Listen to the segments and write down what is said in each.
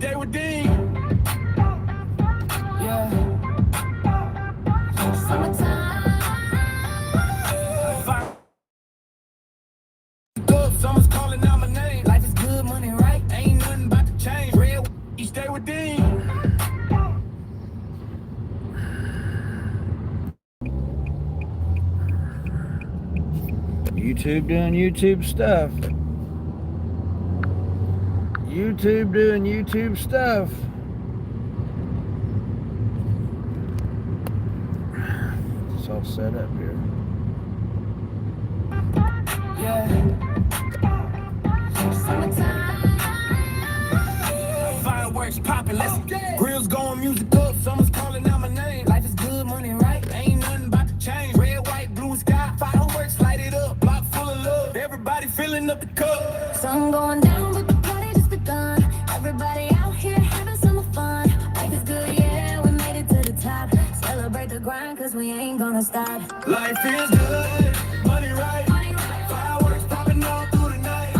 stay with Dean. Yeah. Summertime. Someone's calling out my name. Life is good, money right. Ain't nothing about to change. Red, you stay with Dean. YouTube doing YouTube stuff. YouTube doing YouTube stuff. It's all set up here. Yeah. Summertime. Fireworks popping, let's get. Grills going, music up. Someone's calling out my name. Life is good, money right. Ain't nothing about to change. Red, white, blue sky. Fireworks light it up. Block full of love. Everybody filling up the cup. Sun going down, but the party just begun. Everybody out here having some fun. Life is good, yeah, we made it to the top. Celebrate the grind, cause we ain't gonna stop. Life is good, money right. Fireworks popping all through the night.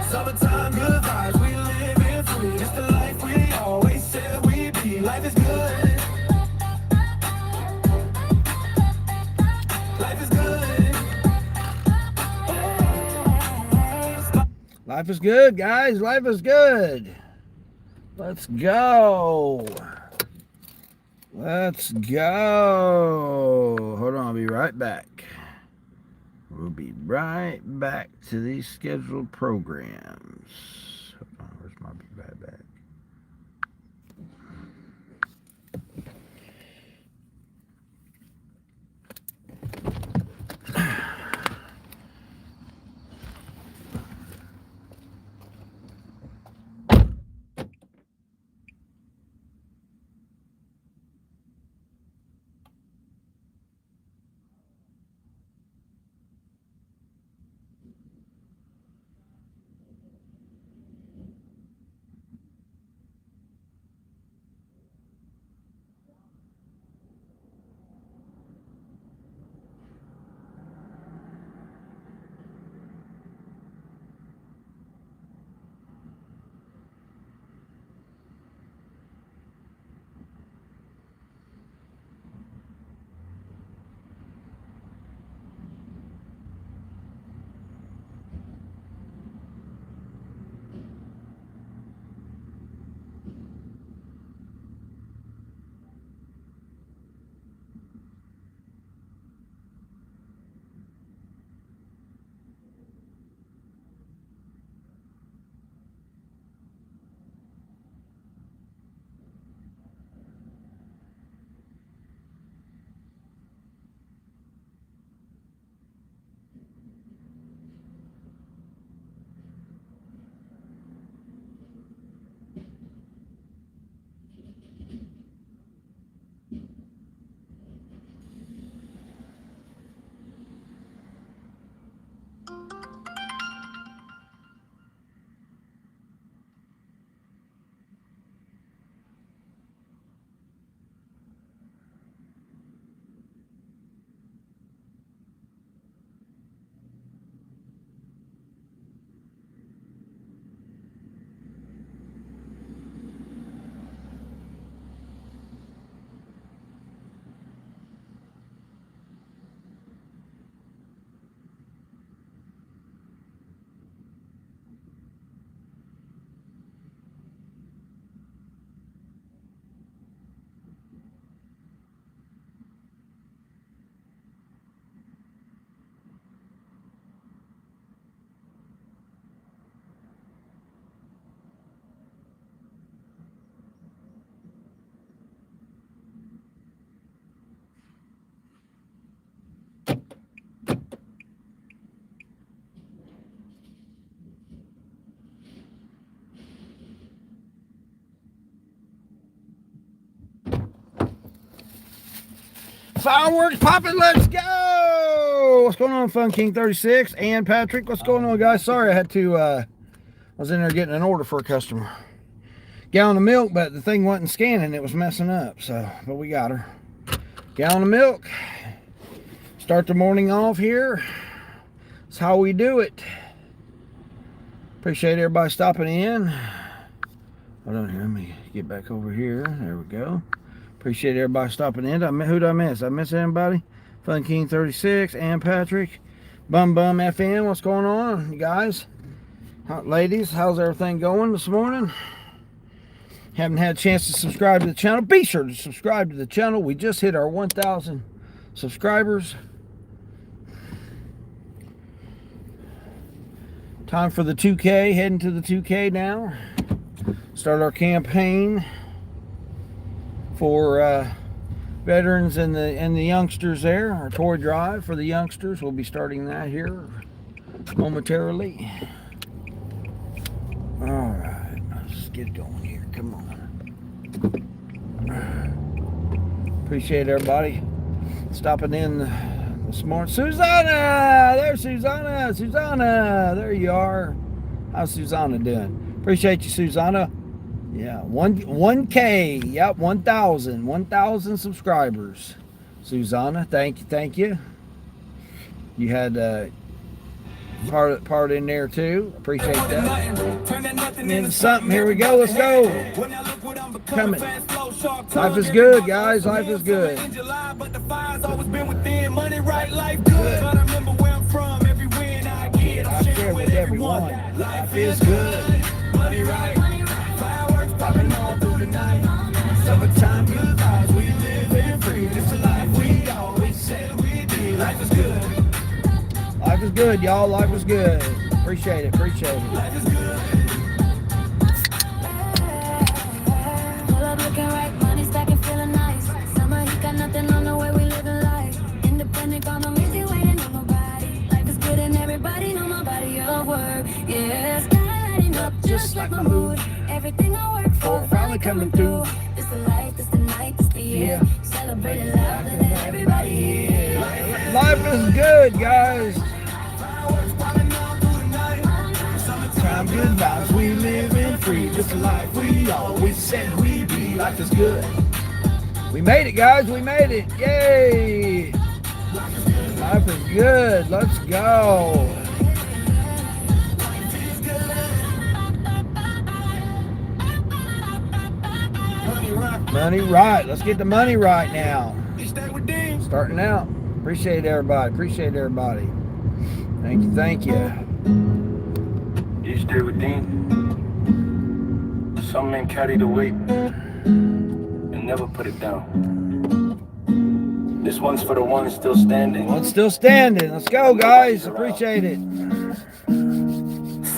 Summertime, good vibes, we living free. It's the life we always said we'd be. Life is good. Life is good. Life is good, guys. Life is good. Let's go. Let's go. Hold on, I'll be right back. We'll be right back to these scheduled programs. Hold on, where's my be right back? Fireworks popping, let's go! What's going on, Fun King 36 and Patrick? What's going on, guys? Sorry, I had to, I was in there getting an order for a customer. Gallon of milk, but the thing wasn't scanning, it was messing up, so, but we got her. Gallon of milk. Start the morning off here. That's how we do it. Appreciate everybody stopping in. Hold on here. Let me get back over here. There we go. Appreciate everybody stopping in. Who did I miss? I miss anybody? Fun King 36 and Patrick. Bum Bum FM. What's going on, you guys? Ladies, how's everything going this morning? Haven't had a chance to subscribe to the channel? Be sure to subscribe to the channel. We just hit our 1,000 subscribers. Time for the 2K. Heading to the 2K now. Start our campaign for veterans and the youngsters there. Our toy drive for the youngsters. We'll be starting that here momentarily. All right, let's get going here. Come on. Appreciate everybody stopping in this morning. Susanna! There's Susanna! Susanna! There you are. How's Susanna doing? Appreciate you, Susanna. Yeah, 1K. Yep, 1,000 subscribers. Susanna, thank you. You had part in there too. Appreciate that. Into something. Here we go. Let's go. Coming. Life is good, guys. Life is good. Good. I share with everyone. Life is good. Money right. Fireworks popping all through the night. Summertime good vibes. We live in free. This is life we always said we'd be. Life is good. Life is good, y'all. Life is good. Appreciate it. Appreciate it. Life is good. Pull up looking right, money stacking, feeling nice. Summer heat got nothing on the way we living life. Independent, got no music waiting on nobody. Life is good and everybody know nobody of work. Yeah, sky lighting up just like my mood. Everything I work for finally coming through. This the life, this the night, this the year. Celebrating loud and let everybody hear. Life is good, guys. Time good vibes, we live in free. Just the life we always said we'd be. Life is good. We made it, guys. We made it. Yay! Life is good. Let's go. Money right. Let's get the money right now. Starting out. Appreciate everybody. Appreciate everybody. Thank you. Thank you. You stay with Dean. Some men carry the weight and never put it down. This one's for the ones still standing. One's still standing. Let's go, guys. Appreciate it.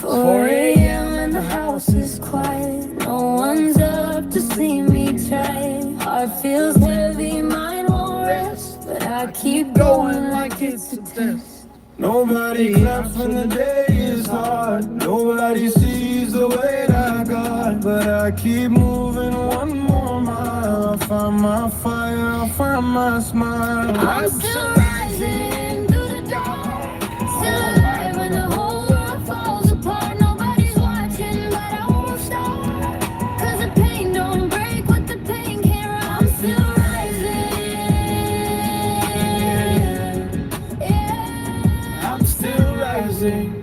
4 a.m. and the house is quiet. No one's up to see me try. Heart feels heavy, mind won't rest, but I keep going like it's a test. Nobody claps when the day is hard. Nobody sees the weight I got. But I keep moving one more mile. I'll find my fire, I'll find my smile. I'm still rising through the dark. Still alive when the whole world falls apart. Nobody's watching, but I won't stop. Cause the pain don't break what the pain can't. I'm still rising. Yeah. I'm still rising.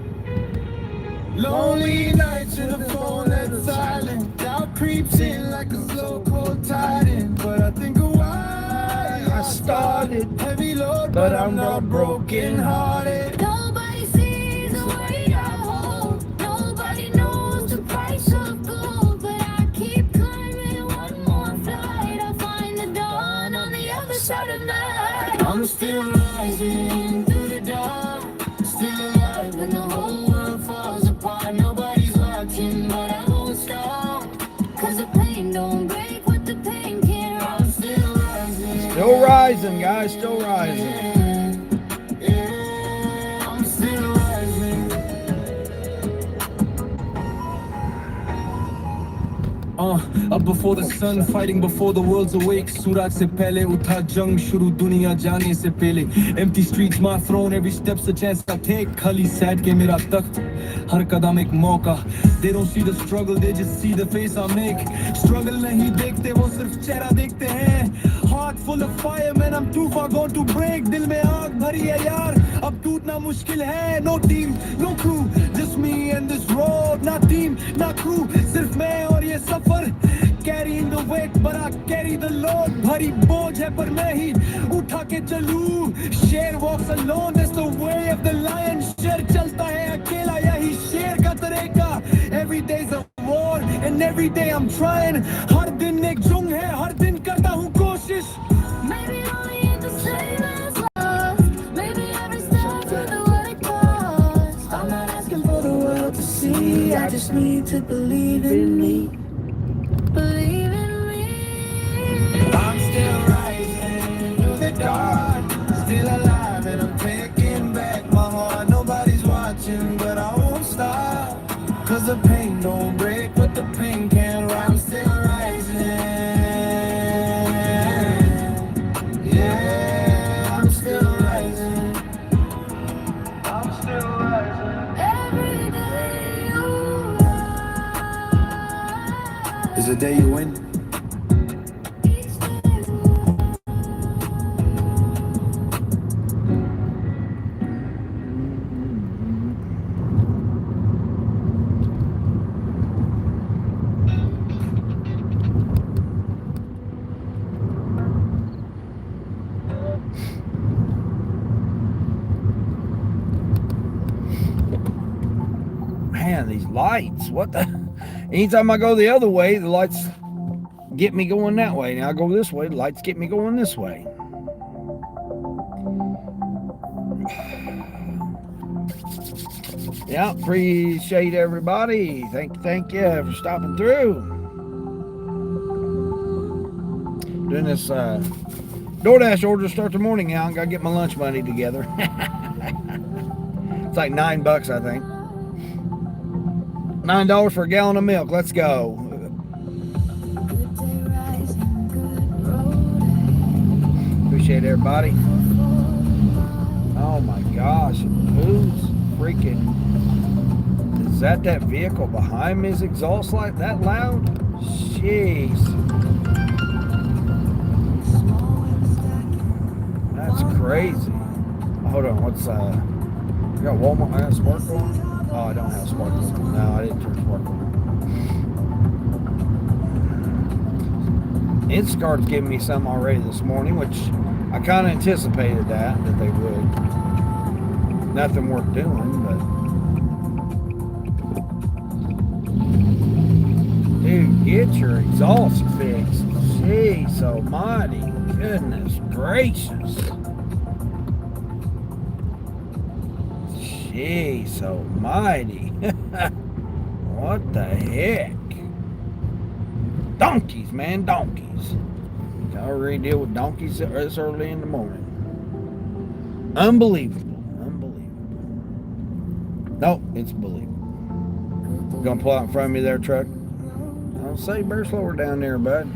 Lonely nights in the phone that's silent. Doubt creeps in like a slow cold tiding. But I think of why I started. Heavy load, but I'm not broken hearted. Nobody sees the weight I hold. Nobody knows the price of gold. But I keep climbing one more flight. I'll find the dawn on the other side of night. I'm still rising through the dark. Still alive when the whole world falls apart. Nobody's watching, but I won't stop. Cause the pain don't break what the pain can't. I'm still rising. Still rising, guys. Still rising. Yeah, I'm still rising. Up before the sun, fighting before the world's awake. Suraj se pehle utha jang shuru duniya jaane se pehle. Empty streets my throne, every step's a chance I take. Khali sad ke mera takht, har kadam ek mauka. They don't see the struggle, they just see the face I make. Struggle nahi dekhte, wo sirf chehra dekhte hain. Heart full of fire, man, I'm too far gone to break. Dil mein aag bhari hai yaar, ab tootna mushkil hai. No team, no crew, just me and this road. Na team, na crew, sirf main aur ye safar. बड़ा carry the load भरी बोझ है पर मैं ही उठा के चलूं शेर walks alone that's the way of the lion शेर चलता है अकेला यही शेर का तरीका every day is a war and every day I am trying हर दिन एक जंग है हर दिन करता हूं कोशिश Maybe only ain't the same as lost. Maybe every step's worth what it costs. I'm not asking for the world to see. I just need to believe in me. Believe in me. I'm still rising through the dark, still alive and I'm taking back my heart. Nobody's watching, but I won't stop. Cause the pain don't break, but the pain can't rise. I'm still rising. Yeah, I'm still rising. I'm still rising. Every day you rise. Is the day you win? Each day you Man, these lights, what the? Anytime I go the other way, the lights get me going that way. Now I go this way, the lights get me going this way. Yeah, appreciate everybody. Thank you for stopping through. Doing this DoorDash order to start the morning out. Gotta get my lunch money together. It's like $9, I think. $9 for a gallon of milk. Let's go. good day rising, good road. Appreciate everybody. Oh my gosh, who's freaking? Is that vehicle behind me's exhaust like that loud? Jeez. That's crazy. Hold on, what's you got Walmart? I got Sparkle on? Oh, I don't have Sparkle. No, I didn't turn Sparkle on. Instacart's giving me some already this morning, which I kind of anticipated that they would. Nothing worth doing, but dude, get your exhaust fixed. Jeez almighty. Goodness gracious. Jeez almighty. What the heck? Donkeys, man, donkeys. I already deal with donkeys this early in the morning. Unbelievable. Nope, it's believable. Gonna pull out in front of me there, truck? I'll say better slower down there, bud.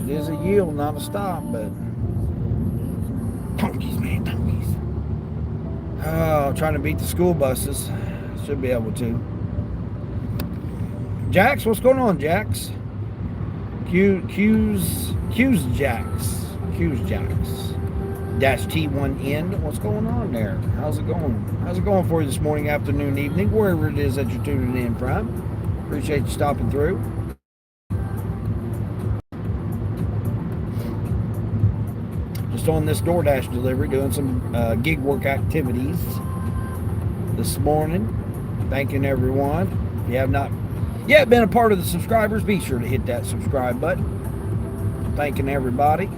It is a yield, not a stop, but donkeys, man, donkeys. Oh, trying to beat the school buses. Should be able to. Jax, what's going on, Jax? Q's Jax. Dash T1N. What's going on there? How's it going? How's it going for you this morning, afternoon, evening, wherever it is that you're tuning in from? Appreciate you stopping through. Just on this DoorDash delivery, doing some gig work activities this morning. Thanking everyone. If you have not yet been a part of the subscribers, be sure to hit that subscribe button. Thanking everybody.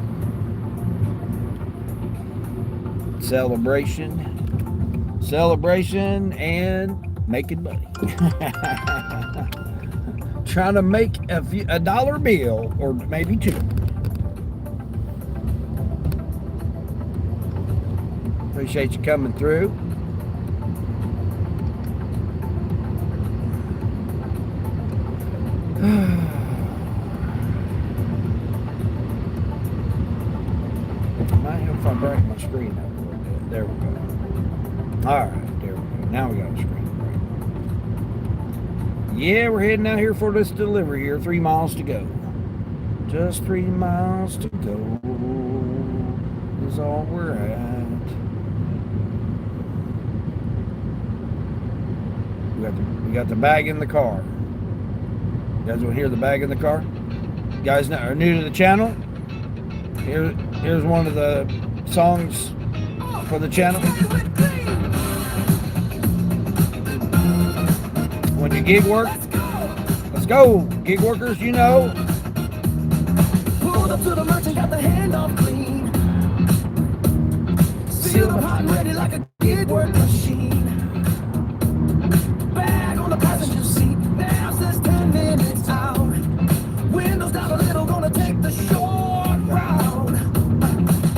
Celebration and making money. Trying to make a dollar bill, or maybe two. Appreciate you coming through. Might have if I break my screen up a little bit. There we go. Alright, there we go. Now we got a screen break. Yeah, we're heading out here for this delivery here. 3 miles to go. Just 3 miles to go is all we're at. We got the bag in the car. You guys want to hear the bag in the car? You guys are new to the channel. Here's one of the songs for the channel. When you gig work, let's go. Gig workers, you know. Pulled up to the merchant, got the handoff clean. Sealed up hot and ready like a gig work machine. Bag on the passenger seat, now says 10 minutes out. Windows down a little, gonna take the short route.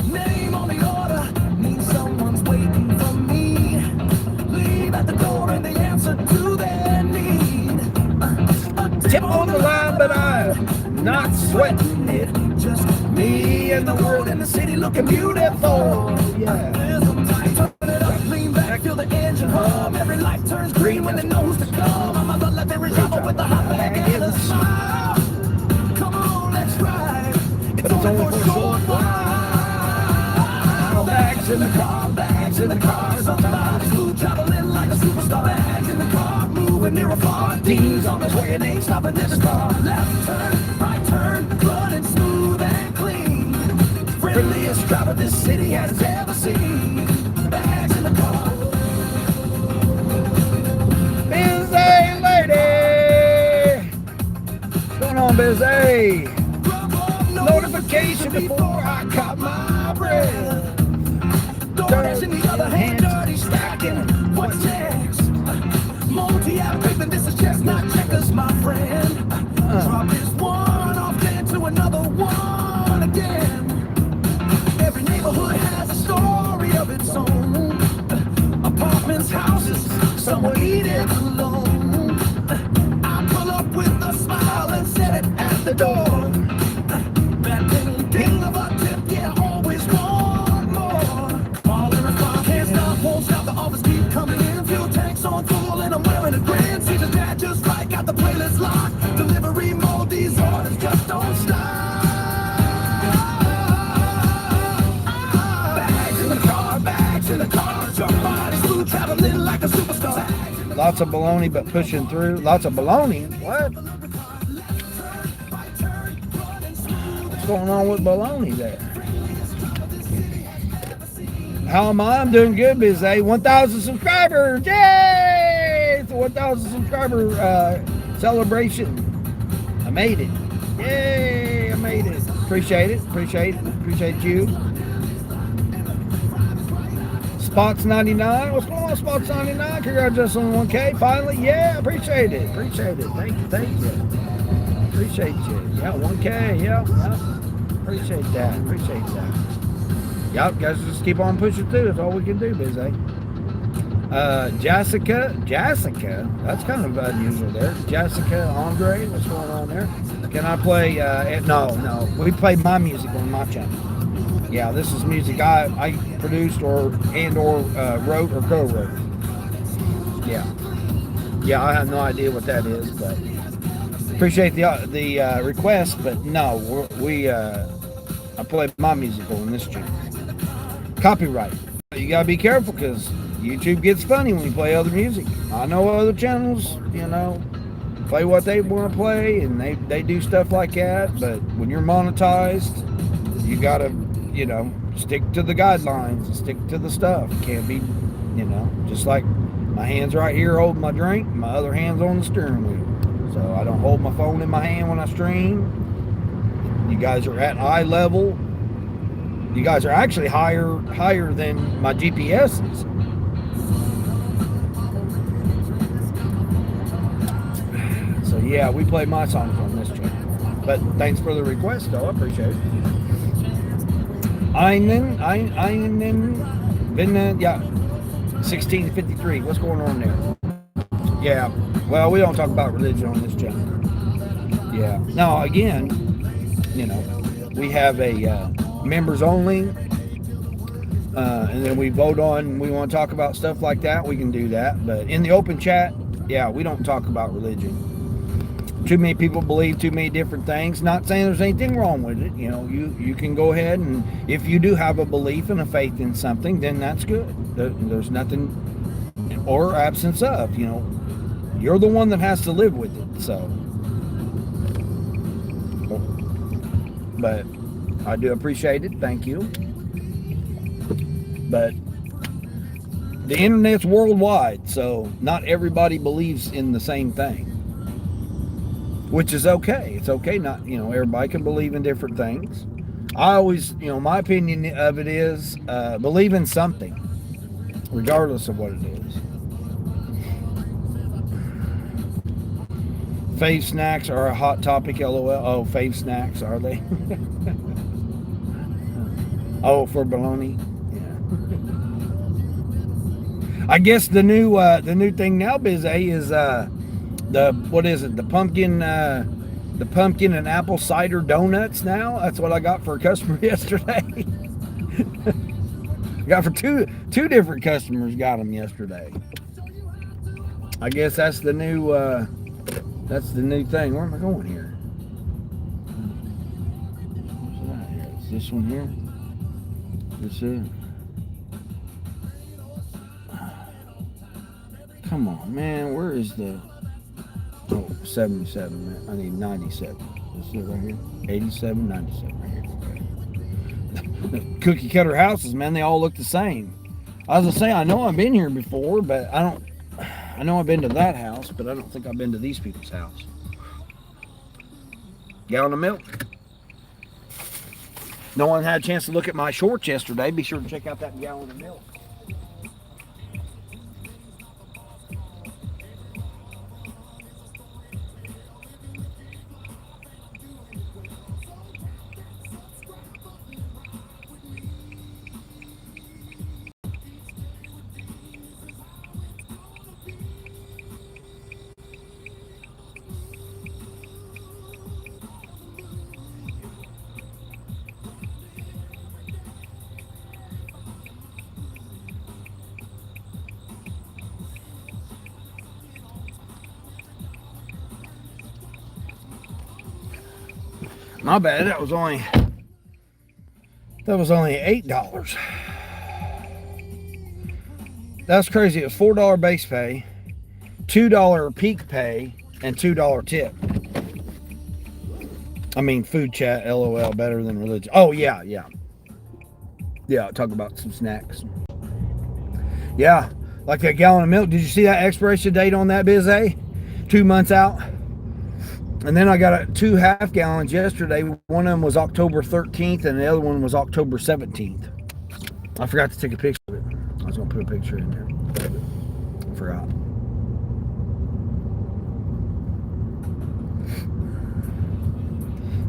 Name on the order, means someone's waiting for me. Leave at the door and the answer to their need. Tip on the line, but I'm not sweating it. Just me and the world in the city looking beautiful. Yeah. Turn it up, lean back, feel the engine hum. Every light turns green when it knows to come. I'm a legendary driver with a hot bag and a smile. Come on, let's drive. It's only for a short while. Bags in the car, bags in the car. Somebody's smooth traveling like a superstar. Bags in the car, moving near a far. D's on his way and ain't stopping at the star. Left turn, right turn, running smooth and clean. Friendliest driver this city has ever seen. Bags in the car. Busy lady. What's going on, Busy? Notification before I caught my breath. DoorDash in the other hand, dirty stacking. What's next? Multi-app pavement, this is chestnut checkers, my friend. Drop this one off then to another one again. Every neighborhood has a story of its own. Apartments, houses, someone eating alone. I pull up with a smile and set it at the door. That little ding of a tip, yeah, always want more. All in response, can't stop, won't stop, the office keep coming in. Fuel tanks on full and I'm wearing a grand. See the dad just right, got the playlist locked. Delivery mode, these orders just don't stop. Bags in the car, bags in the car. Somebody's smooth traveling like a superstar. Lots of baloney, but pushing through. Lots of baloney. What? What's going on with baloney there? How am I? I'm doing good, Busy. 1,000 subscribers. Yay! It's a 1,000 subscriber celebration. I made it. Yay! I made it. Appreciate it. Appreciate it. Appreciate you. Spots 99. What's going on, Spots 99? Congratulations on 1K. Finally. Yeah, appreciate it. Appreciate it. Thank you. Thank you. Appreciate you. Yeah, 1K. Yeah. Appreciate that. Appreciate that. Yep, guys, just keep on pushing through. That's all we can do, Busy. Jessica, that's kind of unusual there. Jessica, Andre, what's going on there? Can I play? No, we play my music on my channel. Yeah, this is music I produced or wrote or co-wrote. Yeah, I have no idea what that is, but appreciate the request. But no, I play my music on this channel. Copyright. You gotta be careful because YouTube gets funny when you play other music. I know other channels, play what they want to play and they do stuff like that, but when you're monetized, you gotta, stick to the guidelines and stick to the stuff. It can't be, just like my hand's right here holding my drink, my other hand's on the steering wheel. So I don't hold my phone in my hand when I stream. You guys are at eye level. You guys are actually higher than my GPS is. So yeah, we play my songs on this channel. But thanks for the request, though. I appreciate it. Einen, 1653. What's going on there? Yeah. Well, we don't talk about religion on this channel. Yeah. Now, again, we have a members only, and then we vote on, we want to talk about stuff like that, we can do that. But in the open chat, yeah, we don't talk about religion. Too many people believe too many different things. Not saying there's anything wrong with it. You can go ahead, and if you do have a belief and a faith in something, then that's good. There's nothing, or absence of, you're the one that has to live with it. So but I do appreciate it. Thank you. But the internet's worldwide, so not everybody believes in the same thing, which is okay. It's okay. Not, everybody can believe in different things. I always, my opinion of it is believe in something, regardless of what it is. Fave snacks are a hot topic, LOL. Oh, fave snacks, are they? Oh, for bologna? Yeah. I guess the new thing now, Biz A, is the pumpkin and apple cider donuts now. That's what I got for a customer yesterday. Got for two different customers, got them yesterday. I guess that's the new thing. Where am I going here? What's that here? Is this one here? This is. Come on, man. Where is the... Oh, 77, man. I need 97. This is right here. 87, 97 right here. The cookie cutter houses, man, they all look the same. I was gonna say, I know I've been here before, but I know I've been to that house, but I don't think I've been to these people's house. Gallon of milk. No one had a chance to look at my shorts yesterday. Be sure to check out that gallon of milk. My bad, that was only $8. That's crazy. It was $4 base pay, $2 peak pay, and $2 tip. I mean, food chat, LOL, better than religion. Oh, yeah. Talk about some snacks. Yeah, like that gallon of milk. Did you see that expiration date on that, Biz A? 2 months out. And then I got 2 half gallons yesterday. One of them was October 13th and the other one was October 17th. I forgot to take a picture of it. I was going to put a picture in there. I forgot.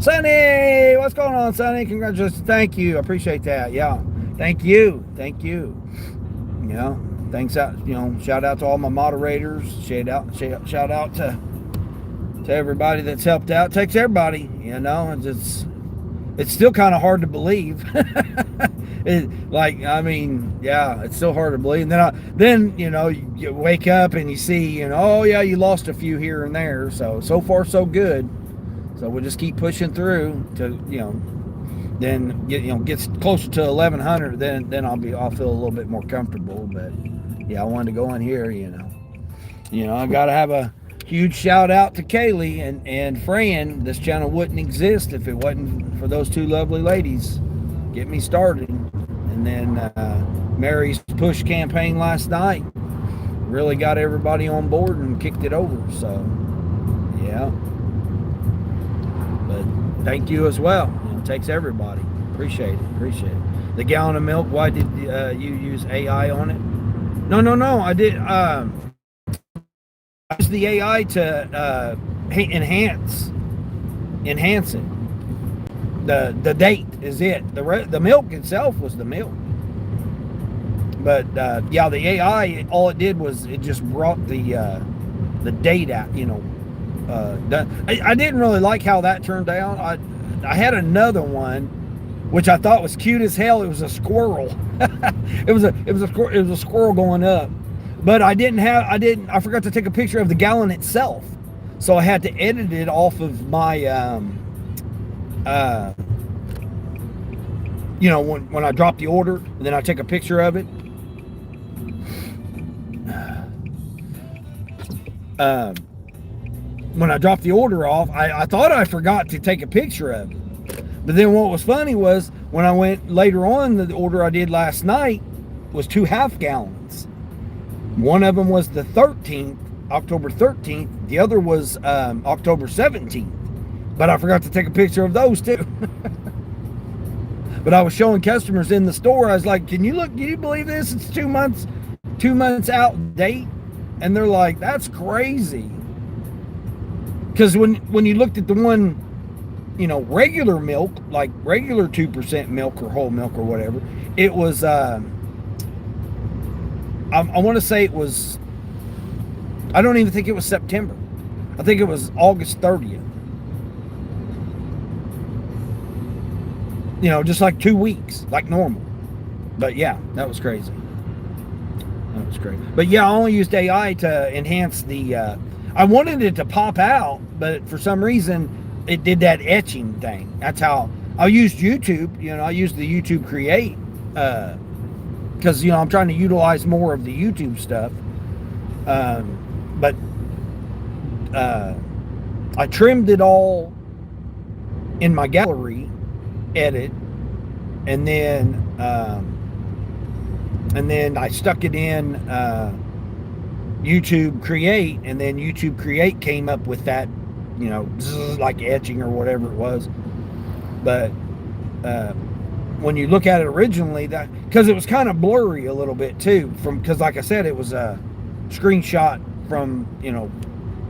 Sonny! What's going on, Sonny? Congratulations. Thank you. I appreciate that. Yeah. Thank you. Thanks out, shout out to all my moderators. Shout out to everybody that's helped out. It takes everybody, it's still kind of hard to believe. It's still hard to believe. And then you wake up and you see, oh yeah, you lost a few here and there. So far so good. So we'll just keep pushing through to, then gets closer to 1100. Then I'll feel a little bit more comfortable. But yeah, I wanted to go in here. I got to have a huge shout out to Kaylee and Fran. This channel wouldn't exist if it wasn't for those 2 lovely ladies. Get me started. And then Mary's push campaign last night really got everybody on board and kicked it over. So yeah. But thank you as well. It takes everybody. Appreciate it. The gallon of milk, why did you use AI on it? No. I did. I used the AI to enhance it. The date is it. The milk itself was the milk. But yeah, the AI, all it did was it just brought the date out. I didn't really like how that turned out. I had another one which I thought was cute as hell. It was a squirrel. it was a squirrel going up. But I forgot to take a picture of the gallon itself. So I had to edit it off of my when I drop the order, and then I take a picture of it. When I dropped the order off, I thought I forgot to take a picture of it. But then what was funny was when I went later on, the order I did last night was 2 half gallons. One of them was the 13th, October 13th. The other was October 17th. But I forgot to take a picture of those too. But I was showing customers in the store. I was like, can you believe this? It's 2 months out date. And they're like, that's crazy. Because when you looked at the one, regular milk, like regular 2% milk or whole milk or whatever, it was, I want to say it was, I don't even think it was September. I think it was August 30th. Just like 2 weeks, like normal. But yeah, that was crazy. That was crazy. But yeah, I only used AI to enhance the, I wanted it to pop out, but for some reason it did that etching thing. That's how I used YouTube. I used the YouTube Create, because I'm trying to utilize more of the YouTube stuff. But I trimmed it all in my gallery edit, and then I stuck it in YouTube Create, and then YouTube Create came up with that, like etching or whatever it was. But when you look at it originally, that because it was kind of blurry a little bit too, because like I said, it was a screenshot from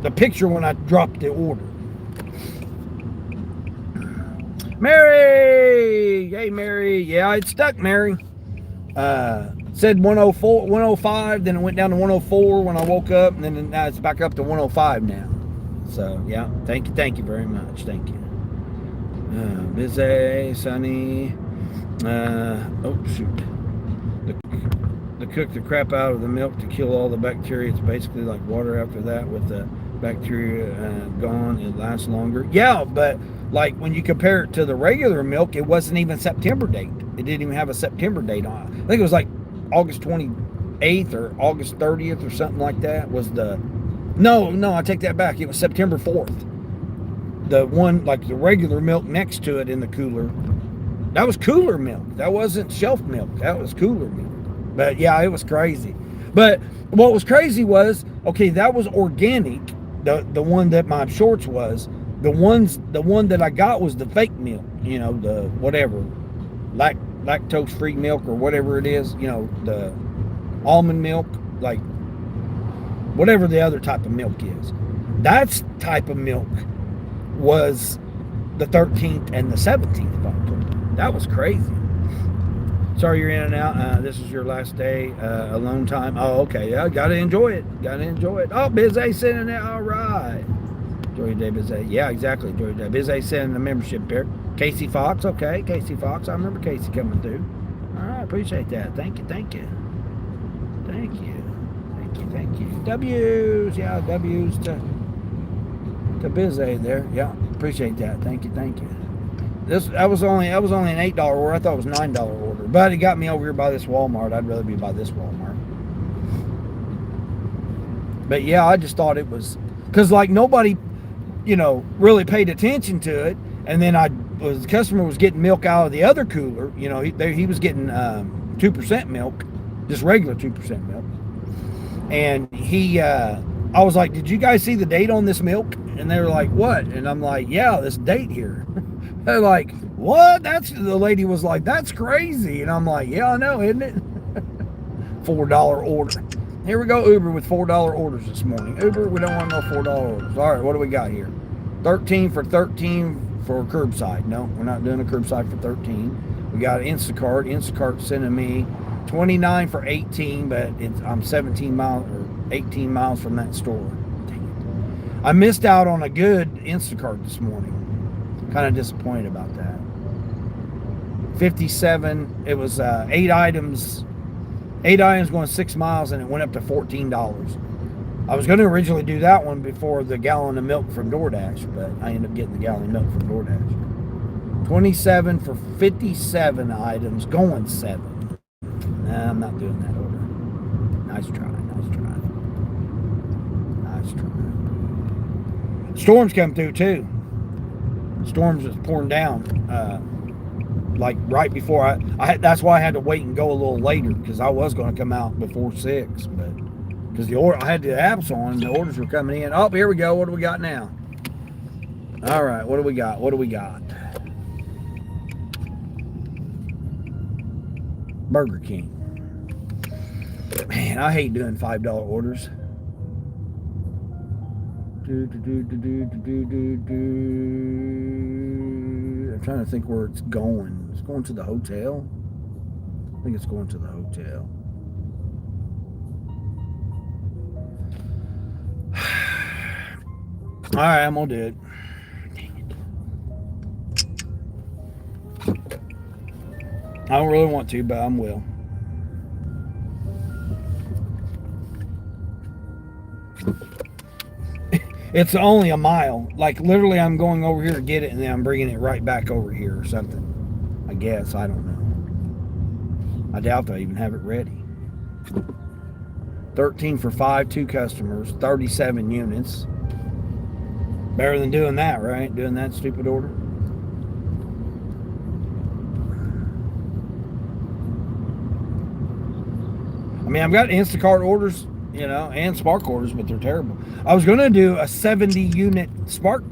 the picture when I dropped the order. Mary! Hey, Mary. Yeah, it stuck, Mary. Said 104, 105, then it went down to 104 when I woke up, and then now it's back up to 105 now. So, yeah, thank you very much. Thank you. Busy, sunny. Oh, shoot. To cook the crap out of the milk to kill all the bacteria. It's basically like water after that with the bacteria gone. It lasts longer. Yeah, but like when you compare it to the regular milk, it wasn't even September date. It didn't even have a September date on it. I think it was like August 28th or August 30th or something like that was the... No, I take that back. It was September 4th. The one, like the regular milk next to it in the cooler, that was cooler milk. That wasn't shelf milk. That was cooler milk. But yeah, it was crazy. But what was crazy was, okay, that was organic. The one that my shorts was. The one that I got was the fake milk. The whatever, lactose-free milk or whatever it is. The almond milk, like whatever the other type of milk is. That type of milk was the 13th and the 17th of October. That was crazy. Sorry you're in and out. This is your last day alone time. Oh, okay. Yeah, gotta enjoy it. Oh, Bizay sending it. All right. Enjoy your day, Bizay. Yeah, exactly. Enjoy your day. Bizay sending a membership here. Casey Fox. Okay, Casey Fox. I remember Casey coming through. All right, appreciate that. Thank you. W's. Yeah, W's to Bizay there. Yeah, appreciate that. Thank you. That was only an $8 order. I thought it was $9 order, but it got me over here by this Walmart. I'd rather be by this Walmart. But yeah, I just thought it was because like nobody, really paid attention to it. And then the customer was getting milk out of the other cooler. He was getting 2% milk, just regular 2% milk. And I was like, did you guys see the date on this milk? And they were like, what? And I'm like, yeah, this date here. They're like, what? The lady was like, that's crazy. And I'm like, yeah, I know, isn't it? $4 order. Here we go, Uber with $4 orders this morning. Uber, we don't want no $4 orders. All right, what do we got here? 13 for curbside. No, we're not doing a curbside for 13. We got Instacart. Instacart sending me 29 for 18, but I'm 17 miles or 18 miles from that store. Dang it. I missed out on a good Instacart this morning. Kind of disappointed about that. 57. It was 8 items. 8 items going 6 miles, and it went up to $14. I was going to originally do that one before the gallon of milk from DoorDash, but I ended up getting the gallon of milk from DoorDash. 27 for 57 items, going 7. Nah, I'm not doing that order. Nice try. Storms come through too. storms was pouring down. Like right before I that's why I had to wait and go a little later, because I was going to come out before 6, but because the order, I had the apps on and the orders were coming in. Oh, here we go. What do we got now? All right, what do we got? What do we got? Burger King. Man, I hate doing $5 orders. I'm trying to think where it's going. It's going to the hotel. I think it's going to the hotel. All right, I'm gonna do it. Dang it. I don't really want to, but I will. It's only a mile. Like, literally, I'm going over here to get it, and then I'm bringing it right back over here or something. I guess. I don't know. I doubt they'll even have it ready. 13 for 5, 2 customers, 37 units. Better than doing that, right? Doing that stupid order. I mean, I've got Instacart orders, you know, and Spark orders, but they're terrible. I was going to do a 70 unit Spark.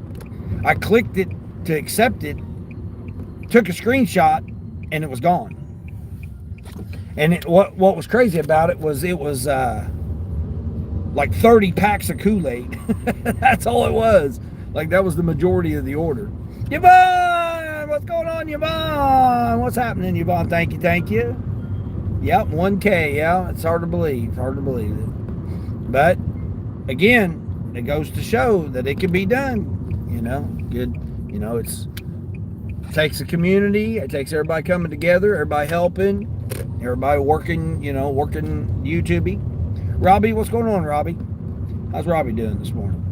I clicked it to accept it, took a screenshot, and it was gone. And what was crazy about it was like 30 packs of Kool-Aid. That's all it was. Like, that was the majority of the order. Yvonne, what's going on, Yvonne? What's happening, Yvonne? Thank you, thank you. Yep, 1K, yeah, it's hard to believe. Hard to believe it. But, again, it goes to show that it can be done. You know, good. You know, it takes a community. It takes everybody coming together, everybody helping, everybody working, you know, working YouTubing. Robbie, what's going on, Robbie? How's Robbie doing this morning?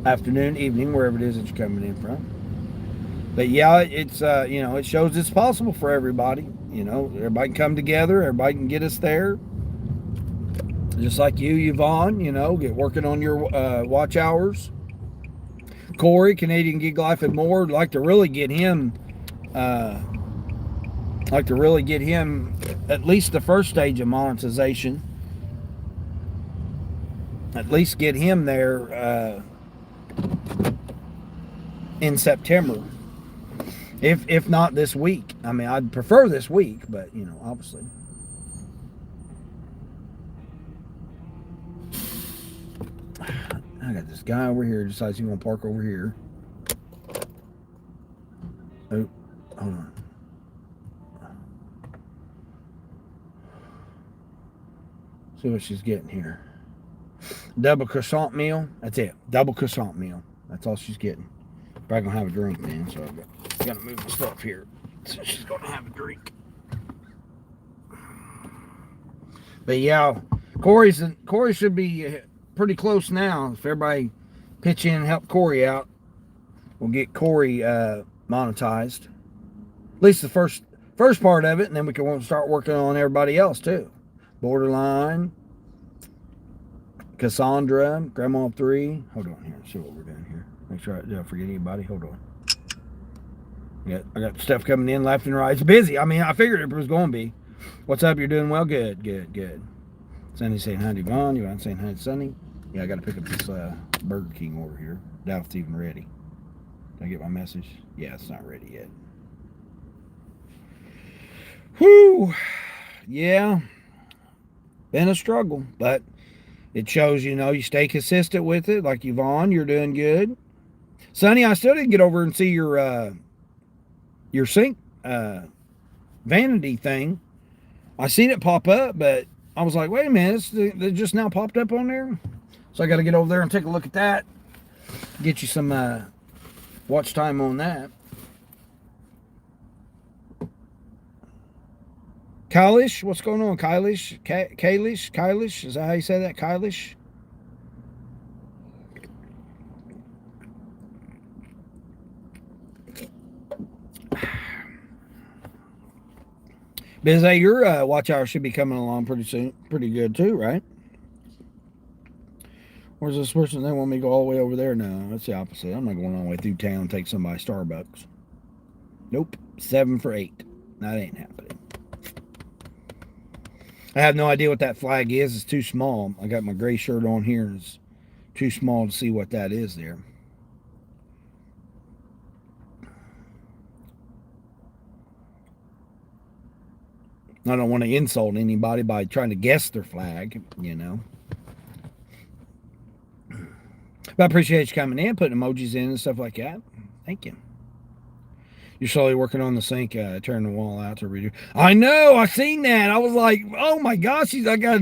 Afternoon, evening, wherever it is that you're coming in from. But yeah, it's you know, it shows it's possible for everybody. You know, everybody can come together. Everybody can get us there. Just like you, Yvonne. You know, get working on your watch hours. Corey, Canadian Gig Life and More. Like to really get him. Like to really get him at least the first stage of monetization. At least get him there in September. If not this week. I mean, I'd prefer this week, but, you know, obviously. I got this guy over here decides he's going to park over here. Oh, hold on. See what she's getting here. Double croissant meal. That's it. Double croissant meal. That's all she's getting. Probably gonna have a drink, man. So I gotta move my stuff here. So she's gonna have a drink. But yeah, Corey should be pretty close now. If everybody pitch in and help Corey out, we'll get Corey monetized. At least the first part of it, and then we can start working on everybody else too. Borderline, Cassandra, Grandma 3. Hold on here. See what we're doing here. Make sure I don't forget anybody. Hold on. I got stuff coming in left and right. It's busy. I mean, I figured it was going to be. What's up? You're doing well? Good. Sonny saying hi to Yvonne. Yvonne saying hi to Sonny. Yeah, I got to pick up this Burger King order here. Doubt it's even ready. Did I get my message? Yeah, it's not ready yet. Whew. Yeah. Been a struggle, but it shows, you know, you stay consistent with it. Like Yvonne, you're doing good. Sonny, I still didn't get over and see your sync vanity thing. I seen it pop up, but I was like, wait a minute, it just now popped up on there. So I got to get over there and take a look at that. Get you some watch time on that. Kylish, what's going on, Kylish? Kylish, is that how you say that, Kylish? Bizay, your watch hour should be coming along pretty soon. Pretty good too, right? Where's this person? They want me to go all the way over there? No, that's the opposite. I'm not going all the way through town and take somebody to Starbucks. Nope. 7 for 8. That ain't happening. I have no idea what that flag is. It's too small. I got my gray shirt on here, and it's too small to see what that is there. I don't want to insult anybody by trying to guess their flag, you know. But I appreciate you coming in, putting emojis in and stuff like that. Thank you. You're slowly working on the sink, turn the wall out to redo. I know, I seen that. I was like, oh my gosh, I got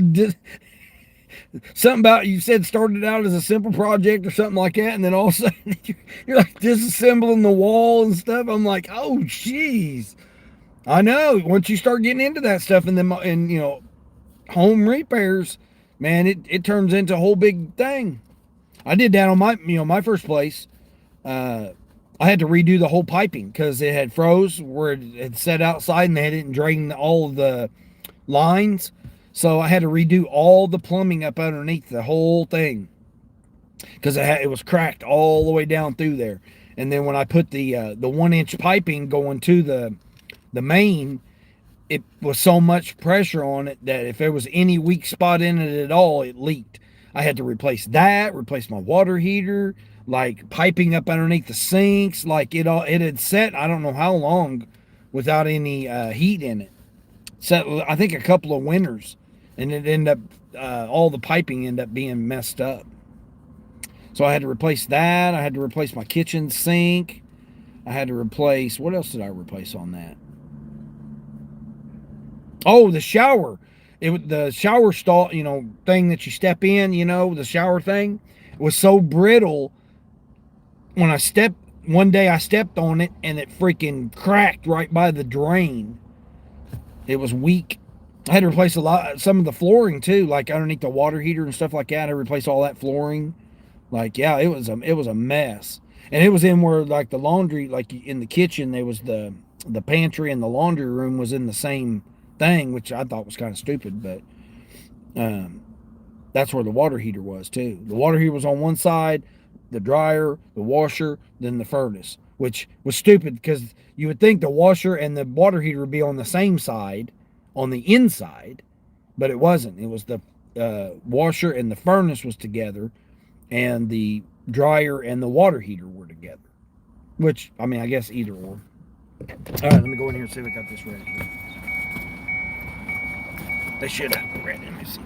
something about, you said started out as a simple project or something like that, and then all of a sudden you're like disassembling the wall and stuff. I'm like, oh jeez. I know. Once you start getting into that stuff, and then home repairs, man, it turns into a whole big thing. I did that on my first place. I had to redo the whole piping because it had froze where it had set outside, and they didn't drain all of the lines. So I had to redo all the plumbing up underneath the whole thing because it was cracked all the way down through there. And then when I put the 1-inch piping going to the main, it was so much pressure on it that if there was any weak spot in it at all, it leaked. I had to replace my water heater, like piping up underneath the sinks. Like it had set, I don't know how long without any heat in it. Set, I think, a couple of winters, and it ended up, all the piping ended up being messed up. So I had to replace that. I had to replace my kitchen sink. I had to replace, what else did I replace on that? Oh, the shower. The shower stall, thing that you step in, the shower thing, was so brittle. One day I stepped on it and it freaking cracked right by the drain. It was weak. I had to replace some of the flooring too, like underneath the water heater and stuff like that. I replaced all that flooring. Like, yeah, it was a mess. And it was in where, like, the laundry, like in the kitchen, there was the pantry and the laundry room was in the same thing, which I thought was kind of stupid, but that's where the water heater was too. The water heater was on one side, the dryer, the washer, then the furnace, which was stupid because you would think the washer and the water heater would be on the same side, on the inside, but it wasn't. It was the washer and the furnace was together, and the dryer and the water heater were together, which, I mean, I guess either or. All right, let me go in here and see if I got this ready. They should have ready. Let me see.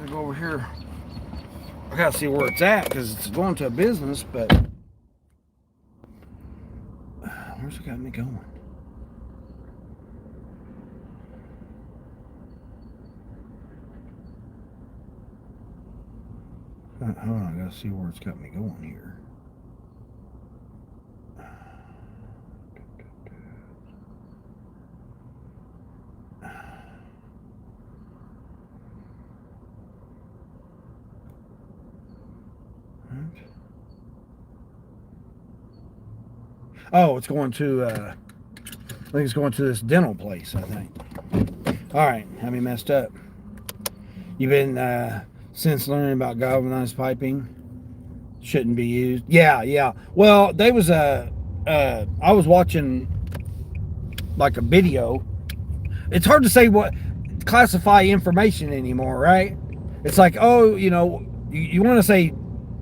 Over here, I gotta see where it's at because it's going to a business, but where's it got me going? Hold on, I gotta see where it's got me going here. Oh, it's going to, I think it's going to this dental place, I think. All right, had me messed up. You've been since learning about galvanized piping. Shouldn't be used. Yeah. Well, there was I was watching like a video. It's hard to say what classify information anymore, right? It's like, oh, you want to say,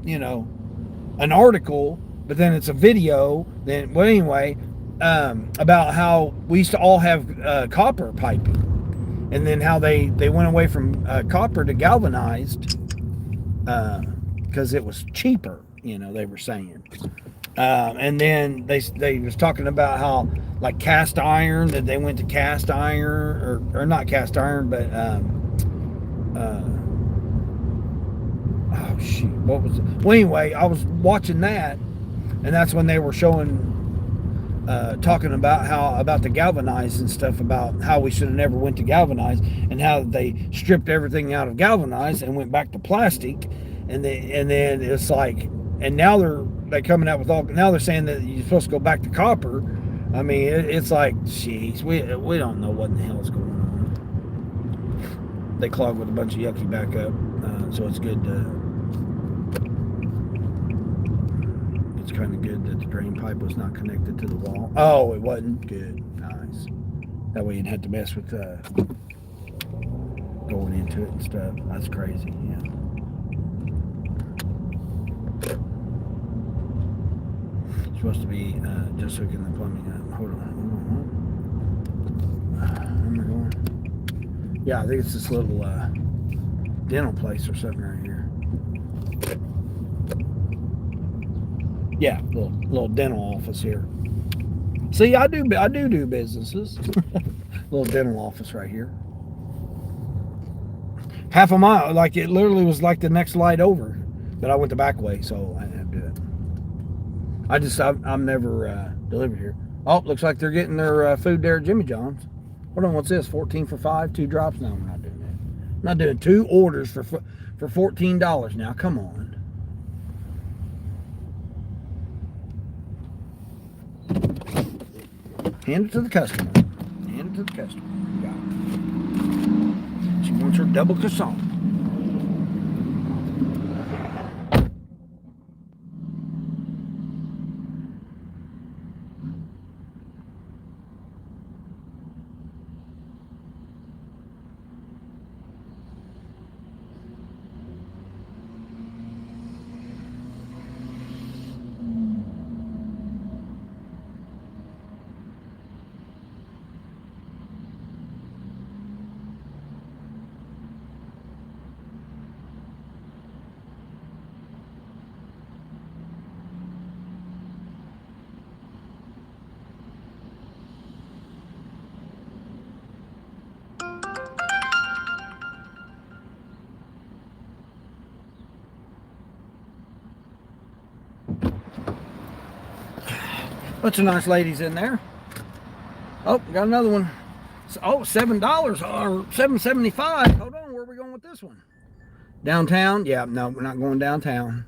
an article, but then it's a video. Then, well, anyway, about how we used to all have copper piping, and then how they went away from copper to galvanized because it was cheaper. They were saying, and then they was talking about how like cast iron, that they went to cast iron or not cast iron, but oh shoot, what was it? Well, anyway, I was watching that, and that's when they were showing, talking about the galvanized and stuff, about how we should have never went to galvanized, and how they stripped everything out of galvanized and went back to plastic, and then it's like, and now they're coming out with now they're saying that you're supposed to go back to copper. I mean, it's like, jeez, we don't know what in the hell is going on. They clog with a bunch of yucky backup, so it's good to. It's kind of good that the drain pipe was not connected to the wall. Oh, it wasn't? Good. Nice. That way you didn't have to mess with going into it and stuff. That's crazy, yeah. It's supposed to be just hooking the plumbing up. Hold on. Where am I going? Yeah, I think it's this little dental place or something right here. Yeah, little dental office here. See, I do businesses. Little dental office right here. Half a mile, like it literally was like the next light over, but I went the back way, so I didn't have to do it. I'm never delivered here. Oh, looks like they're getting their food there at Jimmy John's. Hold on, what's this? 14 for 5, 2 drops? No, we're not doing that. I'm not doing 2 orders for $14 now. Come on. Hand it to the customer. Hand it to the customer. Got it. She wants her double croissant. Bunch of nice ladies in there. Oh, got another one. Oh, $7 or $7.75. Hold on, where are we going with this one? Downtown? Yeah, no, we're not going downtown.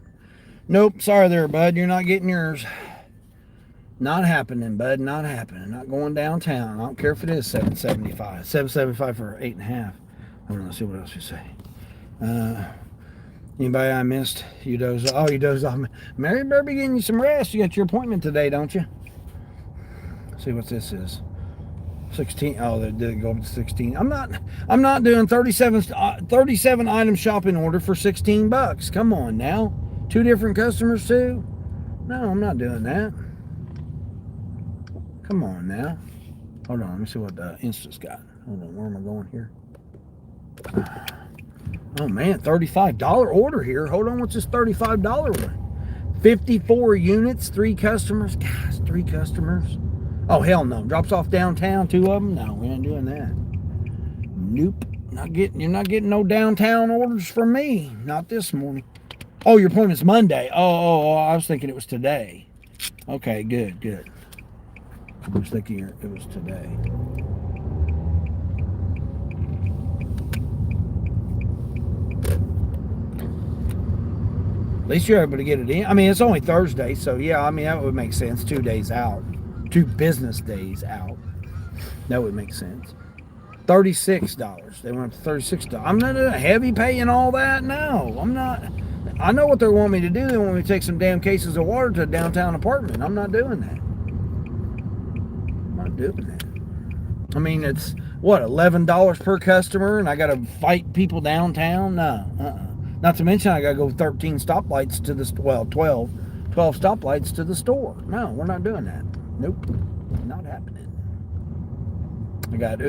Nope, sorry there, bud. You're not getting yours. Not happening, bud. Not happening. Not going downtown. I don't care if it is $7.75. $7.75 for 8.5. Hold on, let's see what else you say. Anybody I missed? You dozed off. Mary better be getting you some rest. You got your appointment today, don't you? See what this is. 16. Oh, they did go up to 16. I'm not doing 37 item shopping order for $16. Come on now. 2 different customers too? No, I'm not doing that. Come on now. Hold on, let me see what the Insta's got. Hold on, where am I going here? Oh man, $35 order here. Hold on, what's this $35 one? 54 units, 3 customers. Gosh, 3 customers. Oh hell no. Drops off downtown, 2 of them? No, we ain't doing that. Nope. You're not getting no downtown orders from me. Not this morning. Oh, your appointment's Monday. Oh, I was thinking it was today. Okay, good. I was thinking it was today. At least you're able to get it in. I mean, it's only Thursday, so yeah, I mean, that would make sense. 2 days out. 2 business days out. That would make sense. $36. They went up to $36. I'm not a heavy paying all that. No, I'm not. I know what they want me to do. They want me to take some damn cases of water to a downtown apartment. I'm not doing that. I'm not doing that. I mean, it's what, $11 per customer, and I got to fight people downtown? No, Not to mention I got to go 13 stoplights to the 12 stoplights to the store. No, we're not doing that. Nope, not happening. I got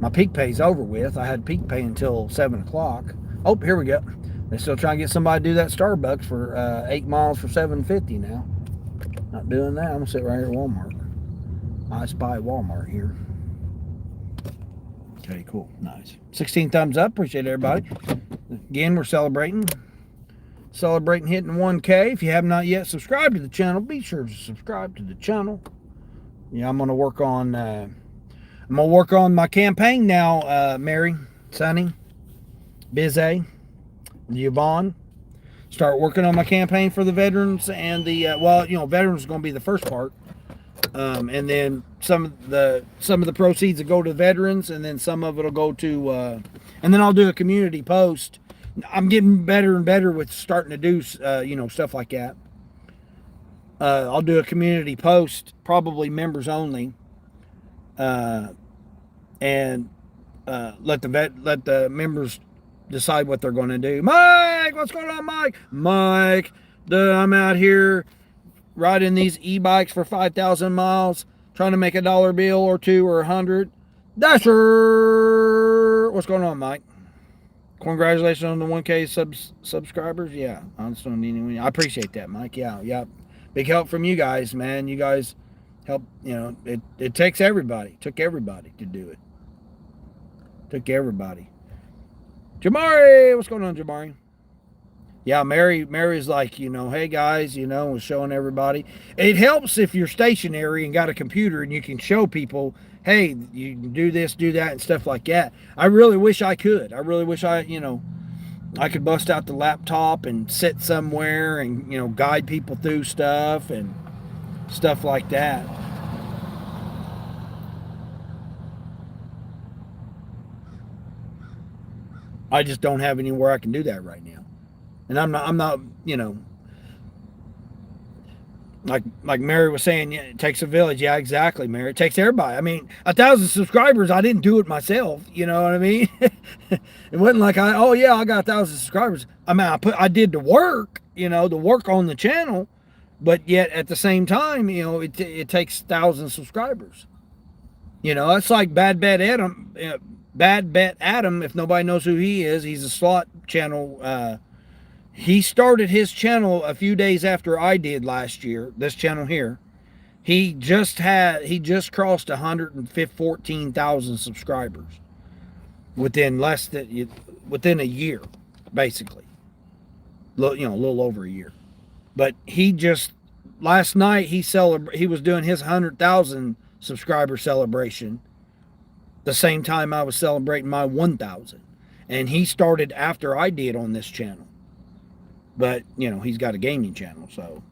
my peak pay's over with. I had peak pay until 7 o'clock. Oh, here we go. They're still trying to get somebody to do that Starbucks for 8 miles for $7.50 now. Not doing that. I'm gonna sit right here at Walmart. I spy Walmart here. Okay, cool, nice. 16 thumbs up. Appreciate everybody. Again, we're celebrating hitting 1K. If you have not yet subscribed to the channel, be sure to subscribe to the channel. Yeah, I'm gonna work on my campaign now, Mary, Sonny, Bizay, Yvonne. Start working on my campaign for the veterans and the veterans is going to be the first part, and then some of the proceeds will go to veterans, and then some of it will go to, and then I'll do a community post. I'm getting better and better with starting to do stuff like that. I'll do a community post, probably members only, and let the members decide what they're going to do. Mike, what's going on, Mike? Mike, I'm out here riding these e-bikes for 5,000 miles, trying to make $1 bill or $2 or $100. Dasher, what's going on, Mike? Congratulations on the 1K subscribers. Yeah, I appreciate that, Mike. Yeah. Big help from you guys, man. You guys help. It takes everybody. Took everybody to do it. Took everybody. Jamari, what's going on, Jamari? Yeah, Mary's like, hey guys, was showing everybody. It helps if you're stationary and got a computer and you can show people, hey, you can do this, do that, and stuff like that. I really wish I could. I really wish I could bust out the laptop and sit somewhere and, guide people through stuff and stuff like that. I just don't have anywhere I can do that right now. And I'm not, like Mary was saying, yeah, it takes a village. Yeah, exactly, Mary. It takes everybody. I mean, 1,000 subscribers, I didn't do it myself. You know what I mean? It wasn't like I got 1,000 subscribers. I mean, I did the work, the work on the channel, but yet at the same time, it takes 1,000 subscribers. It's like Bad Bet Adam, if nobody knows who he is, he's a slot channel. He started his channel a few days after I did last year, this channel here. He just crossed 114,000 subscribers within a year, basically. A little over a year. But last night he was doing his 100,000 subscriber celebration the same time I was celebrating my 1,000. And he started after I did on this channel. But, he's got a gaming channel, so,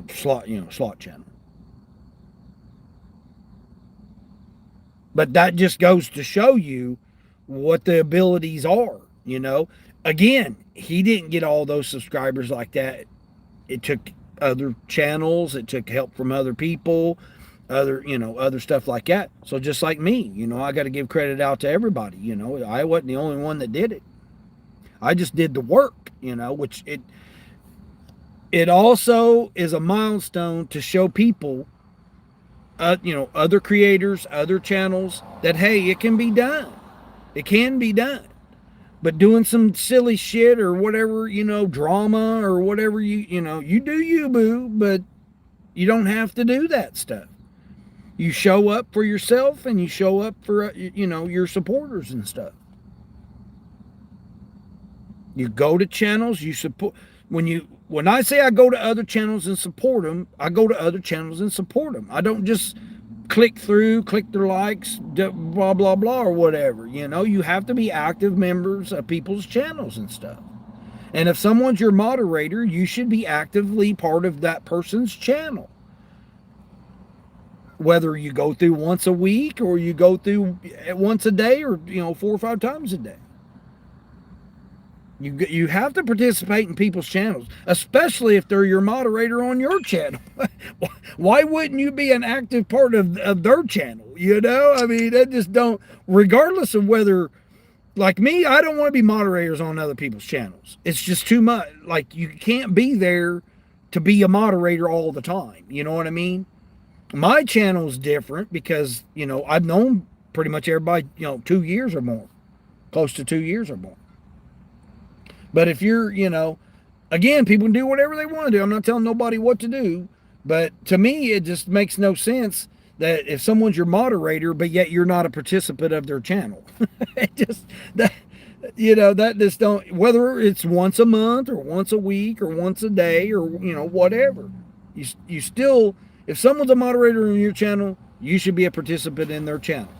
slot channel. But that just goes to show you what the abilities are, Again, he didn't get all those subscribers like that. It took other channels. It took help from other people, other stuff like that. So just like me, I got to give credit out to everybody, I wasn't the only one that did it. I just did the work, which it also is a milestone to show people, other creators, other channels that, hey, it can be done. It can be done. But doing some silly shit or whatever, drama or whatever, you do you, boo, but you don't have to do that stuff. You show up for yourself and you show up for, your supporters and stuff. You go to channels, you support. When I say I go to other channels and support them, I go to other channels and support them. I don't just click their likes, blah, blah, blah, or whatever. You have to be active members of people's channels and stuff. And if someone's your moderator, you should be actively part of that person's channel. whether you go through once a week or you go through once a day or 4 or 5 times a day. You have to participate in people's channels, especially if they're your moderator on your channel. Why wouldn't you be an active part of their channel? I mean, they just don't, regardless of whether, like me, I don't want to be moderators on other people's channels. It's just too much. Like, you can't be there to be a moderator all the time. You know what I mean? My channel's different because, I've known pretty much everybody, 2 years or more, close to 2 years or more. But if you're, again, people can do whatever they want to do. I'm not telling nobody what to do. But to me, it just makes no sense that if someone's your moderator, but yet you're not a participant of their channel. It just, that just don't, whether it's once a month or once a week or once a day or, whatever. You still, if someone's a moderator on your channel, you should be a participant in their channel.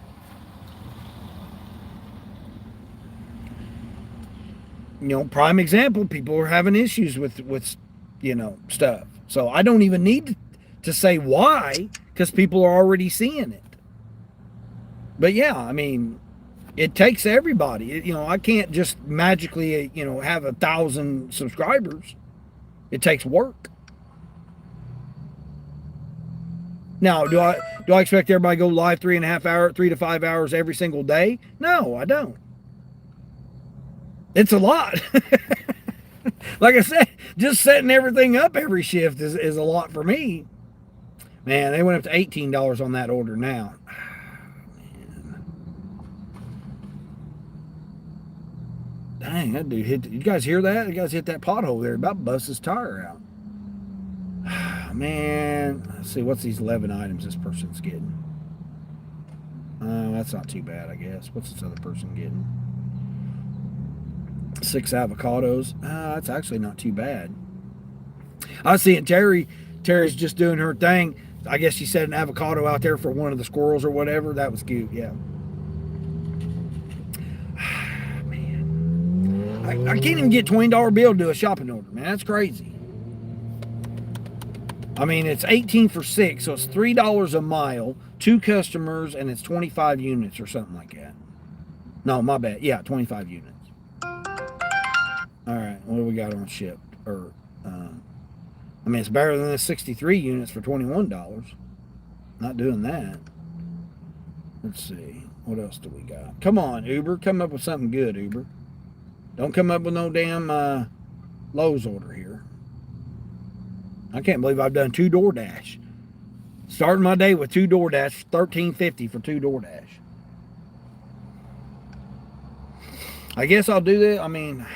Prime example, people are having issues with stuff. So I don't even need to say why, because people are already seeing it. But yeah, I mean, it takes everybody. I can't just magically, have 1,000 subscribers. It takes work. Now, do I expect everybody to go live 3.5 hours, 3 to 5 hours every single day? No, I don't. It's a lot. Like I said, just setting everything up every shift is a lot for me. Man, they went up to $18 on that order now. Man. Dang, that dude hit. You guys hear that? You guys hit that pothole there. About bust his tire out. Man, let's see. What's these 11 items this person's getting? That's not too bad, I guess. What's this other person getting? 6 avocados. That's actually not too bad. I was seeing Terry's just doing her thing. I guess she set an avocado out there for one of the squirrels or whatever. That was cute, yeah. Man. I can't even get $20 bill to do a shopping order, man. That's crazy. I mean, it's 18 for 6, so it's $3 a mile, 2 customers, and it's 25 units or something like that. No, my bad. Yeah, 25 units. All right, what do we got on shipped? I mean, it's better than the 63 units for $21. Not doing that. Let's see. What else do we got? Come on, Uber. Come up with something good, Uber. Don't come up with no damn Lowe's order here. I can't believe I've done 2 DoorDash. Starting my day with 2 DoorDash, $13.50 for 2 DoorDash. I guess I'll do that. I mean,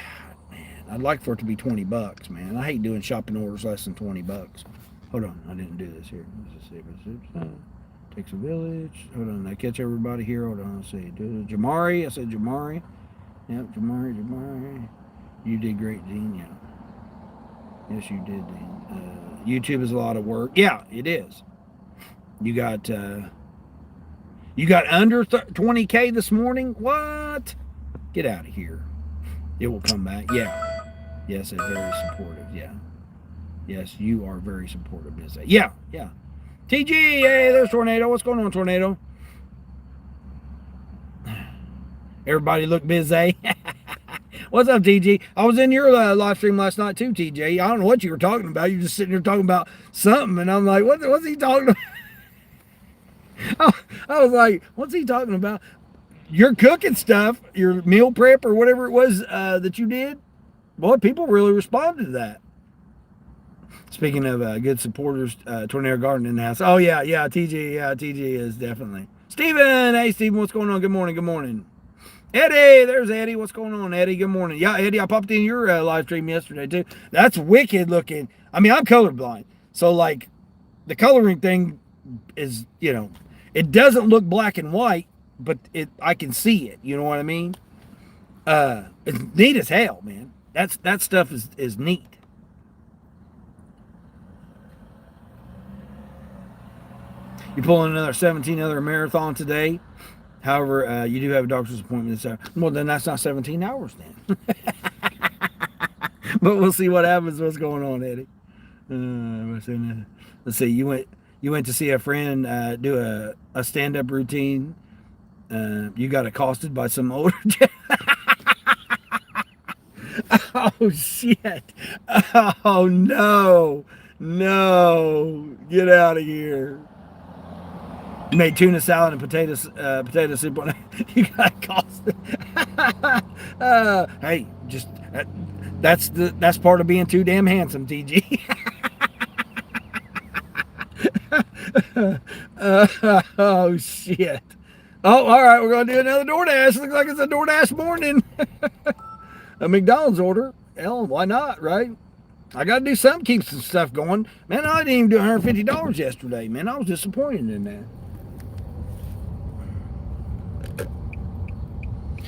I'd like for it to be $20, man. I hate doing shopping orders less than $20. Hold on, I didn't do this here. Let's see. Takes a village. Hold on, I catch everybody here. Hold on, let's see. Jamari. I said Jamari. Yep, Jamari. You did great, Dean. Yeah. Yes, you did, Dean. YouTube is a lot of work. Yeah, it is. You got under 20K this morning. What? Get out of here. It will come back. Yeah. Yes, it's very supportive. Yeah. Yes, you are very supportive. Is that? Yeah. TG, hey, there's Tornado. What's going on, Tornado? Everybody look busy. What's up, TG? I was in your live stream last night too, TJ. I don't know what you were talking about. You're just sitting here talking about something, and I'm like, what's he talking about? I was like, what's he talking about? You're cooking stuff, your meal prep or whatever it was that you did. Boy, people really responded to that. Speaking of good supporters, Tornado Garden in the house. Oh, yeah, TG. Yeah, TG is definitely. Steven, hey, Steven, what's going on? Good morning. Eddie, there's Eddie. What's going on, Eddie? Good morning. Yeah, Eddie, I popped in your live stream yesterday, too. That's wicked looking. I mean, I'm colorblind. So, like, the coloring thing is, it doesn't look black and white, but I can see it. You know what I mean? It's neat as hell, man. That stuff is neat. You're pulling another 17 other marathon today. However, you do have a doctor's appointment this hour. Well, then that's not 17 hours then. But we'll see what happens. What's going on, Eddie? Let's see. You you went to see a friend do a stand-up routine. You got accosted by some older. Oh shit! Oh no! No! Get out of here! You made tuna salad and potato soup on it. You got accosted. Hey, just that's part of being too damn handsome, TG. Oh shit! Oh, all right, we're gonna do another DoorDash. Looks like it's a DoorDash morning. A McDonald's order. Hell, why not, right? I got to do something, keep some stuff going. Man, I didn't even do $150 yesterday, man. I was disappointed in that.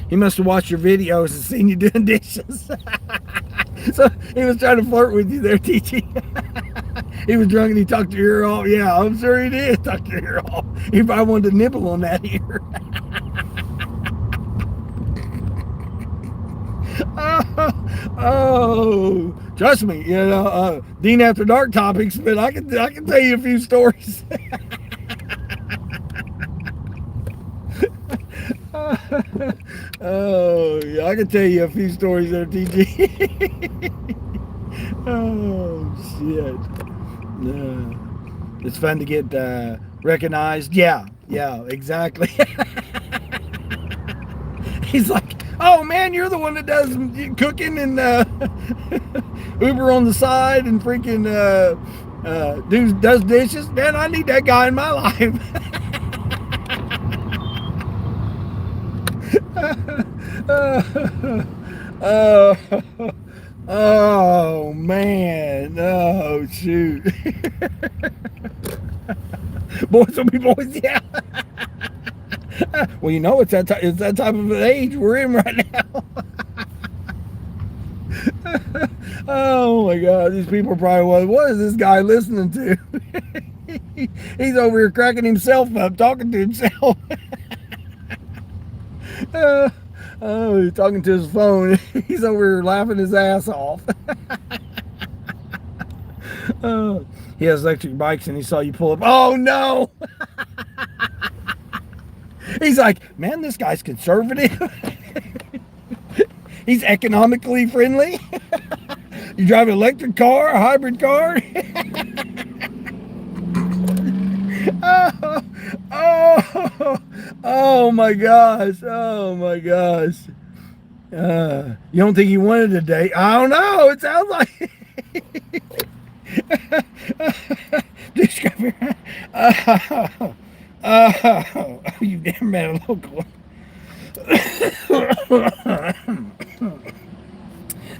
He must have watched your videos and seen you doing dishes. So he was trying to flirt with you there, TG. He was drunk and he talked your ear off. Yeah, I'm sure he did talk your ear off. He probably wanted to nibble on that ear. Oh, trust me, you know, Dean After Dark topics, but I can tell you a few stories. Oh, yeah, I can tell you a few stories there, TG. Oh, shit. It's fun to get recognized. Yeah, exactly. He's like, oh man, you're the one that does cooking and Uber on the side and freaking does dishes. Man, I need that guy in my life. Oh man, oh shoot. Boys will be boys, yeah. Well, you know, it's that type of age we're in right now. Oh my God, these people are probably, what is this guy listening to? He's over here cracking himself up, talking to himself. Oh, he's talking to his phone. He's over here laughing his ass off. He has electric bikes and he saw you pull up. Oh no! He's like, man, this guy's conservative. He's economically friendly. You drive an electric car, a hybrid car. Oh my gosh. Oh my gosh. You don't think he wanted a date? I don't know. It sounds like. Just come here. You damn man, a local.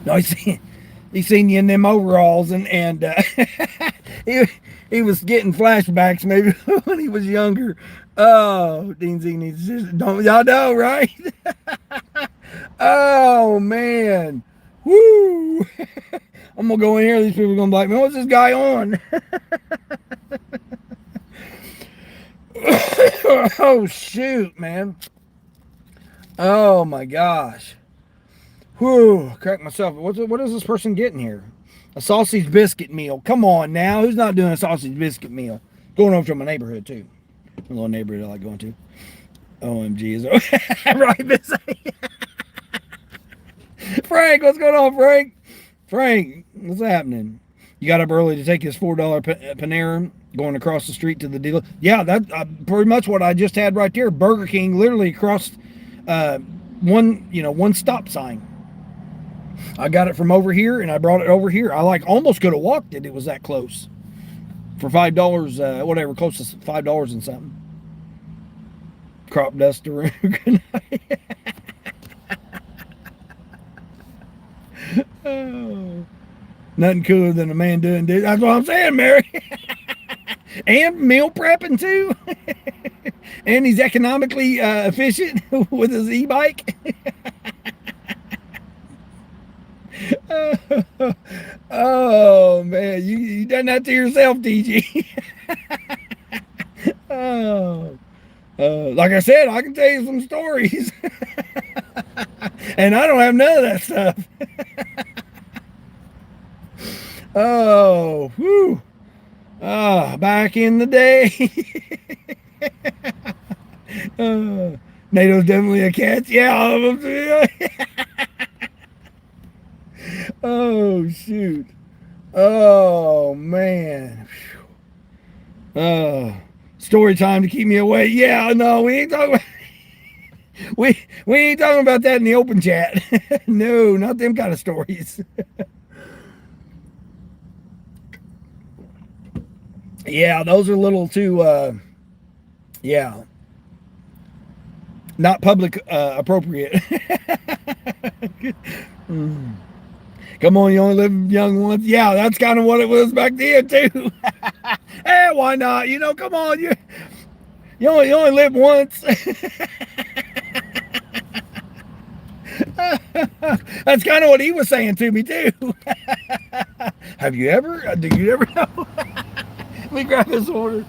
No, he seen you in them overalls and he was getting flashbacks maybe when he was younger. Oh, Dean Z needs to, don't y'all know, right? Oh man, woo! I'm gonna go in here. These people are gonna be like, man, what's this guy on? Oh shoot, man. Oh my gosh. Whew, crack myself. What is this person getting here? A sausage biscuit meal. Come on now. Who's not doing a sausage biscuit meal? Going over to my neighborhood too. A little neighborhood I like going to. OMG is right busy. Frank, what's going on, Frank? Frank, what's happening? You got up early to take his $4 Panera going across the street to the dealer. Yeah, that's pretty much what I just had right there. Burger King literally across one stop sign. I got it from over here and I brought it over here. I almost could have walked it. It was that close. For $5, whatever, close to $5 and something. Crop duster. Oh, nothing cooler than a man doing this. That's what I'm saying, Mary. And meal prepping too. And he's economically efficient with his e-bike. Oh man, you done that to yourself, DG. Oh, like I said, I can tell you some stories. And I don't have none of that stuff. Oh, whew. Back in the day. NATO's definitely a catch. Yeah, all of them. Oh, shoot. Oh, man. Story time to keep me awake. Yeah, no, we ain't talking about we ain't talking about that in the open chat. No, not them kind of stories. Yeah, those are a little too yeah, not public appropriate. Come on, you only live young once. Yeah, that's kind of what it was back then too. Hey, why not? You know, come on, you only live once. That's kind of what he was saying to me too. Have you ever? Do you ever know? Let me grab this order.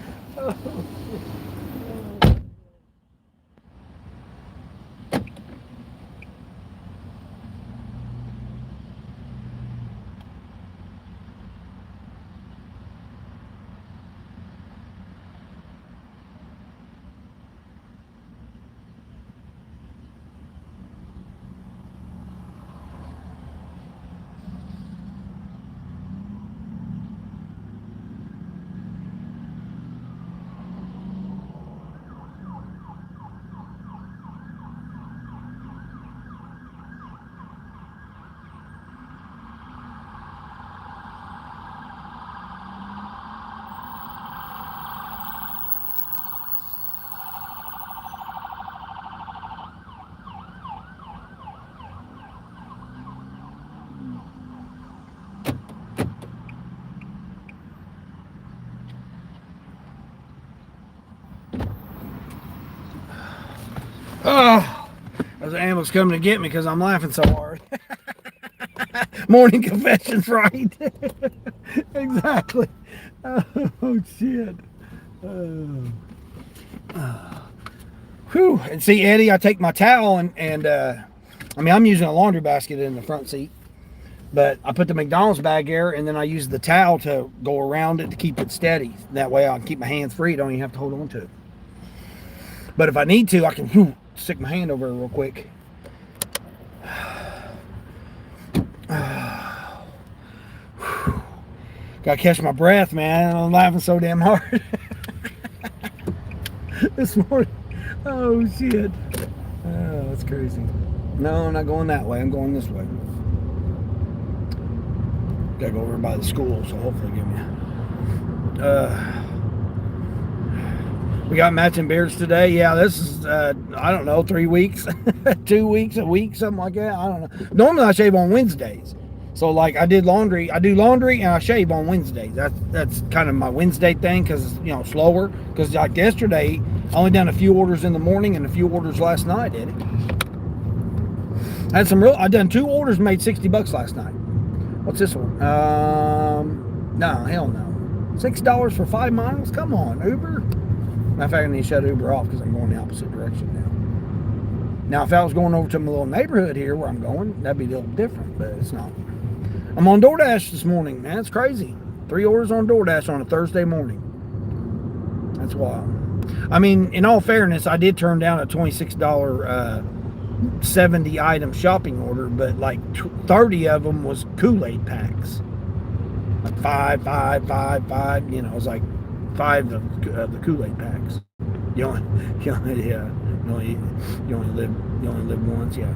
Oh, there's an ambulance coming to get me because I'm laughing so hard. Morning confessions, right? Exactly. Oh, shit. Whew. And see, Eddie, I take my towel and I mean, I'm using a laundry basket in the front seat, but I put the McDonald's bag there and then I use the towel to go around it to keep it steady. That way I can keep my hands free. I don't even have to hold on to it. But if I need to, I can stick my hand over it real quick. Gotta catch my breath, man. I'm laughing so damn hard. This morning. Oh, shit. Oh, that's crazy. No, I'm not going that way. I'm going this way. Gotta go over by the school, so hopefully give me we got matching beards today. Yeah, this is, I don't know, 3 weeks, 2 weeks, a week, something like that. I don't know. Normally I shave on Wednesdays. So like I do laundry and I shave on Wednesdays. That's kind of my Wednesday thing because, you know, slower. Because like yesterday, I only done a few orders in the morning and a few orders last night, did it? I done 2 orders, made $60 last night. What's this one? No, hell no. $6 for 5 miles? Come on, Uber. Matter of fact, I need to shut Uber off because I'm going the opposite direction now. Now, if I was going over to my little neighborhood here where I'm going, that'd be a little different, but it's not. I'm on DoorDash this morning, man. It's crazy. 3 orders on DoorDash on a Thursday morning. That's wild. I mean, in all fairness, I did turn down a $26 70 item shopping order, but like 30 of them was Kool-Aid packs. Like 5. You know, it was like 5 of the Kool-Aid packs. You only live once. Yeah.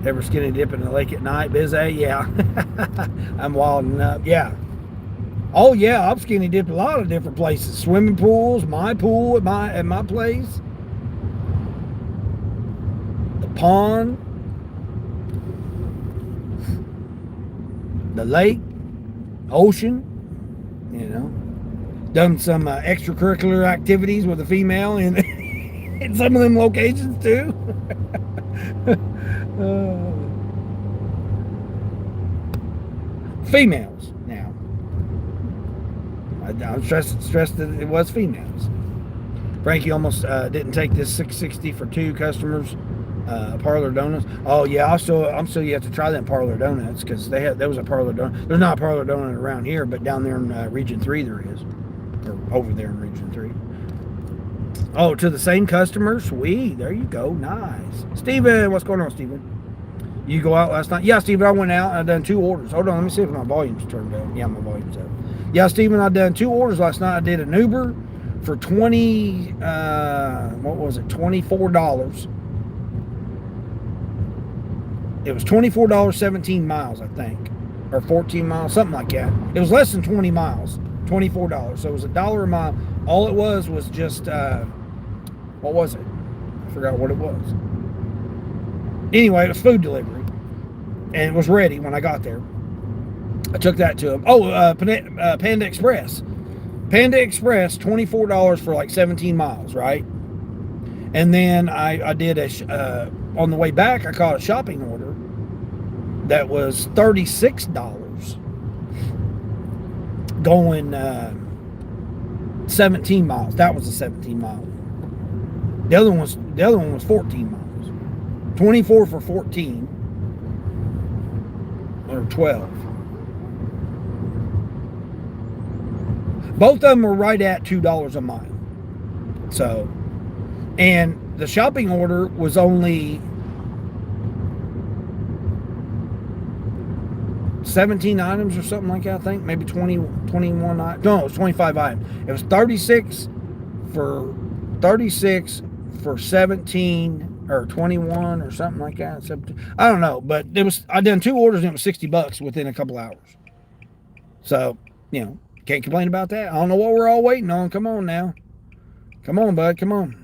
Ever skinny dip in the lake at night, busy? Yeah. I'm wilding up. Yeah. Oh yeah, I've skinny dipped a lot of different places. Swimming pools, my pool at my place. The pond. The lake. Ocean. You know. Done some extracurricular activities with a female in some of them locations too. Females now. I'm stressed that it was females. Frankie almost didn't take this 660 for 2 customers Parlor Donuts. Oh yeah, I'm still yet to try them Parlor Donuts because there was a Parlor Donut. There's not a Parlor Donut around here, but down there in Region 3 there is, or over there in Region 3. Oh, to the same customer, sweet. There you go, nice. Steven, what's going on, Steven? You go out last night? Yeah, Steven, I went out. I done 2 orders. Hold on, let me see if my volume's turned up. Yeah, my volume's up. Yeah, Steven, I done 2 orders last night. I did an Uber for $24. It was $24, 17 miles, I think, or 14 miles, something like that. It was less than 20 miles, $24. So it was $1 a mile. All it was just, what was it? I forgot what it was. Anyway, it was food delivery, and it was ready when I got there. I took that to him. Oh, Panda Express. Panda Express, $24 for like 17 miles, right? And then I did on the way back, I caught a shopping order that was $36 going 17 miles. That was a 17 mile. The other one was 14 miles. 24 for 14 or 12. Both of them were right at $2 a mile. So, and the shopping order was only 17 items or something like that, I think. Maybe 20, 21 items. No, it was 25 items. It was 36 for 17 or 21 or something like that. I don't know, but I done 2 orders and it was $60 within a couple hours. So, can't complain about that. I don't know what we're all waiting on. Come on now. Come on, bud. Come on.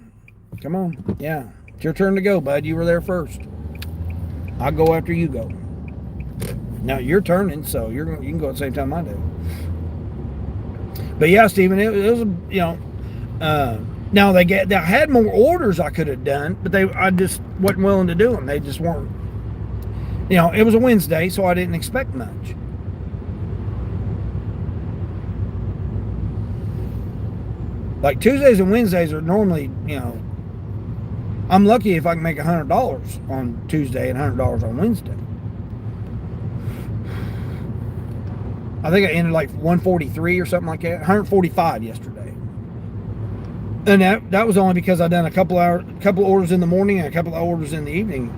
Yeah. It's your turn to go, bud. You were there first. I'll go after you go. Now you're turning, so you can go at the same time I do. But yeah, Steven, it was now I had more orders I could have done, but I just wasn't willing to do them. They just weren't. It was a Wednesday, so I didn't expect much. Like Tuesdays and Wednesdays are normally, I'm lucky if I can make $100 on Tuesday and $100 on Wednesday. I think I ended like 143 or something like that. 145 yesterday. And that was only because I done a couple orders in the morning and a couple of orders in the evening,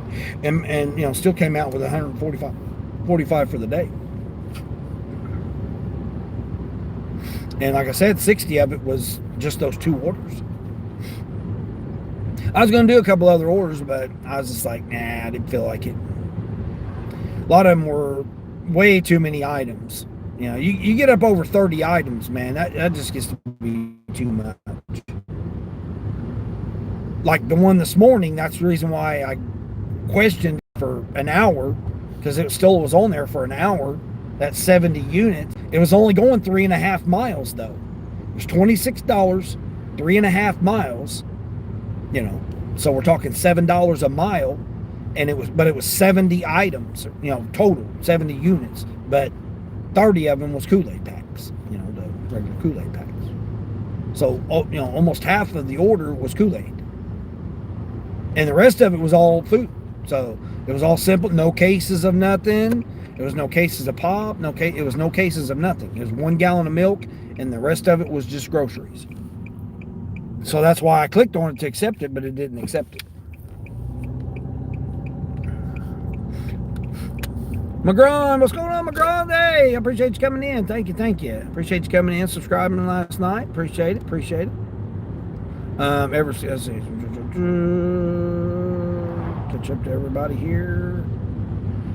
and still came out with 145 for the day. And like I said, 60 of it was just those 2 orders. I was going to do a couple other orders, but I was just like, nah, I didn't feel like it. A lot of them were way too many items. You get up over 30 items, man, that just gets to be too much. Like the one this morning, that's the reason why I questioned for an hour, because it still was on there for an hour. That's 70 units. It was only going 3.5 miles though. It was $26, 3.5 miles. So we're talking $7 a mile, and it was 70 items. Total 70 units, but 30 of them was Kool-Aid packs. The regular Kool-Aid packs. So almost half of the order was Kool-Aid, and the rest of it was all food. So it was all simple, no cases of nothing. There was no cases of pop, it was no cases of nothing. It was 1 gallon of milk, and the rest of it was just groceries. So that's why I clicked on it to accept it, but it didn't accept it. McGraw, what's going on, McGraw? Hey, I appreciate you coming in. Thank you. Appreciate you coming in, subscribing last night. Appreciate it. Let's see. Catch up to everybody here.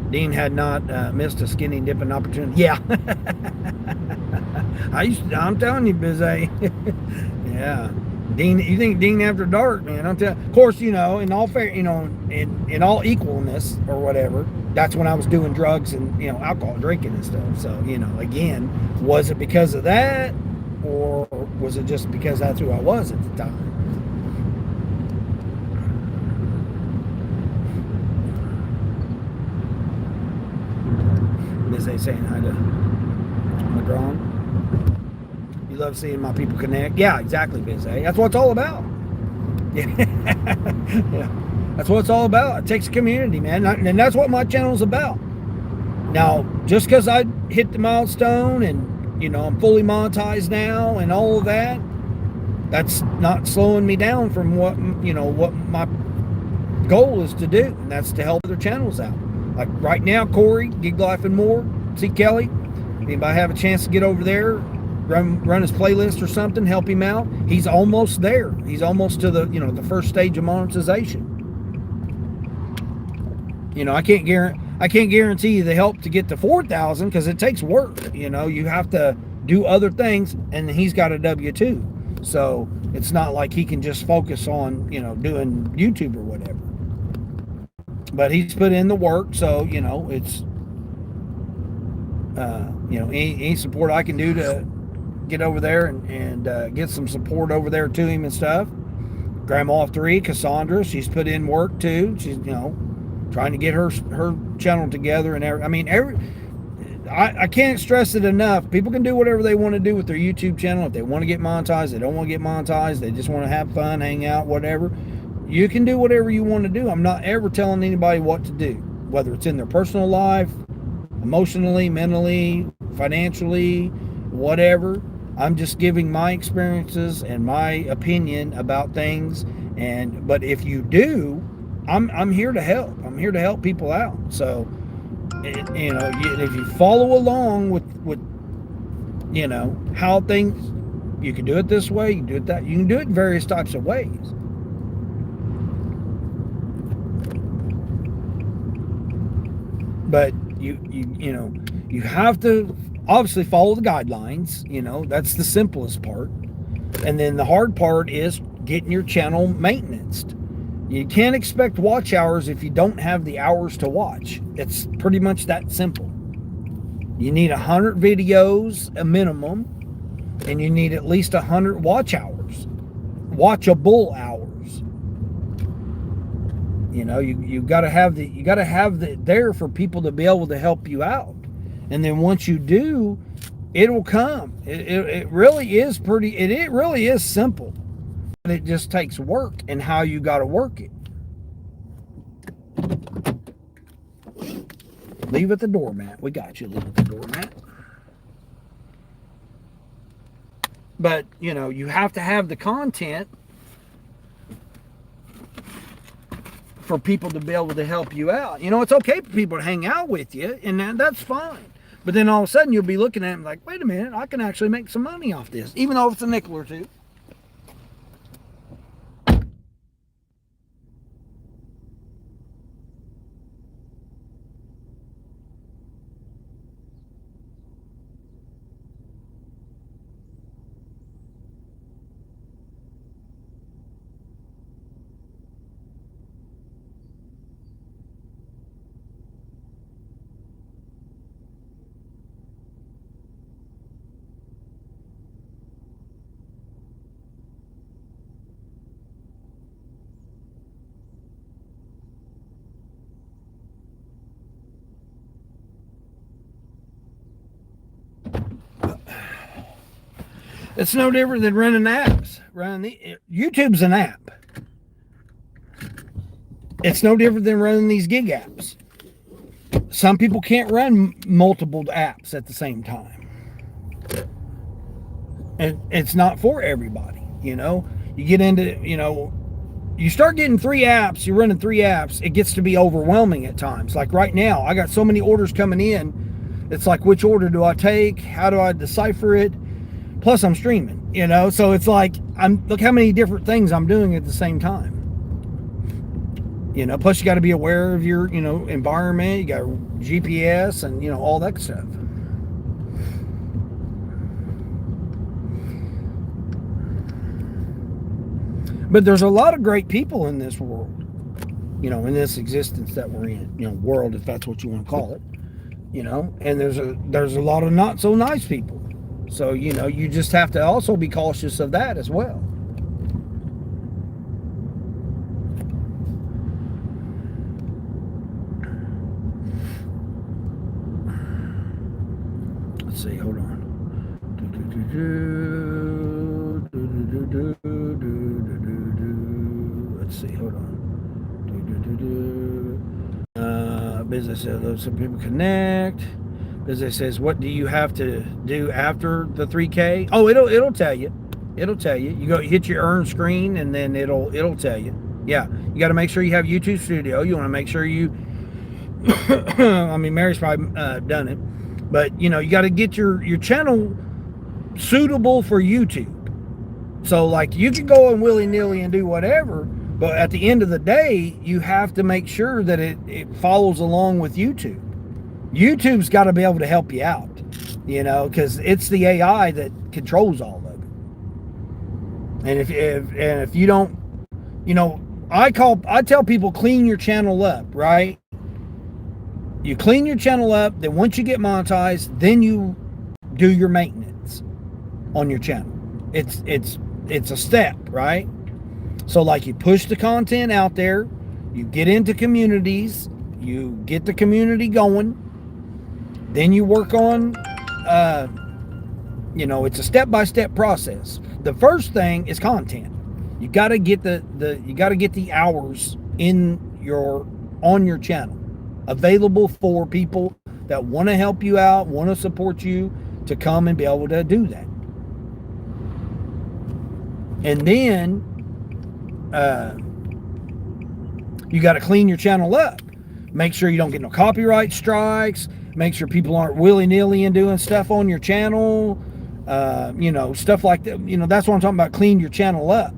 Dean had not missed a skinny dipping opportunity. Yeah. I'm telling you, busy. Yeah. Dean, you think Dean after dark, man? Of course, in all fair, in all equalness or whatever, that's when I was doing drugs and alcohol drinking and stuff. So again, was it because of that, or was it just because that's who I was at the time? Busy saying hi to McGraw. You love seeing my people connect. Yeah, exactly, Busy. That's what it's all about. Yeah. That's what it's all about. It takes a community, man. And that's what my channel is about. Now, just because I hit the milestone and, I'm fully monetized now and all of that, that's not slowing me down from what my goal is to do. And that's to help other channels out. Like right now, Corey, Gig Life and More, see Kelly. Anybody have a chance to get over there, run his playlist or something, help him out? He's almost there. He's almost to the first stage of monetization. I can't guarantee you the help to get to 4,000 because it takes work. You have to do other things, and he's got a W-2, so it's not like he can just focus on doing YouTube or whatever. But he's put in the work, so it's any support I can do to get over there and get some support over there to him and stuff. Grandma 3, Cassandra, she's put in work too. She's trying to get her channel together and I can't stress it enough. People can do whatever they want to do with their YouTube channel. If they want to get monetized, they don't want to get monetized, they just want to have fun, hang out, whatever. You can do whatever you want to do. I'm not ever telling anybody what to do, whether it's in their personal life, emotionally, mentally, financially, whatever. I'm just giving my experiences and my opinion about things. But if you do, I'm here to help. I'm here to help people out. So, if you follow along with how things, you can do it this way, you can do it that, you can do it in various types of ways. But you have to obviously follow the guidelines. That's the simplest part. And then the hard part is getting your channel maintained. You can't expect watch hours if you don't have the hours to watch. It's pretty much that simple. You need 100 videos, a minimum, and you need at least 100 watch hours, watchable hours. You got to have the there for people to be able to help you out. And then once you do, it'll come. It really is it really is simple. But it just takes work and how you got to work it. Leave at the doormat. We got you. Leave at the doormat. But, you have to have the content for people to be able to help you out. It's okay for people to hang out with you, and that's fine. But then all of a sudden you'll be looking at them like, wait a minute, I can actually make some money off this, even though it's a nickel or two. It's no different than running apps. YouTube's an app. It's no different than running these gig apps. Some people can't run multiple apps at the same time. And it's not for everybody, You get into, you start getting 3 apps, you're running 3 apps, it gets to be overwhelming at times. Like right now, I got so many orders coming in. It's like, which order do I take? How do I decipher it? Plus I'm streaming, so it's like, look how many different things I'm doing at the same time. Plus you got to be aware of your, environment. You got GPS and, all that stuff. But there's a lot of great people in this world, in this existence that we're in, world, if that's what you want to call it, and there's a lot of not so nice people. So, you just have to also be cautious of that as well. Let's see, hold on. Let's see, hold on. business says, so people connect. Business says, what do you have to do after the 3K? Oh, it'll tell you. It'll tell you. You go hit your earn screen, and then it'll tell you. Yeah, you got to make sure you have YouTube Studio. You want to make sure you. I mean, Mary's probably done it, but you know, you got to get your channel suitable for YouTube. So like, you can go and willy-nilly and do whatever, but at the end of the day, you have to make sure that it follows along with YouTube. YouTube's got to be able to help you out, you know, because it's the AI that controls all of it. And if you don't, you know, I tell people, clean your channel up, right? You clean your channel up, then once you get monetized, then you do your maintenance on your channel. It's a step, right? So like, you push the content out there, you get into communities, you get the community going, then you work on, you know, it's a step-by-step process. The first thing is content. You got to get the hours on your channel available for people that want to help you out, want to support you, to come and be able to do that. And then you got to clean your channel up. Make sure you don't get no copyright strikes. Make sure people aren't willy-nilly and doing stuff on your channel. You know, stuff like that. You know, that's what I'm talking about. Clean your channel up.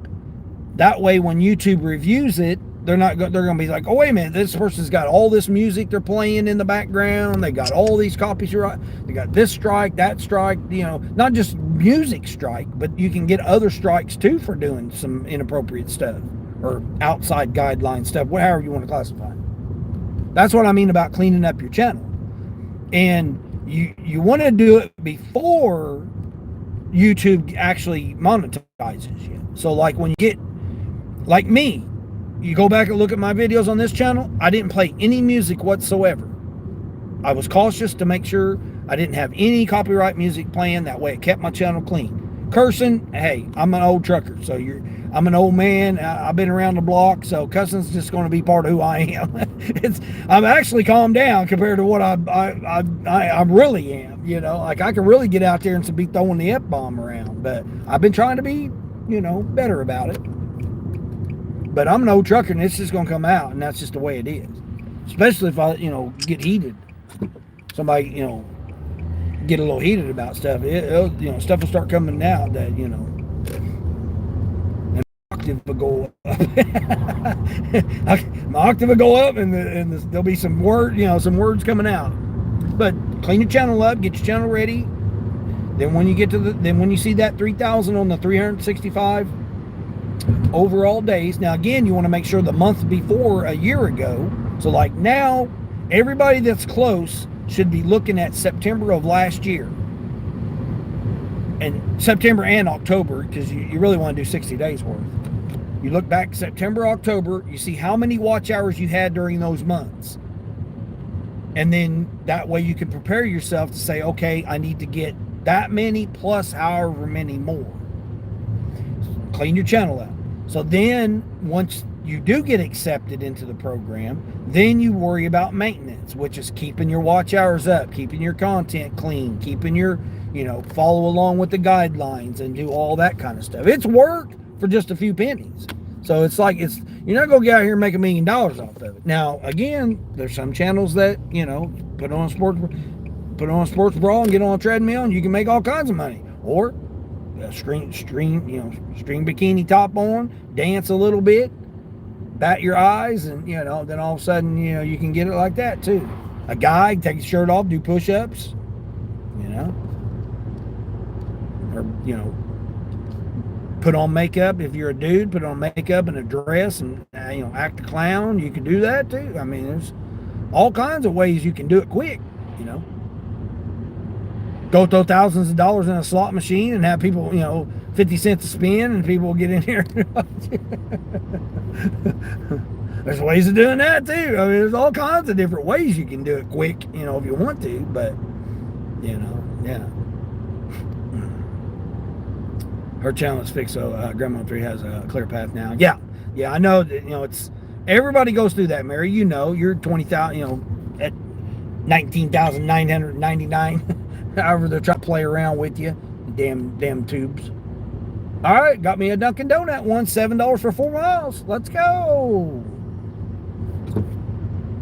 That way, when YouTube reviews it, they're going to be like, oh, wait a minute, this person's got all this music they're playing in the background. They got all these copyright. They got this strike, that strike. You know, not just music strike, but you can get other strikes too for doing some inappropriate stuff or outside guideline stuff, however you want to classify it. That's what I mean about cleaning up your channel. And you want to do it before YouTube actually monetizes you. So like, when you get, like me, you go back and look at my videos on this channel, I didn't play any music whatsoever. I was cautious to make sure I didn't have any copyright music playing. That way it kept my channel clean. Cursing, hey, I'm an old trucker, so I'm an old man. I've been around the block, so cussing's just going to be part of who I am. I'm actually calmed down compared to what I really am. You know, like, I can really get out there and be throwing the F-bomb around, but I've been trying to be, you know, better about it. But I'm an old trucker, and it's just going to come out, and that's just the way it is. Especially if I, you know, get heated. Somebody, you know, get a little heated about stuff. You know, stuff will start coming out that, you know, and my octave will go up. My octave will go up, and there'll be some words coming out. But clean your channel up, get your channel ready. Then when you see that 3,000 on the 365 overall days. Now again, you want to make sure the month before a year ago. So like now, everybody that's close should be looking at September of last year. And September and October, because you really want to do 60 days worth. You look back September, October, you see how many watch hours you had during those months. And then that way you can prepare yourself to say, okay, I need to get that many plus however many more. Clean your channel up. So then once you do get accepted into the program, then you worry about maintenance, which is keeping your watch hours up, keeping your content clean, keeping your, you know, follow along with the guidelines and do all that kind of stuff. It's work for just a few pennies. So it's like, you're not gonna get out here and make $1 million off of it. Now again, there's some channels that, you know, put on a sports bra and get on a treadmill and you can make all kinds of money. Or string bikini top on, dance a little bit, bat your eyes, and you know, then all of a sudden, you know, you can get it like that too. A guy take his shirt off, do push-ups, you know, or you know, put on makeup. If you're a dude, put on makeup and a dress and you know, act a clown. You can do that too. I mean, there's all kinds of ways you can do it quick, you know. Go throw thousands of dollars in a slot machine and have people, you know, 50 cents a spin, and people will get in here. There's ways of doing that too. I mean, there's all kinds of different ways you can do it quick, you know, if you want to, but, you know, yeah. Her channel is fixed, so Grandma 3 has a clear path now. Yeah, I know that, you know, it's, everybody goes through that, Mary. You know, you're 20,000, you know, at $19,999. However, they're trying to play around with you. Damn tubes. All right, got me a Dunkin' Donut one, $7 for 4 miles. Let's go.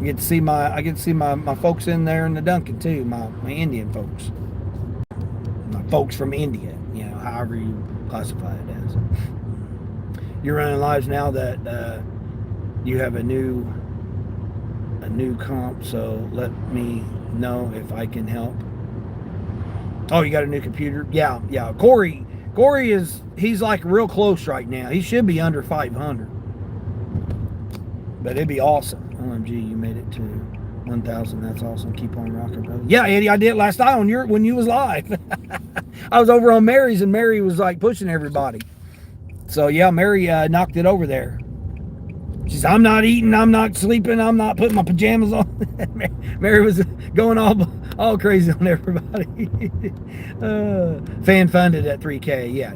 I get to see my folks in there in the Dunkin' too, my Indian folks. My folks from India, you know, however you classify it as. You're running lives now that you have a new comp, so let me know if I can help. Oh, you got a new computer? Yeah. Corey he's like real close right now. He should be under 500. But it'd be awesome. OMG, you made it to 1,000. That's awesome. Keep on rocking, brother. Yeah, Eddie, I did it last night when you was live. I was over on Mary's and Mary was like pushing everybody. So yeah, Mary knocked it over there. She said, I'm not eating, I'm not sleeping, I'm not putting my pajamas on. Mary was going all crazy on everybody. Fan funded at 3K. Yeah.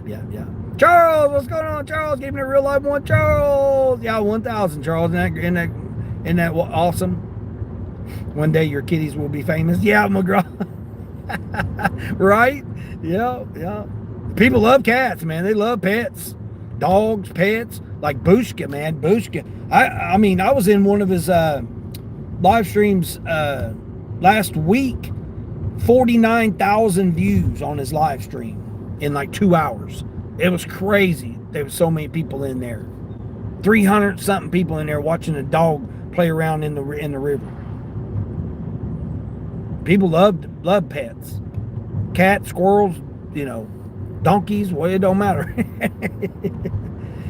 Charles, what's going on, Charles? Giving it a real live one, Charles. Yeah, 1,000, Charles. Isn't that awesome? One day your kitties will be famous. Yeah, McGraw. Right? Yeah. People love cats, man. They love pets. Dogs, pets. Like Bushka, man. Bushka. I mean, I was in one of his live streams last week. 49,000 views on his live stream in like 2 hours. It was crazy. There was so many people in there. 300 something people in there watching a dog play around in the river. People love pets. Cats, squirrels, donkeys. Well, it don't matter.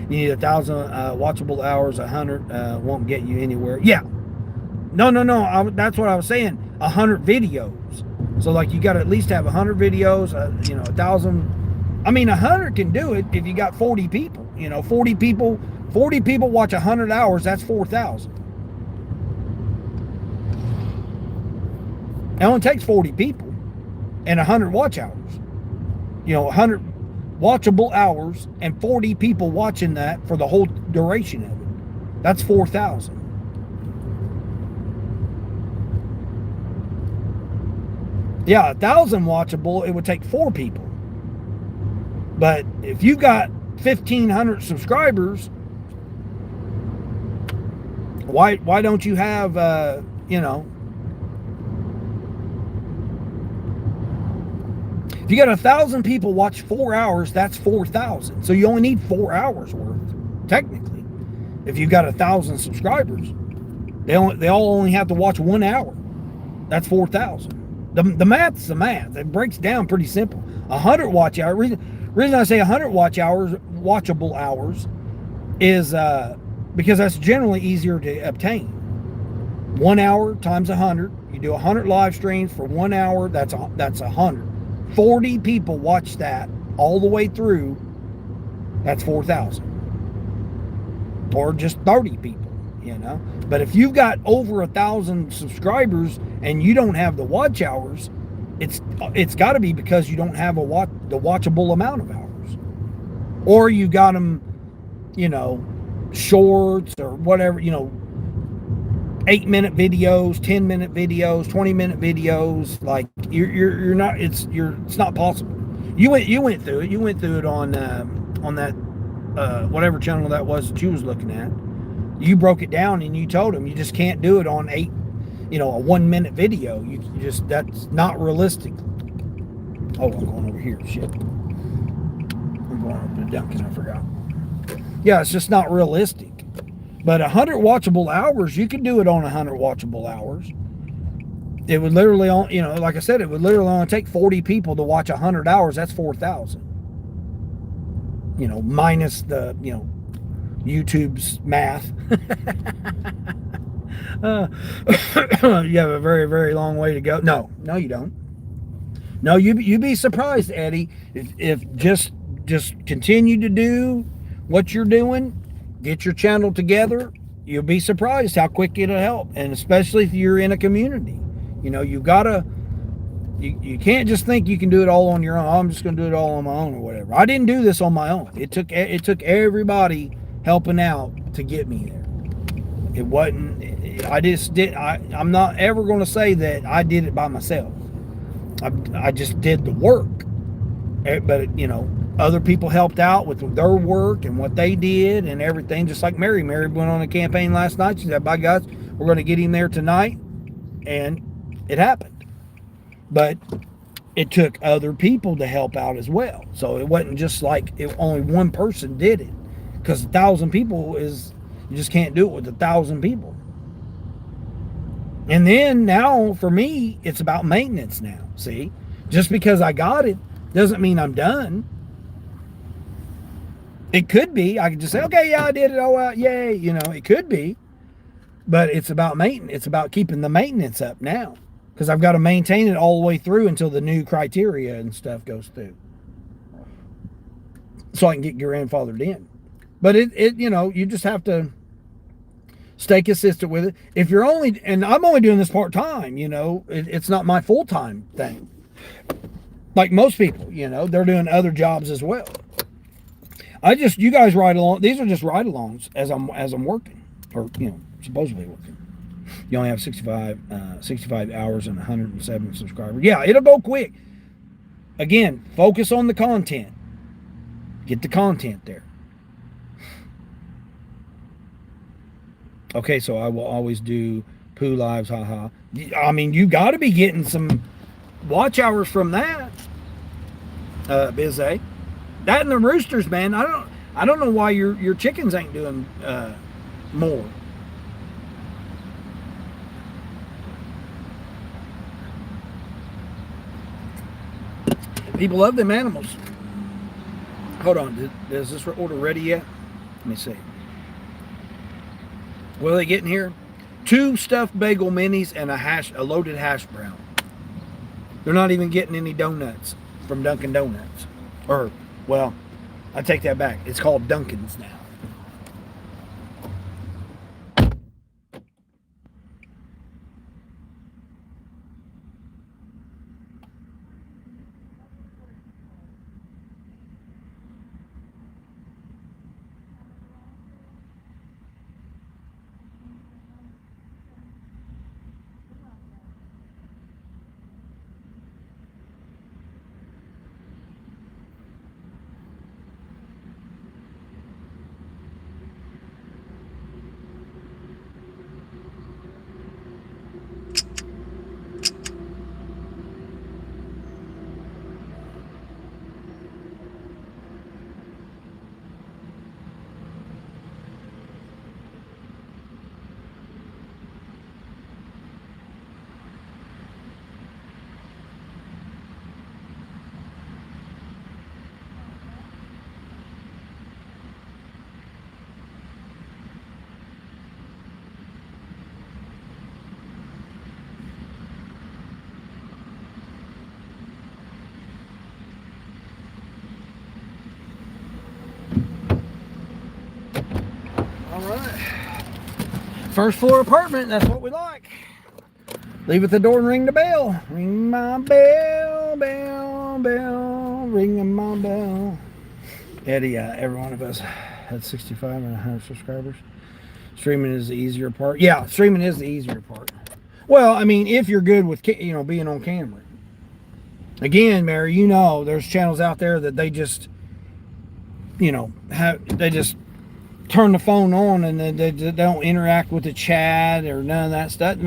You need 1,000 watchable hours. 100 won't get you anywhere. Yeah. No. That's what I was saying. 100 videos. So like you got to at least have 100 videos. 1,000. I mean, 100 can do it if you got 40 people. 40 people watch 100 hours. That's 4,000. It only takes 40 people and 100 watch hours. 100 watchable hours and 40 people watching that for the whole duration of it. That's 4,000. Yeah, 1,000 watchable, it would take 4 people. But if you got 1,500 subscribers, why don't you have if you got 1,000 people watch 4 hours, that's 4,000. So you only need 4 hours worth, technically. If you got 1,000 subscribers, they all only have to watch 1 hour. That's 4,000. The math's the math. It breaks down pretty simple. 100 watch hours. Reason I say 100 watchable hours, is because that's generally easier to obtain. 1 hour times 100. You do 100 live streams for 1 hour. That's 100. 40 people watch that all the way through. That's 4,000. Or just 30 people. But if you've got over 1,000 subscribers and you don't have the watch hours, it's got to be because you don't have the watchable amount of hours, or you got them, shorts or whatever, 8-minute videos, 10-minute videos, 20-minute videos. Like you're not. It's not possible. You went through it. You went through it on that whatever channel that was that you was looking at. You broke it down and you told them you just can't do it on a 1-minute video. You just, that's not realistic. Oh, I'm going over here. Shit. I'm going over to Dunkin'. I forgot. Yeah, it's just not realistic. But 100 watchable hours, you can do it on 100 watchable hours. It would literally, like I said, it would literally only take 40 people to watch 100 hours. That's 4,000. Minus the, YouTube's math. You have a very, very long way to go. No, you don't. No, you'd be surprised, Eddie, if just continue to do what you're doing, get your channel together. You'll be surprised how quick it'll help, and especially if you're in a community. You gotta. You can't just think you can do it all on your own. I'm just going to do it all on my own or whatever. I didn't do this on my own. It took everybody helping out to get me there. It wasn't, I just did, I'm not ever going to say that I did it by myself. I just did the work. But, you know, other people helped out with their work and what they did and everything, just like Mary. Mary went on a campaign last night. She said, by God, we're going to get him there tonight. And it happened. But it took other people to help out as well. So it wasn't just like only one person did it. Because 1,000 people is, you just can't do it with 1,000 people. And then now, for me, it's about maintenance now. See? Just because I got it doesn't mean I'm done. It could be. I could just say, okay, yeah, I did it. Oh, well, yay. You know, it could be. But it's about maintenance. It's about keeping the maintenance up now. Because I've got to maintain it all the way through until the new criteria and stuff goes through. So I can get grandfathered in. But it you know, you just have to stay consistent with it. If you're only, and I'm only doing this part-time, you know, it's not my full-time thing. Like most people, you know, they're doing other jobs as well. You guys ride along. These are just ride-alongs as I'm working, or, you know, supposedly working. You only have 65 hours and 107 subscribers. Yeah, it'll go quick. Again, focus on the content. Get the content there. Okay, so I will always do poo lives, haha. I mean, you got to be getting some watch hours from that, Bizay. That and the roosters, man. I don't know why your chickens ain't doing more. People love them animals. Hold on, is this order ready yet? Let me see. What are they getting here? 2 stuffed bagel minis and a loaded hash brown. They're not even getting any donuts from Dunkin' Donuts. Or, well, I take that back. It's called Dunkin's now. First floor apartment, that's what we like. Leave at the door and ring the bell. Ring my bell, bell, bell, ring my bell. Eddie, every one of us had 65 and 100 subscribers. Streaming is the easier part. Yeah, streaming is the easier part. Well, I mean, if you're good with, you know, being on camera. Again, Mary, you know, there's channels out there that they just, you know, they just turn the phone on and they don't interact with the chat or none of that stuff.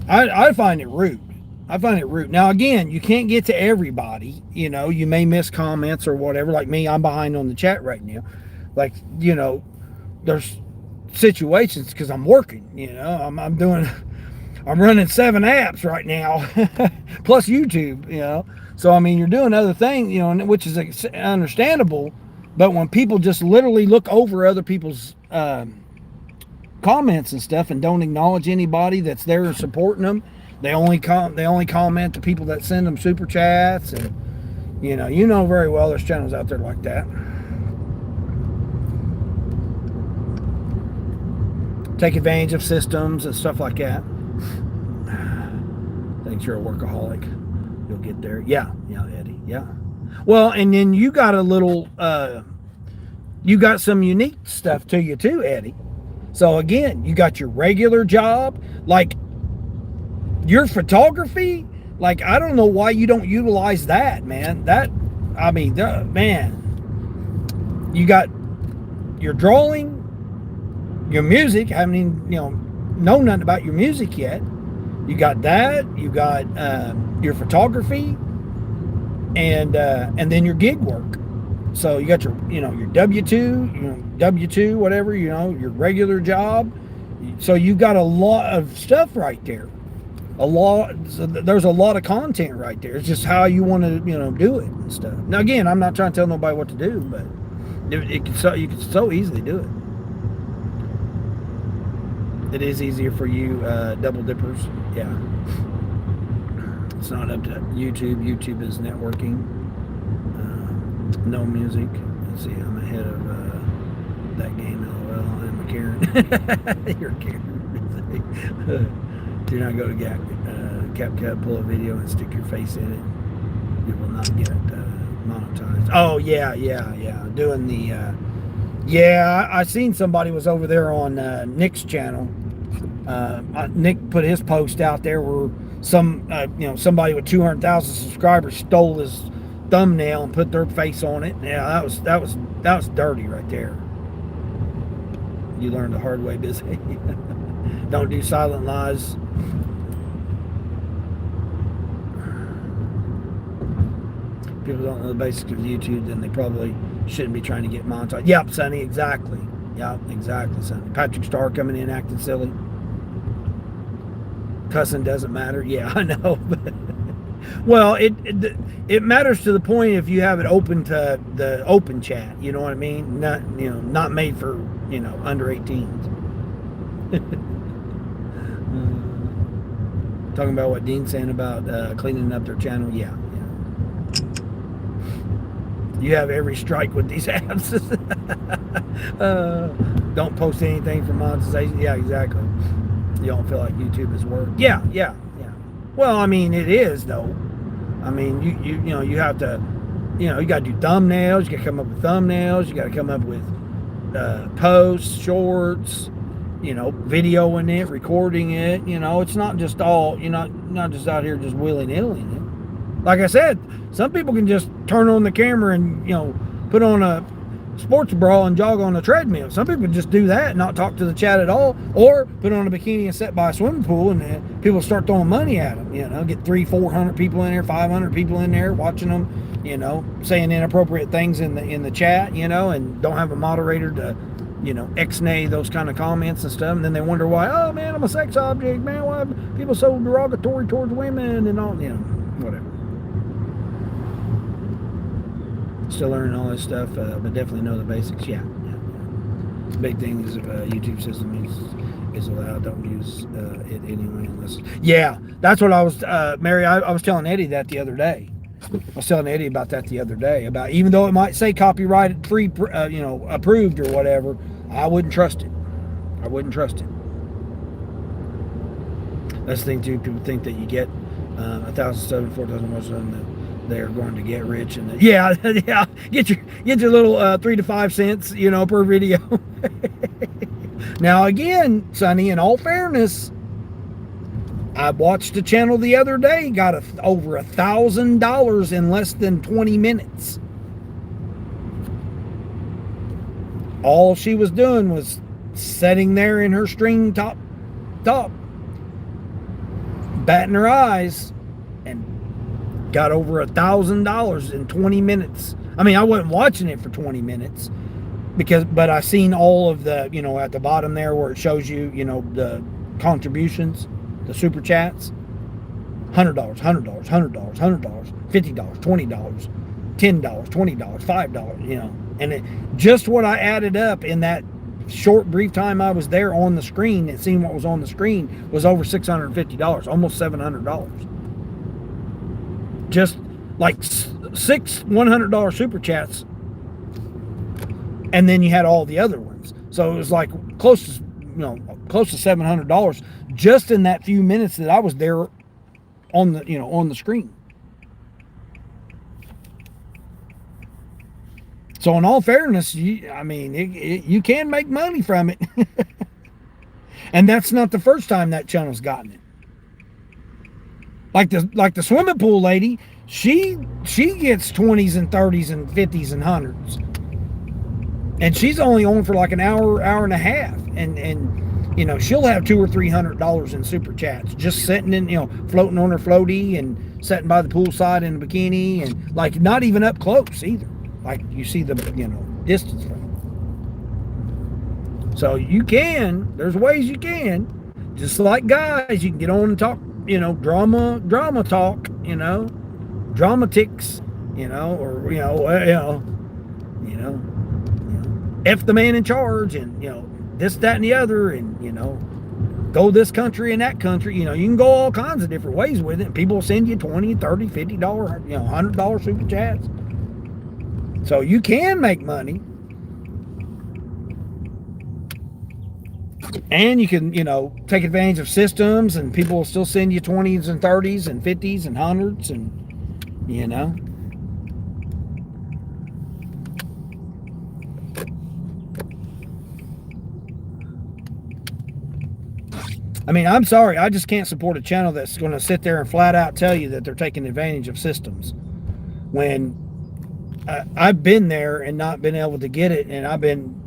I find it rude. I find it rude. Now, again, you can't get to everybody. You know, you may miss comments or whatever. Like me, I'm behind on the chat right now. Like, you know, there's situations because I'm working. You know, I'm running 7 apps right now, plus YouTube. You know, so I mean, you're doing other things. You know, which is understandable. But when people just literally look over other people's comments and stuff and don't acknowledge anybody that's there and supporting them, they only comment to people that send them super chats, and you know very well there's channels out there like that. Take advantage of systems and stuff like that. Thinks you're a workaholic. You'll get there. Yeah, Eddie. Yeah. Well, and then you got you got some unique stuff to you too, Eddie. So again, you got your regular job, like your photography. Like, I don't know why you don't utilize that, man. Man, you got your drawing, your music. I haven't even, know nothing about your music yet. You got that. You got your photography, and then your gig work. So you got your your W2, whatever, your regular job. So you got a lot of stuff right there. There's a lot of content right there. It's just how you want to do it and stuff. Now again, I'm not trying to tell nobody what to do, but you can so easily do it. It is easier for you double dippers. Yeah. It's not up to YouTube. YouTube is networking. No music. Let's see, I'm ahead of that game. LOL. I'm a Karen. You're a Karen. Do not go to CapCut, pull a video, and stick your face in it. You will not get monetized. Oh yeah. Doing the I seen somebody was over there on Nick's channel. Nick put his post out there where somebody with 200,000 subscribers stole his thumbnail and put their face on it. Yeah, that was dirty right there. You learned the hard way, busy. Don't do silent lies. People don't know the basics of YouTube, then they probably shouldn't be trying to get monetized. Yep, Sonny, exactly. Yep, exactly, Sonny. Patrick Starr coming in acting silly. Cussing doesn't matter. Yeah, I know. Well, it matters to the point if you have it open to the open chat. You know what I mean? Not made for under 18s. Talking about what Dean's saying about cleaning up their channel. Yeah. You have every strike with these apps. Don't post anything for monetization. Yeah, exactly. You don't feel like YouTube is work. Yeah. Well, I mean, it is though. I mean, you have to, you got to do thumbnails. You got to come up with thumbnails. You got to come up with posts, shorts. Video in it, recording it. It's not just all. You're not just out here just willy-nilly. Like I said, some people can just turn on the camera and put on a sports bra and jog on a treadmill. Some people just do that and not talk to the chat at all, or put on a bikini and sit by a swimming pool, and people start throwing money at them. Get 300-400 people in there, 500 people in there watching them. Saying inappropriate things in the chat. And don't have a moderator to ex-nay those kind of comments and stuff. And then they wonder why. Oh man, I'm a sex object. Man, why are people so derogatory towards women and all? Whatever. Still learning all this stuff, but definitely know the basics. Yeah. The big thing is if YouTube system is allowed, don't use it anyway unless. Yeah, that's what I was, Mary. I was telling Eddie that the other day. I was telling Eddie about that the other day. About even though it might say copyrighted, free, approved or whatever, I wouldn't trust it. I wouldn't trust it. That's the thing too. People think that you get 1,000 subs, 4,000 watches, and they're going to get rich, and yeah, get your little 3 to 5 cents, per video. Now again, Sonny, in all fairness, I watched a channel the other day, got over $1,000 in less than 20 minutes. All she was doing was sitting there in her string top, batting her eyes, and got over $1,000 in 20 minutes. I mean, I wasn't watching it for 20 minutes but I seen all of the, at the bottom there where it shows you, the contributions, the super chats. $100, $100, $100, $100, $50, $20, $10, $20, $5, and just what I added up in that short brief time I was there on the screen and seeing what was on the screen was over $650, almost $700. Just like 6 $100 super chats, and then you had all the other ones. So it was like close to $700 just in that few minutes that I was there on the on the screen. So in all fairness, you can make money from it. And that's not the first time that channel's gotten it. Like the swimming pool lady, she gets 20s and 30s and 50s and 100s. And she's only on for like an hour and a half. And you know, she'll have $200 or $300 in super chats, just sitting in, you know, floating on her floaty and sitting by the poolside in a bikini, and like not even up close either. Like you see the, you know, distance from it. So you can, there's ways you can, just like guys, you can get on and talk, you know, drama talk, you know, dramatics, you know, or F the man in charge, and you know, this, that, and the other, and you know, go this country and that country. You know, you can go all kinds of different ways with it, and people will send you $20, $30, $50, you know, $100 super chats. So you can make money. And you can, you know, take advantage of systems, and people will still send you 20s and 30s and 50s and 100s, and you know. I mean, I'm sorry, I just can't support a channel that's going to sit there and flat out tell you that they're taking advantage of systems. When I've been there and not been able to get it, and I've been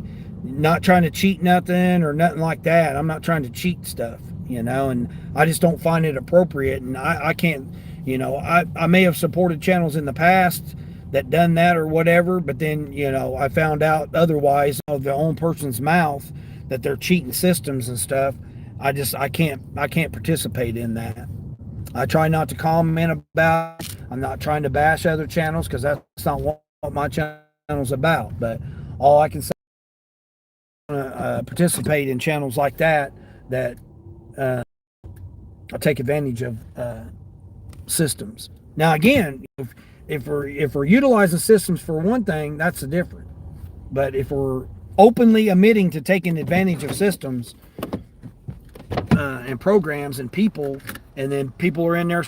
not trying to cheat nothing or nothing like that. I'm not trying to cheat stuff, you know, and I just don't find it appropriate. And I can't, you know, I may have supported channels in the past that done that or whatever, but then, you know, I found out otherwise of their own person's mouth that they're cheating systems and stuff. I can't participate in that. I try not to comment about it. I'm not trying to bash other channels, because that's not what my channel's about. But all I can say, participate in channels like that take advantage of systems. Now again, if we're utilizing systems for one thing, that's a different. But if we're openly admitting to taking advantage of systems and programs and people, and then people are in there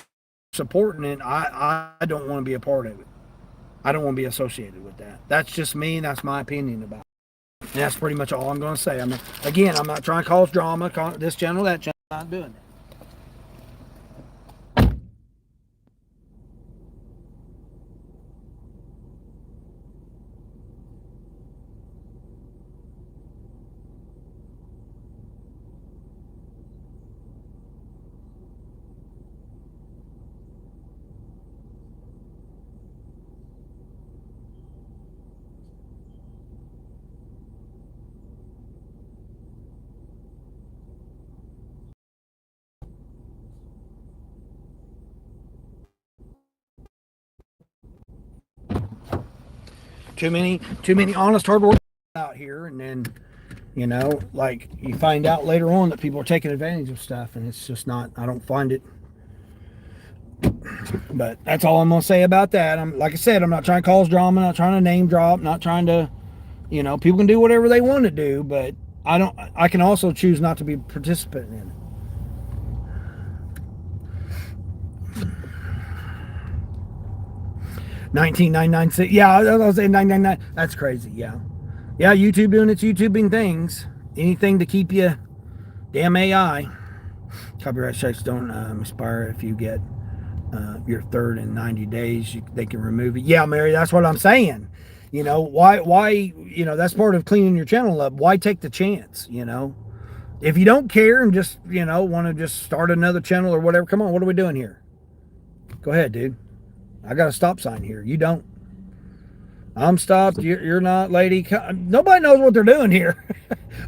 supporting it, I don't want to be a part of it. I don't want to be associated with that. That's just me. That's my opinion about it. And that's pretty much all I'm going to say. I'm not trying to cause drama, this channel, that channel. I'm not doing it. Too many honest, hard workers out here, and then, you know, like you find out later on that people are taking advantage of stuff, and it's just not. I don't find it. But that's all I'm gonna say about that. Like I said, I'm not trying to cause drama, not trying to name drop, not trying to, you know, people can do whatever they want to do, but I can also choose not to be participating in it. $19,996. Yeah, I was saying $9.99. That's crazy. Yeah, YouTube doing its YouTubing things. Anything to keep you, damn AI. Copyright strikes don't expire if you get your third in 90 days. They can remove it. Yeah, Mary, that's what I'm saying. You know, why? You know, that's part of cleaning your channel up. Why take the chance? You know, if you don't care and just, you know, want to just start another channel or whatever, come on. What are we doing here? Go ahead, dude. I got a stop sign here. You don't. I'm stopped. You're not, lady. Nobody knows what they're doing here.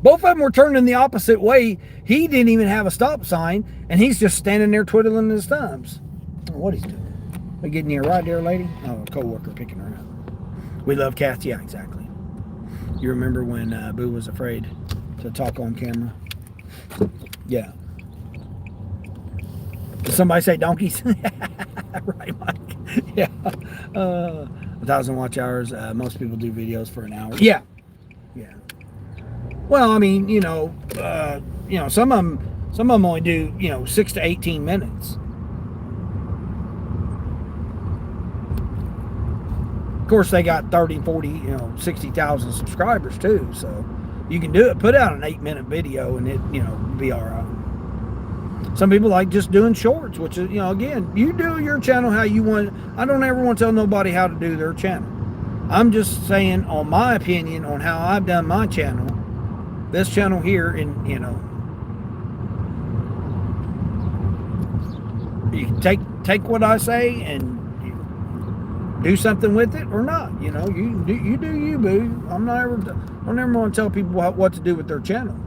Both of them were turning the opposite way. He didn't even have a stop sign, and he's just standing there twiddling his thumbs. I don't know what he's doing. We getting near right there, lady? Oh, a co-worker picking her up. We love cats. Yeah, exactly. You remember when Boo was afraid to talk on camera? Yeah. Did somebody say donkeys? Right, Mike. Yeah. 1,000 watch hours. Most people do videos for an hour. Yeah. Well, I mean, you know, some of them only do, 6 to 18 minutes. Of course, they got 30, 40, 60,000 subscribers too. So, You can do it. Put out an 8-minute video and it, be all right. Some people like just doing shorts, which is, again, you do your channel how you want. I don't ever want to tell nobody how to do their channel. I'm just saying, on my opinion on how I've done my channel, this channel here, and you can take what I say and do something with it or not. You do you, boo. I don't ever want to tell people what to do with their channel.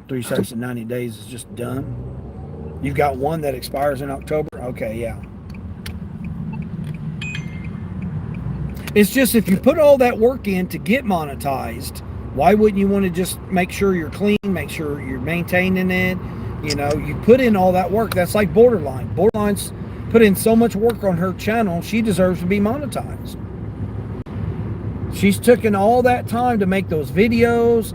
3 seconds and 90 days is just done. You've got one that expires in October. Okay, yeah. It's just, if you put all that work in to get monetized, why wouldn't you want to just make sure you're clean, make sure you're maintaining it? You put in all that work. That's like Borderline. Borderline's put in so much work on her channel, she deserves to be monetized. She's taken all that time to make those videos,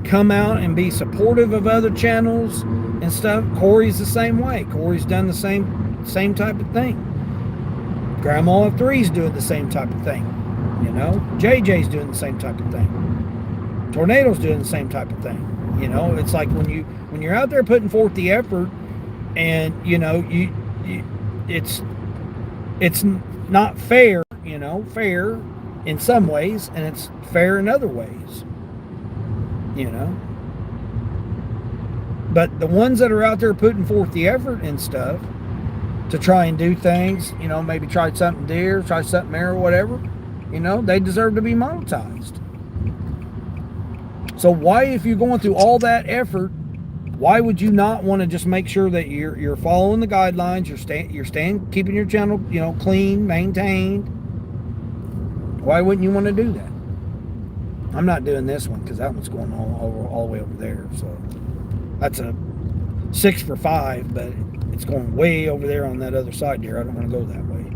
come out and be supportive of other channels and stuff. Corey's the same way. Corey's done the same type of thing. Grandma of Three's doing the same type of thing. JJ's doing the same type of thing. Tornado's doing the same type of thing. It's like when you're out there putting forth the effort, and it's not fair, fair in some ways, and it's fair in other ways. But the ones that are out there putting forth the effort and stuff to try and do things, maybe try something there, try something there, or whatever, they deserve to be monetized. So why, if you're going through all that effort, why would you not want to just make sure that you're following the guidelines, you're staying, keeping your channel, clean, maintained? Why wouldn't you want to do that? I'm not doing this one because that one's going all the way over there. So that's a 6 for 5, but it's going way over there on that other side there. I don't want to go that way.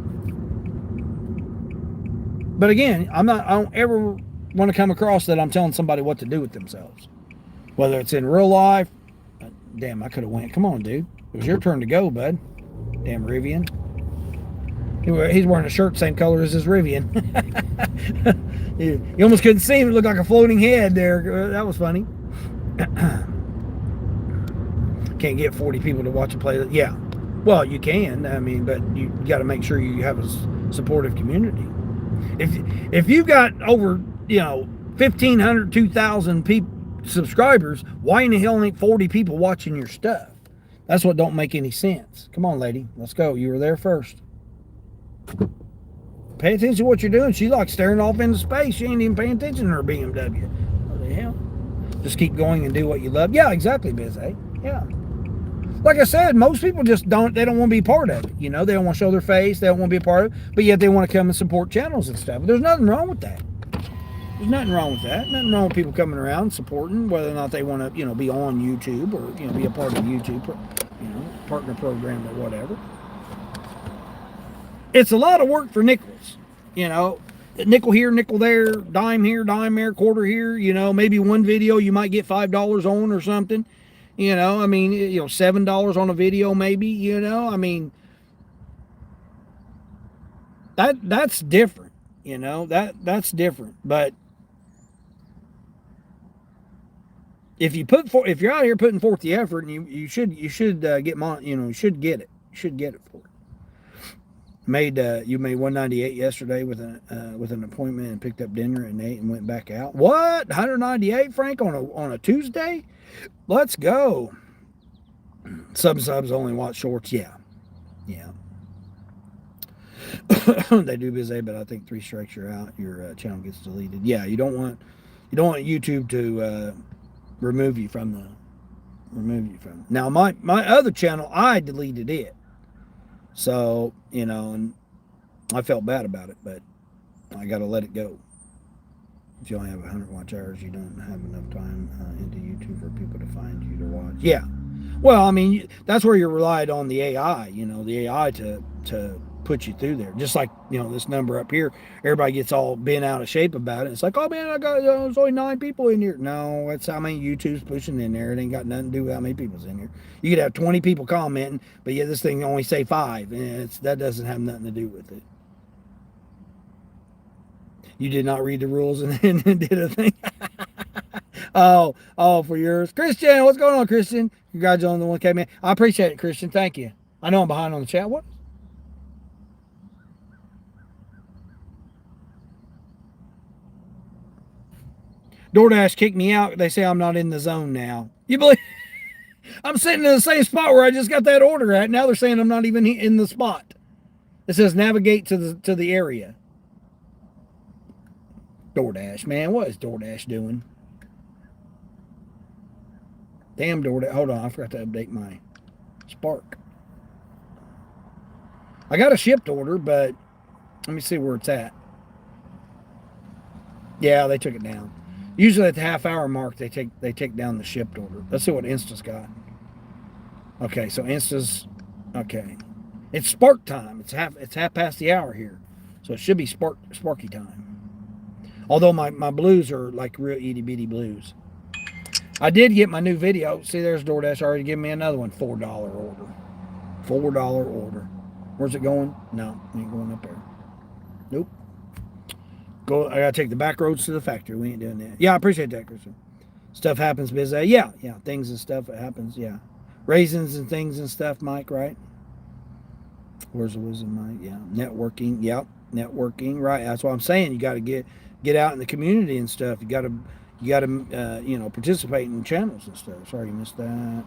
But again, I don't ever want to come across that I'm telling somebody what to do with themselves, whether it's in real life. Damn, I could have went. Come on, dude. It was your turn to go, bud. Damn Rivian. He's wearing a shirt same color as his Rivian. You almost couldn't see him. It looked like a floating head there. That was funny. Can't get 40 people to watch a play. Yeah. Well, you can. But you got to make sure you have a supportive community. If you've got over, 1,500, 2,000 people, subscribers, why in the hell ain't 40 people watching your stuff? That's what don't make any sense. Come on, lady. Let's go. You were there first. Pay attention to what you're doing. She's like staring off into space. She ain't even paying attention to her BMW. What the hell? Just keep going and do what you love. Yeah, exactly, Bizzy. Yeah. Like I said, most people just don't want to be part of it. They don't want to show their face. They don't want to be a part of it. But yet they want to come and support channels and stuff. There's nothing wrong with that. There's nothing wrong with that. Nothing wrong with people coming around supporting, whether or not they want to, be on YouTube or, be a part of YouTube, partner program or whatever. It's a lot of work for nickels, nickel here, nickel there, dime here, dime there, quarter here, maybe one video you might get $5 on or something, $7 on a video maybe, that's different, that's different. But if you're out here putting forth the effort, and you should get you should get it for it. You made 198 yesterday with an appointment and picked up dinner at 8 and went back out. What? 198, Frank, on a Tuesday? Let's go. Subs only watch shorts. Yeah. They do Bizzy, but I think 3 strikes you're out. Your channel gets deleted. Yeah, you don't want YouTube to remove you from. Now my other channel, I deleted it. So, and I felt bad about it, but I got to let it go. If you only have 100 watch hours, you don't have enough time into YouTube for people to find you to watch. Yeah. Well, that's where you relied on the AI, the AI to put you through there. Just like, this number up here, everybody gets all bent out of shape about it. It's like, oh man, there's only 9 people in here. No, that's how many YouTube's pushing in there. It ain't got nothing to do with how many people's in here. You could have 20 people commenting, but yeah, this thing only say 5, and that doesn't have nothing to do with it. You did not read the rules and did a thing. Oh, for yours. Christian, what's going on, Christian? Congratulations on the 1K, man. I appreciate it, Christian. Thank you. I know I'm behind on the chat. What? DoorDash kicked me out. They say I'm not in the zone now. You believe? I'm sitting in the same spot where I just got that order at. Now they're saying I'm not even in the spot. It says navigate to the area. DoorDash, man. What is DoorDash doing? Damn DoorDash. Hold on. I forgot to update my Spark. I got a shipped order, but let me see where it's at. Yeah, they took it down. Usually at the half-hour mark, they take down the shipped order. Let's see what Insta's got. Okay, so Insta's okay. It's Spark time. It's half past the hour here, so it should be Sparky time. Although my blues are like real itty bitty blues. I did get my new video. See, there's DoorDash already giving me another one. $4 order. $4 order. Where's it going? No, it ain't going up there. Nope. I gotta take the back roads to the factory. We ain't doing that. Yeah, I appreciate that, Christian. Stuff happens busy. Yeah, things and stuff. It happens. Yeah, raisins and things and stuff, Mike. Right? Where's the wisdom, Mike? Yeah, networking. Yep, networking. Right. That's what I'm saying. You got to get out in the community and stuff. You got to participate in channels and stuff. Sorry you missed that.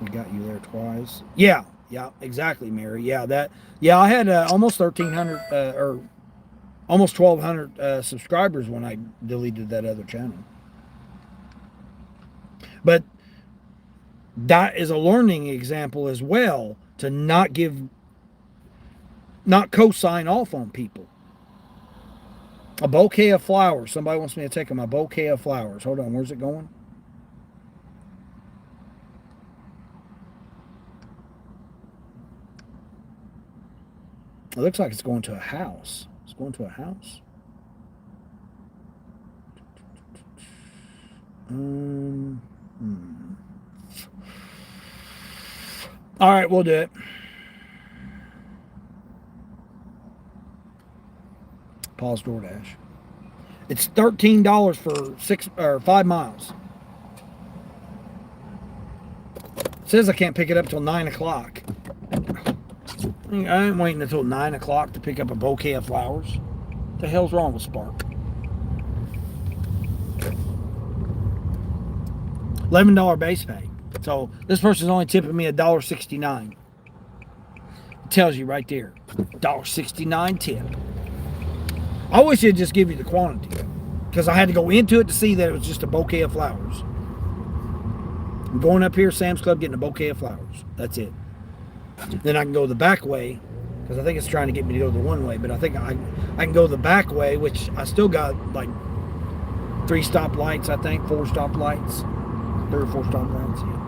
We got you there twice. Yeah, exactly, Mary. Yeah, I had almost 1,300 or almost 1,200 subscribers when I deleted that other channel. But that is a learning example as well, to not co-sign off on people. A bouquet of flowers. Somebody wants me to take them a bouquet of flowers. Hold on, where's it going? It looks like it's going to a house. It's going to a house. All right, we'll do it. Pause DoorDash. It's $13 for 5 miles. It says I can't pick it up till 9 o'clock. I ain't waiting until 9 o'clock to pick up a bouquet of flowers. What the hell's wrong with Spark? $11 base pay. So this person's only tipping me $1.69. It tells you right there. $1.69 tip. I wish it'd just give you the quantity, because I had to go into it to see that it was just a bouquet of flowers. I'm going up here, Sam's Club, getting a bouquet of flowers. That's it. Then I can go the back way, because I think it's trying to get me to go the one way, but I think I can go the back way, which I still got like 3 stoplights, I think, 4 stoplights, 3 or 4 stoplights, yeah.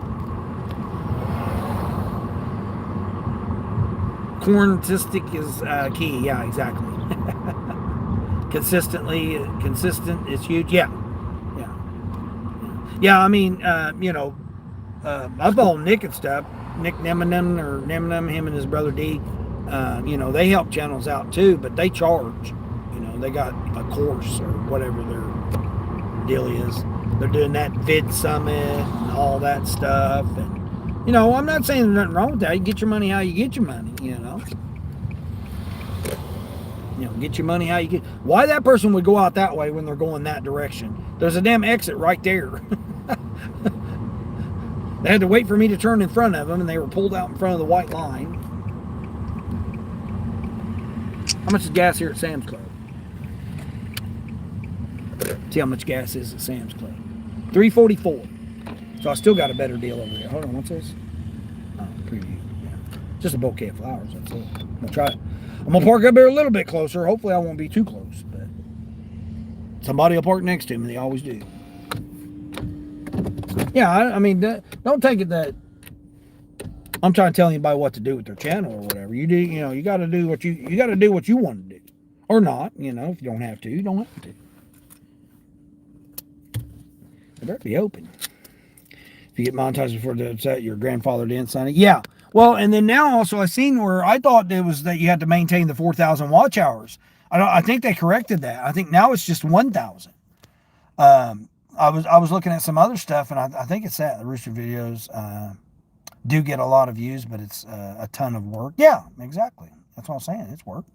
Quantistic is key, yeah, exactly. Consistent is huge, yeah. I mean, I follow Nick and stuff. Nick Nemenem, him and his brother D. They help channels out too, but they charge. They got a course or whatever their deal is. They're doing that Vid Summit and all that stuff. And, I'm not saying there's nothing wrong with that. You get your money how you get your money, Get your money how you get. Why that person would go out that way when they're going that direction? There's a damn exit right there. They had to wait for me to turn in front of them, and they were pulled out in front of the white line. How much is gas here at Sam's Club? See how much gas is at Sam's Club. $3.44. So I still got a better deal over here. Hold on, what's this? Oh, preview. Yeah. Just a bouquet of flowers, that's it. I'm gonna try it. I'm gonna park up here a little bit closer. Hopefully I won't be too close, but somebody will park next to me. They always do. Yeah, I mean, don't take it that I'm trying to tell anybody what to do with their channel or whatever. You do, you got to do what you want to do, or not. If you don't have to, you don't have to. It better be open. If you get monetized before that's at your grandfather didn't sign it, yeah. Well, and then now also I seen where I thought it was that you had to maintain the 4,000 watch hours. I think they corrected that. I think now it's just 1,000. I was looking at some other stuff, and I think it's that the Rooster videos do get a lot of views, but it's a ton of work. Yeah, exactly. That's what I'm saying. It's work.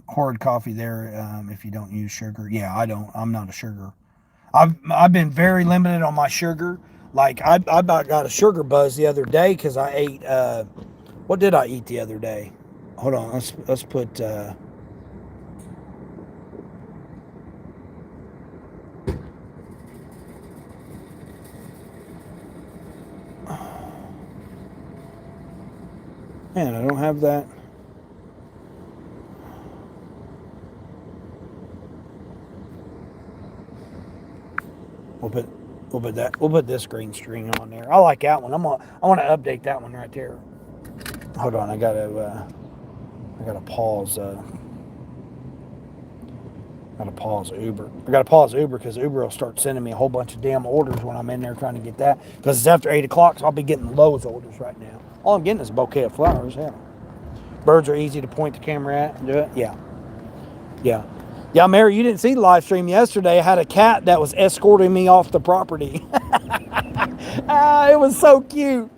Horrid coffee there. If you don't use sugar, yeah, I don't. I'm not a sugar. I've been very limited on my sugar. Like I about got a sugar buzz the other day because I ate. What did I eat the other day? Hold on. Let's put. Man, I don't have that. We'll put this green string on there. I like that one. I want to update that one right there. Hold on, I gotta pause. Gotta pause Uber. I gotta pause Uber because Uber will start sending me a whole bunch of damn orders when I'm in there trying to get that. Because it's after 8 o'clock, so I'll be getting Lowe's orders right now. All I'm getting is a bouquet of flowers. Yeah. Birds are easy to point the camera at and do it. Yeah. Yeah. Yeah, Mary, you didn't see the live stream yesterday. I had a cat that was escorting me off the property. It was so cute.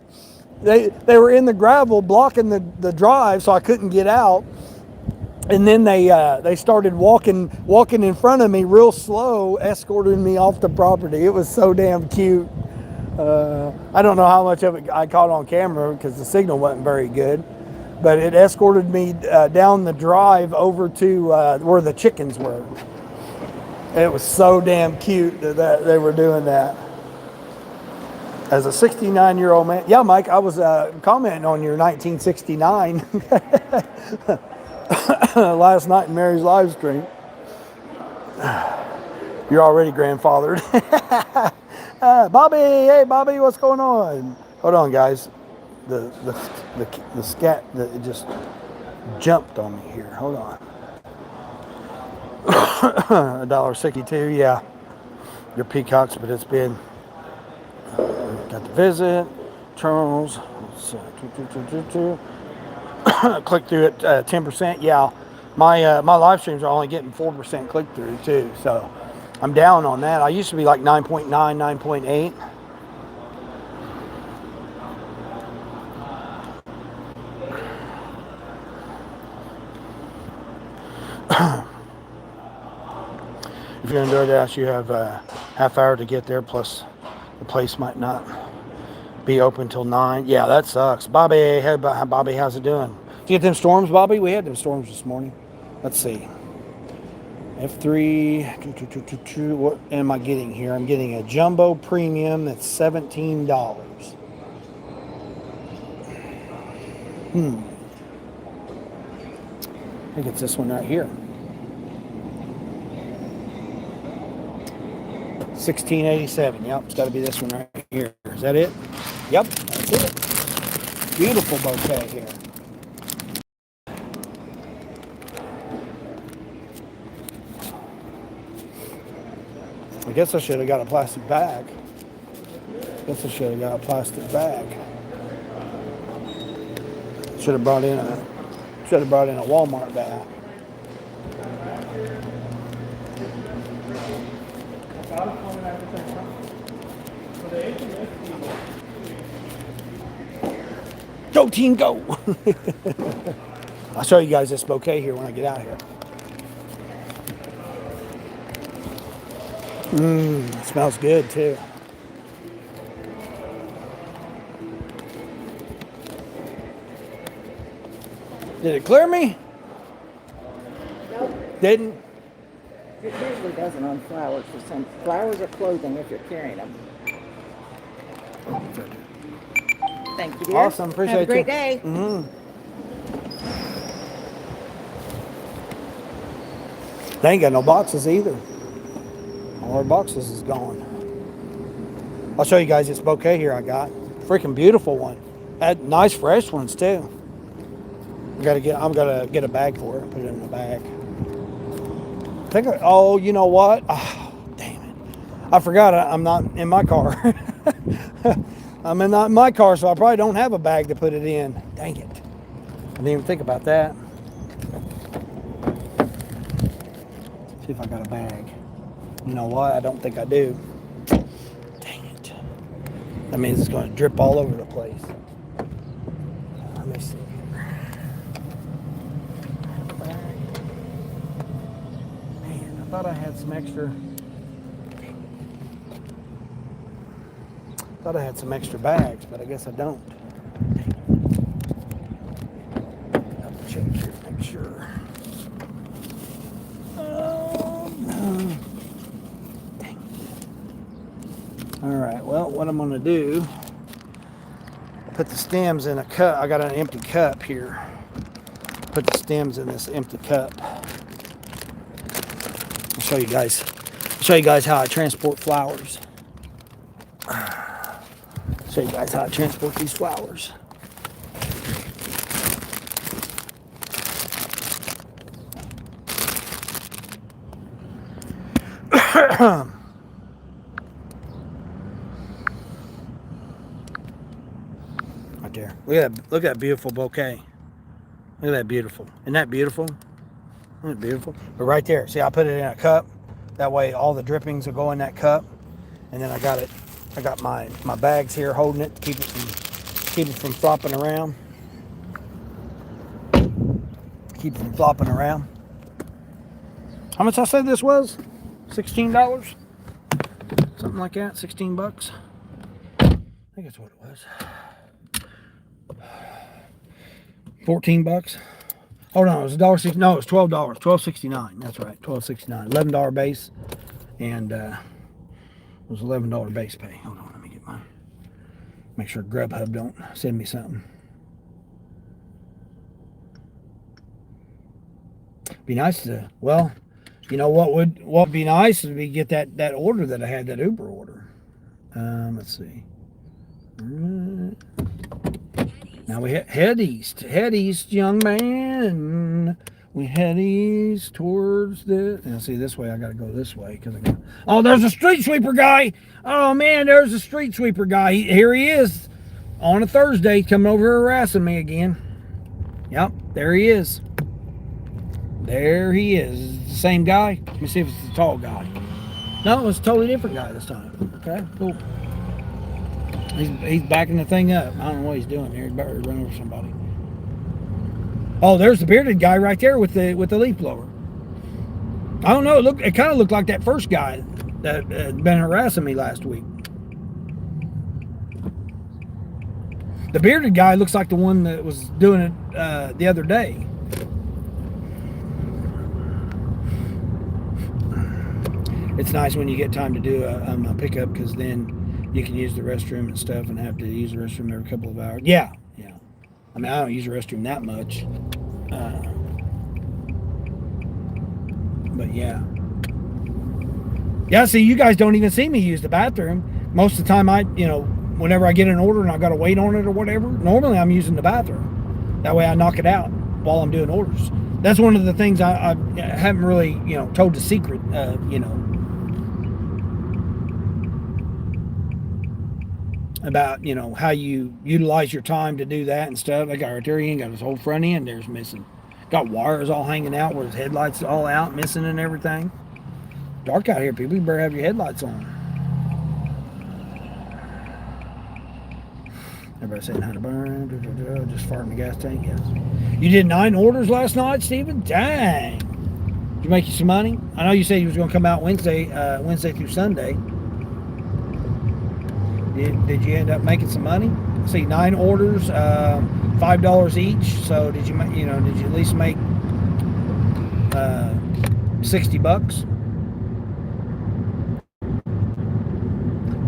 They were in the gravel blocking the drive, so I couldn't get out. And then they started walking in front of me real slow, escorting me off the property. It was so damn cute. I don't know how much of it I caught on camera because the signal wasn't very good. But it escorted me down the drive over to where the chickens were. It was so damn cute that they were doing that. As a 69-year-old man, yeah, Mike, I was commenting on your 1969 last night in Mary's live stream. You're already grandfathered. Bobby, hey Bobby, what's going on? Hold on, guys. The scat that it just jumped on me here. Hold on. $1.62. Yeah, your peacocks, but it's been got the visit Charles. Click through at 10%. Yeah, my live streams are only getting 4% click through too. So I'm down on that. I used to be like 9.9, 9.8. If you're in DoorDash, you have a half hour to get there, plus the place might not be open till 9. Yeah, that sucks. Bobby, hey, Bobby, how's it doing? Did you get them storms, Bobby? We had them storms this morning. Let's see. F3, what am I getting here? I'm getting a jumbo premium that's $17. I think it's this one right here. $16.87. Yep, it's got to be this one right here. Is that it? Yep, that's it. Beautiful bouquet here. I guess I should have got a plastic bag. Should have brought in a Walmart bag. Go team, go! I'll show you guys this bouquet here when I get out here. It smells good too. Did it clear me? Nope. Didn't? It usually doesn't on flowers. For some flowers or clothing if you're carrying them. Thank you, dear. Awesome, appreciate Have a great you. day. They ain't got no boxes either. All our boxes is gone. I'll show you guys this bouquet here I got. Freaking beautiful one. Had nice fresh ones too. I'm gonna get a bag for it. Put it in the bag. Oh, you know what? Oh, damn it! I forgot. I'm not in my car. I'm not in my car, so I probably don't have a bag to put it in. Dang it! didn't even think about that. See if I got a bag. You know what? I don't think I do. Dang it. That means it's going to drip all over the place. Let me see. Man, I thought I had some extra. Thought I had some extra bags, but I guess I don't. Have to check here, make sure. No. Dang. All right. Well, what I'm gonna do? Put the stems in a cup. I got an empty cup here. Put the stems in this empty cup. I'll show you guys. Show you guys how I transport flowers. Show you guys how I transport these flowers. Right there. Look at that beautiful bouquet. Look at that beautiful. Isn't that beautiful? Isn't that beautiful? But right there, see, I put it in a cup. That way all the drippings will go in that cup. And then I got my bags here holding it to keep it from flopping around. Keep it from flopping around. How much I said this was? $16? Something like that, 16 bucks. I think that's what it was. 14 bucks. Oh no, it was $1.60. No, it was $12. $12.69. That's right, $12.69. $11 base, and it was $11 base pay. Hold on, let me get mine. Make sure Grubhub don't send me something. Be nice to, well, you know what would be nice is we get that order that I had, that Uber order. Let's see. Now we head east, young man. We head east towards the. Now see, this way I got to go this way because I got. Oh, there's a street sweeper guy. Oh man, there's a street sweeper guy. Here he is on a Thursday, coming over here harassing me again. Yep, there he is. There he is. Is it the same guy? Let me see if it's the tall guy. No, it's a totally different guy this time. Okay, cool. He's backing the thing up. I don't know what he's doing here. He's about to run over somebody. Oh, there's the bearded guy right there with the leaf blower. I don't know. It kind of looked like that first guy that had been harassing me last week. The bearded guy looks like the one that was doing it the other day. It's nice when you get time to do a pickup because then you can use the restroom and stuff and have to use the restroom every couple of hours. Yeah. I mean, I don't use the restroom that much. But yeah. Yeah, see, you guys don't even see me use the bathroom. Most of the time whenever I get an order and I got to wait on it or whatever, normally I'm using the bathroom. That way I knock it out while I'm doing orders. That's one of the things I haven't really, told the secret, about how you utilize your time to do that and stuff. I got right there, he ain't got his whole front end there's missing. Got wires all hanging out where his headlights all out, missing and everything. Dark out here, people. You better have your headlights on. Everybody saying how to burn, just farting the gas tank. Yes. You did 9 orders last night, Stephen? Dang. Did you make you some money? I know you said you was going to come out Wednesday through Sunday. Did you end up making some money? I see 9 orders, $5 each. So did you at least make $60?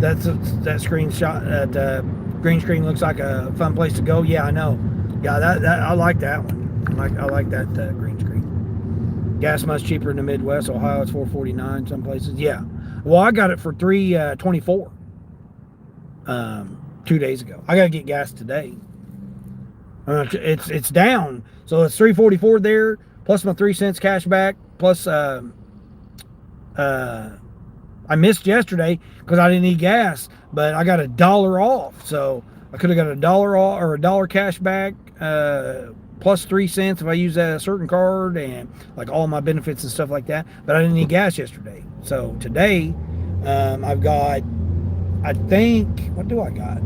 That screenshot, that green screen looks like a fun place to go. Yeah, I know. Yeah, that I like that one. I like that green screen. Gas much cheaper in the Midwest. Ohio, it's $4.49 some places. Yeah. Well, I got it for $3.24. 2 days ago. I gotta get gas today. It's down, so it's $3.44 there, plus my 3 cents cash back, plus I missed yesterday because I didn't need gas, but I got $1 off, so I could have got $1 off or $1 cash back plus 3 cents if I use a certain card, and like all my benefits and stuff like that. But I didn't need gas yesterday. So today, I've got, I think, what do I got?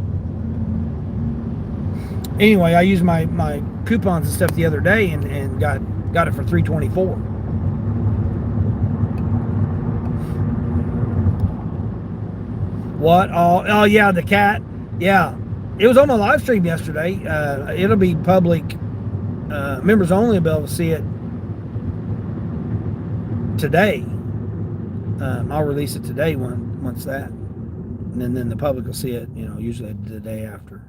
Anyway, I used my coupons and stuff the other day and got it for $3.24. What? Oh yeah, the cat. Yeah, it was on my live stream yesterday. It'll be public, members only will be able to see it today. I'll release it today once that, and then the public will see it. Usually the day after.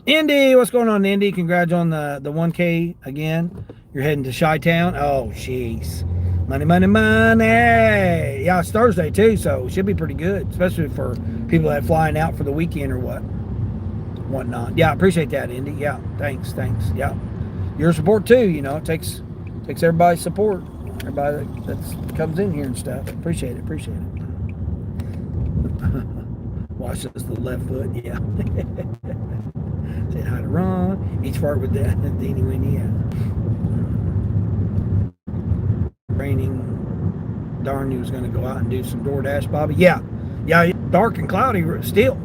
Indy, what's going on, Indy? Congrats on the 1K again. You're heading to Chi-Town. Oh, jeez. Money, money, money. Yeah, it's Thursday too, so it should be pretty good, especially for people that are flying out for the weekend or whatnot. Yeah, I appreciate that, Indy. Yeah, thanks. Yeah, your support too. It takes everybody's support. Everybody that comes in here and stuff. Appreciate it. Watch this, the left foot. Yeah. Saying hi to Ron. Each fart with that. Deanie Winnie. Yeah. Raining. Darn, you was going to go out and do some DoorDash, Bobby. Yeah, dark and cloudy still.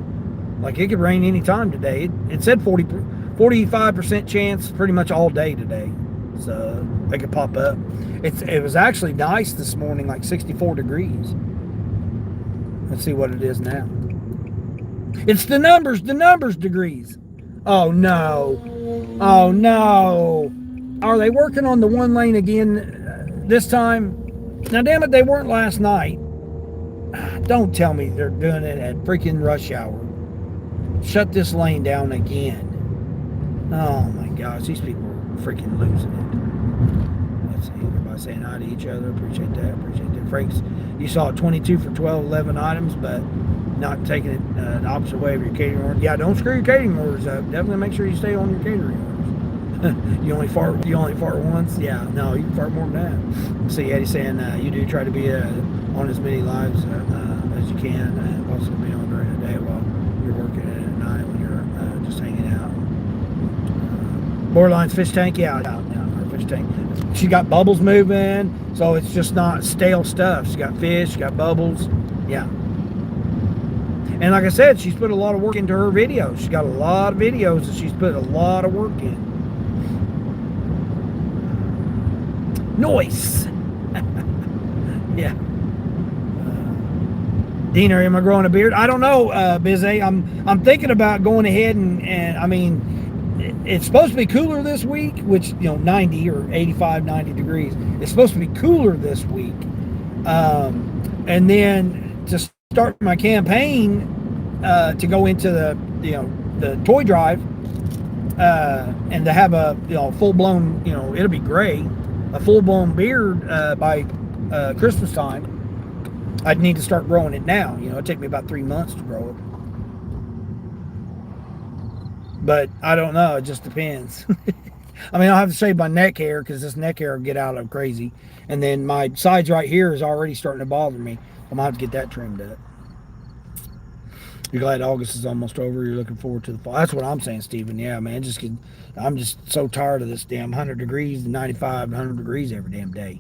Like, it could rain anytime today. It said 45% chance pretty much all day today. So they could pop up. It was actually nice this morning, like 64 degrees. Let's see what it is now. It's the numbers degrees. Oh no. Are they working on the one lane again this time? Now, damn it, they weren't last night. Don't tell me they're doing it at freaking rush hour. Shut this lane down again. Oh my gosh, these people are freaking losing it. Let's see, everybody saying hi to each other. Appreciate that. Frank's, you saw 22 for 12, 11 items, but not taking it the opposite way of your catering order. Yeah, don't screw your catering orders up. Definitely make sure you stay on your catering orders. You only fart once? Yeah, no, you can fart more than that. See, Eddie saying you do try to be on as many lives as you can, and also be on during the day while you're working at night when you're just hanging out. Borderline's fish tank, yeah, her fish tank. She got bubbles moving, so it's just not stale stuff. She got fish, she got bubbles, yeah. And like I said, she's put a lot of work into her videos. She's got a lot of videos that she's put a lot of work in. Noise. Yeah. Diener, am I growing a beard? I don't know, Bizay. I'm thinking about going ahead and I mean, it's supposed to be cooler this week, which 90 or 85, 90 degrees. It's supposed to be cooler this week, and then to start my campaign to go into the toy drive and to have a full blown it'll be gray, a full blown beard by Christmas time. I'd need to start growing it now. It'd take me about 3 months to grow it. But I don't know. It just depends. I mean, I'll have to shave my neck hair because this neck hair will get out of crazy. And then my sides right here is already starting to bother me. I'm going to have to get that trimmed up. You're glad August is almost over. You're looking forward to the fall. That's what I'm saying, Stephen. Yeah, man. I'm just so tired of this damn 100 degrees, 95, 100 degrees every damn day.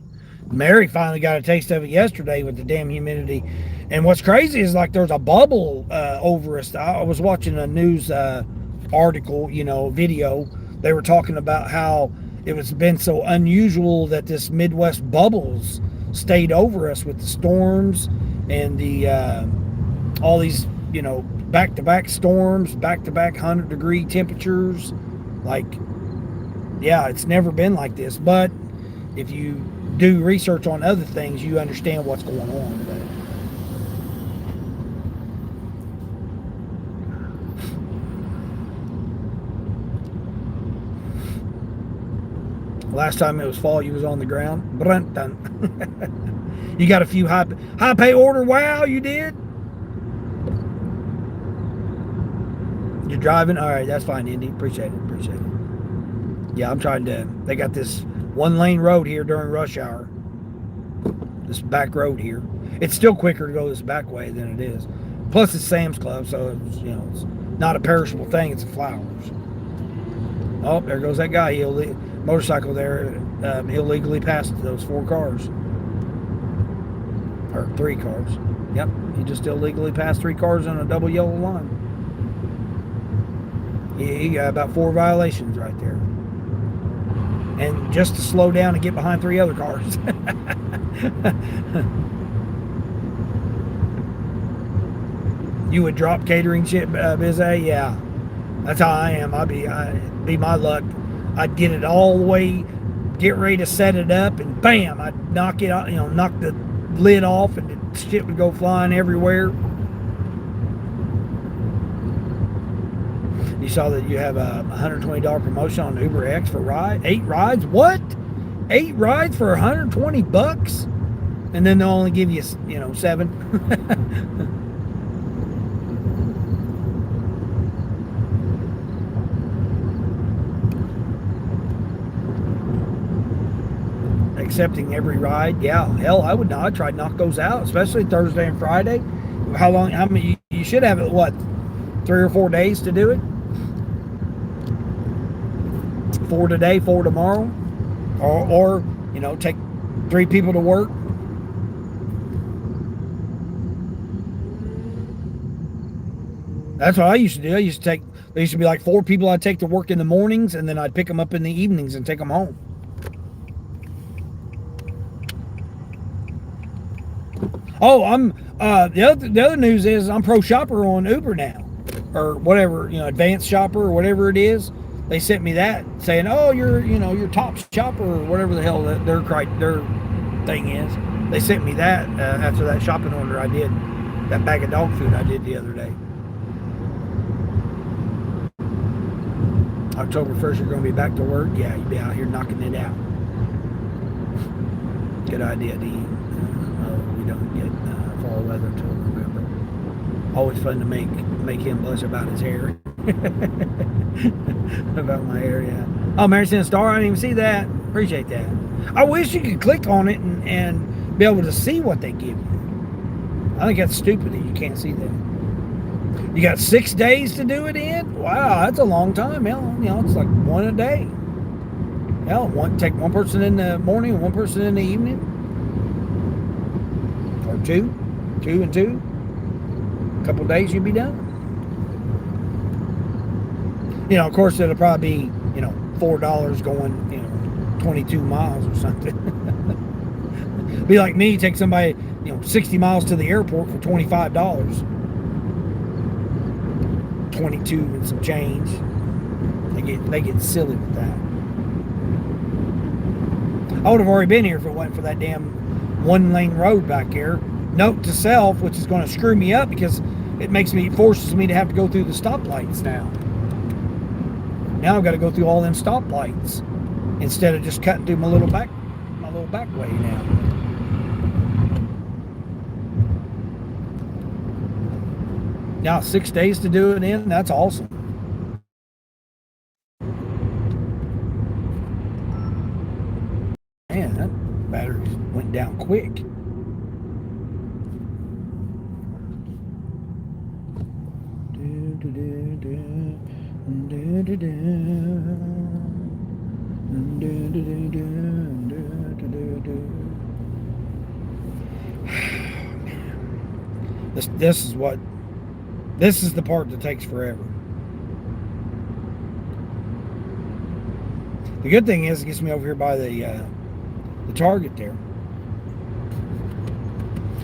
Mary finally got a taste of it yesterday with the damn humidity. And what's crazy is like there's a bubble over us. I was watching a news article, video. They were talking about how it was been so unusual that this Midwest bubbles stayed over us with the storms and the all these back-to-back storms, back-to-back 100-degree temperatures. Like, yeah, it's never been like this. But if you do research on other things, you understand what's going on. Last time it was fall, you was on the ground. You got a few high pay order. Wow, you did. You're driving. All right, that's fine, Indy. Appreciate it. Yeah, I'm trying to. They got this one lane road here during rush hour. This back road here. It's still quicker to go this back way than it is. Plus, it's Sam's Club, so it's not a perishable thing. It's flowers. Oh, there goes that guy. Motorcycle there illegally passed those 4 cars. Or 3 cars. Yep, he just illegally passed 3 cars on a double yellow line. He got about 4 violations right there. And just to slow down and get behind 3 other cars. You would drop catering shit, Bizay? Yeah. That's how I am. I'd be my luck. I'd get it all the way, get ready to set it up, and bam, I'd knock it out, knock the lid off, and the shit would go flying everywhere. You saw that you have a $120 promotion on Uber X for 8 rides. What? 8 rides for $120? And then they'll only give you, 7. Accepting every ride. Yeah, hell, I'd try to knock those out, especially Thursday and Friday. How many? You should have it, what, 3 or 4 days to do it? 4 today, 4 tomorrow, or take 3 people to work. That's what I used to do. There used to be like 4 people I'd take to work in the mornings, and then I'd pick them up in the evenings and take them home. Oh, I'm the other news is I'm pro shopper on Uber now, or whatever, advanced shopper or whatever it is. They sent me that saying, oh, you're top shopper or whatever the hell their thing is. They sent me that after that shopping order I did, that bag of dog food I did the other day. October 1st, you're going to be back to work. Yeah, you'll be out here knocking it out. Good idea, Dean. We don't get fall weather till November. Always fun to make him blush about his hair. About my hair, yeah. Oh, Mary sent a star. I didn't even see that. Appreciate that. I wish you could click on it and be able to see what they give you. I think that's stupid that you can't see that. You got 6 days to do it in? Wow, that's a long time. Hell, it's like 1 a day. Hell, take 1 person in the morning and 1 person in the evening. Or 2 and 2. A couple days you'll be done. Of course, it'll probably be, $4 going, 22 miles or something. Be like me, take somebody, 60 miles to the airport for $25. 22 and some change. They get silly with that. I would have already been here if it wasn't for that damn 1-lane road back here. Note to self, which is going to screw me up because it forces me to have to go through the stoplights now. Now I've got to go through all them stoplights instead of just cutting through my little back way now. Now 6 days to do it in. That's awesome. Man, that battery went down quick. This is the part that takes forever. The good thing is it gets me over here by the Target there.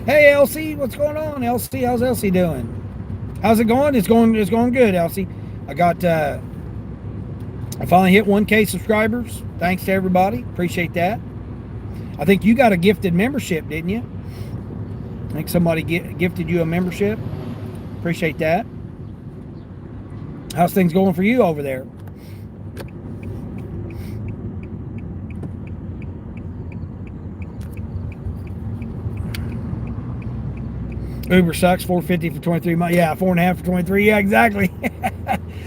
Hey Elsie, what's going on, Elsie? How's Elsie doing? How's it going? It's going good, Elsie. I finally hit 1K subscribers. Thanks to everybody. Appreciate that. I think you got a gifted membership, didn't you? I think somebody gifted you a membership. Appreciate that. How's things going for you over there? Uber sucks. $4.50 for 23 miles. Yeah, 4.5 for 23. Yeah, exactly.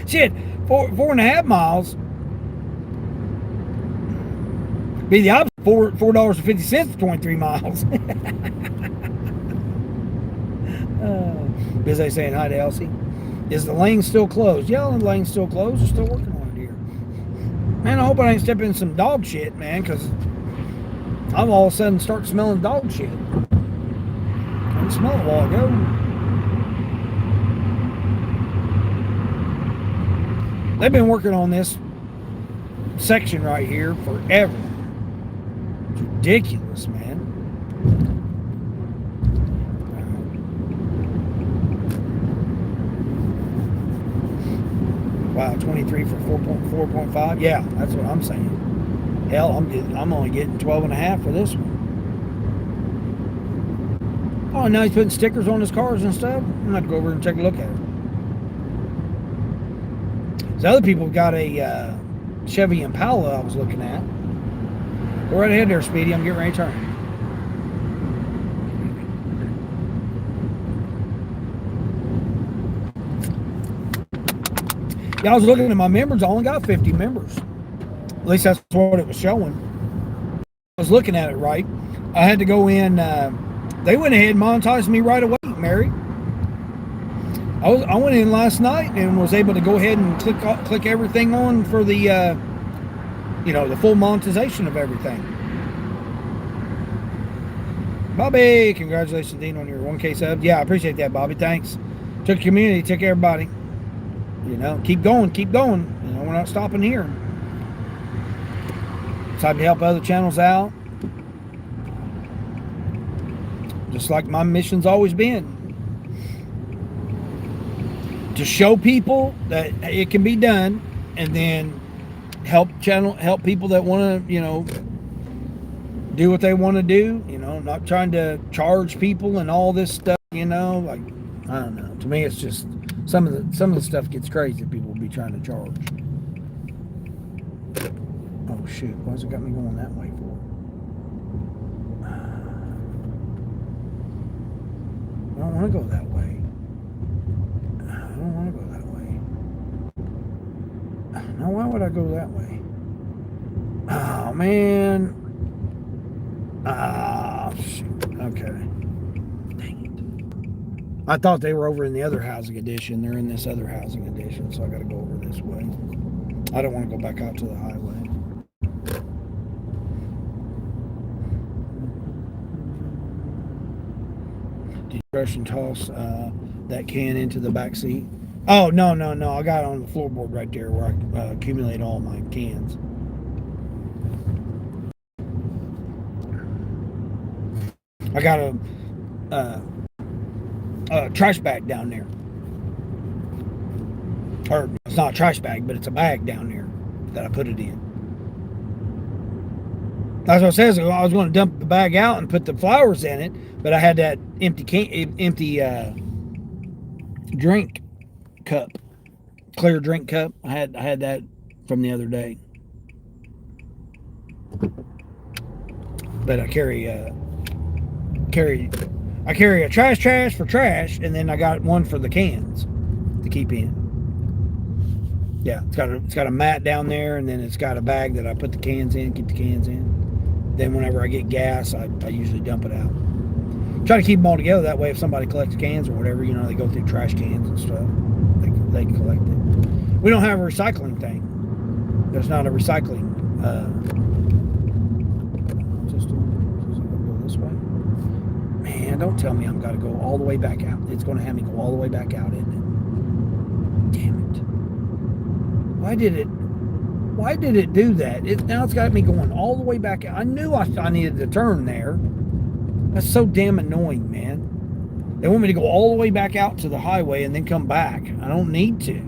Shit, 4.5 miles. Be the opposite. $4.50 for 23 miles. Busy saying hi to Elsie. Is the lane still closed? Yeah, the lane's still closed. We're still working on it here. Man, I hope I ain't stepping in some dog shit, man, because I'll all of a sudden start smelling dog shit. I didn't smell it a while ago. They've been working on this section right here forever. It's ridiculous, man. Wow, 23 for 4.5. Yeah, that's what I'm saying. Hell, I'm only getting 12.5 for this one. Oh, now he's putting stickers on his cars and stuff. I'm gonna have to go over and take a look at it. So other people got a Chevy Impala I was looking at. Go right ahead there, Speedy. I'm getting ready to turn. Yeah, I was looking at my members. I only got 50 members. At least that's what it was showing. I was looking at it right. I had to go in. They went ahead and monetized me right away, Mary. I went in last night and was able to go ahead and click everything on for the the full monetization of everything. Bobby, congratulations, Dean, on your 1K sub. Yeah, I appreciate that, Bobby. Thanks. Took the community, took everybody. Keep going, keep going. We're not stopping here. It's time to help other channels out. Just like my mission's always been. To show people that it can be done, and then help people that want to, do what they want to do. Not trying to charge people and all this stuff. Like, I don't know. To me, it's just some of the stuff gets crazy. People will be trying to charge. Oh shoot! Why's it got me going that way for? I don't want to go that way. I don't want to go that way. Now, why would I go that way? Oh, man. Ah, shoot. Okay. Dang it. I thought they were over in the other housing edition. They're in this other housing edition, so I got to go over this way. I don't want to go back out to the highway. Did you brush and toss that can into the back seat? Oh, no. I got it on the floorboard right there where I accumulate all my cans. I got a trash bag down there. Or it's not a trash bag, but it's a bag down there that I put it in. That's what it says. I was going to dump the bag out and put the flowers in it, but I had that empty drink cup, clear drink cup. I had that from the other day. But I carry a trash for trash, and then I got one for the cans to keep in. Yeah, it's got a mat down there, and then it's got a bag that I put the cans in, keep the cans in. Then whenever I get gas, I usually dump it out. Try to keep them all together. That way, if somebody collects cans or whatever, they go through trash cans and stuff. They can collect it. We don't have a recycling thing. There's not a recycling. Just go this way. Man, don't tell me I'm got to go all the way back out. It's going to have me go all the way back out, isn't it? Damn it. Why did it do that? Now it's got me going all the way back out. I knew I needed to turn there. That's so damn annoying, man. They want me to go all the way back out to the highway and then come back. I don't need to.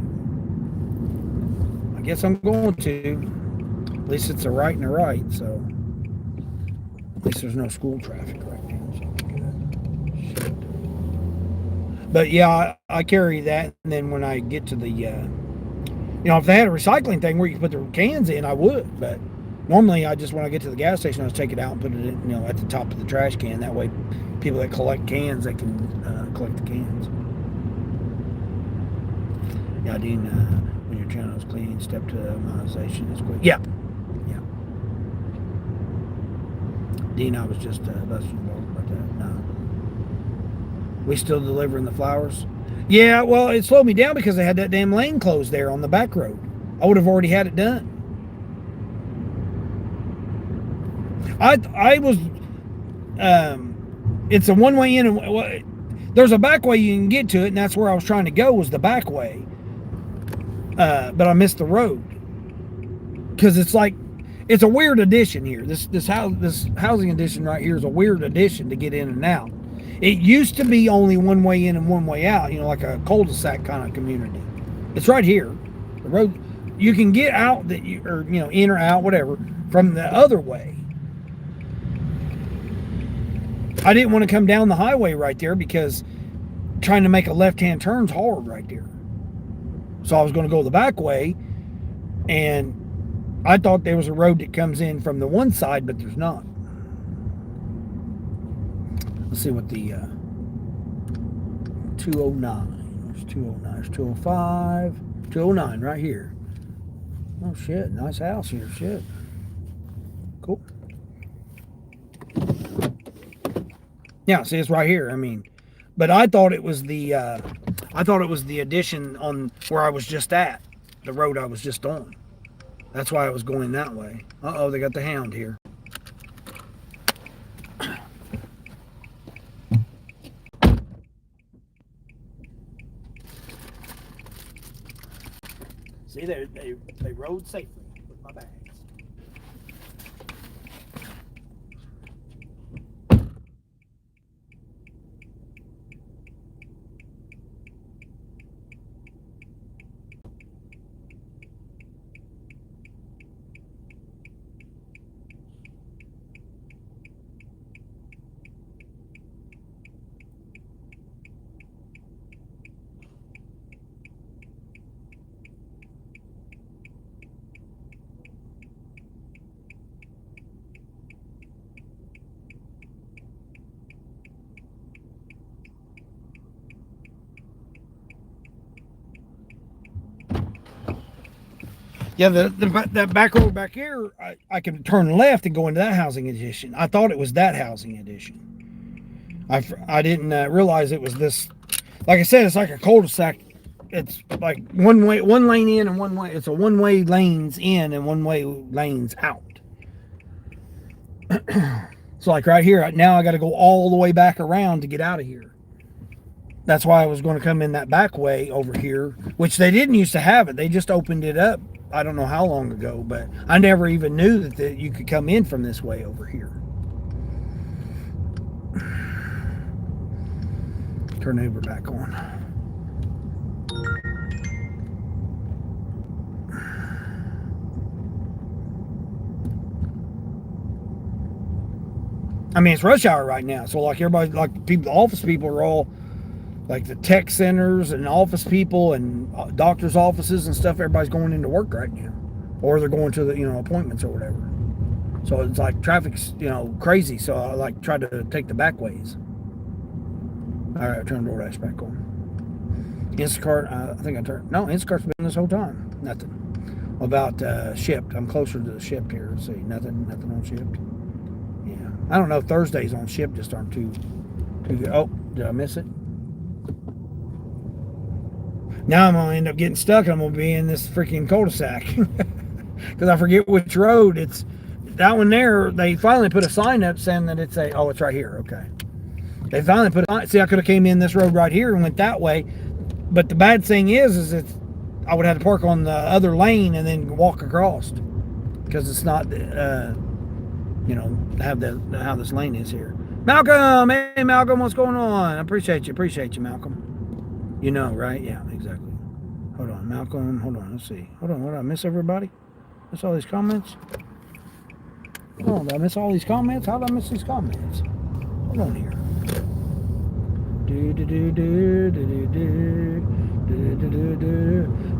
I guess I'm going to. At least it's a right and a right, so. At least there's no school traffic right now. So good. But yeah, I carry that, and then when I get to the, if they had a recycling thing where you could put the cans in, I would. But normally, when I get to the gas station, I just take it out and put it in, at the top of the trash can. That way, people that collect cans, they can collect the cans. Yeah, Dean, when your channel is clean, step to monetization is quick. Yeah. Dean, I was just busting balls about that. No. We still delivering the flowers? Yeah, well, it slowed me down because I had that damn lane closed there on the back road. I would have already had it done. I was, it's a one-way in, and there's a back way you can get to it, and that's where I was trying to go, was the back way. But I missed the road. Because it's like, it's a weird addition here. This housing addition right here is a weird addition to get in and out. It used to be only one way in and one way out, you know, like a cul-de-sac kind of community. It's right here. The road, you can get out that you, or you know, in or out, whatever, from the other way. I didn't want to come down the highway right there because trying to make a left-hand turn's hard right there. So I was going to go the back way, and I thought there was a road that comes in from the one side, but there's not. Let's see what the 209. There's 209. There's 205. 209 right here. Oh shit! Nice house here. Shit. Cool. Yeah, see, it's right here. I mean, but I thought it was the addition on where I was just at, the road I was just on. That's why I was going that way. Uh-oh, they got the hound here. See, they rode safely with my bags. Yeah, that back road back here, I can turn left and go into that housing addition. I thought it was that housing addition. I didn't realize it was this. Like I said, it's like a cul-de-sac. It's like one lane in and one way. It's a one-way lanes in and one-way lanes out. So like right here, now I got to go all the way back around to get out of here. That's why I was going to come in that back way over here, which they didn't used to have it. They just opened it up. I don't know how long ago, but I never even knew that you could come in from this way over here. Turn the Uber back on. I mean, it's rush hour right now, so like everybody, like people, the office people are all, like the tech centers and office people and doctors' offices and stuff, everybody's going into work right now. Or they're going to the, you know, appointments or whatever. So it's like traffic's, you know, crazy. So I like try to take the back ways. All right, turn DoorDash back on. Instacart, I think I turned, no, Instacart's been this whole time. Nothing. About Shipped. I'm closer to the Shipped here. Let's see, nothing on Shipped. Yeah. I don't know if Thursdays on Shipped just aren't too good. Oh, did I miss it? Now I'm going to end up getting stuck and I'm going to be in this freaking cul-de-sac. Because I forget which road. It's that one there. They finally put a sign up saying that it's it's right here. Okay. They finally put a sign. See, I could have came in this road right here and went that way. But the bad thing is I would have to park on the other lane and then walk across. Because it's not, you know, how this lane is here. Malcolm! Hey, Malcolm, what's going on? I appreciate you, Malcolm. You know, right? Yeah, exactly. Hold on, Malcolm. Hold on, let's see. Hold on, what did I miss, everybody? Miss all these comments? Hold on, did I miss all these comments? How did I miss these comments? Hold on here.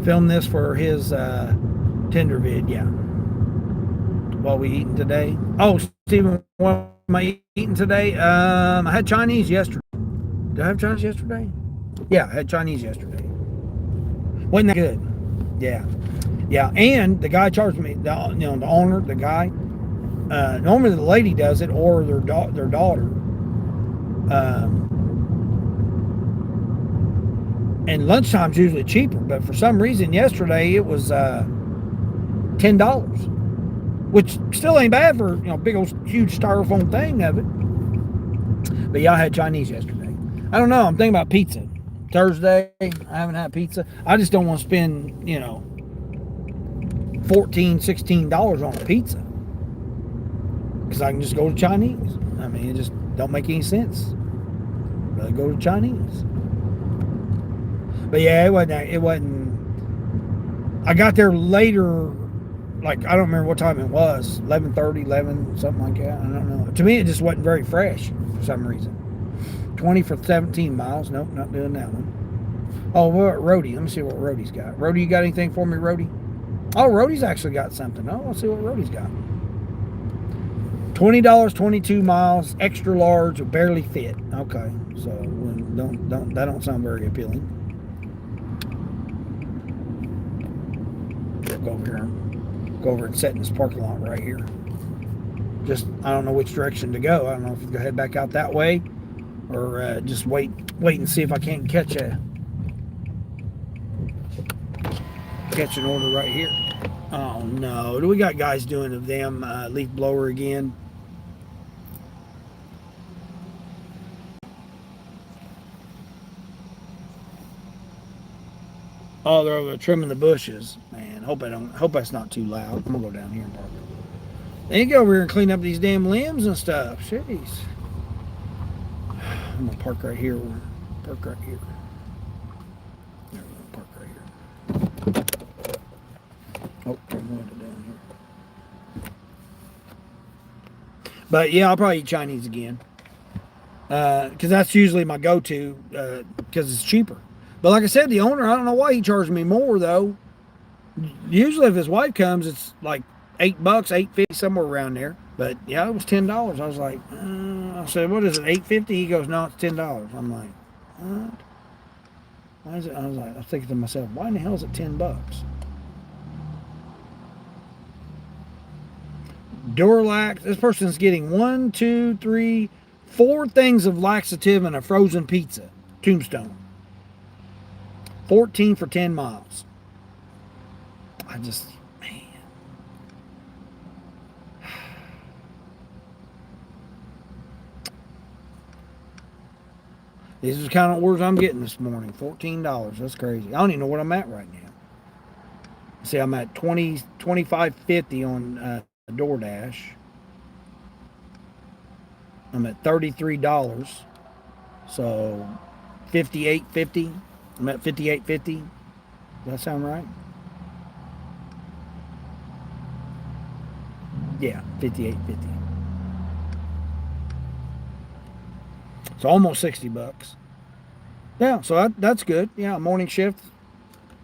Film this for his Tinder vid, yeah. What we eating today? Oh, Stephen, what am I eating today? I had Chinese yesterday. Did I have Chinese yesterday? Yeah, I had Chinese yesterday. Wasn't that good? Yeah. Yeah, and the guy charged me, the owner, the guy, normally the lady does it or their daughter. And lunchtime's usually cheaper, but for some reason yesterday it was $10. which still ain't bad for, big old huge styrofoam thing of it. But yeah, I had Chinese yesterday. I don't know. I'm thinking about pizza. Thursday, I haven't had pizza. I just don't want to spend, $14, $16 on a pizza. Because I can just go to Chinese. I mean, it just don't make any sense. Rather go to Chinese. But yeah, it wasn't. I got there later, like, I don't remember what time it was. 11:30, 11, something like that. I don't know. To me, it just wasn't very fresh for some reason. 20 for 17 miles. Nope, not doing that one. Oh, what about Rhodey? Let me see what Rhodey's got. Rhodey, you got anything for me, Rhodey? Oh, Rhodey's actually got something. Oh, let's see what Rhodey's got. $20, 22 miles, extra large, barely fit. Okay, so that don't sound very appealing. We'll go over and sit in this parking lot right here. Just, I don't know which direction to go. I don't know if to head back out that way or just wait and see if I can't catch an order right here. Oh no, do we got guys doing a damn leaf blower again? Oh, they're over trimming the bushes. Man, hope that's not too loud. I'm gonna go down here and park. They go over here and clean up these damn limbs and stuff. Jeez. I'm gonna park right here. Park right here. There we go. Park right here. Oh, turn the window down here. But yeah, I'll probably eat Chinese again. Because that's usually my go-to. Because it's cheaper. But like I said, the owner, I don't know why he charged me more though. Usually if his wife comes, it's like $8, $8.50, somewhere around there. But yeah, it was $10. I was like, I said, what is it, $8.50? He goes, no, it's $10. I'm like, what? Why is it? I was thinking to myself, why in the hell is it $10? Duralax. This person's getting 1, 2, 3, 4 things of laxative and a frozen pizza. Tombstone. 14 for 10 miles. Man. These are the kind of orders I'm getting this morning. $14. That's crazy. I don't even know what I'm at right now. See, I'm at $25.50 on DoorDash. I'm at $33. So $58.50. I'm at $58.50. Does that sound right? Yeah, $58.50. So almost $60. Yeah, so that's good. Yeah, morning shift.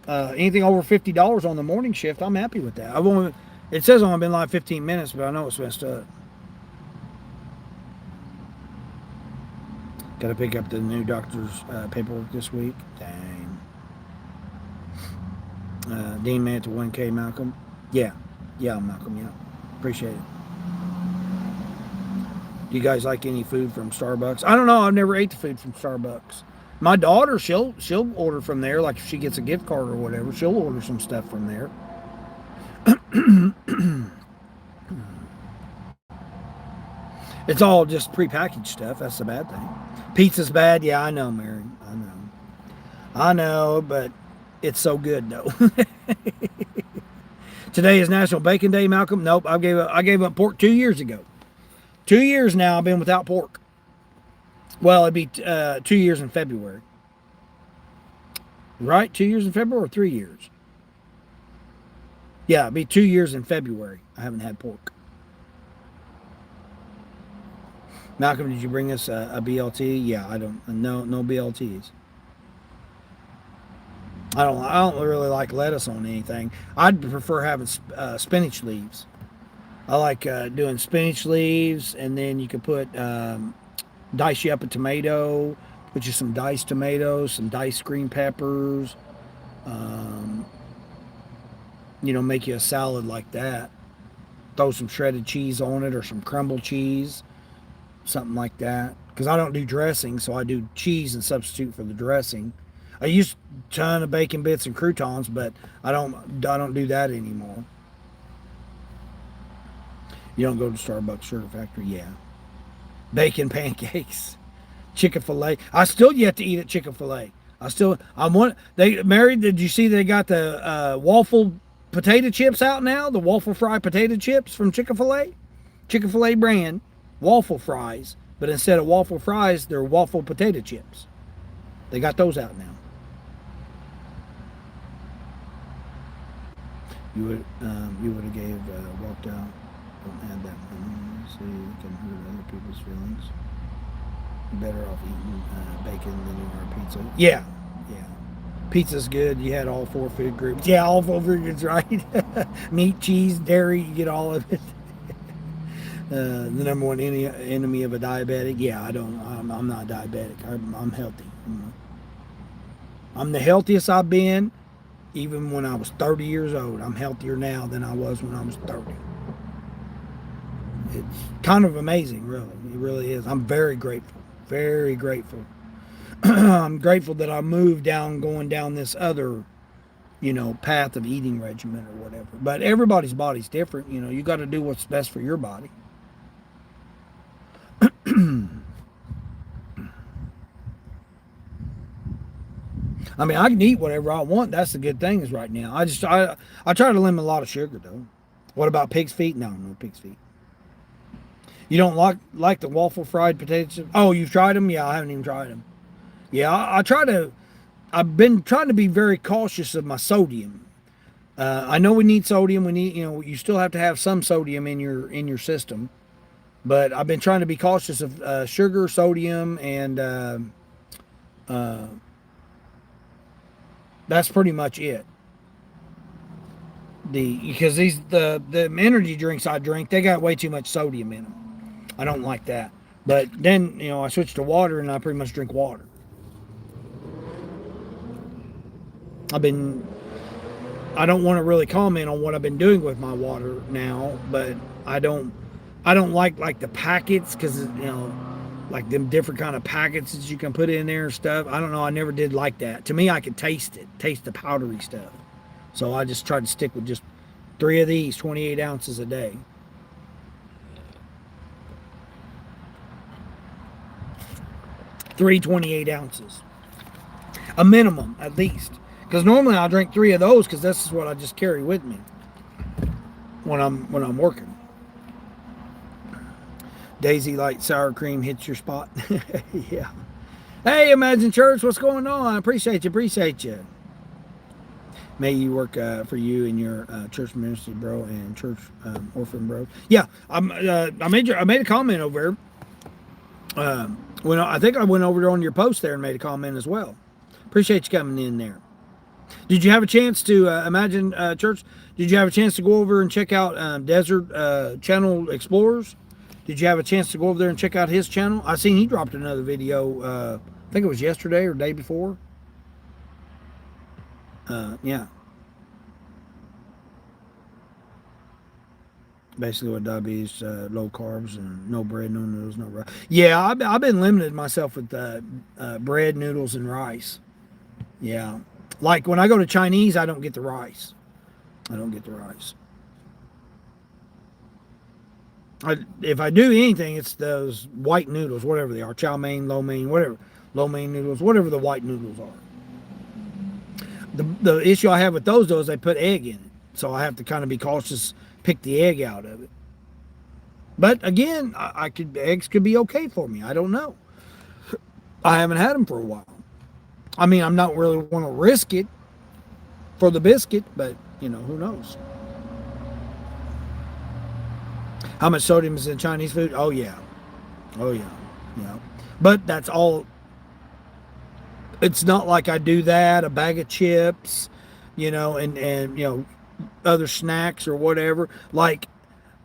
Anything over $50 on the morning shift, I'm happy with that. It says I've only been live 15 minutes, but I know it's messed up. Got to pick up the new doctor's paperwork this week. Dang. Dean Man to 1K, Malcolm. Yeah, Malcolm, yeah. Appreciate it. Do you guys like any food from Starbucks? I don't know. I've never ate the food from Starbucks. My daughter, she'll order from there. Like if she gets a gift card or whatever, she'll order some stuff from there. It's all just prepackaged stuff. That's the bad thing. Pizza's bad. Yeah, I know, Mary. I know, but it's so good though. Today is National Bacon Day, Malcolm. Nope, I gave up pork 2 years ago. 2 years now I've been without pork. Well, it'd be 2 years in February. Right? 2 years in February or 3 years? Yeah, it'd be 2 years in February. I haven't had pork. Malcolm, did you bring us a BLT? Yeah, I don't. No BLTs. I don't really like lettuce on anything. I'd prefer having spinach leaves. I like doing spinach leaves, and then you can put dice you up a tomato, put you some diced tomatoes, some diced green peppers. Make you a salad like that. Throw some shredded cheese on it or some crumbled cheese, something like that. Because I don't do dressing, so I do cheese and substitute for the dressing. I used a ton of bacon bits and croutons, but I don't do that anymore. You don't go to Starbucks Sugar Factory? Yeah. Bacon pancakes. Chick-fil-A. I still yet to eat at Chick-fil-A. They married. Did you see they got the waffle potato chips out now? The waffle fry potato chips from Chick-fil-A? Chick-fil-A brand waffle fries, but instead of waffle fries, they're waffle potato chips. They got those out now. You would have gave walked out. Don't add that one. So you can hurt other people's feelings. You're better off eating bacon than you are pizza. Yeah. Pizza's good. You had all 4 food groups. Yeah, all 4 food groups, right? Meat, cheese, dairy, you get all of it. The number one enemy of a diabetic. Yeah, I'm not diabetic. I'm healthy. I'm the healthiest I've been, even when I was 30 years old. I'm healthier now than I was when I was 30. It's kind of amazing, really. It really is. I'm very grateful. Very grateful. I'm grateful that I moved going down this other, path of eating regimen or whatever. But everybody's body's different. You got to do what's best for your body. I mean, I can eat whatever I want. That's the good thing is right now. I try to limit a lot of sugar though. What about pig's feet? No pig's feet. You don't like the waffle fried potato chips? Oh, you've tried them? Yeah, I haven't even tried them. Yeah, I've been trying to be very cautious of my sodium. I know we need sodium. We need, you still have to have some sodium in your system. But I've been trying to be cautious of sugar, sodium, and that's pretty much it. Because the energy drinks I drink, they got way too much sodium in them. I don't like that. But then, I switched to water and I pretty much drink water. I don't want to really comment on what I've been doing with my water now, but I don't like the packets because, like them different kind of packets that you can put in there and stuff. I don't know. I never did like that. To me, I could taste the powdery stuff. So I just tried to stick with just 3 of these, 28 ounces a day. Three 28 ounces. A minimum, at least. Because normally I'll drink 3 of those because this is what I just carry with me when I'm working. Daisy Light Sour Cream hits your spot. Yeah. Hey, Imagine Church, what's going on? Appreciate you. May you work for you and your church ministry, bro, and church orphan, bro. Yeah, I made a comment over there. When I think I went over there on your post there and made a comment as well. Appreciate you coming in there. Did you have a chance to Imagine Church? Did you have a chance to go over and check out Desert Channel Explorers? Did you have a chance to go over there and check out his channel? I seen he dropped another video. I think it was yesterday or the day before. Yeah. Basically with diabetes, low carbs and no bread, no noodles, no rice. Yeah, I've been limiting myself with bread, noodles, and rice. Yeah. Like when I go to Chinese, I don't get the rice. If I do anything, it's those white noodles, whatever they are, chow mein, lo mein, whatever, lo mein noodles, whatever the white noodles are. The issue I have with those though is they put egg in it, so I have to kind of be cautious, pick the egg out of it. But again, eggs could be okay for me. I don't know. I haven't had them for a while. I mean, I'm not really want to risk it for the biscuit, but who knows? How much sodium is in Chinese food? Oh yeah. But that's all. It's not like I do that, a bag of chips, and other snacks or whatever. Like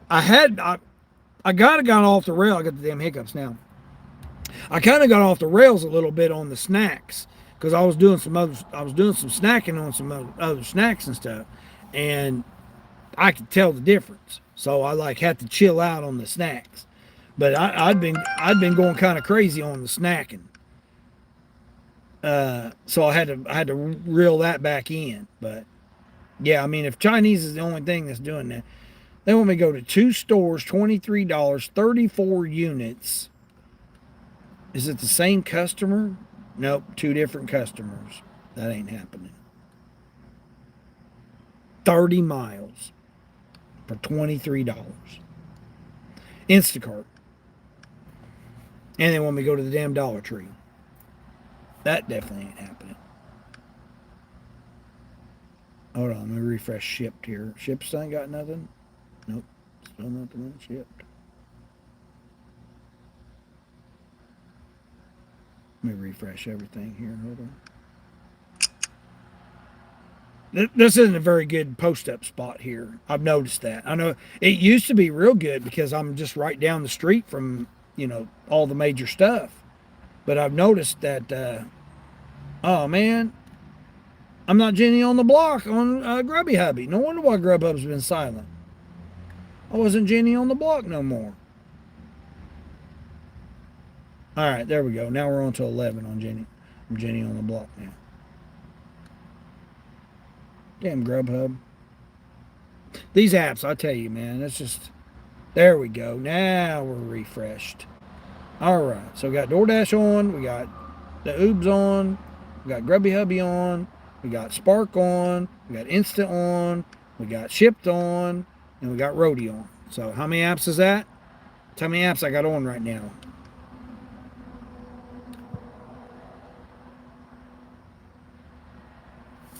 I kind of got off the rail. I got the damn hiccups now. I kind of got off the rails a little bit on the snacks because I was doing some snacking on some other snacks and stuff, and I could tell the difference. So I had to chill out on the snacks. But I'd been going kind of crazy on the snacking. So I had to reel that back in. But yeah, I mean, if Chinese is the only thing that's doing that, They want me to go to 2 stores, $23, 34 units. Is it the same customer? Nope, 2 different customers. That ain't happening. 30 miles for $23. Instacart. And they want me to go to the damn Dollar Tree. That definitely ain't happening. Hold on, let me refresh shipped here. Ships ain't got nothing? Nope, still nothing shipped. Let me refresh everything here. Hold on. This isn't a very good post-up spot here. I've noticed that. I know it used to be real good because I'm just right down the street from, all the major stuff. But I've noticed that, oh man, I'm not Jenny on the block on Grubby Hubby. No wonder why Grubhub's been silent. I wasn't Jenny on the block no more. All right, there we go. Now we're on to 11 on Jenny. I'm Jenny on the block now. Damn Grubhub. These apps, I tell you, man, it's just, there we go. Now we're refreshed. All right, so we got DoorDash on. We got the Oobs on. We got Grubby Hubby on. We got Spark on. We got Instant on. We got Shipped on. And we got Roadie on. So how many apps is that? That's how many apps I got on right now.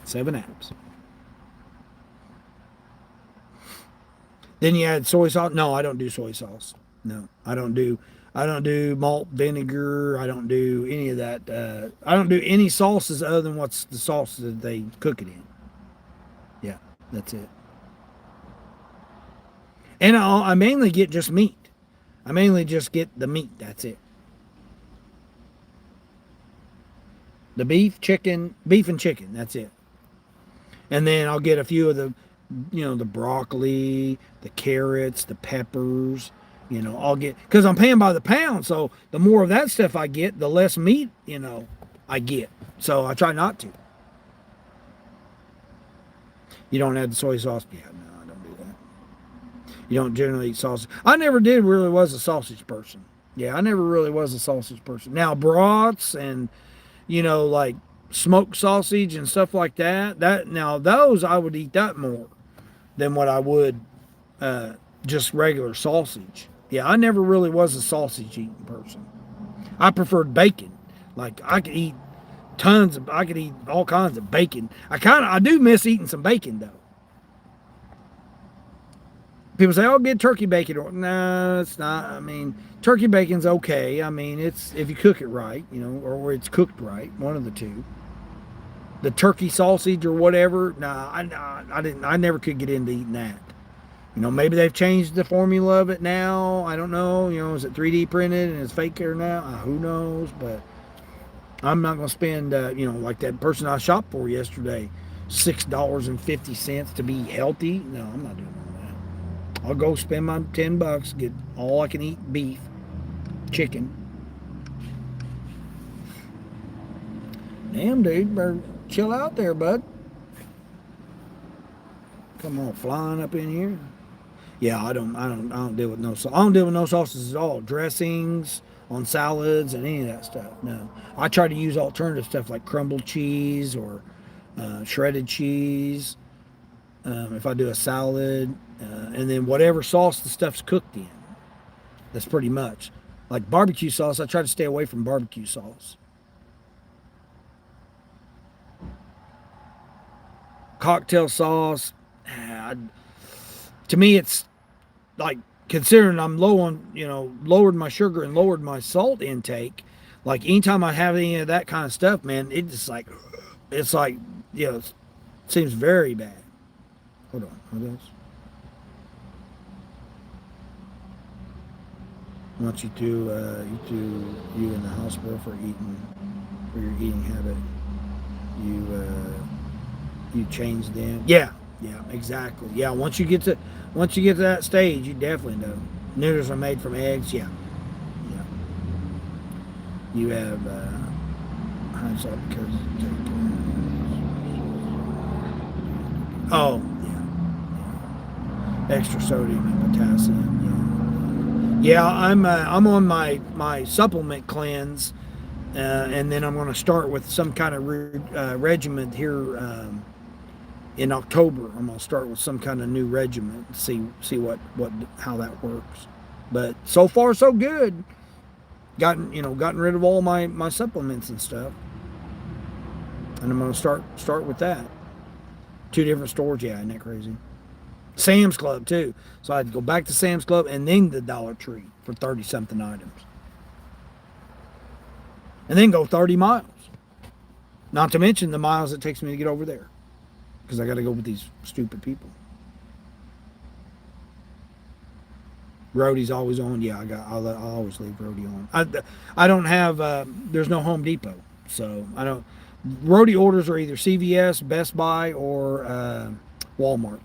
Seven apps. Then you add soy sauce. No, I don't do soy sauce. No, I don't do malt vinegar. I don't do any of that. I don't do any sauces other than what's the sauce that they cook it in. Yeah, that's it. And I mainly get just meat. I mainly just get the meat. That's it. The beef and chicken. That's it. And then I'll get a few of the, the broccoli, the carrots, the peppers. I'll get, because I'm paying by the pound. So the more of that stuff I get, the less meat, I get. So I try not to. You don't add the soy sauce? Yeah, no, I don't do that. You don't generally eat sausage. I never really was a sausage person. Yeah, I never really was a sausage person. Now, brats and, like smoked sausage and stuff like that, now those I would eat that more than what I would just regular sausage. Yeah, I never really was a sausage eating person. I preferred bacon. Like I could eat all kinds of bacon. I do miss eating some bacon though. People say, "Oh, get turkey bacon." No, it's not. I mean, turkey bacon's okay. I mean, it's if you cook it right, or it's cooked right, one of the two. The turkey sausage or whatever, I never could get into eating that. Maybe they've changed the formula of it now. I don't know. Is it 3D printed and it's faker now? Who knows? But I'm not going to spend, like that person I shopped for yesterday, $6.50 to be healthy. No, I'm not doing all that. I'll go spend my $10, get all I can eat beef, chicken. Damn, dude, better chill out there, bud. Come on, flying up in here. Yeah, I don't deal with no sauce. I don't deal with no sauces at all. Dressings on salads and any of that stuff. No, I try to use alternative stuff like crumbled cheese or shredded cheese. If I do a salad, and then whatever sauce the stuff's cooked in. That's pretty much like barbecue sauce. I try to stay away from barbecue sauce. Cocktail sauce, to me it's like, considering I'm low on, lowered my sugar and lowered my salt intake, like anytime I have any of that kind of stuff, man, it's like it seems very bad. Hold on, what else? I want you in the hospital for your eating habit. You change them. Yeah, exactly. Yeah, once you get to that stage, you definitely know. Noodles are made from eggs. Yeah. You have high salt because. Oh, yeah. extra sodium and potassium. Yeah, I'm on my supplement cleanse, and then I'm going to start with some kind of regimen here in October. I'm going to start with some kind of new regimen, see what how that works. But so far so good. Gotten rid of all my supplements and stuff, and I'm going to start with that. 2 different stores, yeah, isn't that crazy? Sam's Club too. So I had to go back to Sam's Club and then the Dollar Tree for 30 something items. And then go 30 miles. Not to mention the miles it takes me to get over there. Because I got to go with these stupid people. Roadie's always on. Yeah, I'll always leave Roadie on. I don't have, there's no Home Depot. So I don't, Roadie orders are either CVS, Best Buy, or Walmart.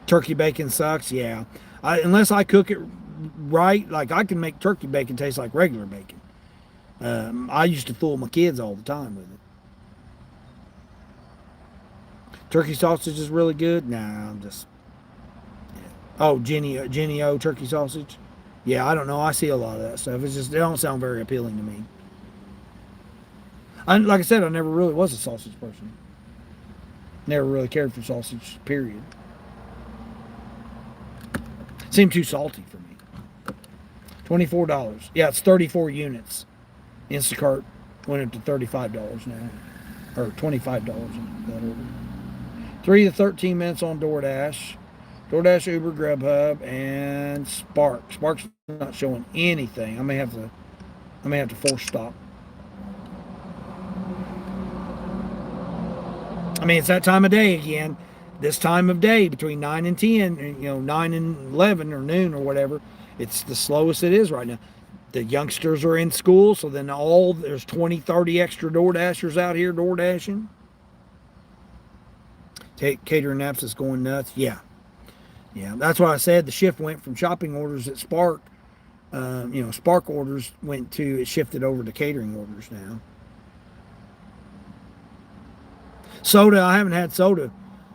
Turkey bacon sucks, yeah. Unless I cook it right, like I can make turkey bacon taste like regular bacon. I used to fool my kids all the time with it. Turkey sausage is really good. Nah, I'm just. Yeah. Oh, Jenny O turkey sausage. Yeah, I don't know. I see a lot of that stuff. It's just, it don't sound very appealing to me. Like I said, I never really was a sausage person. Never really cared for sausage, period. Seemed too salty for me. $24. Yeah, it's 34 units. Instacart went up to $35 now. Or $25 in that order. 3 to 13 minutes on DoorDash. DoorDash, Uber, Grubhub, and Spark. Spark's not showing anything. I may have to force stop. I mean, it's that time of day again. This time of day between 9 and 10, 9 and 11 or noon or whatever, it's the slowest it is right now. The youngsters are in school, so then there's 20, 30 extra DoorDashers out here DoorDashing. Catering Naps is going nuts. Yeah, that's why I said the shift went from shopping orders at Spark. Spark orders it shifted over to catering orders now. Soda, I haven't had soda.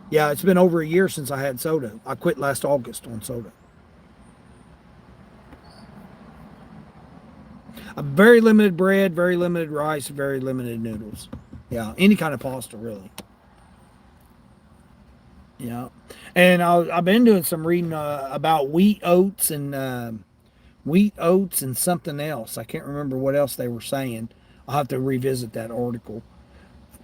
Yeah, it's been over a year since I had soda. I quit last August on soda. Very limited bread, very limited rice, very limited noodles. Yeah, any kind of pasta, really. Yeah, and I've been doing some reading about wheat oats and something else. I can't remember what else they were saying. I'll have to revisit that article,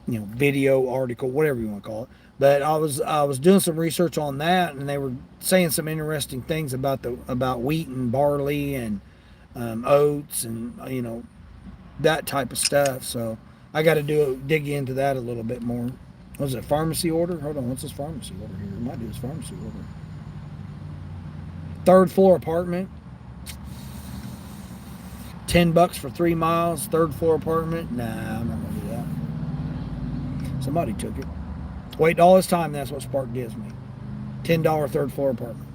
video article, whatever you want to call it. But I was doing some research on that, and they were saying some interesting things about wheat and barley and oats and that type of stuff. So I got to dig into that a little bit more. Was it a pharmacy order? Hold on, what's this pharmacy order here? It might be his pharmacy order. 3rd floor apartment. $10 for 3 miles. 3rd floor apartment. Nah, I'm not gonna do that. Somebody took it. Wait all this time, that's what Spark gives me. $10 3rd floor apartment.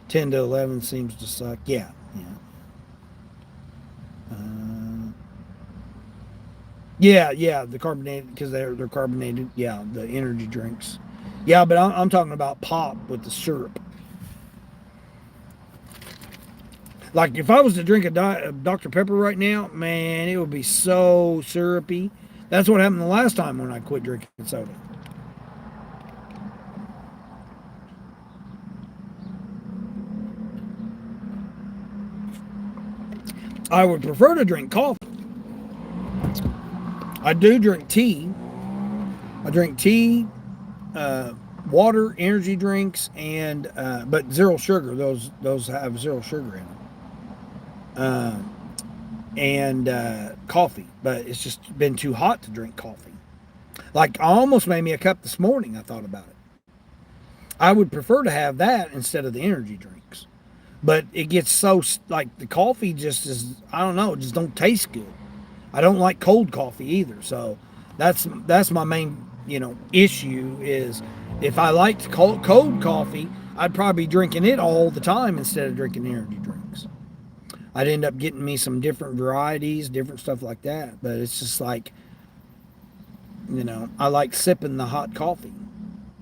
10 to 11 seems to suck. Yeah. Yeah, the carbonated, because they're carbonated. Yeah, the energy drinks. Yeah, but I'm talking about pop with the syrup. Like if I was to drink a Dr. Pepper right now, man, it would be so syrupy. That's what happened the last time when I quit drinking soda. I would prefer to drink coffee. I do drink tea. I drink tea, water, energy drinks, and but zero sugar. Those have zero sugar in them. And coffee, but it's just been too hot to drink coffee. Like I almost made me a cup this morning. I thought about it. I would prefer to have that instead of the energy drinks, but it gets so like the coffee just is. I don't know. It just don't taste good. I don't like cold coffee either. So that's my main issue is if I liked cold coffee, I'd probably be drinking it all the time instead of drinking energy drinks. I'd end up getting me some different varieties, different stuff like that. But it's just like You know, I like sipping the hot coffee.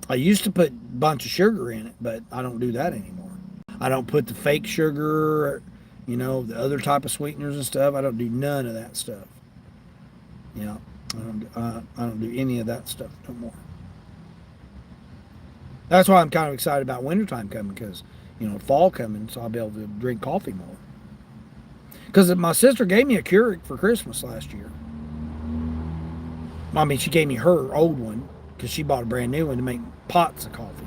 I used to put a bunch of sugar in it, but I don't do that anymore. I don't put the fake sugar, you know, the other type of sweeteners and stuff. I don't do none of that stuff. You know, I don't do any of that stuff no more. That's why I'm kind of excited about wintertime coming, because, you know, fall coming, so I'll be able to drink coffee more. Because my sister gave me a Keurig for Christmas last year. I mean, she gave me her old one because she bought a brand new one to make pots of coffee.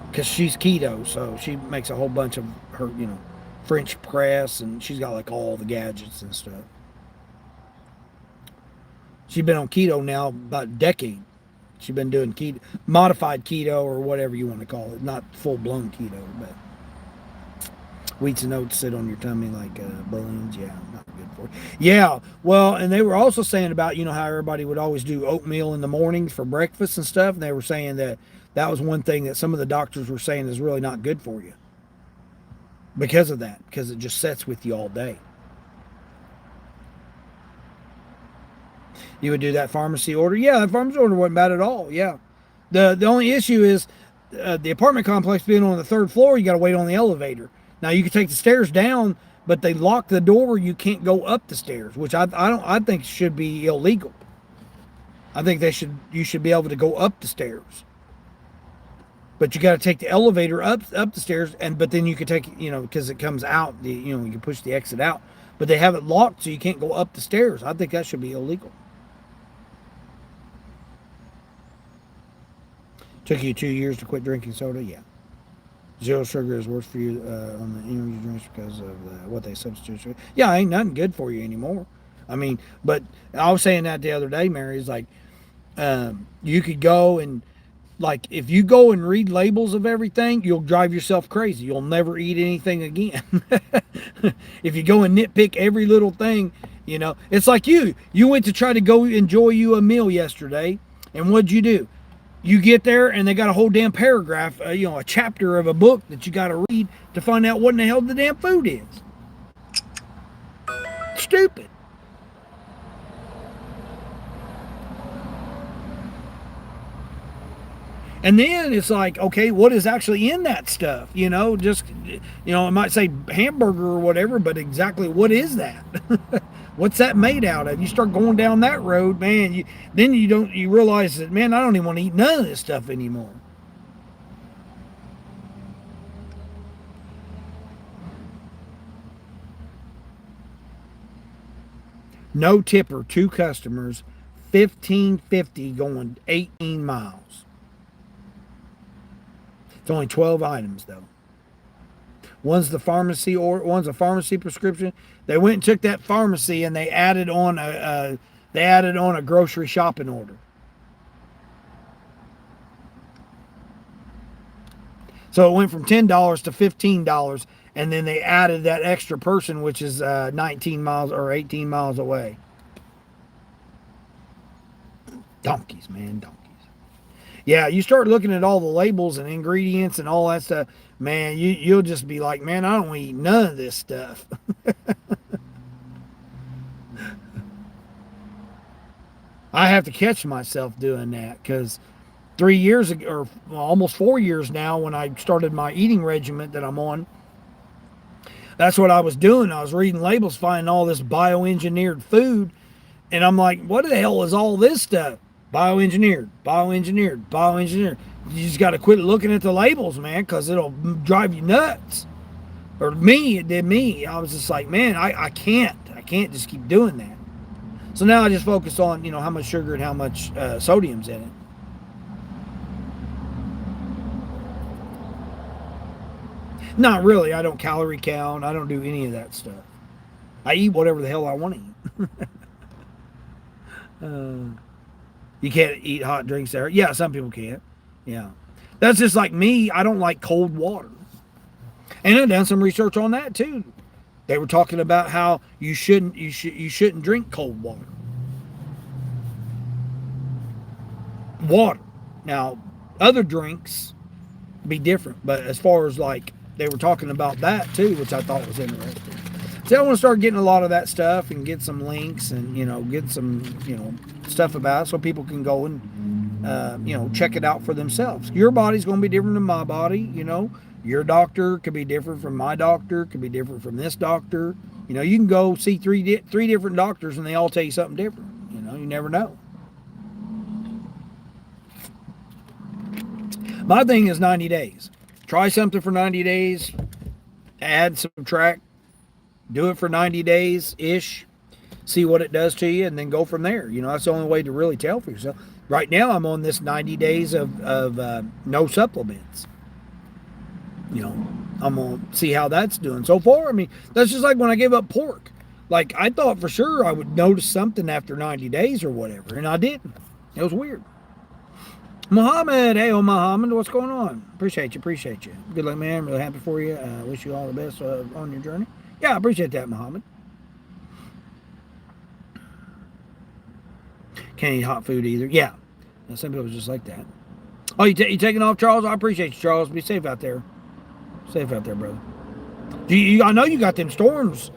Because she's keto, so she makes a whole bunch of her, you know, French press, and she's got like all the gadgets and stuff. She's been on keto now about a decade. She's been doing keto, modified keto, or whatever you want to call it. Not full-blown keto, but wheats and oats sit on your tummy like balloons. Yeah, not good for you. Yeah, well, and they were also saying about, you know, how everybody would always do oatmeal in the mornings for breakfast and stuff. And they were saying that that was one thing that some of the doctors were saying is really not good for you. Because of that, because it just sets with you all day. You would do that pharmacy order? Yeah, the pharmacy order wasn't bad at all. Yeah. The only issue is the apartment complex being on the third floor, you got to wait on the elevator. Now you can take the stairs down, but they lock the door where you can't go up the stairs, which I think should be illegal. I think you should be able to go up the stairs. But you got to take the elevator up the stairs, but then you can take, you know, because it comes out, you know, you can push the exit out. But they have it locked so you can't go up the stairs. I think that should be illegal. Took you 2 years to quit drinking soda? Yeah. Zero sugar is worse for you on the energy drinks because of what they substitute sugar. Yeah, ain't nothing good for you anymore. I mean, but I was saying that the other day, Mary, is like, you could go and, like, if you go and read labels of everything, you'll drive yourself crazy. You'll never eat anything again. If you go and nitpick every little thing, you know, it's like you went to try to go enjoy you a meal yesterday, and what'd you do? You get there and they got a whole damn paragraph, you know, a chapter of a book that you got to read to find out what in the hell the damn food is. Stupid. And then it's like, okay, what is actually in that stuff? You know, just, you know, it might say hamburger or whatever, but exactly what is that? What's that made out of? You start going down that road, man, you realize that, man, I don't even want to eat none of this stuff anymore. No tipper, 2 customers, $15.50 going 18 miles. It's only 12 items though. One's a pharmacy prescription. They went and took that pharmacy and they added on a grocery shopping order. So it went from $10 to $15, and then they added that extra person, which is 19 miles or 18 miles away. Donkeys, man, donkeys. Yeah, you start looking at all the labels and ingredients and all that stuff, man, you'll just be like, man, I don't eat none of this stuff. I have to catch myself doing that, because 3 years ago, or almost 4 years now, when I started my eating regimen that I'm on, that's what I was doing. I was reading labels, finding all this bioengineered food, and I'm like, what the hell is all this stuff? Bioengineered. You just got to quit looking at the labels, man, because it'll drive you nuts. Or it did me. I was just like, man, I can't just keep doing that. So now I just focus on, you know, how much sugar and how much sodium's in it. Not really. I don't calorie count. I don't do any of that stuff. I eat whatever the hell I want to eat. You can't eat hot drinks there. Yeah, some people can't. Yeah. That's just like me. I don't like cold water. And I've done some research on that too. They were talking about how you shouldn't drink cold water. Water. Now, other drinks be different, but as far as like they were talking about that too, which I thought was interesting. So I want to start getting a lot of that stuff and get some links and, you know, get some, you know, stuff stuff about it so people can go and, check it out for themselves. Your body's going to be different than my body, Your doctor could be different from my doctor, could be different from this doctor. You can go see three different doctors and they all tell you something different. You never know. My thing is 90 days. Try something for 90 days, add, subtract, do it for 90 days-ish, see what it does to you, and then go from there. That's the only way to really tell for yourself. Right now, I'm on this 90 days of no supplements. I'm going to see how that's doing. So far, that's just like when I gave up pork. Like, I thought for sure I would notice something after 90 days or whatever, and I didn't. It was weird. Muhammad, hey, Muhammad, what's going on? Appreciate you. Good luck, man. Really happy for you. Wish you all the best on your journey. Yeah, I appreciate that, Muhammad. Can't eat hot food either. Yeah, some people are just like that. Oh, you taking off, Charles? I appreciate you, Charles. Be safe out there. Safe out there, brother. I know you got them storms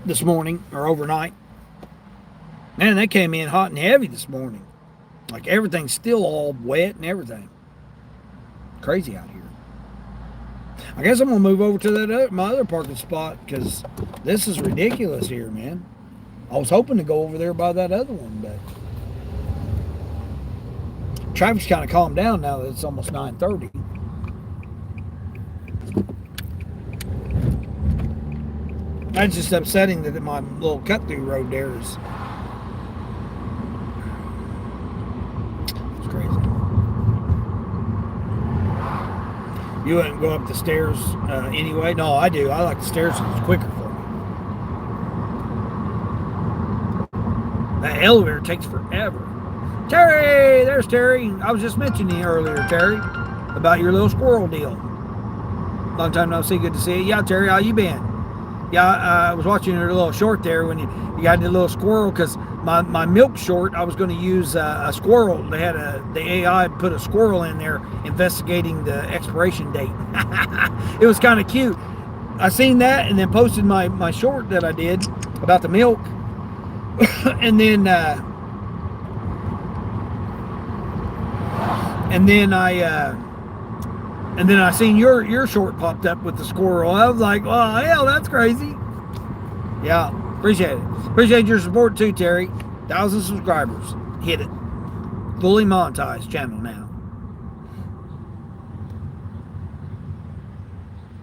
this morning or overnight. Man, they came in hot and heavy this morning. Like everything's still all wet and everything. Crazy out here. I guess I'm gonna move over to my other parking spot because this is ridiculous here, man. I was hoping to go over there by that other one, but traffic's kind of calmed down now that it's almost 9:30. That's just upsetting that my little cut-through road there is crazy. You wouldn't go up the stairs anyway? No, I do. I like the stairs because it's quicker for me. That elevator takes forever. Terry! There's Terry. I was just mentioning you earlier, Terry, about your little squirrel deal. Long time no see. Good to see you. Yeah, Terry, how you been? Yeah, I was watching your little short there when you got the little squirrel because my milk short, I was going to use a squirrel. They had the AI put a squirrel in there investigating the expiration date. It was kind of cute. I seen that and then posted my short that I did about the milk. and then I seen your short popped up with the squirrel. I was like, oh, hell, that's crazy. Yeah, appreciate it. Appreciate your support too, Terry. 1,000 subscribers. Hit it. Fully monetized channel now.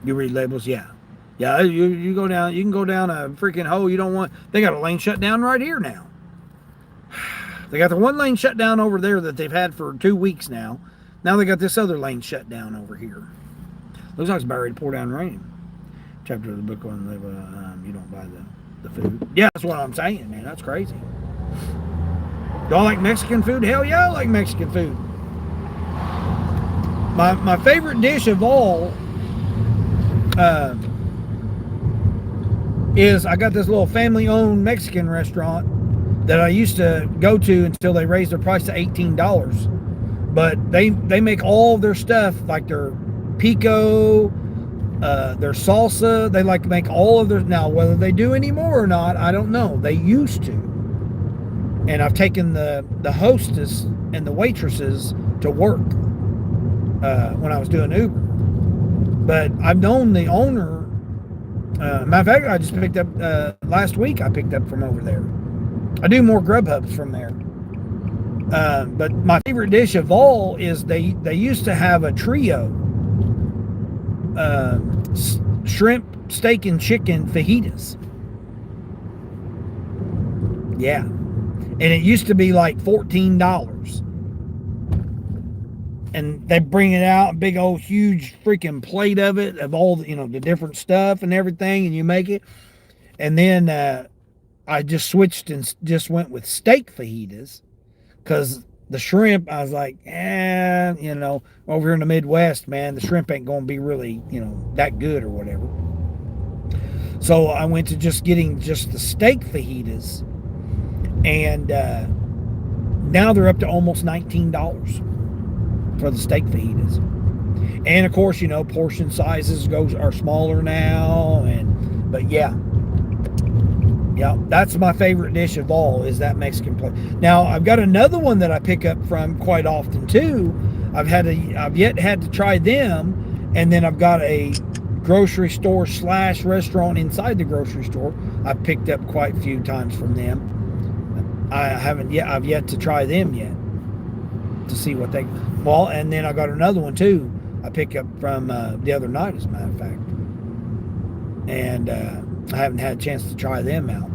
You read labels? Yeah. Yeah, you go down, you can go down a freaking hole you don't want. They got a lane shut down right here now. They got the one lane shut down over there that they've had for 2 weeks now. Now they got this other lane shut down over here. Looks like it's about ready to pour down rain. Chapter of the book on you don't buy the food. Yeah, that's what I'm saying, man. That's crazy. Do I like Mexican food? Hell yeah, I like Mexican food. My favorite dish of all is I got this little family-owned Mexican restaurant that I used to go to until they raised their price to $18. But they make all their stuff, like their pico, their salsa. They like to make all of their, now whether they do anymore or not, I don't know. They used to. And I've taken the hostess and the waitresses to work when I was doing Uber. But I've known the owner. Matter of fact, I just picked up, last week I picked up from over there. I do more Grubhubs from there. But my favorite dish of all is they used to have a trio. Shrimp, steak, and chicken fajitas. Yeah. And it used to be like $14. And they bring it out, a big old huge freaking plate of it, of all the, the different stuff and everything, and you make it. And then I just switched and just went with steak fajitas. Because the shrimp, I was like, over here in the Midwest, man, the shrimp ain't going to be really, that good or whatever. So I went to just getting just the steak fajitas. And now they're up to almost $19 for the steak fajitas. And of course, portion sizes are smaller now. But yeah. Yeah, that's my favorite dish of all, is that Mexican place. Now I've got another one that I pick up from quite often too. I've yet had to try them, and then I've got a grocery store / restaurant inside the grocery store I've picked up quite a few times from them. I've yet to try them yet to see what they. Well, and then I got another one too. I picked up from the other night, as a matter of fact, and I haven't had a chance to try them out.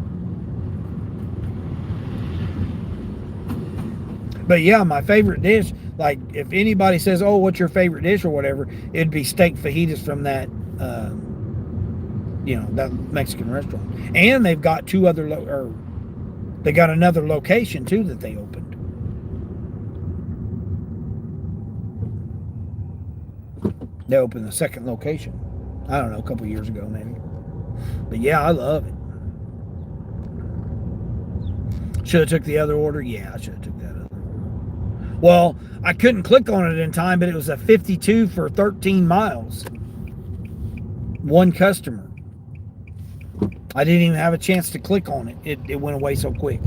But yeah, my favorite dish, like if anybody says, "Oh, what's your favorite dish?" or whatever, it'd be steak fajitas from that, that Mexican restaurant. And they've got they got another location too that they opened. They opened the second location. I don't know, a couple years ago maybe. But yeah, I love it. Should have took the other order. Yeah, I should have took that other order. Well, I couldn't click on it in time, but it was a 52 for 13 miles. One customer. I didn't even have a chance to click on it. It went away so quick.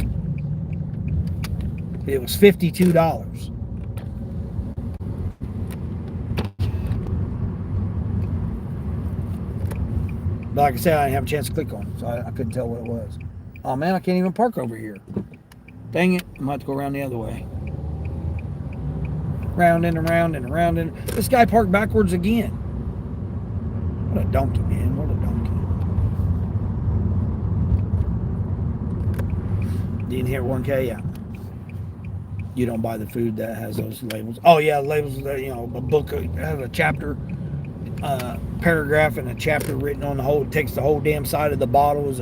It was $52. But like I said, I didn't have a chance to click on it, so I couldn't tell what it was. Oh man, I can't even park over here. Dang it, I'm going to have to go around the other way. Round and around and around and... This guy parked backwards again. What a donkey, man. What a donkey. Didn't hit 1K? Yeah. You don't buy the food that has those labels. Oh yeah, labels that, a book has a chapter, paragraph and a chapter written on the whole, it takes the whole damn side of the bottle as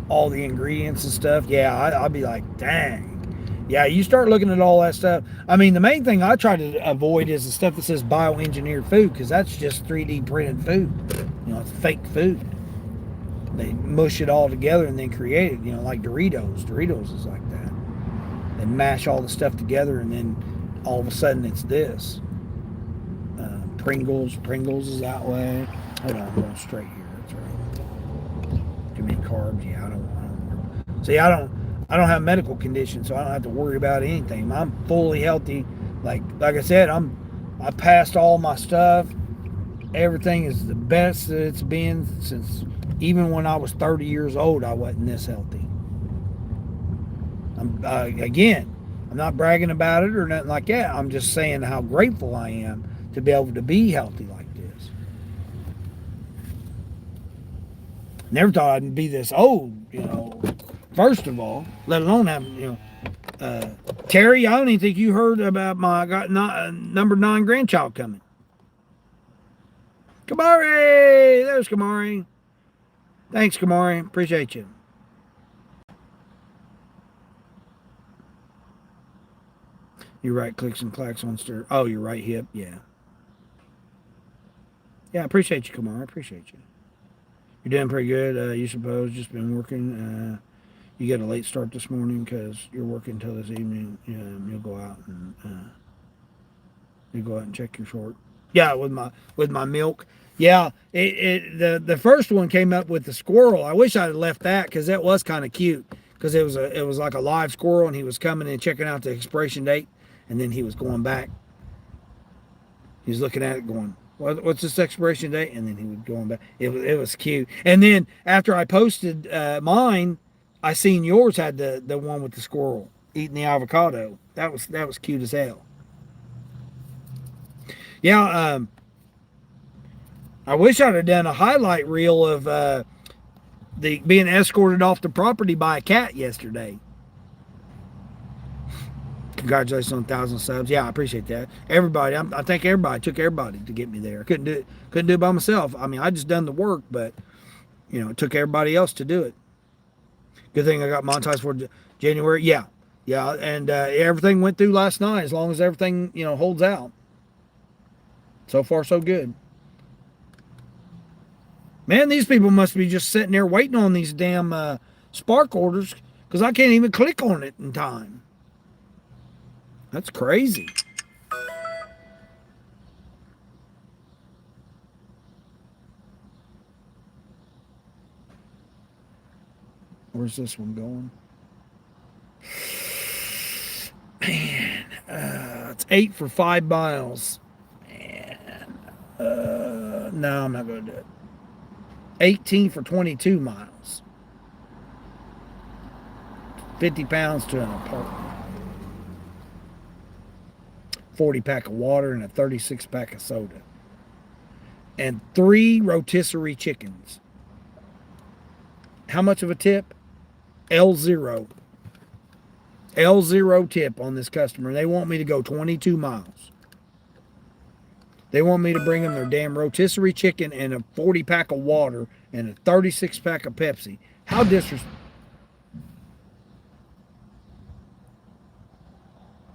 all the ingredients and stuff. Yeah, I'll be like, dang. Yeah, you start looking at all that stuff. I mean, the main thing I try to avoid is the stuff that says bioengineered food, because that's just 3D printed food. It's fake food. They mush it all together and then create it, like Doritos. Doritos is like that. They mash all the stuff together and then all of a sudden it's this. Pringles is that way. Hold on, I'm going straight here. That's right. Too many carbs. Yeah, I don't. See, I don't have medical conditions, so I don't have to worry about anything. I'm fully healthy. Like I said, I passed all my stuff. Everything is the best that it's been since, even when I was 30 years old, I wasn't this healthy. Again, I'm not bragging about it or nothing like that. I'm just saying how grateful I am to be able to be healthy like this. Never thought I'd be this old, first of all, let alone having, Terry, I don't even think you heard about I got number 9 grandchild coming. Kamari! There's Kamari. Thanks, Kamari. Appreciate you. You're right, clicks and clacks on stir. Oh, you're right hip. Yeah. Yeah, I appreciate you, Kamari. I appreciate you. You're doing pretty good, you suppose. Just been working. You get a late start this morning because you're working until this evening. You'll go out and check your short. Yeah, with my milk. Yeah, the first one came up with the squirrel. I wish I'd have left that because that was kind of cute. Because it was like a live squirrel and he was coming and checking out the expiration date, and then he was going back. He was looking at it going, what's this expiration date? And then he was going back. It was cute. And then after I posted mine, I seen yours had the one with the squirrel eating the avocado. That was cute as hell. Yeah, I wish I'd have done a highlight reel of the being escorted off the property by a cat yesterday. Congratulations on 1,000 subs. Yeah, I appreciate that. Everybody, I think everybody took everybody to get me there. Couldn't do it by myself. I mean, I just done the work, but it took everybody else to do it. Good thing I got monetized for January. Yeah, and everything went through last night. As long as everything holds out. So far, so good. Man, these people must be just sitting there waiting on these damn Spark orders because I can't even click on it in time. That's crazy. Where's Where's this one going? Man, it's 8 for 5 miles. Man, no, I'm not going to do it. 18 for 22 miles. 50 pounds to an apartment. 40 pack of water and a 36 pack of soda. And 3 rotisserie chickens. How much of a tip? L0. L0 tip on this customer. They want me to go 22 miles. They want me to bring them their damn rotisserie chicken and a 40 pack of water and a 36 pack of Pepsi. How disrespectful.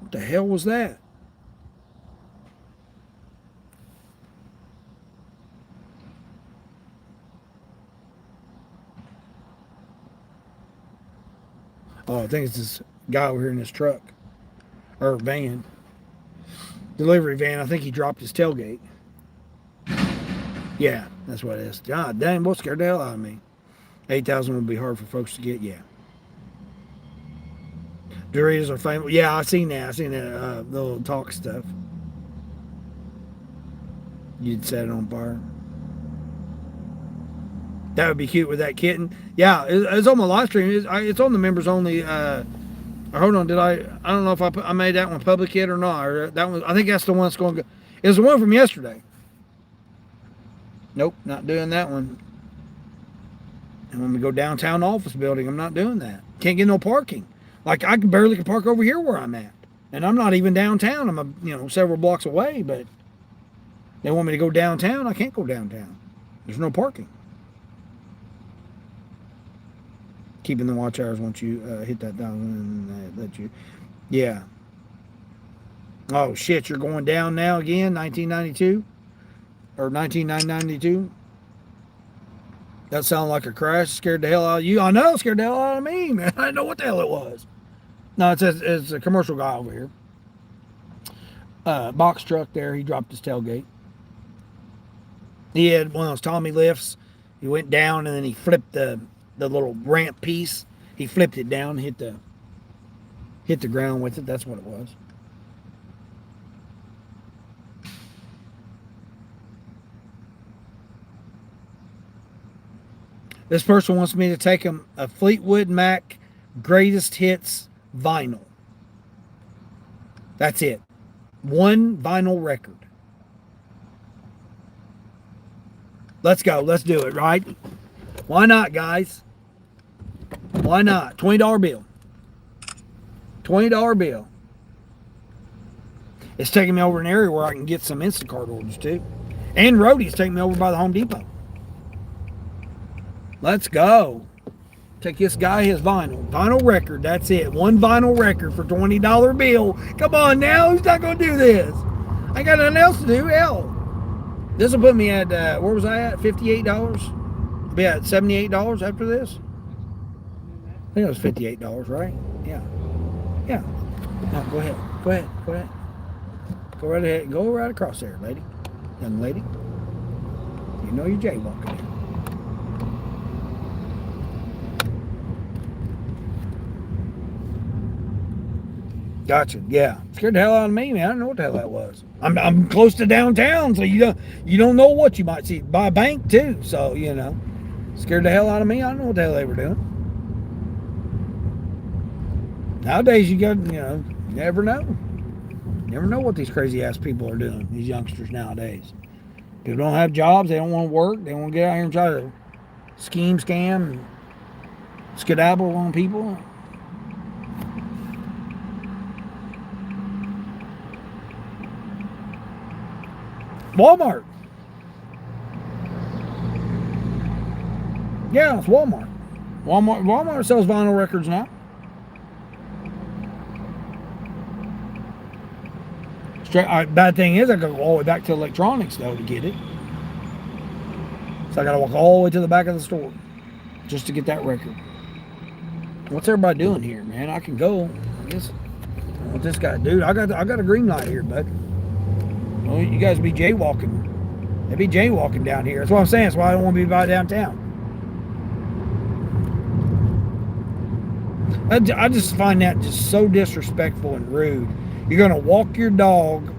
What the hell was that? Oh, I think it's this guy over here in this truck. Or van. Delivery van. I think he dropped his tailgate. Yeah, that's what it is. God dang, what scared the hell out of me? 8,000 would be hard for folks to get, yeah. Doritos are famous. Yeah, I've seen that. The little talk stuff. You'd set it on fire. That would be cute with that kitten. Yeah, it's on my live stream. It's on the members only. Hold on, I don't know if I made that one public yet or not. Or that one, I think that's the one that's going to go. It's the one from yesterday. Nope, not doing that one. And when we go downtown office building, I'm not doing that. Can't get no parking. Like I can barely park over here where I'm at, and I'm not even downtown. I'm several blocks away, but they want me to go downtown. I can't go downtown. There's no parking. Keeping the watch hours once you hit that 1,000 and let you, yeah. Oh shit, you're going down now again, 1992 or 19992. That sounded like a crash. Scared the hell out of you. I know, scared the hell out of me, man. I didn't know what the hell it was. No, it's a commercial guy over here. Box truck there. He dropped his tailgate. He had one of those Tommy lifts. He went down and then he flipped the little ramp piece. He flipped it down, hit the ground with it. That's what it was. This person wants me to take him a Fleetwood Mac greatest hits vinyl. That's it. One vinyl record. Let's go. Let's do it, right? Why not, guys? Why not? $20 bill. $20 bill. It's taking me over an area where I can get some Instacart orders too. And Rhodey's taking me over by the Home Depot. Let's go. Take this guy his vinyl. Vinyl record. That's it. One vinyl record for $20 bill. Come on now. Who's not going to do this? I got nothing else to do. Hell. This will put me at, where was I at? $58? I'll be at $78 after this. I think it was $58, right? Yeah. Yeah. No, go ahead. Go ahead. Go ahead. Go right ahead. Go right across there, lady. Young lady. You know you're jaywalking here. Gotcha. Yeah. Scared the hell out of me, man. I don't know what the hell that was. I'm close to downtown, so you don't know what you might see. By a bank too, so scared the hell out of me. I don't know what the hell they were doing. Nowadays, you never know. Never know what these crazy ass people are doing. These youngsters nowadays. People don't have jobs. They don't want to work. They want to get out here and try to scheme, scam, and skedaddle on people. Walmart. Yeah, it's Walmart. Walmart sells vinyl records now. Bad thing is I gotta go all the way back to electronics though to get it. So I gotta walk all the way to the back of the store just to get that record. What's everybody doing here, man? I can go. I guess. What this guy, dude? I got a green light here, bud. Well, you guys be jaywalking. They be jaywalking down here. That's what I'm saying. That's why I don't want to be by downtown. I just find that just so disrespectful and rude. You're gonna walk your dog,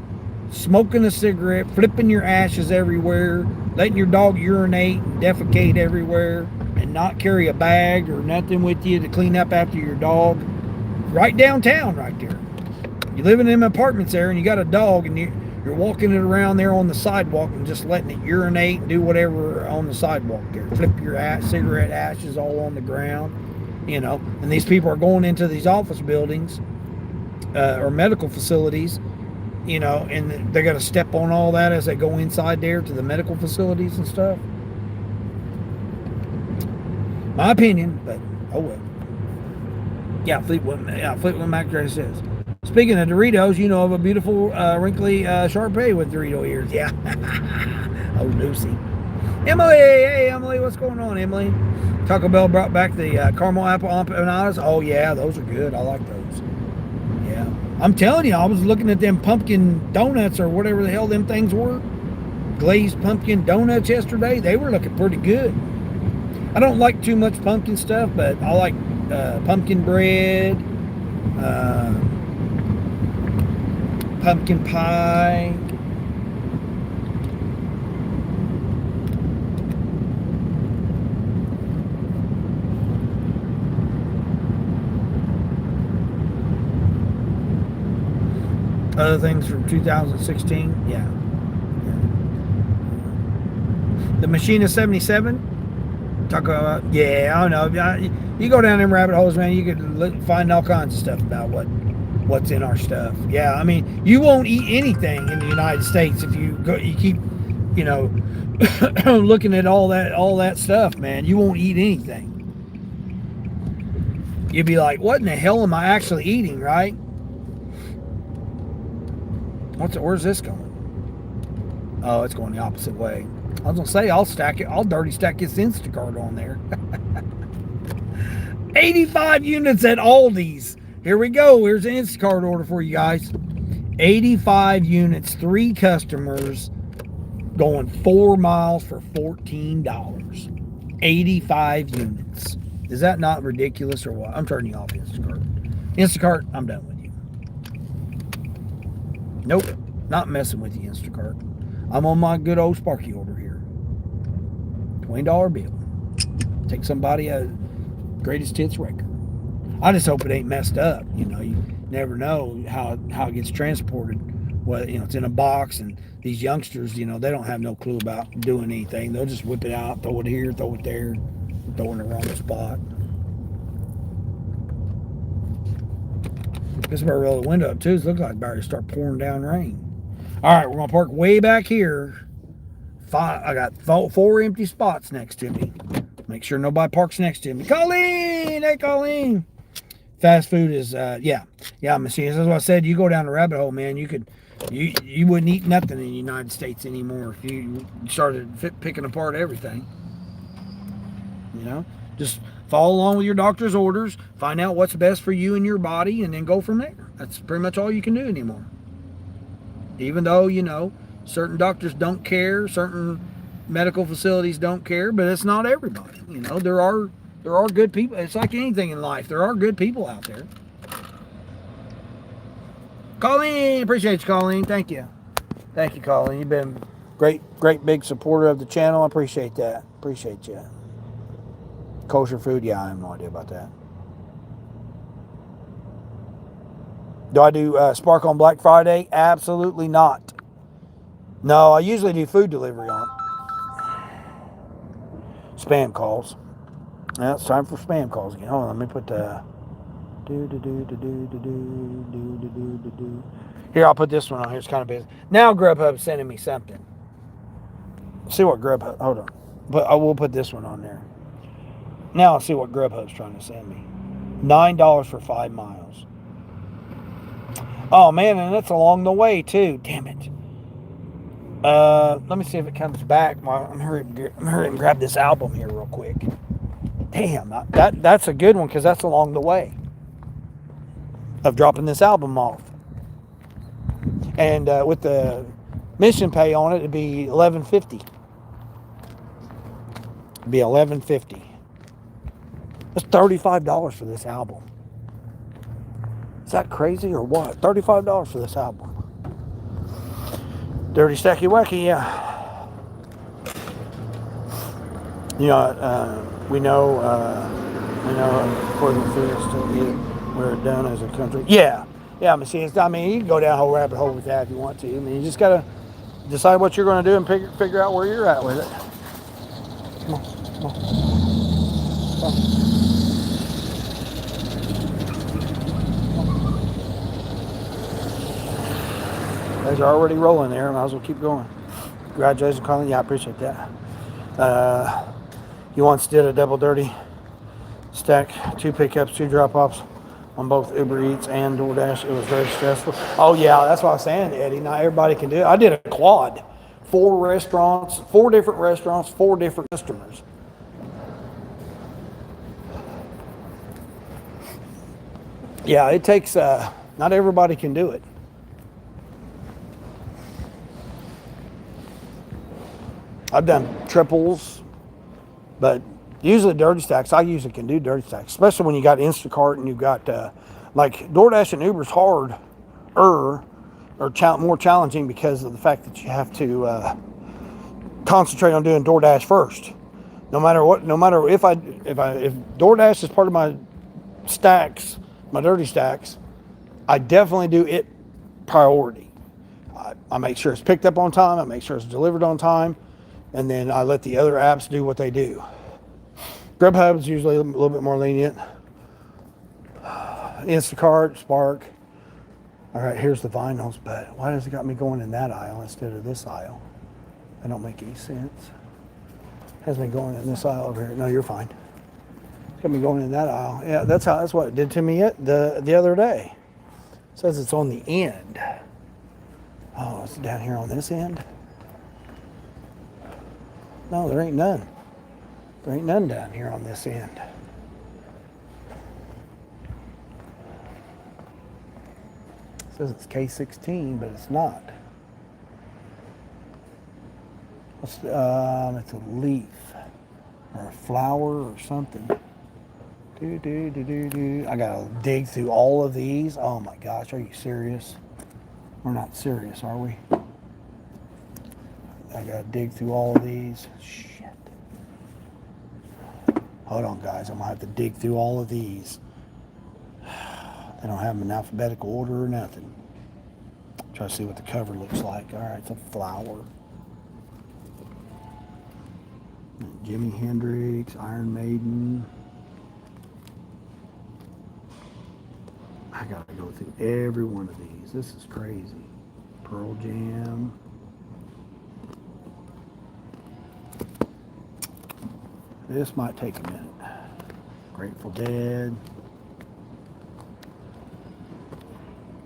smoking a cigarette, flipping your ashes everywhere, letting your dog urinate and defecate everywhere, and not carry a bag or nothing with you to clean up after your dog. Right downtown, right there. You live in them apartments there, and you got a dog, and you're walking it around there on the sidewalk and just letting it urinate and do whatever on the sidewalk there. Flip your cigarette ashes all on the ground, you know. And these people are going into these office buildings or medical facilities, you know, and they got to step on all that as they go inside there to the medical facilities and stuff. My opinion, but oh well. Yeah, Fleetwood Mac says. Speaking of Doritos, you know of a beautiful, wrinkly Shar-Pei with Dorito ears. Yeah. Oh, Lucy. Emily, hey Emily, what's going on, Emily? Taco Bell brought back the caramel apple empanadas. Oh yeah, those are good. I like those. Yeah, I'm telling you, I was looking at them pumpkin donuts or whatever the hell them things were, glazed pumpkin donuts yesterday. They were looking pretty good. I don't like too much pumpkin stuff, but I like pumpkin bread, pumpkin pie. Other things from 2016, yeah. The Machina 77. Talk about, yeah, I don't know. You go down them rabbit holes, man. You could find all kinds of stuff about what's in our stuff. Yeah, I mean, you won't eat anything in the United States if you keep, you know, looking at all that stuff, man. You won't eat anything. You'd be like, what in the hell am I actually eating, right? Where's this going? Oh, it's going the opposite way. I was gonna say I'll dirty stack this Instacart on there. 85 units at Aldi's. Here we go. Here's an Instacart order for you guys. 85 units, 3 customers, going 4 miles for $14. 85 units. Is that not ridiculous or what? I'm turning you off Instacart. Instacart, I'm done with you. Nope, not messing with you, Instacart. I'm on my good old Sparky order here. $20 bill. Take somebody a greatest hits record. I just hope it ain't messed up. You know, you never know how it gets transported. Well, you know, it's in a box, and these youngsters, you know, they don't have no clue about doing anything. They'll just whip it out, throw it here, throw it there, throw it in the wrong spot. This better roll the window up too. It looks like about to start pouring down rain. All right, we're gonna park way back here. I got 4 empty spots next to me. Make sure nobody parks next to me. Colleen, hey Colleen. Fast food is yeah, machines. That's what I said. You go down the rabbit hole, man. You wouldn't eat nothing in the United States anymore if you started picking apart everything. You know, just follow along with your doctor's orders, find out what's best for you and your body, and then go from there. That's pretty much all you can do anymore. Even though, you know, certain doctors don't care, certain medical facilities don't care, but it's not everybody. You know, there are good people. It's like anything in life. There are good people out there. Colleen, appreciate you, Colleen. Thank you. Thank you, Colleen. You've been great big supporter of the channel. I appreciate that. Appreciate you. Kosher food, yeah, I have no idea about that. Do I do Spark on Black Friday? Absolutely not. No, I usually do food delivery on spam calls. Now it's time for spam calls again. Hold on, let me put the Here, I'll put this one on here. It's kind of busy. Now Grubhub's sending me something. Let's see what Grubhub. Hold on, but I will put this one on there. Now I'll see what Grubhub's trying to send me. $9 for 5 miles. Oh man, and that's along the way too. Damn it. Let me see if it comes back. I'm hurrying and grab this album here real quick. Damn, that's a good one because that's along the way of dropping this album off. And with the mission pay on it, it'd be $11.50. It'd be $11.50. That's $35 for this album. Is that crazy or what? $35 for this album. Dirty Stacky Wacky, yeah. You know, we know according to physics, we're done as a country. Yeah, yeah. I mean, see, I mean, you can go down a whole rabbit hole with that if you want to. I mean, you just gotta decide what you're going to do and figure out where you're at with it. Come on, come on. Come on. Guys are already rolling there. Might as well keep going. Congratulations, Colin. Yeah, I appreciate that. You once did a double dirty stack, 2 pickups, 2 drop-offs on both Uber Eats and DoorDash. It was very stressful. Oh yeah, that's what I was saying, Eddie. Not everybody can do it. I did a quad. 4 restaurants, 4 different restaurants, 4 different customers. Yeah, it takes, not everybody can do it. I've done triples, but usually dirty stacks, I usually can do dirty stacks, especially when you got Instacart and you've got, like DoorDash and Uber's harder or more challenging because of the fact that you have to concentrate on doing DoorDash first. No matter if DoorDash is part of my stacks, my dirty stacks, I definitely do it priority. I make sure it's picked up on time, I make sure it's delivered on time, and then I let the other apps do what they do. Grubhub's usually a little bit more lenient. Instacart, Spark. All right, here's the vinyls, but why does it got me going in that aisle instead of this aisle? That don't make any sense. Has me going in this aisle over here. No, you're fine. It's got me going in that aisle. Yeah, that's what it did to me the other day. It says it's on the end. Oh, it's down here on this end? No, there ain't none. There ain't none down here on this end. It says it's K16, but it's not. It's a leaf or a flower or something. I gotta dig through all of these. Oh my gosh, are you serious? We're not serious, are we? I gotta dig through all of these. Shit. Hold on, guys. I'm gonna have to dig through all of these. They don't have them in alphabetical order or nothing. Try to see what the cover looks like. All right, it's a flower. Jimi Hendrix, Iron Maiden. I gotta go through every one of these. This is crazy. Pearl Jam. This might take a minute. Grateful Dead.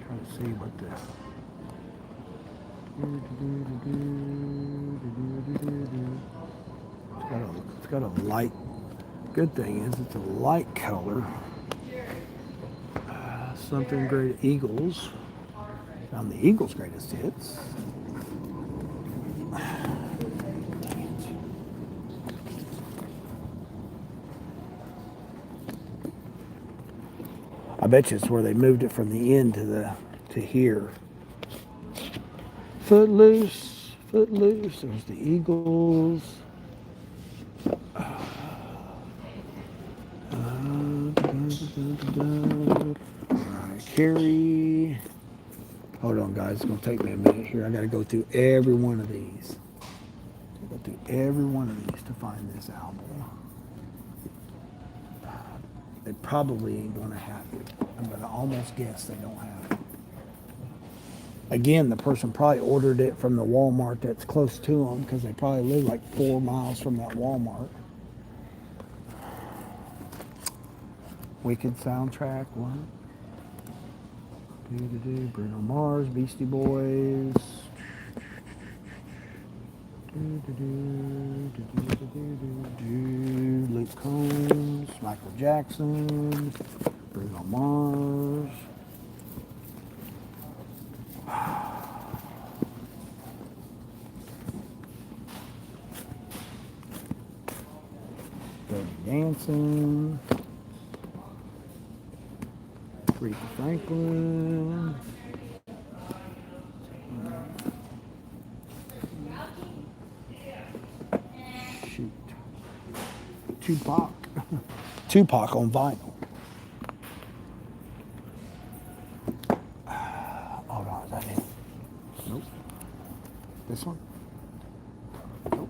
Trying to see what this. It's got a light. Good thing is it's a light color. Something great. Eagles. On the Eagles' greatest hits. I bet you it's where they moved it from the end to here. Footloose, Footloose. There's the Eagles. Alright, Carrie. Hold on, guys. It's gonna take me a minute here. I gotta go through every one of these. Go through every one of these to find this album. They probably ain't gonna have it. I'm gonna almost guess they don't have it. Again, the person probably ordered it from the Walmart that's close to them because they probably live like 4 miles from that Walmart. Wicked soundtrack, what? Bruno Mars, Beastie Boys. Luke Combs, Michael Jackson, Bruno Mars. Dirty Dancing. Aretha Franklin. Shoot. Tupac. Tupac on vinyl. Hold on, is that it? Nope. This one? Nope.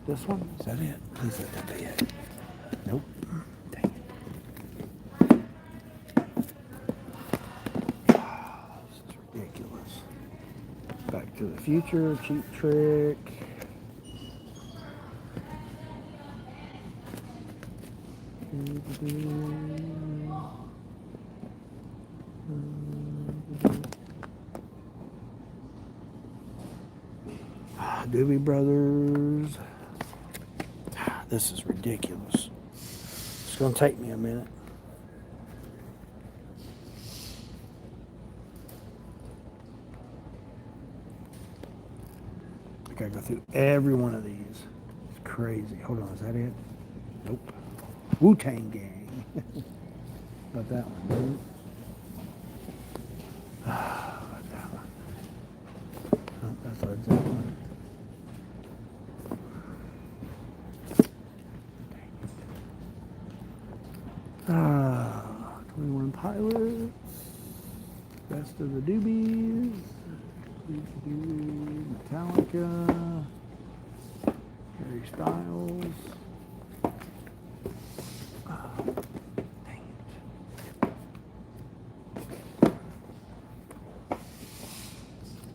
This one? Is that it? Please let that be it. Nope. Dang it. This is ridiculous. Back to the Future, Cheap Trick. Doobie Brothers. This is ridiculous. It's going to take me a minute. I gotta go through every one of these. It's crazy. Hold on, is that it? Nope. Wu-Tang Gang. About that one, dude. About that one. Oh, that's Led Zeppelin. Ah, 21 Pilots. Best of the Doobies. Metallica. Harry Styles. Dang it.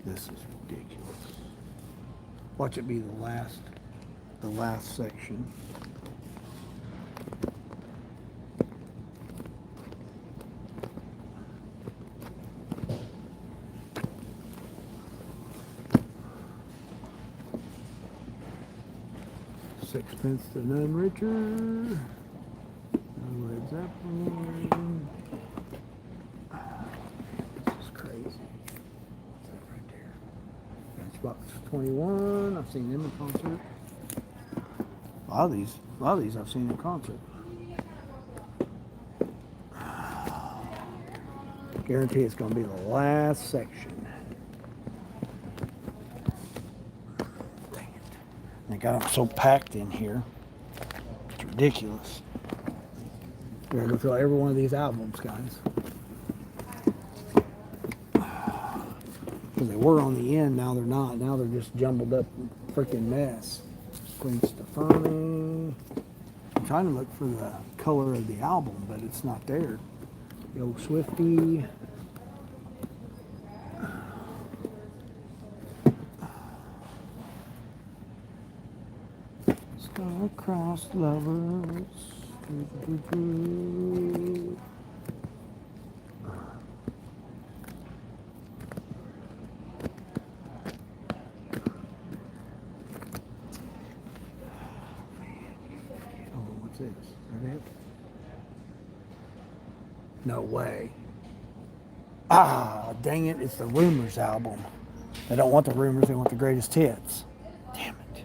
This is ridiculous. Watch it be the last section. Sixpence to None Richer. Led Zeppelin. This is crazy. What's that right there? Matchbox 21. I've seen them in concert. A lot of these I've seen in concert. Guarantee it's going to be the last section. They got them so packed in here. It's ridiculous. We're going to go through every one of these albums, guys. Because they were on the end, now they're not. Now they're just jumbled up freaking mess. Gwen Stefani. I'm trying to look for the color of the album, but it's not there. Yo Swifty. Star-crossed lovers. What's this? Is that it? No way. Ah, dang it, it's the Rumors album. They don't want the Rumors, they want the greatest hits. Damn it.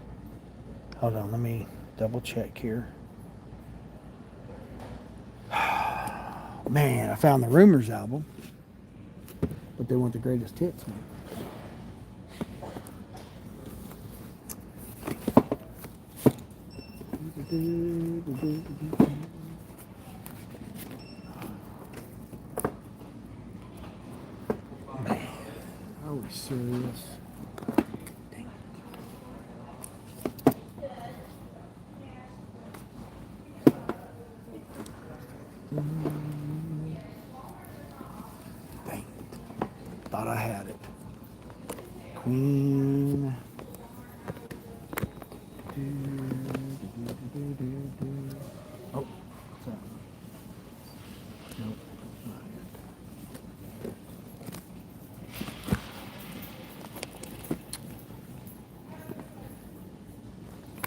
Hold on, let me double check here. Man, I found the Rumors album. But they want the greatest hits, man. Man, are we serious? Dang it. Dang it. Thought I had it. Queen. Oh, what's that? Nope, not yet.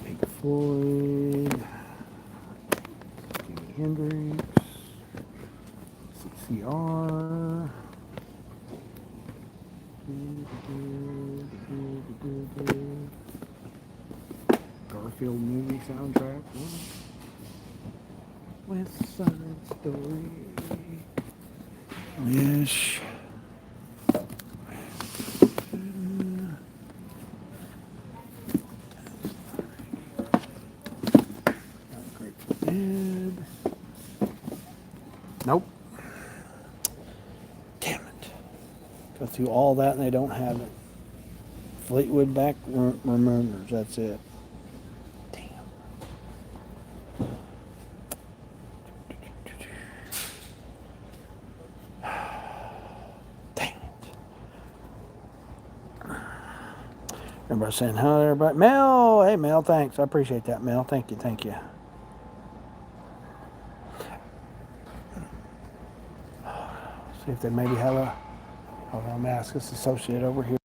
Pink Floyd, Jimi Hendrix, CCR, Garfield movie soundtrack. West Side Story. Ish. Nope. Damn it. Go through all that and they don't have it. Fleetwood back remembers. That's it. Damn. Dang it. Everybody saying hi, everybody. Mel, hey Mel, thanks. I appreciate that, Mel. Thank you, thank you. See if they maybe have a, hold on, ask this associate over here.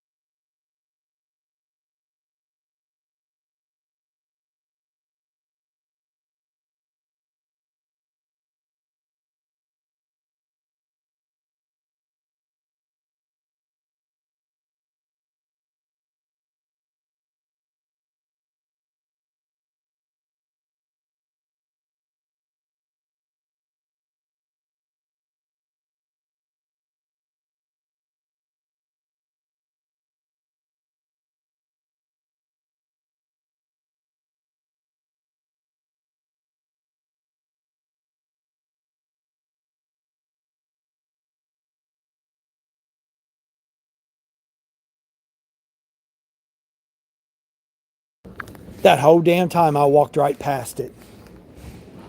That whole damn time I walked right past it.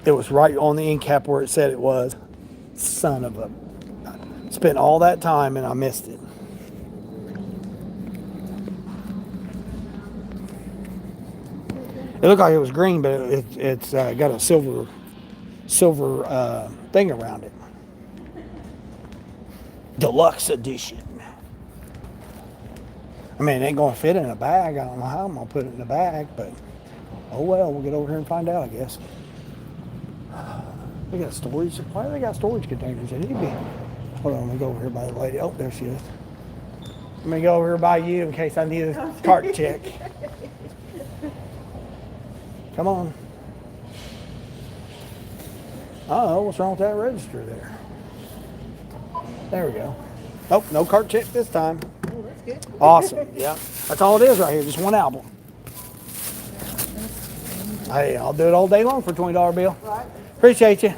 It was right on the end cap where it said it was. Son of a. Spent all that time and I missed it. It looked like it was green, but it's got a silver thing around it. Deluxe edition. I mean, it ain't gonna fit in a bag. I don't know how I'm gonna put it in a bag, but oh well, we'll get over here and find out, I guess. They got storage. Why do they got storage containers? They need to be. Hold on, let me go over here by the lady. Oh, there she is. Let me go over here by you in case I need a cart check. Come on. Uh-oh, what's wrong with that register there? There we go. Oh, no cart check this time. Oh, that's good. Awesome. Yeah. That's all it is right here. Just one album. Hey, I'll do it all day long for a $20 bill. Right. Appreciate you.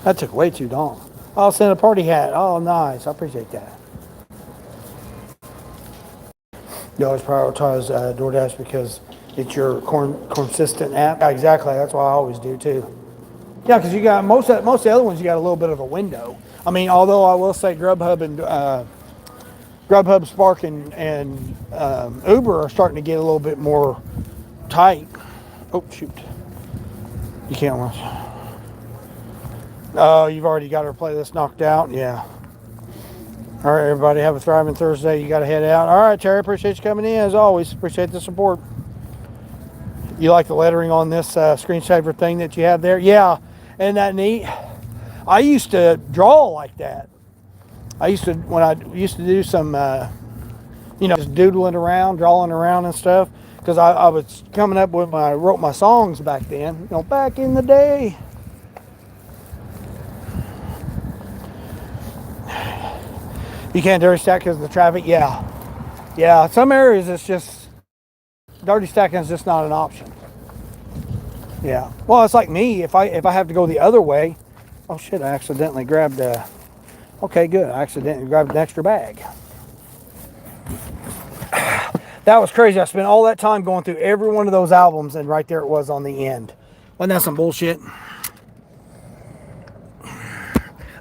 That took way too long. I'll send a party hat. Oh, nice. I appreciate that. You always prioritize DoorDash because it's your consistent app. Yeah, exactly. That's what I always do too. Yeah, because you got most of the other ones, you got a little bit of a window. I mean, although I will say Grubhub and Grubhub, Spark, and Uber are starting to get a little bit more tight. Oh shoot! You can't watch. Oh, you've already got our playlist knocked out. Yeah. All right, everybody, have a thriving Thursday. You got to head out. All right, Terry, appreciate you coming in as always. Appreciate the support. You like the lettering on this screensaver thing that you have there? Yeah, isn't that neat? I used to draw like that. When I used to do some, just doodling around, drawing around and stuff, because I was coming up with I wrote my songs back then, back in the day. You can't dirty stack because of the traffic? Yeah. Yeah, some areas it's just, dirty stacking is just not an option. Yeah. Well, it's like me, if I have to go the other way, oh shit, I accidentally grabbed okay, good. I accidentally grabbed an extra bag. That was crazy. I spent all that time going through every one of those albums and right there it was on the end. Wasn't that some bullshit?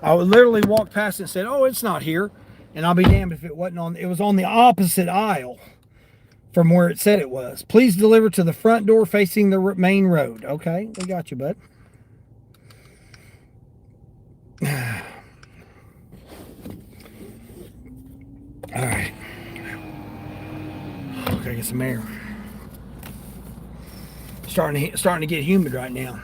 I would literally walk past it and said, oh, it's not here. And I'll be damned if it wasn't on. It was on the opposite aisle from where it said it was. Please deliver to the front door facing the main road. Okay, we got you, bud. All right. Okay, get some air. Starting to get humid right now.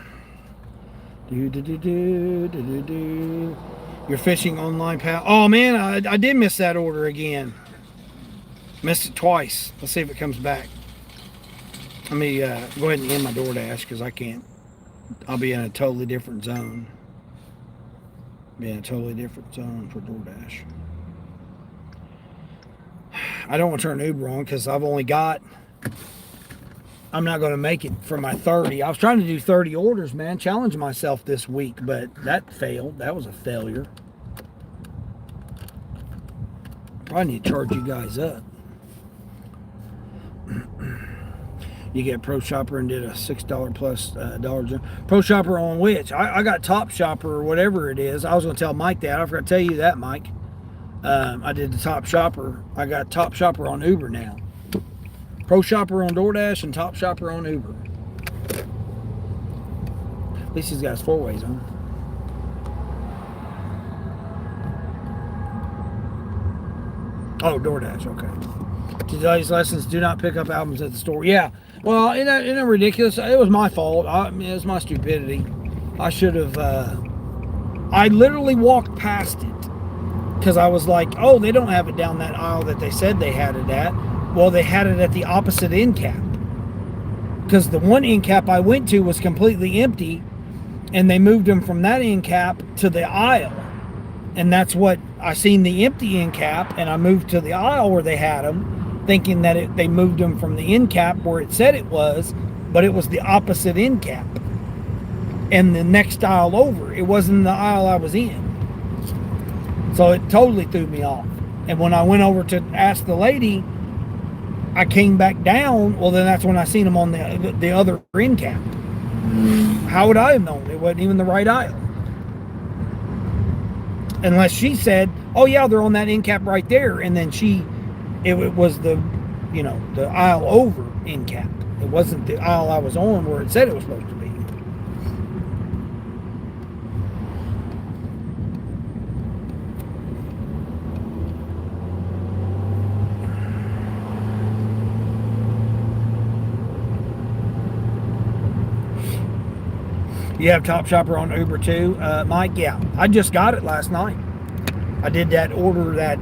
Your fishing online pal. Oh man, I did miss that order again. Missed it twice. Let's see if it comes back. Let me go ahead and end my DoorDash because I can't. I'll be in a totally different zone. Be in a totally different zone for DoorDash. I don't want to turn Uber on because I'm not going to make it for my 30. I was trying to do 30 orders, man. Challenge myself this week, but that failed. That was a failure. Probably need to charge you guys up. You get Pro Shopper and did a $6 plus dollars. Pro Shopper on which? I got Top Shopper or whatever it is. I was going to tell Mike that. I forgot to tell you that, Mike. I did the Top Shopper. I got Top Shopper on Uber now. Pro Shopper on DoorDash and Top Shopper on Uber. At least he's got his 4-ways on. Oh, DoorDash, okay. Today's lessons: do not pick up albums at the store. Yeah, well, isn't that ridiculous? It was my fault. It was my stupidity. I should have. I literally walked past it because I was like, oh, they don't have it down that aisle that they said they had it at. Well, they had it at the opposite end cap because the one end cap I went to was completely empty, and they moved them from that end cap to the aisle. And that's what I seen, the empty end cap, and I moved to the aisle where they had them, thinking that they moved them from the end cap where it said it was, but it was the opposite end cap. And the next aisle over, it wasn't the aisle I was in. So it totally threw me off. And when I went over to ask the lady, I came back down. Well, then that's when I seen them on the other end cap. How would I have known? It wasn't even the right aisle. Unless she said, oh yeah, they're on that end cap right there. And then it was the aisle over end cap. It wasn't the aisle I was on where it said it was supposed to be. You have Top Shopper on Uber too, Mike? Yeah, I just got it last night. I did that order that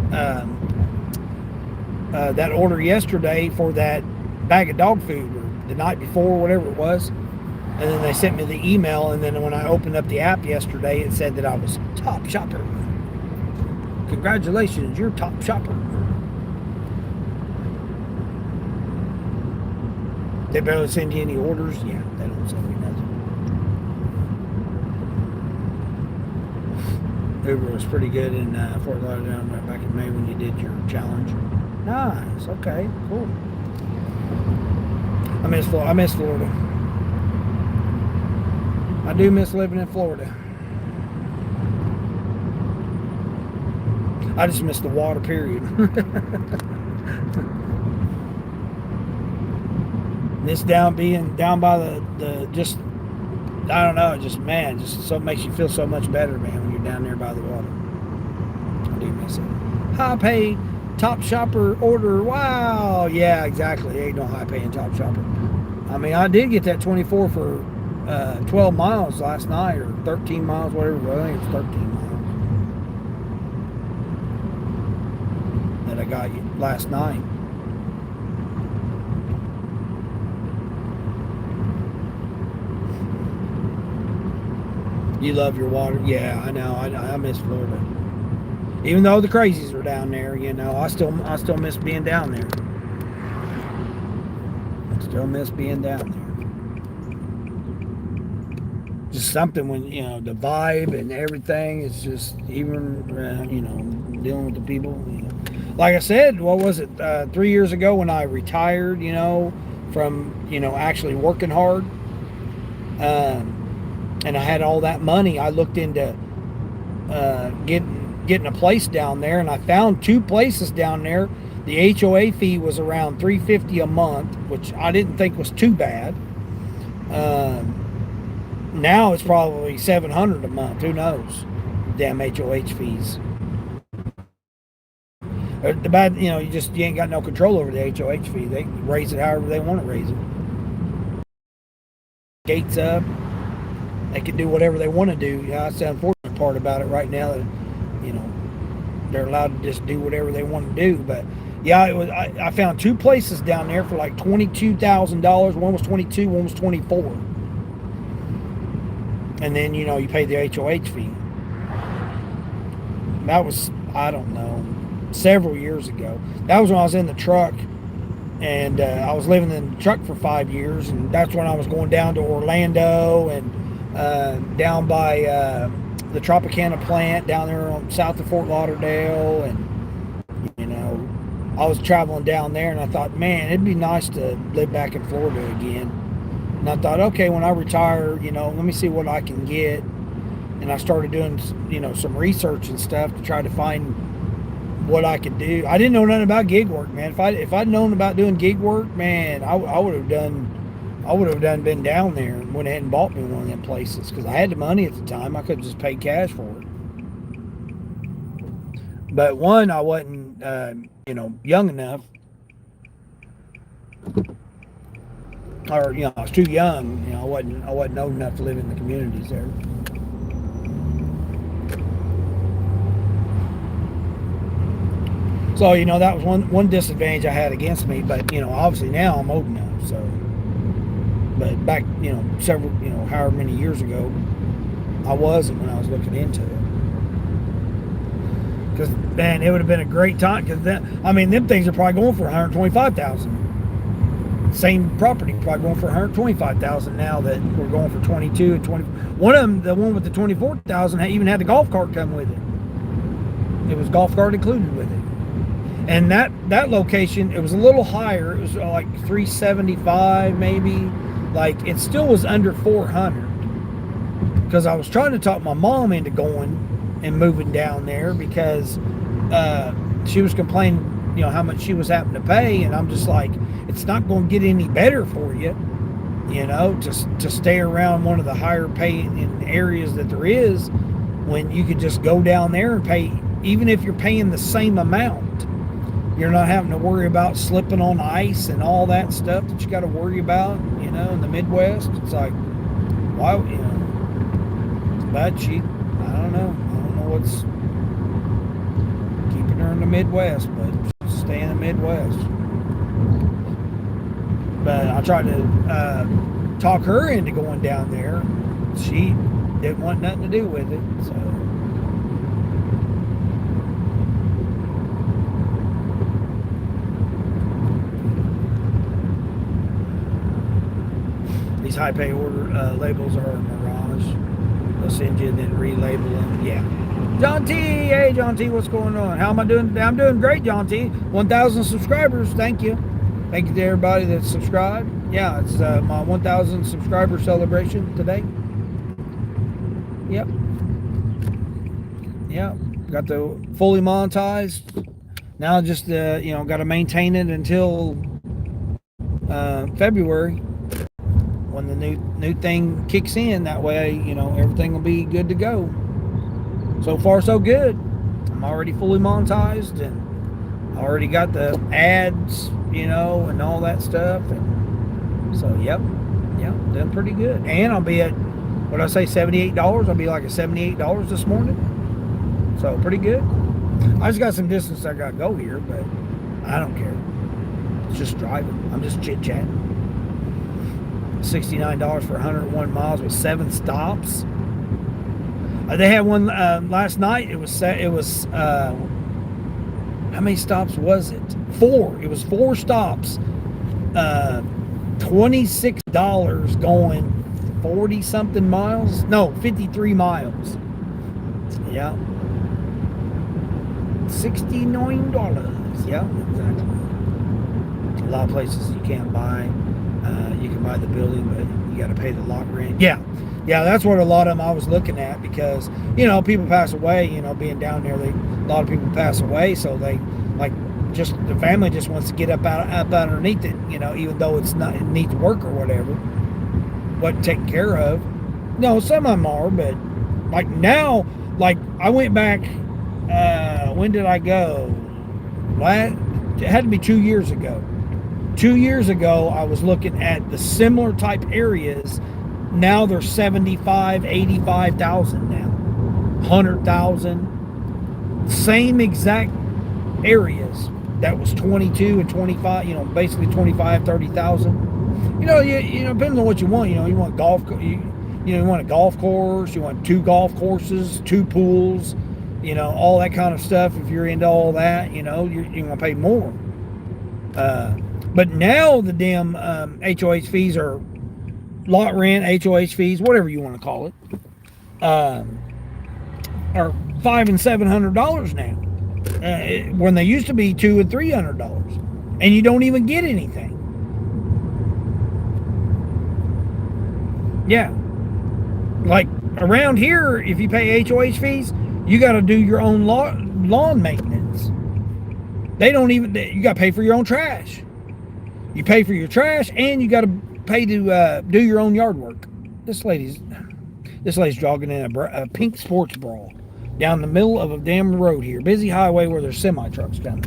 order yesterday for that bag of dog food, or the night before, whatever it was. And then they sent me the email, and then when I opened up the app yesterday, it said that I was Top Shopper. Congratulations, you're Top Shopper. They barely send you any orders? Yeah, they don't send me nothing. Uber was pretty good in Fort Lauderdale right back in May when you did your challenge. Nice. Okay. Cool. I miss Florida. I do miss living in Florida. I just miss the water, period. This being down by the just, I don't know, just so makes you feel so much better, man, when you're down there by the water. I do miss it. High pay, Top Shopper order. Wow. Yeah, exactly. Ain't no high paying Top Shopper. I mean, I did get that 24 for 12 miles last night, or 13 miles, whatever. I think it's 13 miles that I got last night. You love your water. Yeah, I know. I miss Florida. Even though the crazies are down there, I still miss being down there. I still miss being down there. Just something when, the vibe and everything is just, even, dealing with the people. Like I said, what was it, 3 years ago when I retired, from, actually working hard. And I had all that money. I looked into getting a place down there, and I found 2 places down there. The HOA fee was around $350 a month, which I didn't think was too bad. Now it's probably $700 a month. Who knows? Damn HOH fees. The bad, you ain't got no control over the HOH fee. They raise it however they want to raise it. Gates up. They can do whatever they want to do. That's the unfortunate part about it right now, that they're allowed to just do whatever they want to do. But yeah, it was. I found 2 places down there for like $22,000. One was 22, one was 24. and then you pay the HOH fee. That was, I don't know, several years ago. That was when I was in the truck, and I was living in the truck for 5 years, and that's when I was going down to Orlando and down by the Tropicana plant down there south of Fort Lauderdale, and I was traveling down there, and I thought, man, it'd be nice to live back in Florida again. And I thought, okay, when I retire, let me see what I can get. And I started doing, some research and stuff to try to find what I could do. I didn't know nothing about gig work, man. If I'd known about doing gig work, man, I would have been down there and went ahead and bought me one of them places, because I had the money at the time. I could have just paid cash for it. But one, I wasn't, young enough, or I was too young. I wasn't old enough to live in the communities there. So, that was one disadvantage I had against me, but, obviously now I'm old enough, so. But back, several, however many years ago, I wasn't when I was looking into it. Because, man, it would have been a great time, because, them things are probably going for $125,000. Same property, probably going for $125,000 now that we're going for 22 and 20. One of them, the one with the 24,000, even had the golf cart come with it. It was golf cart included with it. And that location, it was a little higher. It was like 375 maybe. Like, it still was under 400. Because I was trying to talk my mom into going and moving down there, because she was complaining, how much she was having to pay. And I'm just like, it's not going to get any better for you, to stay around one of the higher paying areas that there is, when you could just go down there and pay, even if you're paying the same amount. You're not having to worry about slipping on ice and all that stuff that you got to worry about, in the Midwest. It's like, why, but I don't know what's keeping her in the Midwest, but stay in the Midwest. But I tried to talk her into going down there. She didn't want nothing to do with it, so. These high pay order labels are a mirage. They'll send you and then relabel them. Yeah. John T. Hey, John T. What's going on? How am I doing? I'm doing great, John T. 1,000 subscribers. Thank you. Thank you to everybody that's subscribed. Yeah, it's my 1,000 subscriber celebration today. Yep. Yep. Got the fully monetized. Now just, got to maintain it until February, when the new thing kicks in. That way, everything will be good to go. So far, so good. I'm already fully monetized, and I already got the ads, and all that stuff. And so, yep, done pretty good. And I'll be at, what did I say, $78? I'll be like at $78 this morning. So, pretty good. I just got some distance I got to go here, but I don't care. It's just driving. I'm just chit-chatting. $69 for 101 miles with 7 stops. They had one last night. It was how many stops was it? 4. It was 4 stops. $26 going 40 something miles. No, 53 miles. Yeah. $69. Yeah, exactly. A lot of places you can't buy. You can buy the building, but you got to pay the lot rent. Yeah, that's what a lot of them I was looking at, because people pass away. Being down there, a lot of people pass away, so they just the family just wants to get up underneath it. Even though it needs work or whatever, wasn't taken care of. No, some of them are, but now, I went back. When did I go? It had to be 2 years ago. 2 years ago, I was looking at the similar type areas. Now they're 75, 85,000 now, 100,000. Same exact areas that was 22 and 25. Basically 25, 30,000. Depending on what you want. You want golf. You You know, you want a golf course, you want 2 golf courses, 2 pools, you know, all that kind of stuff. If you're into all that, you know, you're going to pay more. But now the damn HOH fees are lot rent, HOH fees, whatever you want to call it, are $500 and $700 now. When they used to be $200 and $300, and you don't even get anything. Yeah, like around here, if you pay HOH fees, you got to do your own lawn maintenance. They don't even. You got to pay for your own trash. You pay for your trash, and you got to pay to do your own yard work. This lady's jogging in a pink sports bra down the middle of a damn road here, busy highway where there's semi trucks coming.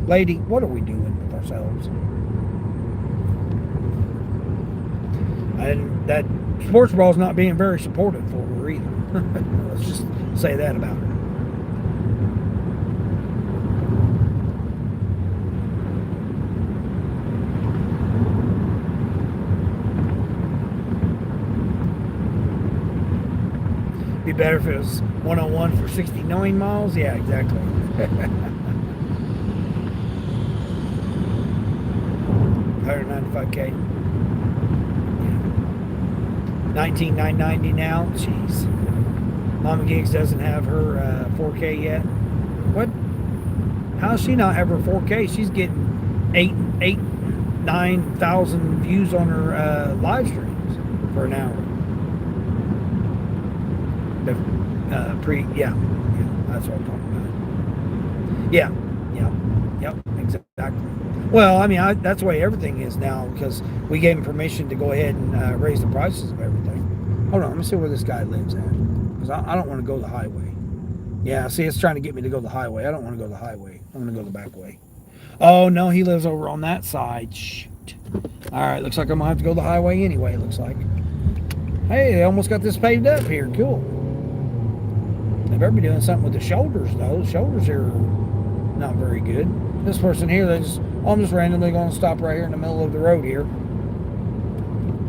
Lady, what are we doing with ourselves? And that sports bra is not being very supportive for her either. Let's just say that about her. Be better if it was 101 for 69 miles. Yeah, exactly. 195K. 19,990 now. Jeez. Mama Gigs doesn't have her 4K yet. What? How does she not have her 4K? She's getting 9,000 views on her live streams for an hour. Yeah, that's what I'm talking about. Yeah, yep, exactly. Well, I mean, that's the way everything is now, because we gave him permission to go ahead and raise the prices of everything. Hold on, let me see where this guy lives at, because I don't want to go the highway. Yeah, see, it's trying to get me to go the highway. I don't want to go the highway. I want to go the back way. Oh, no, he lives over on that side. Shoot. All right, looks like I'm going to have to go the highway anyway, looks like. Hey, they almost got this paved up here. Cool. They better be doing something with the shoulders, though. The shoulders here are not very good. This person here, I'm just randomly going to stop right here in the middle of the road here.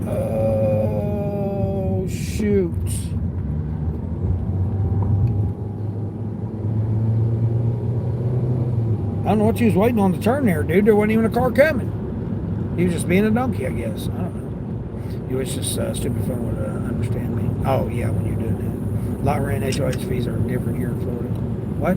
Oh, shoot. I don't know what you was waiting on to turn there, dude. There wasn't even a car coming. He was just being a donkey, I guess. I don't know. You wish this stupid phone would understand me. Oh, yeah, when you're doing that. Lot rent HOH fees are different here in Florida. What?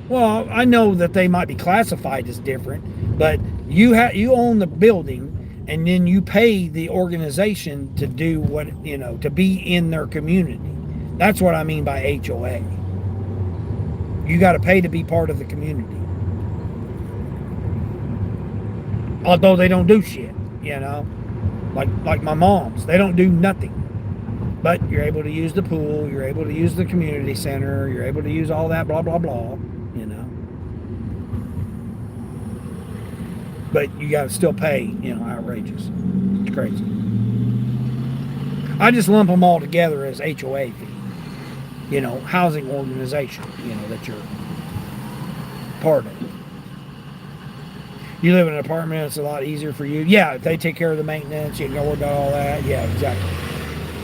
Well, I know that they might be classified as different, but you own the building, and then you pay the organization to do what, you know, to be in their community. That's what I mean by HOA. You got to pay to be part of the community. Although they don't do shit, you know. Like my mom's, they don't do nothing. But you're able to use the pool, you're able to use the community center, you're able to use all that blah blah blah, you know. But you got to still pay, you know, outrageous. It's crazy. I just lump them all together as HOA fee, you know, housing organization, you know, that you're part of. You live in an apartment, it's a lot easier for you. Yeah, if they take care of the maintenance, you can go worry about all that. Yeah, exactly.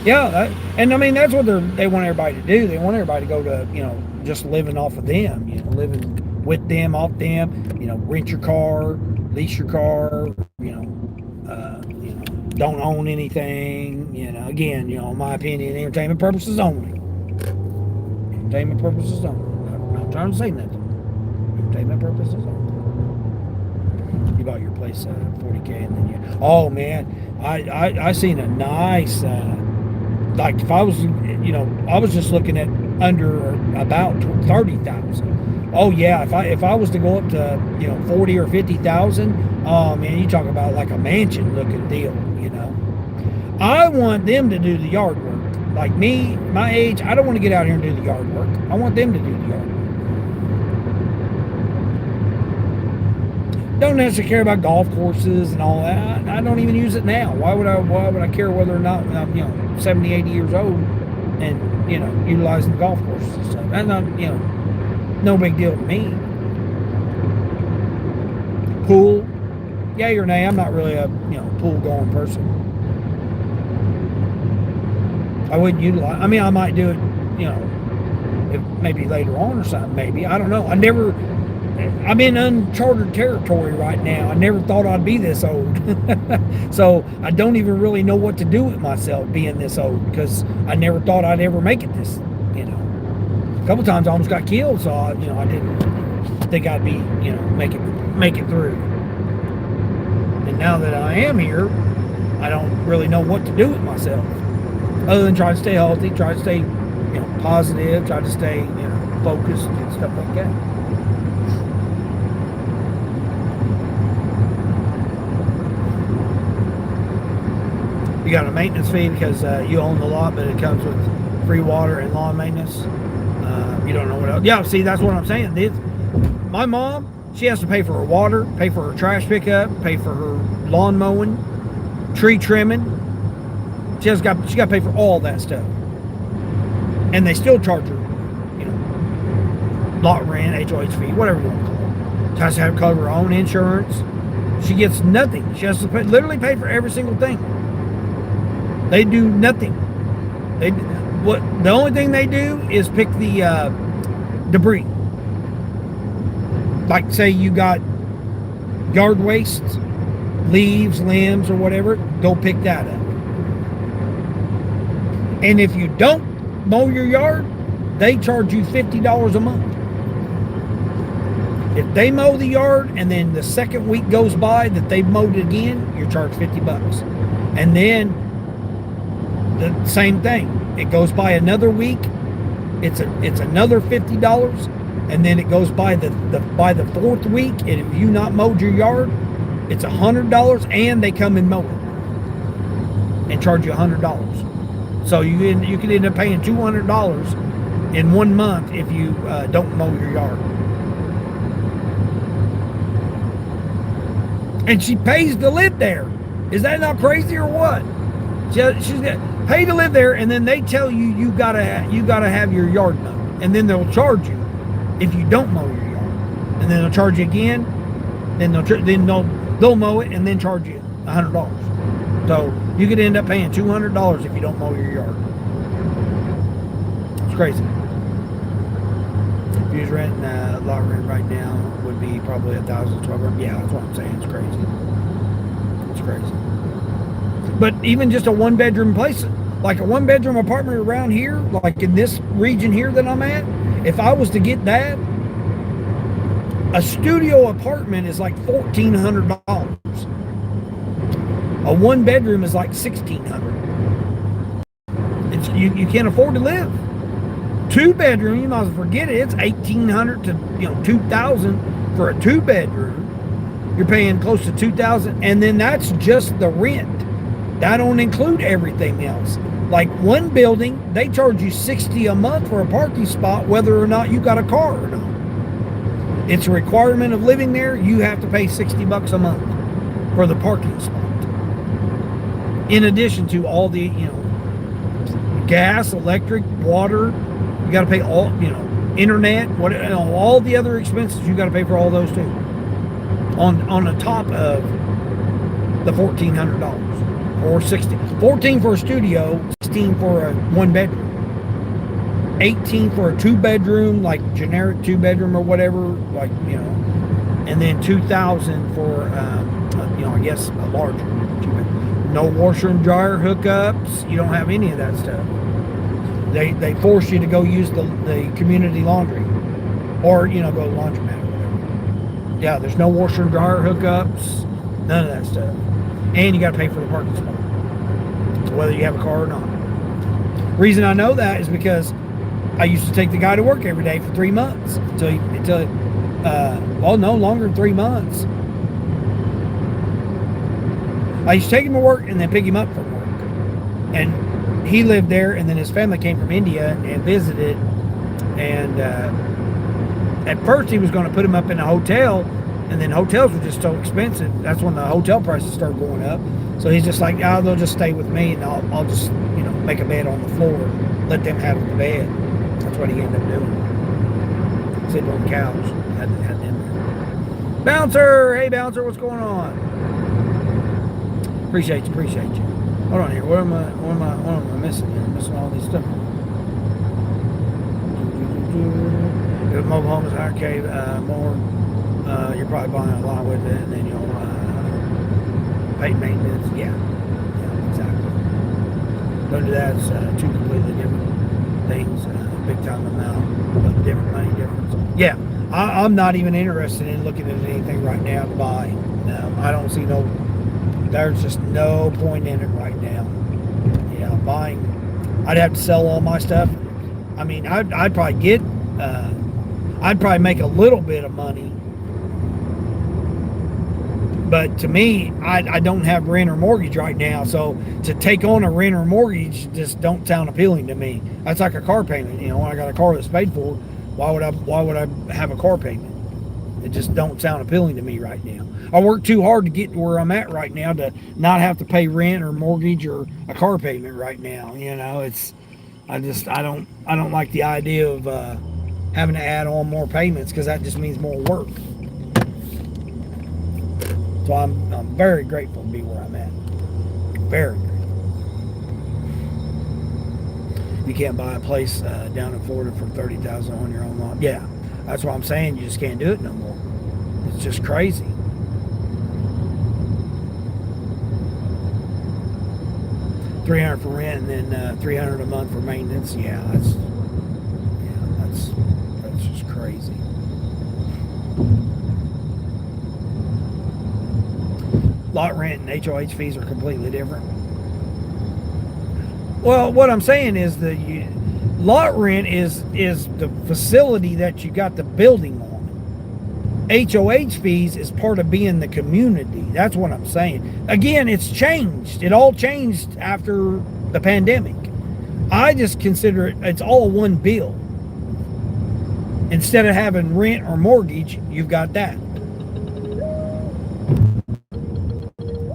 Yeah, and I mean, that's what they want everybody to do. They want everybody to go to, you know, just living off of them, you know, living with them, off them, you know, rent your car, lease your car, you know, don't own anything, you know, again, you know, in my opinion, entertainment purposes only. Entertainment purposes only. I'm not trying to say nothing. Entertainment purposes only. You bought your place 40K, and then oh man, I seen a nice like, if I was, you know, I was just looking at under about 30,000. Oh yeah, if I was to go up to, you know, 40 or 50,000, oh man, you talk about like a mansion looking deal, you know. I want them to do the yard work. Like me, my age, I don't want to get out here and do the yard work. I want them to do the yard work. Don't necessarily care about golf courses and all that. I don't even use it now. Why would I care whether or not I'm, you know, 70, 80 years old and, you know, utilizing the golf courses and stuff? That's not, you know, no big deal to me. Pool, yay or nay. I'm not really a pool going person. I wouldn't utilize. I mean, I might do it, if maybe later on or something. Maybe, I don't know. I'm in uncharted territory right now. I never thought I'd be this old. So I don't even really know what to do with myself being this old, because I never thought I'd ever make it this. A couple times I almost got killed, so I didn't think I'd be make it through. And now that I am here, I don't really know what to do with myself, other than try to stay healthy, try to stay positive, try to stay focused and stuff like that. You got a maintenance fee because you own the lot, but it comes with free water and lawn maintenance. You don't know what else. Yeah, see, that's what I'm saying. My mom, she has to pay for her water, pay for her trash pickup, pay for her lawn mowing, tree trimming. She got to pay for all that stuff, and they still charge her, lot rent, HOH fee, whatever you want to call it. She has to have cover her own insurance. She gets nothing. She has to literally pay for every single thing. They do nothing. The only thing they do is pick the debris. Like, say you got yard waste, leaves, limbs, or whatever, they'll pick that up. And if you don't mow your yard, they charge you $50 a month. If they mow the yard and then the second week goes by that they've mowed it again, you're charged $50. And then the same thing. It goes by another week, it's another $50, and then it goes by by the fourth week, and if you not mowed your yard, it's $100, and they come and mow it and charge you $100. So you can end up paying $200 in 1 month if you don't mow your yard. And she pays to live there. Is that not crazy or what? She's got pay to live there, and then they tell you gotta have your yard mowed, and then they'll charge you if you don't mow your yard, and then they'll charge you again. Then they'll mow it and then charge you $100. So you could end up paying $200 if you don't mow your yard. It's crazy. If you was renting lot rent right now would be probably $1,000, $1,200. Yeah, that's what I'm saying. It's crazy. It's crazy. But even just a one-bedroom place, like a one-bedroom apartment around here, like in this region here that I'm at, if I was to get that, a studio apartment is like $1,400. A one-bedroom is like $1,600. You can't afford to live. Two-bedroom, you might as well forget it. It's $1,800 to $2,000 for a two-bedroom. You're paying close to $2,000, and then that's just the rent. That don't include everything else. Like one building, they charge you $60 a month for a parking spot, whether or not you got a car or not. It's a requirement of living there. You have to pay $60 a month for the parking spot. In addition to all the, gas, electric, water, you got to pay all, internet, all the other expenses. You got to pay for all those too. On the top of the $1,400. Or $14 for a studio, $16 for a one bedroom, $18 for a two bedroom, like generic two bedroom or whatever, like and then $2,000 for I guess a larger two bedroom. No washer and dryer hookups. You don't have any of that stuff. They force you to go use the community laundry, or go to the laundromat or whatever. Yeah, there's no washer and dryer hookups, none of that stuff. And you got to pay for the parking spot, whether you have a car or not. Reason I know that is because I used to take the guy to work every day for 3 months longer than 3 months. I used to take him to work and then pick him up from work. And he lived there, and then his family came from India and visited. And at first he was going to put him up in a hotel, and then hotels were just so expensive. That's when the hotel prices started going up. So he's just like, they'll just stay with me, and I'll just, make a bed on the floor and let them have the bed. That's what he ended up doing. Sitting on the couch, had them there. Bouncer, hey Bouncer, what's going on? Appreciate you. Hold on here. What am I missing here? I'm missing all these stuff. If mobile home is higher K, more, you're probably buying a lot with it, and then you'll pay maintenance. Yeah, exactly. Don't do that. It's two completely different things. Big time amount, but different money difference. Yeah, I'm not even interested in looking at anything right now to buy. No, I don't see no. There's just no point in it right now. Yeah, buying. I'd have to sell all my stuff. I mean, I'd probably get. I'd probably make a little bit of money. But to me, I don't have rent or mortgage right now, so to take on a rent or mortgage just don't sound appealing to me. That's like a car payment. You know, when I got a car that's paid for, why would I have a car payment? It just don't sound appealing to me right now. I work too hard to get to where I'm at right now to not have to pay rent or mortgage or a car payment right now. You know, I don't like the idea of having to add on more payments, because that just means more work. So I'm very grateful to be where I'm at. Very grateful. You can't buy a place down in Florida for $30,000 on your own lot. Yeah, that's what I'm saying. You just can't do it no more. It's just crazy. $300 for rent and then $300 a month for maintenance. Yeah, that's just crazy. Lot rent and HOH fees are completely different. Well, what I'm saying is lot rent is the facility that you got the building on. HOH fees is part of being the community. That's what I'm saying. Again, it's changed. It all changed after the pandemic. I just consider it's all one bill. Instead of having rent or mortgage, you've got that.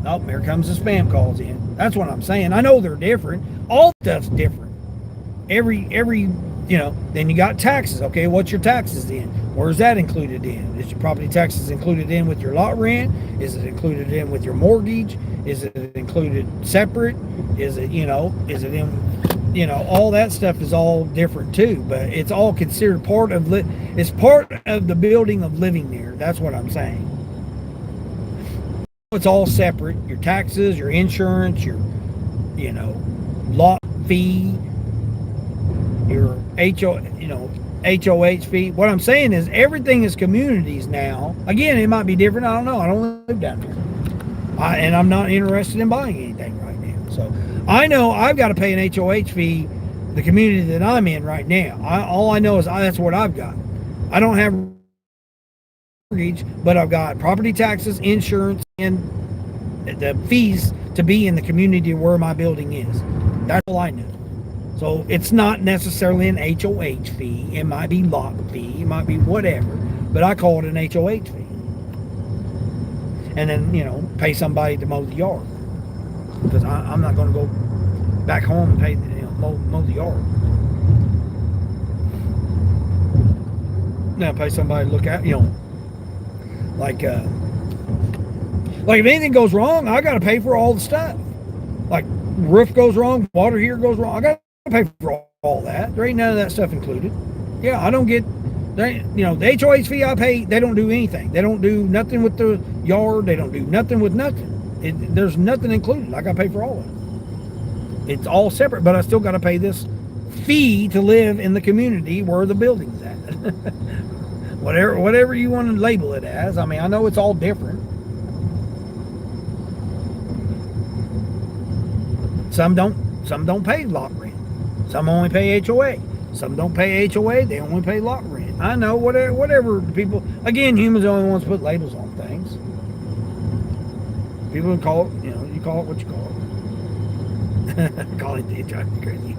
Oh, here comes the spam calls in. That's what I'm saying. I know they're different. All stuff's different. Every then you got taxes. Okay, what's your taxes then? Where's that included in? Is your property taxes included in with your lot rent? Is it included in with your mortgage? Is it included separate? Is it in, all that stuff is all different too, but it's all considered part of it's part of the building of living there. That's what I'm saying. It's all separate. Your taxes, your insurance, your lot fee, your HOH fee. What I'm saying is everything is communities now. Again, it might be different. I don't know. I don't live down here. And I'm not interested in buying anything right now. So I know I've got to pay an HOH fee, the community that I'm in right now. All I know is that's what I've got. I don't have mortgage, but I've got property taxes, insurance, and the fees to be in the community where my building is. That's all I know. So it's not necessarily an HOH fee. It might be lot fee. It might be whatever. But I call it an HOH fee. And then, pay somebody to mow the yard. Because I'm not going to go back home and pay, mow the yard. Now pay somebody to look at, like if anything goes wrong, I got to pay for all the stuff. Like roof goes wrong, water heater goes wrong, I got to pay for all that. There ain't none of that stuff included. Yeah, I don't get, the HOH fee I pay, they don't do anything. They don't do nothing with the yard. They don't do nothing with nothing. There's nothing included. I got to pay for all of it. It's all separate, but I still got to pay this fee to live in the community where the building's at. Whatever you want to label it as. I mean, I know it's all different. Some don't pay lot rent. Some only pay HOA. Some don't pay HOA. They only pay lot rent. I know whatever people. Again, humans are the only ones to put labels on things. People call it. You call it what you call it. Call it the drive me crazy.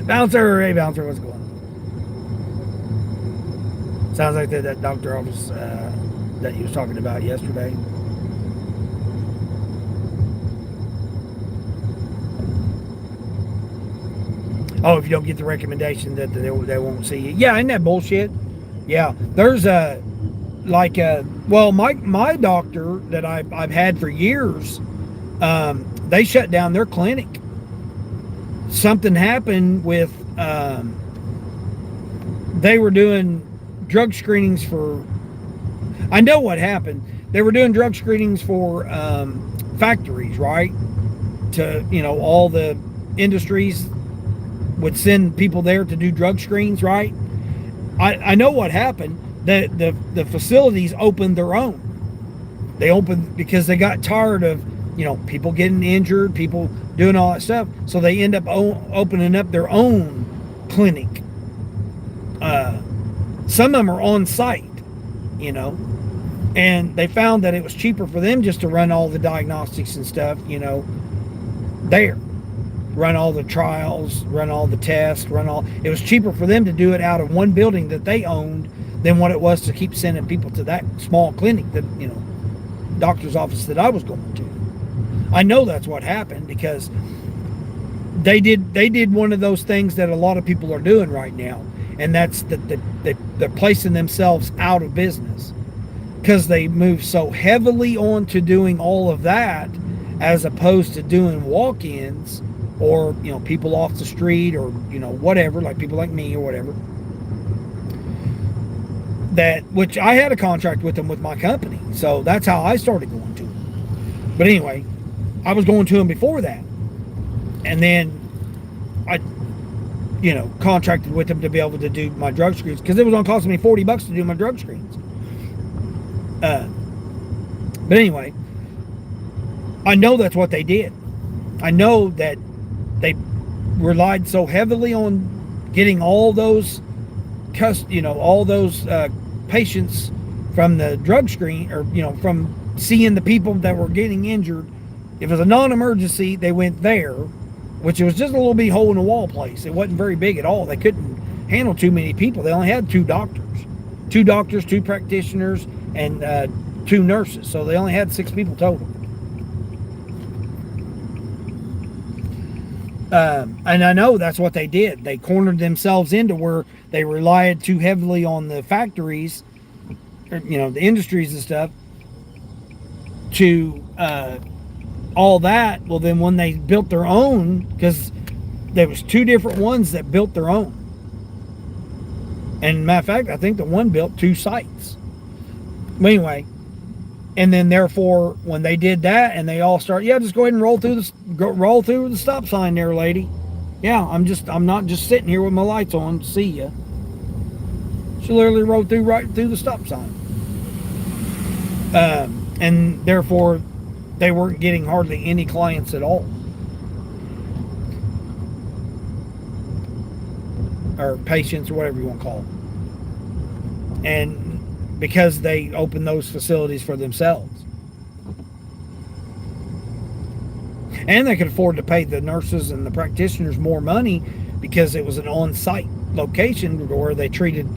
Bouncer, hey Bouncer, what's going on? Sounds like that doctor office that you was talking about yesterday. Oh, if you don't get the recommendation that they won't see you. Yeah, isn't that bullshit? Yeah, there's like well, my doctor that I've had for years, they shut down their clinic. Something happened with they were doing drug screenings for, I know what happened. They were doing drug screenings for factories, right? To, you know, all the industries would send people there to do drug screens, right? I know what happened. The facilities opened their own. They opened because they got tired of, you know, people getting injured, people doing all that stuff. So they end up opening up their own clinic. Some of them are on site, you know, and they found that it was cheaper for them just to run all the diagnostics and stuff, you know, there. Run all the trials, run all the tests, it was cheaper for them to do it out of one building that they owned than what it was to keep sending people to that small clinic that, you know, doctor's office that I was going to. I know that's what happened because they did one of those things that a lot of people are doing right now, and that's that they're placing themselves out of business because they move so heavily on to doing all of that as opposed to doing walk-ins or, you know, people off the street or, you know, whatever, like people like me or whatever. That, which I had a contract with them with my company, so that's how I started going to them. But anyway, I was going to them before that, and then I, you know, contracted with them to be able to do my drug screens because it was going to cost me $40 to do my drug screens. But anyway, I know that's what they did. I know that they relied so heavily on getting all those, you know, all those patients from the drug screen, or, you know, from seeing the people that were getting injured. If it was a non-emergency, they went there, which was just a little bitty hole in the wall place. It wasn't very big at all. They couldn't handle too many people. They only had two doctors, two practitioners, and 2 nurses. So they only had 6 people total. And I know that's what they did. They cornered themselves into where they relied too heavily on the factories, or, you know, the industries and stuff, to all that. Well, then when they built their own, because there was 2 different ones that built their own. And matter of fact, I think the one built 2 sites. But anyway, and then therefore when they did that and they all start, yeah, just go ahead and roll through the stop sign there, lady. Yeah, I'm not just sitting here with my lights on. See ya. She literally rode right through the stop sign. And therefore they weren't getting hardly any clients at all, or patients, or whatever you want to call them. And because they opened those facilities for themselves. And they could afford to pay the nurses and the practitioners more money because it was an on-site location where they treated,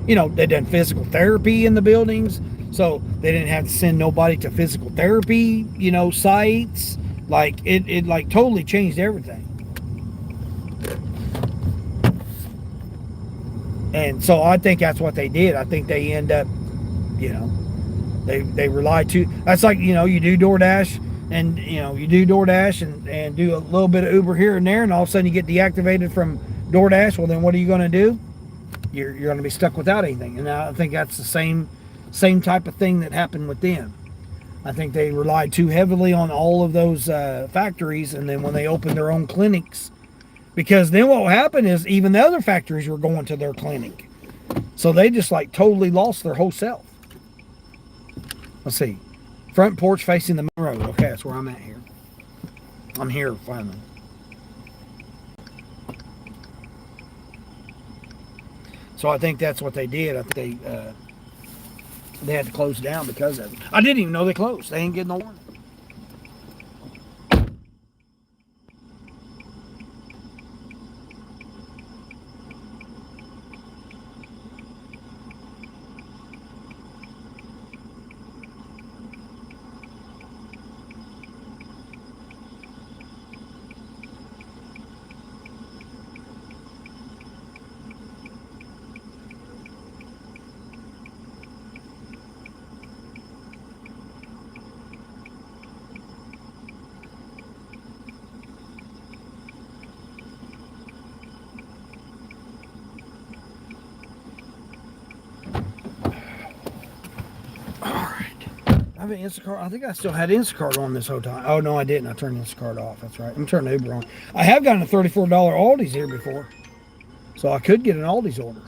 you know, they done physical therapy in the buildings, so they didn't have to send nobody to physical therapy, you know, sites. Like, it like totally changed everything. And so I think that's what they did. I think they end up, you know, they rely too. That's like, you know, you do DoorDash and, you know, you do DoorDash and do a little bit of Uber here and there, and all of a sudden you get deactivated from DoorDash. Well, then what are you going to do? You're going to be stuck without anything. And I think that's the same type of thing that happened with them. I think they relied too heavily on all of those factories, and then when they opened their own clinics, because then what happened is even the other factories were going to their clinic. So they just like totally lost their whole self. Let's see. Front porch facing the main road. Okay, that's where I'm at here. I'm here finally. So I think that's what they did. I think they had to close down because of it. I didn't even know they closed. They ain't getting no warning. have an Instacart? I think I still had Instacart on this whole time. Oh, no, I didn't. I turned Instacart off. That's right. I'm turning Uber on. I have gotten a $34 Aldi's here before. So I could get an Aldi's order.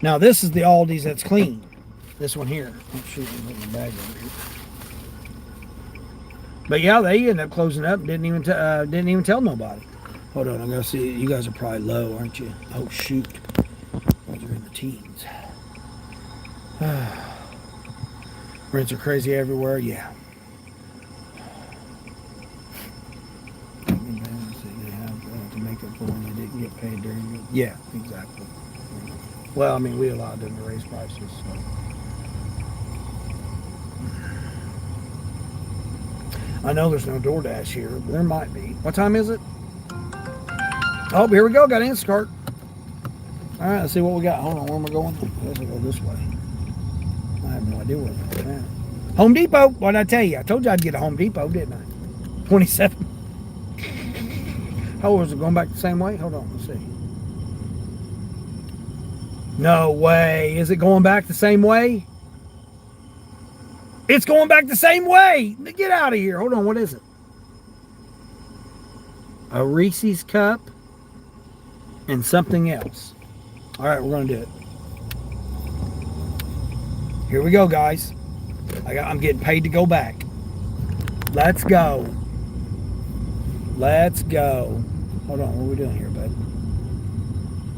Now, this is the Aldi's that's clean. This one here. Oh, shoot, I'm putting my bag over here. But yeah, they ended up closing up and didn't even tell nobody. Hold on, I gotta see. You guys are probably low, aren't you? Oh, shoot. You're in the teens. Rents are crazy everywhere, yeah. They have to make up for when they didn't get paid during it. Yeah, exactly. Well, I mean, we allowed them to raise prices, so. I know there's no DoorDash here, but there might be. What time is it? Oh, here we go. Got Instacart. All right, let's see what we got. Hold on, where am I going? I guess I'll go this way. I have no idea where I'm going at. Home Depot. What did I tell you? I told you I'd get a Home Depot, didn't I? 27. How was it going back the same way? Hold on, let's see. No way. Is it going back the same way? It's going back the same way. Get out of here. Hold on, what is it? A Reese's cup and something else. All right, we're going to do it. Here we go, guys. I'm getting paid to go back. Let's go. Let's go. Hold on, what are we doing here, bud?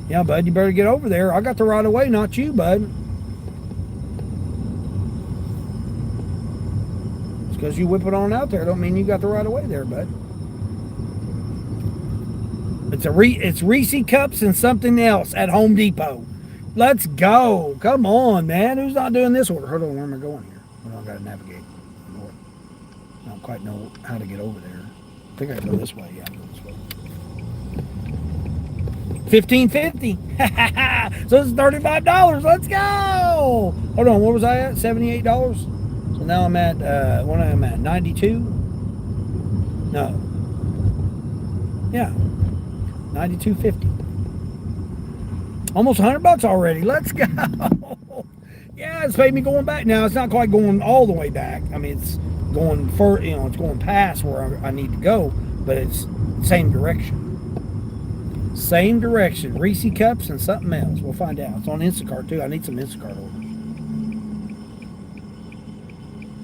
Yeah, bud, you better get over there. I got the right of way, not you, bud. Just because you whip it on out there don't mean you got the right of way there, bud. It's Reese cups and something else at Home Depot. Let's go. Come on, man. Who's not doing this order? Hold on, where am I going here? Hold on, I gotta navigate north. I don't quite know how to get over there. I think I can go this way. Yeah, I can go this way. $15.50. So it's $35. Let's go. Hold on, what was I at? $78. So now I'm at what am I at? 92? No. Yeah. 92.50. Almost $100 already. Let's go. Yeah, it's paid me going back. Now it's not quite going all the way back. I mean, it's going for it's going past where I need to go, but it's same direction. Same direction. Reese cups and something else. We'll find out. It's on Instacart too. I need some Instacart orders.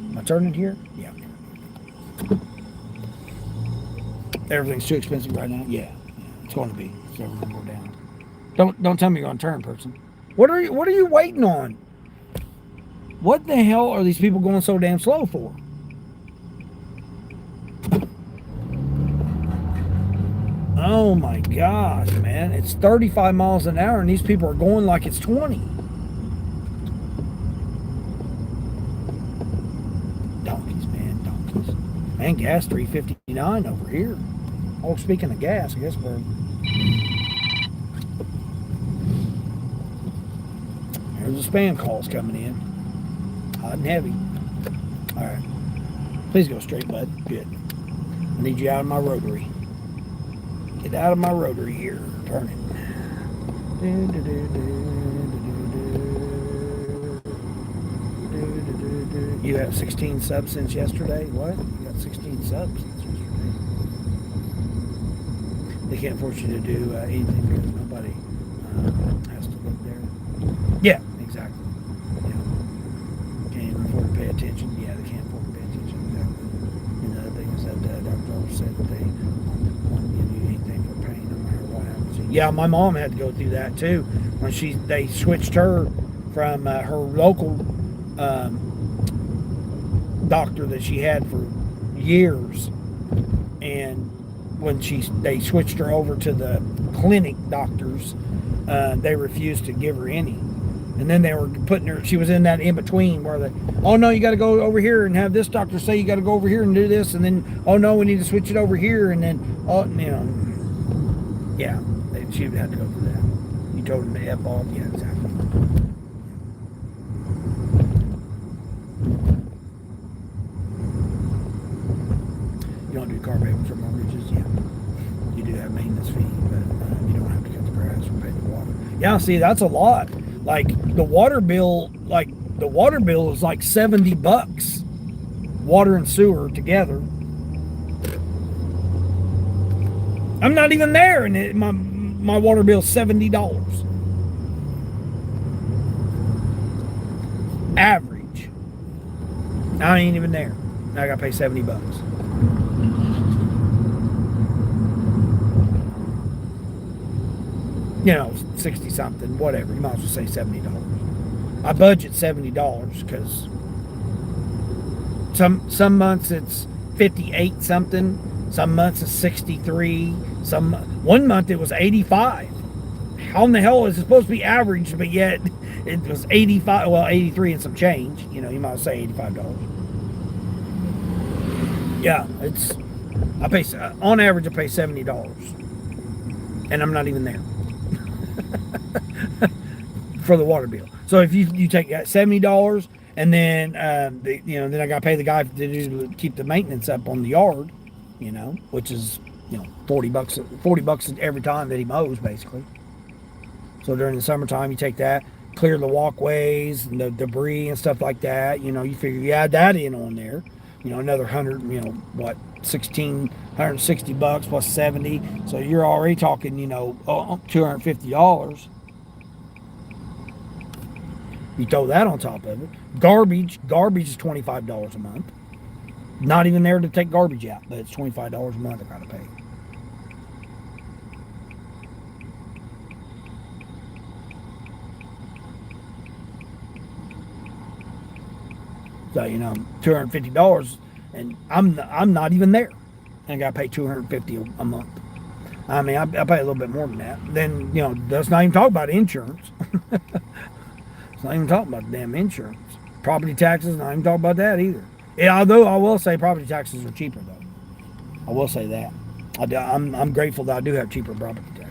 Am I turning here? Yeah. Everything's too expensive right now. Yeah. It's going to be. So we're going to go down. Don't tell me you're going to turn, person. What are you waiting on? What the hell are these people going so damn slow for? Oh my gosh, man. It's 35 miles an hour and these people are going like it's 20. Donkeys, man, donkeys. Man, gas $3.59 over here. Oh, speaking of gas, I guess we're... There's the spam calls coming in. Hot and heavy. All right. Please go straight, bud. Good. I need you out of my rotary. Get out of my rotary here. Turn it. You have 16 subs since yesterday? What? You got 16 subs since yesterday. They can't force you to do anything because nobody has to live there. Yeah, exactly. Yeah. Can't even afford to pay attention. Yeah, they can't afford to pay attention. Exactly. And the other thing is that Dr. Jones said that they won't give you anything for pain no matter what happens. Yeah, my mom had to go through that too when they switched her from her local doctor that she had for years, and when they switched her over to the clinic doctors, they refused to give her any. And then they were putting her, she was in that in between where oh no, you got to go over here and have this doctor say you got to go over here and do this, and then oh no, we need to switch it over here, and then yeah, she would have to go through that. You told them to F off, yeah, exactly. You don't do car payments or mortgages, yeah. You do have maintenance fee, but you don't have to cut the grass or pay the water. Yeah, see, that's a lot. Like the water bill, like the water bill is like $70. Water and sewer together. I'm not even there, and my water bill is $70. Average. I ain't even there. Now I gotta pay $70. You know, 60 something, whatever. You might as well say $70. I budget $70 because some months it's 58 something, some months it's 63, one month it was 85. How in the hell is it supposed to be average, but yet it was 85, well 83 and some change, you know, you might say $85. Yeah, I pay, on average I pay $70, and I'm not even there for the water bill. So if you take that $70, and then then I got to pay the guy to keep the maintenance up on the yard, you know, which is $40 every time that he mows, basically. So during the summertime, you take that, clear the walkways and the debris and stuff like that. You know, you figure you add that in on there, you know, another $160 plus 70. So you're already talking, you know, $250. You throw that on top of it. Garbage is $25 a month. Not even there to take garbage out, but it's $25 a month I gotta pay. So, you know, $250, and I'm not even there. And I gotta pay $250 a month. I mean, I pay a little bit more than that. Then, you know, let's not even talk about insurance. It's not even talking about the damn insurance. Property taxes, not even talking about that either. Yeah, although I will say property taxes are cheaper, though. I will say that. I'm grateful that I do have cheaper property taxes.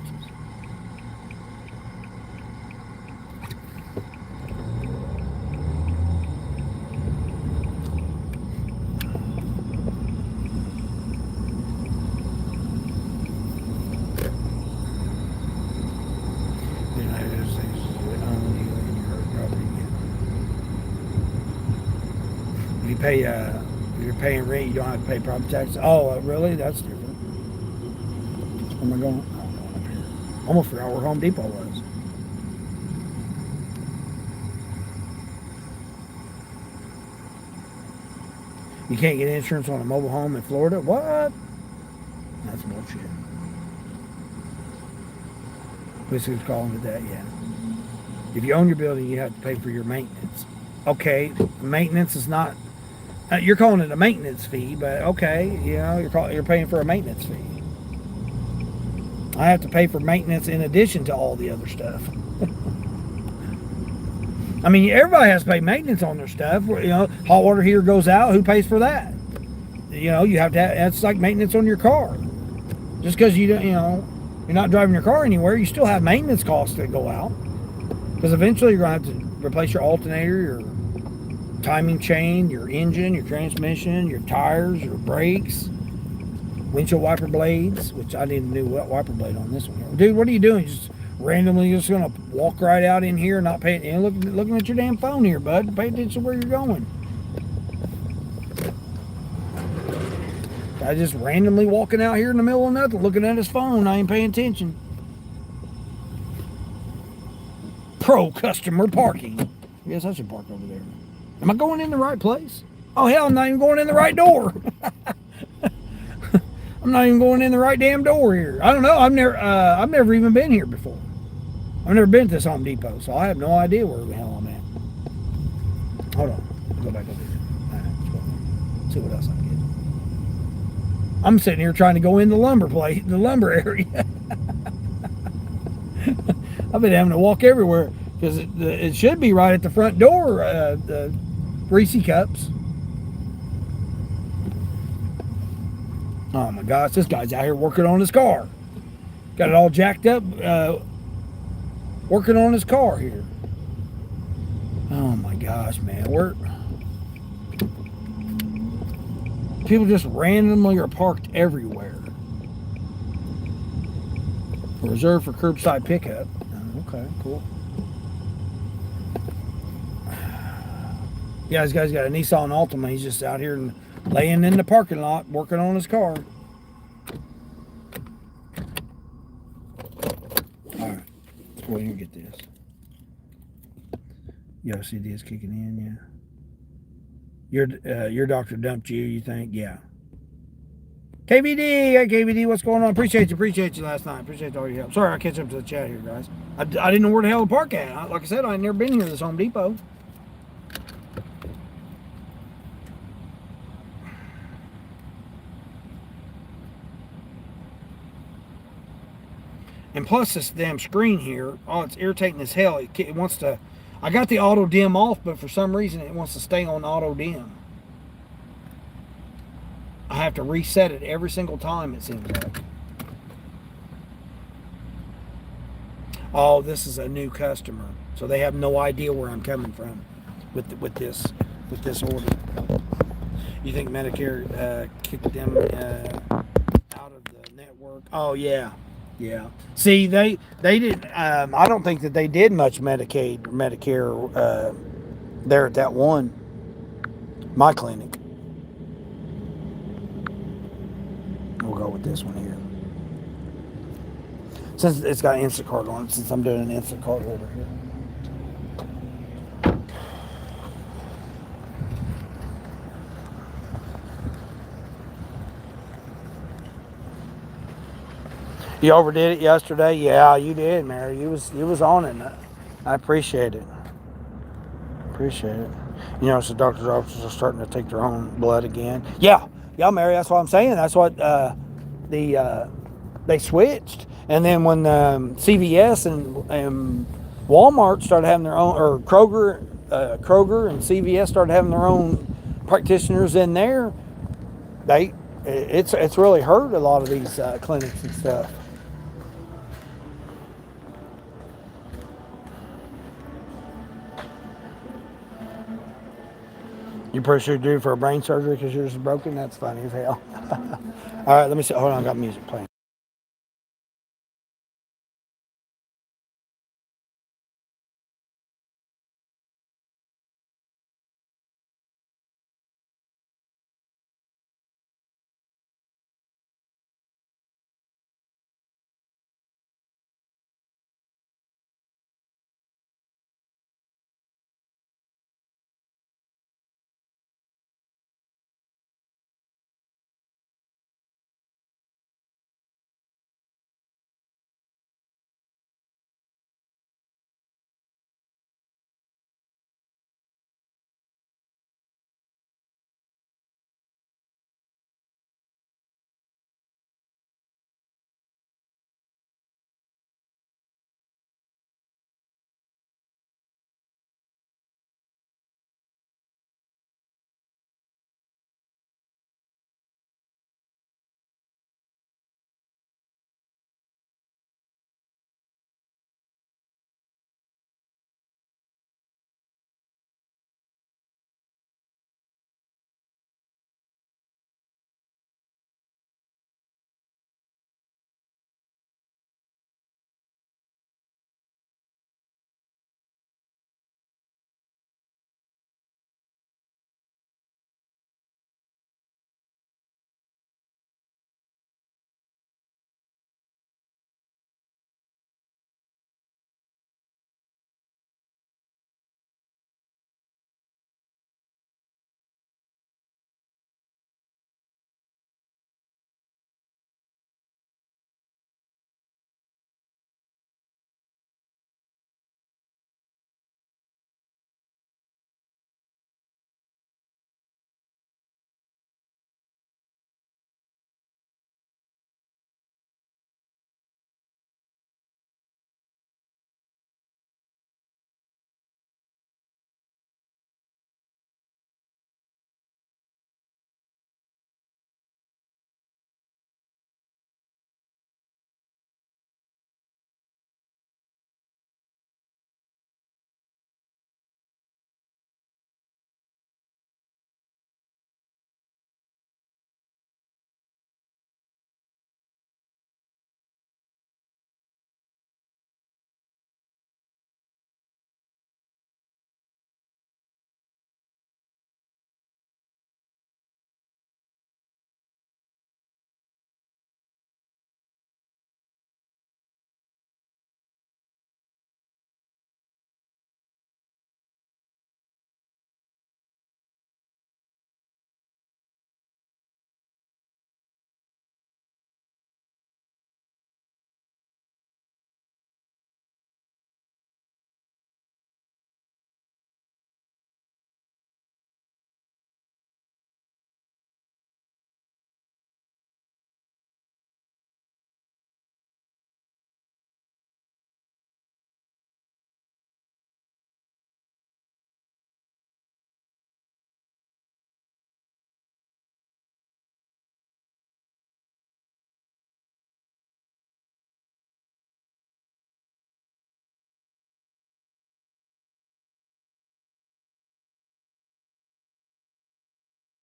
Pay if you're paying rent, you don't have to pay property taxes. Oh, really? That's different. Where am I going? Oh, I'm going up here. Almost forgot where Home Depot was. You can't get insurance on a mobile home in Florida? What? That's bullshit. Who's calling it that? Yeah. If you own your building, you have to pay for your maintenance. Okay, maintenance is not. You're calling it a maintenance fee, but okay, you know, you're paying for a maintenance fee. I have to pay for maintenance in addition to all the other stuff. I mean, everybody has to pay maintenance on their stuff. You know, hot water heater goes out, who pays for that? You know, you have to. That's like maintenance on your car. Just because you're not driving your car anywhere, you still have maintenance costs that go out. Because eventually you're going to have to replace your alternator, your timing chain, your engine, your transmission, your tires, your brakes, windshield wiper blades, which I need a new wiper blade on this one. Dude, what are you doing? Just randomly just going to walk right out in here and not pay it? Looking at your damn phone here, bud. Pay attention to where you're going. I just randomly walking out here in the middle of nothing, looking at his phone. I ain't paying attention. Pro customer parking. I guess I should park over there. Am I going in the right place? Oh hell, I'm not even going in the right door. I'm not even going in the right damn door here. I don't know. I've never even been here before. I've never been to this Home Depot, so I have no idea where the hell I'm at. Hold on. I'll go back over here. All right, let's go. See what else I can get. I'm sitting here trying to go in the lumber area. I've been having to walk everywhere because it should be right at the front door, the Reese cups. Oh my gosh, this guy's out here working on his car. Got it all jacked up, working on his car here. Oh my gosh, man. People just randomly are parked everywhere. Reserved for curbside pickup. Okay, cool. Yeah, this guy's got a Nissan Altima. He's just out here and laying in the parking lot working on his car. All right, let's go ahead and get this. Your OCD is kicking in, yeah. Your doctor dumped you, you think? Yeah. KVD, hey KVD, what's going on? Appreciate you last night. Appreciate all your help. Sorry, I'll catch up to the chat here, guys. I didn't know where the hell to park at. Like I said, I ain't never been here to this Home Depot. And plus this damn screen here, oh, it's irritating as hell. It wants to, I got the auto dim off, but for some reason it wants to stay on auto dim. I have to reset it every single time, it seems like. Oh, this is a new customer, so they have no idea where I'm coming from with this order. You think Medicare kicked them out of the network? Oh yeah, yeah. See, they didn't. I don't think that they did much Medicaid or Medicare there at that one, my clinic. We'll go with this one here. Since it's got Instacart on it, since I'm doing an Instacart order here. You overdid it yesterday? Yeah, you did, Mary. You was on it. I appreciate it. Appreciate it. You know, so doctor's offices are starting to take their own blood again. Yeah, yeah, Mary. That's what I'm saying. That's what they switched. And then when CVS and Walmart started having their own, or Kroger and CVS started having their own practitioners in there, it's really hurt a lot of these clinics and stuff. You pretty sure due for a brain surgery because yours is broken? That's funny as hell. All right, let me see. Hold on, I got music playing.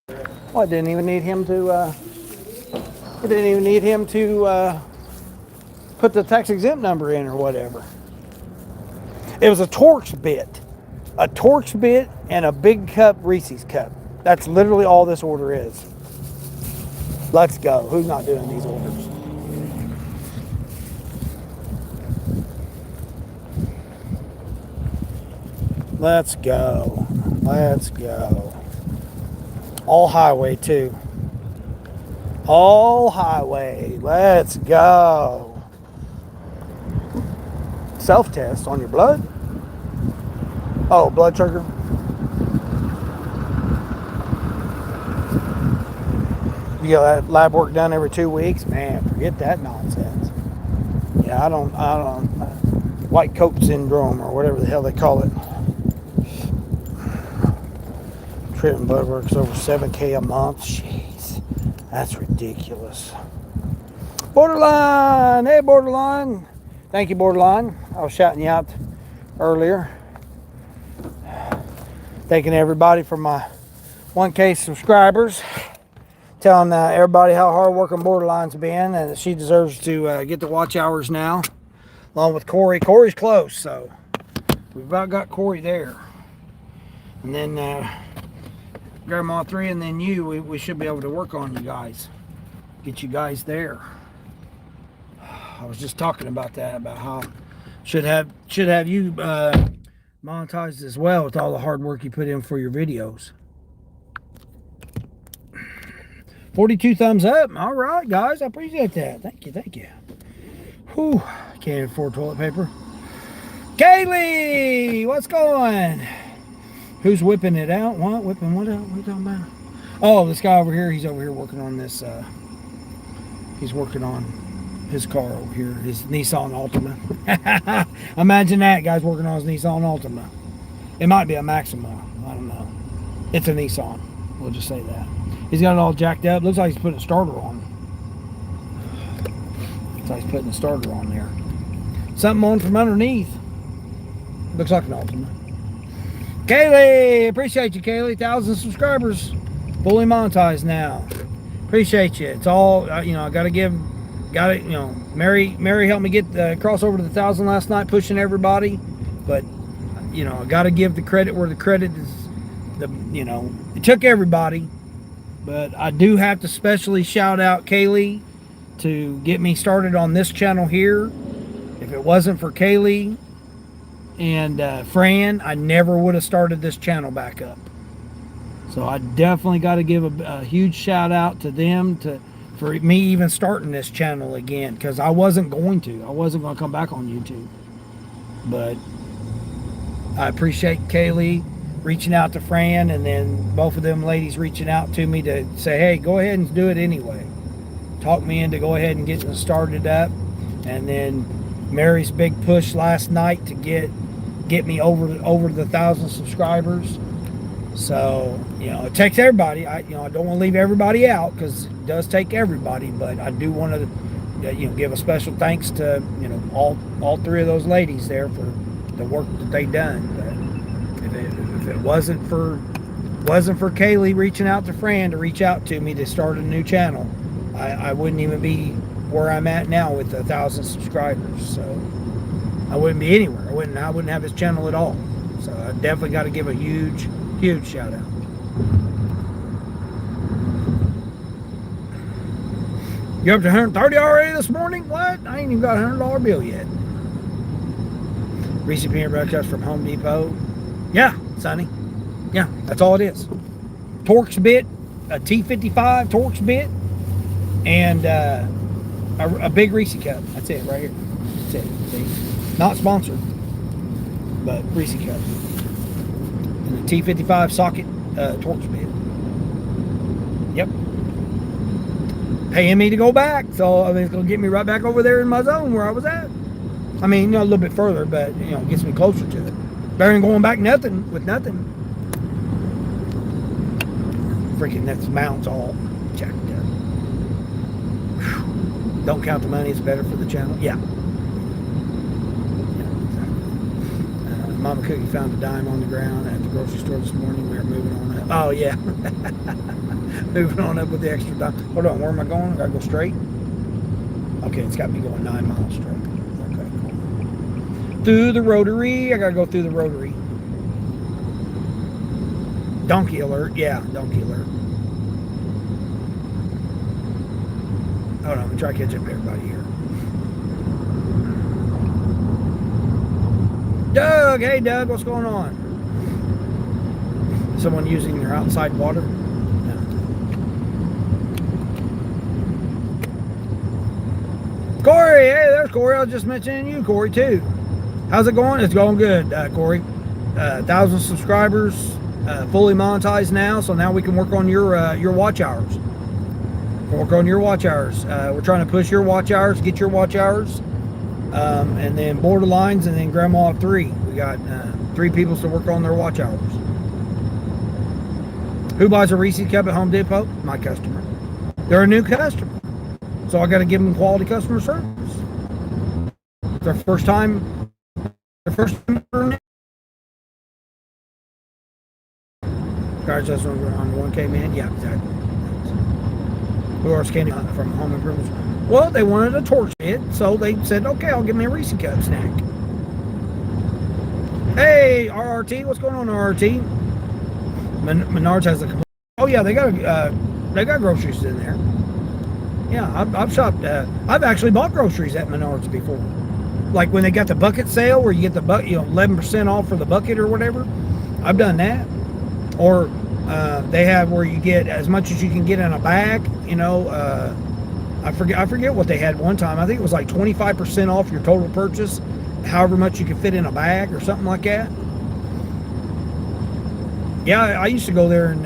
Well, I didn't even need him to. I didn't even need him to put the tax exempt number in or whatever. It was a Torx bit, and a big cup Reese's cup. That's literally all this order is. Let's go. Who's not doing these orders? Let's go. Let's go. All highway too. All highway. Let's go. Self-test on your blood. Oh, blood sugar. You get that lab work done every 2 weeks, man. Forget that nonsense. Yeah, I don't. White coat syndrome or whatever the hell they call it. Treatment blood work's over $7K a month. Jeez, that's ridiculous. Borderline, hey Borderline. Thank you, Borderline. I was shouting you out earlier. Thanking everybody for my 1K subscribers. Telling everybody how hard working Borderline's been and that she deserves to get the watch hours now. Along with Corey. Corey's close, so we've about got Corey there. And then Grandma 3 and then you, we should be able to work on you guys. Get you guys there. I was just talking about that, about how should have you monetized as well with all the hard work you put in for your videos. 42 thumbs up. All right, guys. I appreciate that. Thank you. Thank you. Whew. Can't afford toilet paper. Kaylee, what's going? Who's whipping it out? What? Whipping what out? What are you talking about? Oh, this guy over here. He's over here working on this. He's working on his car over here. His Nissan Altima. Imagine that. Guy's working on his Nissan Altima. It might be a Maxima. I don't know. It's a Nissan. We'll just say that. He's got it all jacked up. Looks like he's putting a starter on. Looks like he's putting a starter on there. Something on from underneath. Looks like an Altima. Kaylee, appreciate you, Kaylee. 1,000 subscribers, fully monetized now. Appreciate you. It's all I gotta give. Got it. Mary helped me get the cross over to the 1,000 last night, pushing everybody. But I gotta give the credit where the credit is. It took everybody. But I do have to specially shout out Kaylee to get me started on this channel here. If it wasn't for Kaylee and Fran, I never would have started this channel back up. So I definitely got to give a huge shout out to them for me even starting this channel again, because I wasn't going to come back on YouTube. But I appreciate Kaylee reaching out to Fran, and then both of them ladies reaching out to me to say, hey, go ahead and do it anyway. Talk me into go ahead and getting started up. And then Mary's big push last night to get me over the 1,000 subscribers. So it takes everybody. I don't want to leave everybody out, because it does take everybody, but I do want to give a special thanks to all three of those ladies there for the work that they done. But if it wasn't for Kaylee reaching out to Fran to reach out to me to start a new channel, I wouldn't even be where I'm at now with 1,000 subscribers. So I wouldn't be anywhere. I wouldn't have this channel at all. So I definitely got to give a huge shout out. You up to 130 already this morning? What? I ain't even got a $100 bill yet. Reese's peanut butter cups from Home Depot. Yeah, Sonny. Yeah, that's all it is. Torx bit, a T55 Torx bit, and a big Reese cup. That's it right here. That's it. See? Not sponsored, but Reese cup. And the T55 socket Torx bit. Yep. Paying me to go back, so it's going to get me right back over there in my zone where I was at. A little bit further, but it gets me closer to it. Better than going back with nothing. Freaking that's mounts all jacked up. Whew. Don't count the money, it's better for the channel. Yeah. Exactly. Mama Cookie found a dime on the ground at the grocery store this morning. We were moving on up. Oh, yeah. Moving on up with the extra dime. Hold on, where am I going? I gotta go straight? Okay, it's got me going 9 miles straight. Okay, cool. Through the rotary. I gotta go through the rotary. Donkey alert. Yeah, donkey alert. Hold on, I'm gonna try to catch up to everybody here. Doug, hey Doug, what's going on? Someone using their outside water? No. Corey, hey, there's Corey. I was just mentioning you, Corey, too. How's it going? It's going good, Corey. 1,000 subscribers, fully monetized now, so now we can work on your watch hours. Work on your watch hours. We're trying to push your watch hours, get your watch hours. And then borderlines, and then grandma of 3. We got 3 people to work on their watch hours. Who buys a Reese's cup at Home Depot? My customer. They're a new customer, so I got to give them quality customer service. Their first time. Congratulations on the 1K, man. Yeah, exactly. Who are scanning from Home Improvement? Well, they wanted a torch bit, so they said, okay, I'll give me a Reese's cup snack. Hey, RRT, what's going on, RRT? Menards has a. Oh yeah, they got groceries in there. Yeah, I've shopped. I've actually bought groceries at Menards before. Like when they got the bucket sale, where you get the 11% off for the bucket or whatever. I've done that. Or they have where you get as much as you can get in a bag. I forget what they had one time. I think it was like 25% off your total purchase, however much you could fit in a bag or something like that. Yeah, I used to go there and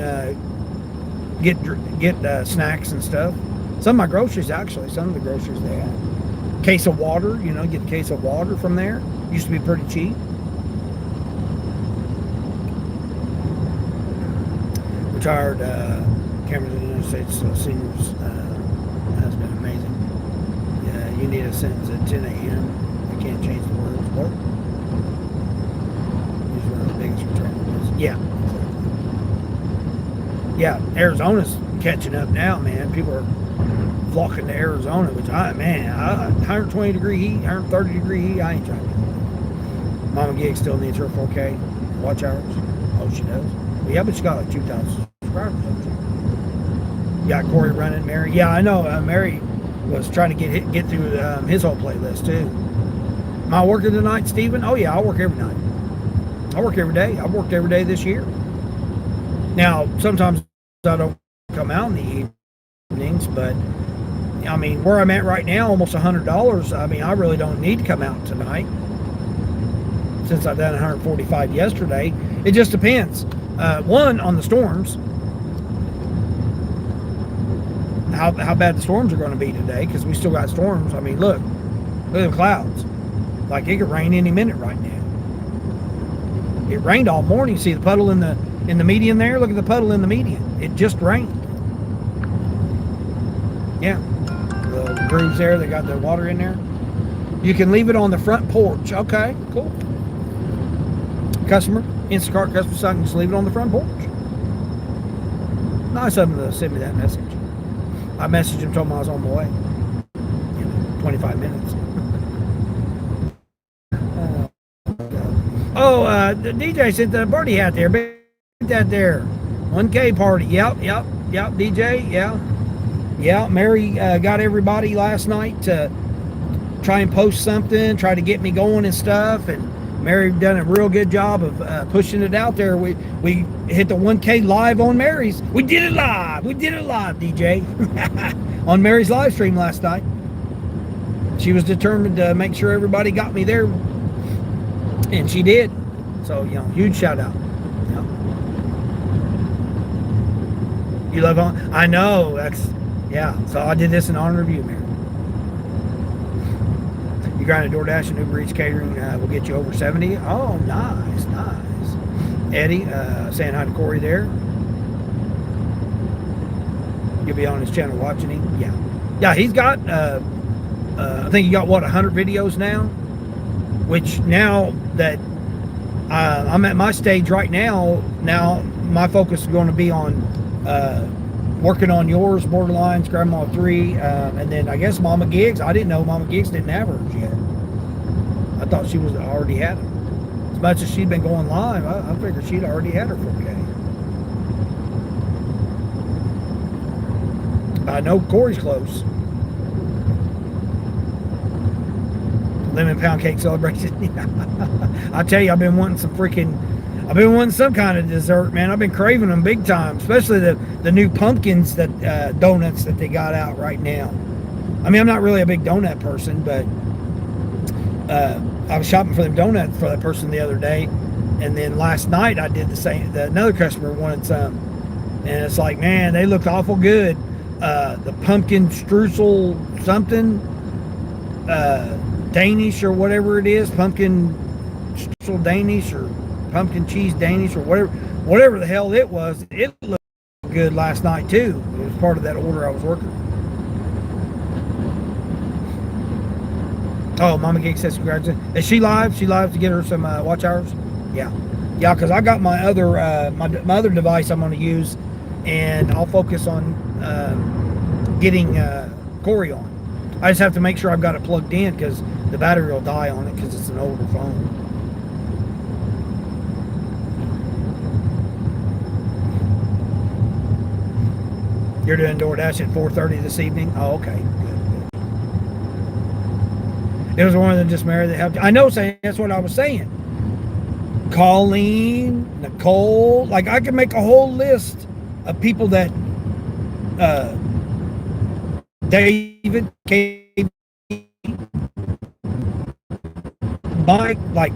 get snacks and stuff. Some of my groceries, actually, some of the groceries they had. Case of water, get a case of water from there. Used to be pretty cheap. Retired Cameron of the United States Seniors. Has been amazing. Yeah, you need a sentence at 10 a.m. You can't change the words. What? He's one of the biggest returns. Yeah. Yeah, Arizona's catching up now, man. People are flocking to Arizona, which 120 degree heat, 130 degree heat, I ain't trying to do that. Mama Gig still needs her 4K watch hours. Oh, she does? Well, yeah, but she got like 2,000 subscribers, don't you? Got Corey running, Mary. Yeah, I know. Mary was trying to get through his whole playlist too. Am I working tonight, Steven? Oh yeah, I work every night. I work every day. I've worked every day this year. Now, sometimes I don't come out in the evenings, but I mean, where I'm at right now, almost $100. I mean, I really don't need to come out tonight since I've done 145 yesterday. It just depends. One, on the storms. How bad the storms are going to be today, because we still got storms. I mean, look at the clouds. Like it could rain any minute right now. It rained all morning. See the puddle in the median there? Look at the puddle in the median. It just rained. Yeah. The grooves there, they got the water in there. You can leave it on the front porch. Okay, cool. Customer, Instacart customer, so I can just leave it on the front porch. Nice of them to send me that message. I messaged him, told him I was on my way. 25 minutes. The DJ said the party hat there. Big that there. 1K party. Yep, DJ. Yeah. Mary got everybody last night to try and post something, try to get me going and stuff. And Mary done a real good job of pushing it out there. We hit the 1K live on Mary's. We did it live, DJ. On Mary's live stream last night. She was determined to make sure everybody got me there, and she did. So, huge shout out. You love on? I know. So I did this in honor of you, Mary. You got a DoorDash and Uber Eats catering will get you over 70. Oh, nice. Eddie saying hi to Corey there. You'll be on his channel watching him. Yeah. He's got. I think he got 100 videos now. Which now that I'm at my stage right now. Now my focus is going to be on working on yours, Borderlines, Grandma 3, and then I guess Mama Gigs. I didn't know Mama Gigs didn't have hers yet. I thought she was already had it. As much as she'd been going live, I figured she'd already had her 4K. I know Corey's close. Lemon pound cake celebration. I tell you, I've been wanting some kind of dessert, man. I've been craving them big time, especially the new pumpkins that donuts that they got out right now. I mean, I'm not really a big donut person, but I was shopping for them donuts for that person the other day, and then last night I did the same. Another customer wanted some, and it's like, man, they looked awful good. The pumpkin streusel something, Danish or whatever it is, pumpkin streusel Danish or pumpkin cheese Danish or whatever the hell it was. It looked good last night too. It was part of that order I was working. Oh, Mama Gig says congratulations. Is she live? She live to get her some watch hours? Yeah, because I got my other my other device I'm going to use, and I'll focus on getting Corey on. I just have to make sure I've got it plugged in because the battery will die on it because it's an older phone. You're doing DoorDash at 4:30 this evening? Oh, okay. Good. It was one of them just married that helped. I know, saying that's what I was saying. Colleen, Nicole, like I could make a whole list of people that David, KB, Mike, like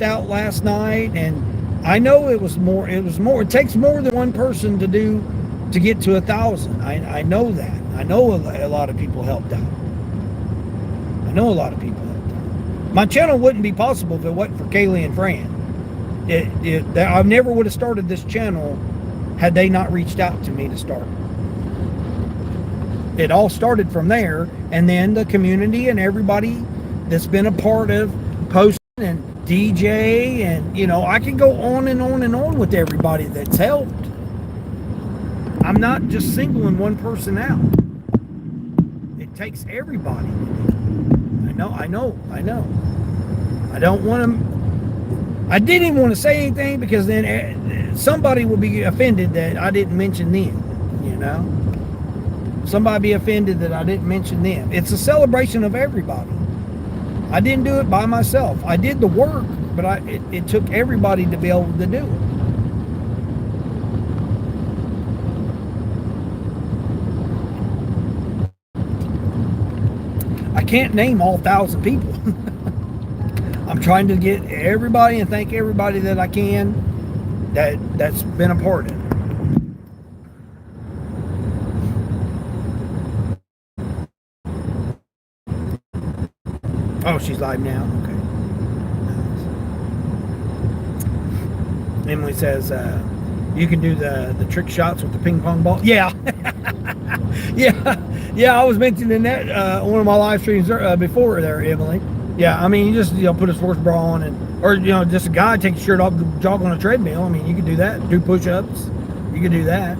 out last night, and I know it was more. It takes more than one person to get to 1,000. I know that. I know a lot of people helped out. My channel wouldn't be possible if it wasn't for Kaylee and Fran. I never would have started this channel had they not reached out to me to start. It all started from there, and then the community and everybody that's been a part of posting and DJ, and I can go on and on and on with everybody that's helped. I'm not just singling one person out. It takes everybody. I know. I don't want to. I didn't even want to say anything because then somebody would be offended that I didn't mention them. Somebody be offended that I didn't mention them. It's a celebration of everybody. I didn't do it by myself. I did the work, but it took everybody to be able to do it. I can't name all 1,000 people. I'm trying to get everybody and thank everybody that I can that's been a part of it. Oh, she's live now. Okay. Nice. Emily says, you can do the trick shots with the ping pong ball. Yeah. Yeah, I was mentioning that one of my live streams before there, Emily. Yeah, I mean, you just put a sports bra on or just a guy take his shirt off, jog on a treadmill. I mean, you can do that. Do push-ups. You can do that.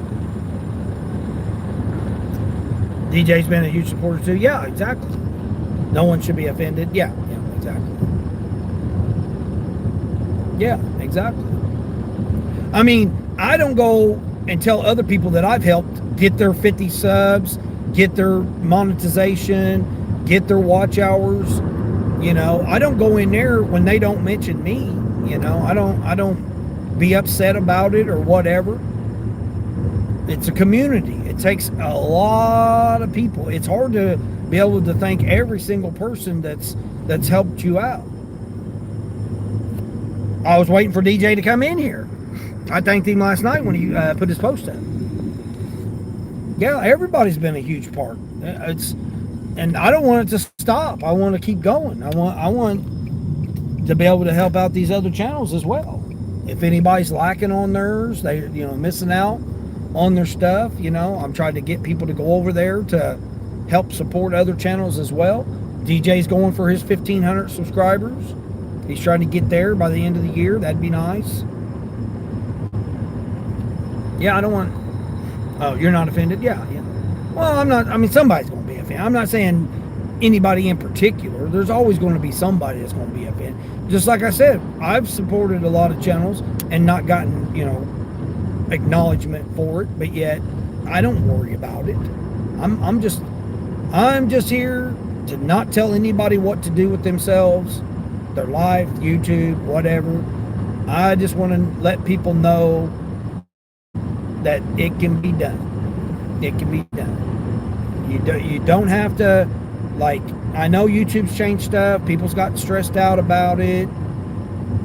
DJ's been a huge supporter too. Yeah, exactly. No one should be offended. Yeah, exactly. Yeah, exactly. I mean, I don't go and tell other people that I've helped get their 50 subs, get their monetization, get their watch hours. I don't go in there when they don't mention me. I don't be upset about it or whatever. It's a community. It takes a lot of people. It's hard to be able to thank every single person that's helped you out. I was waiting for DJ to come in here. I thanked him last night when he put his post up. Yeah, everybody's been a huge part. And I don't want it to stop. I want to keep going. I want to be able to help out these other channels as well. If anybody's lacking on theirs, they missing out on their stuff, I'm trying to get people to go over there to help support other channels as well. DJ's going for his 1,500 subscribers. He's trying to get there by the end of the year. That'd be nice. Yeah, I don't want. Oh, you're not offended? Yeah. Well, I'm not. I mean, somebody's going to be offended. I'm not saying anybody in particular. There's always going to be somebody that's going to be offended. Just like I said, I've supported a lot of channels and not gotten, acknowledgement for it, but yet I don't worry about it. I'm just here to not tell anybody what to do with themselves, their life, YouTube, whatever. I just want to let people know that it can be done. It can be done. You don't have to, I know YouTube's changed stuff. People's got stressed out about it,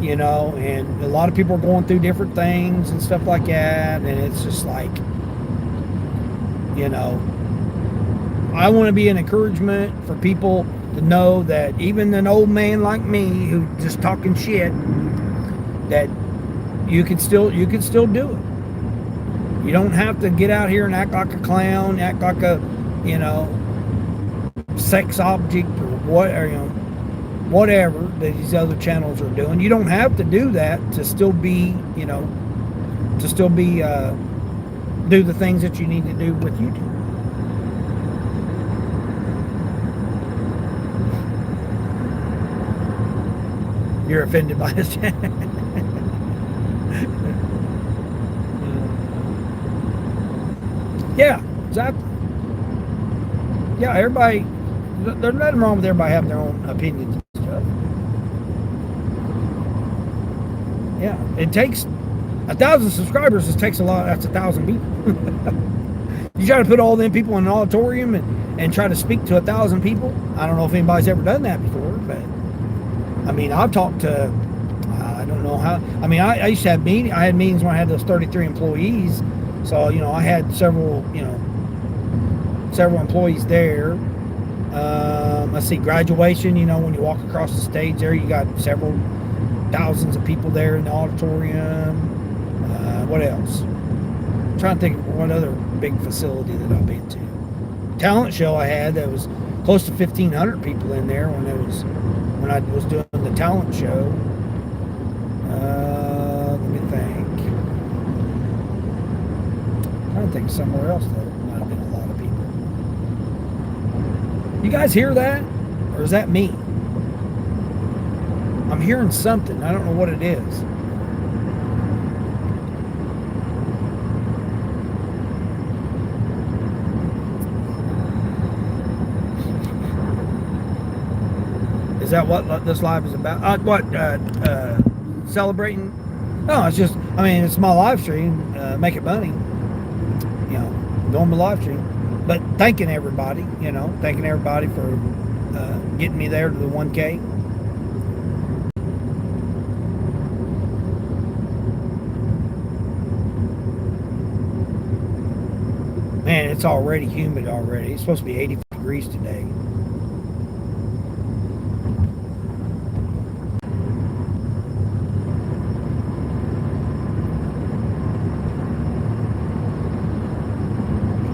and a lot of people are going through different things and stuff like that. And it's just I want to be an encouragement for people to know that even an old man like me who just talking shit, that you can still do it. You don't have to get out here and act like a clown, act like a, sex object whatever that these other channels are doing. You don't have to do that to still be, do the things that you need to do with YouTube. You're offended by this channel. Yeah, exactly. Yeah, everybody, there's nothing wrong with everybody having their own opinions and stuff. Yeah, it takes 1,000 subscribers. It takes a lot. That's 1,000 people. You try to put all them people in an auditorium and try to speak to 1,000 people. I don't know if anybody's ever done that before, but I mean, I've talked to, I don't know how. I mean, I used to have meetings. I had meetings when I had those 33 employees. So, I had several employees there. Let's see, graduation, when you walk across the stage there, you got several thousands of people there in the auditorium. What else? I'm trying to think of what other big facility that I've been to. Talent show I had that was close to 1,500 people in there when I was doing the talent show. Let me think. I think somewhere else though might have been a lot of people. You guys hear that? Or is that me? I'm hearing something. I don't know what it is. Is that what this live is about? Celebrating? No, it's just, it's my live stream, making money. Doing my live stream, but thanking everybody, thanking everybody for getting me there to the 1K. Man, it's already humid already. It's supposed to be 80 degrees today.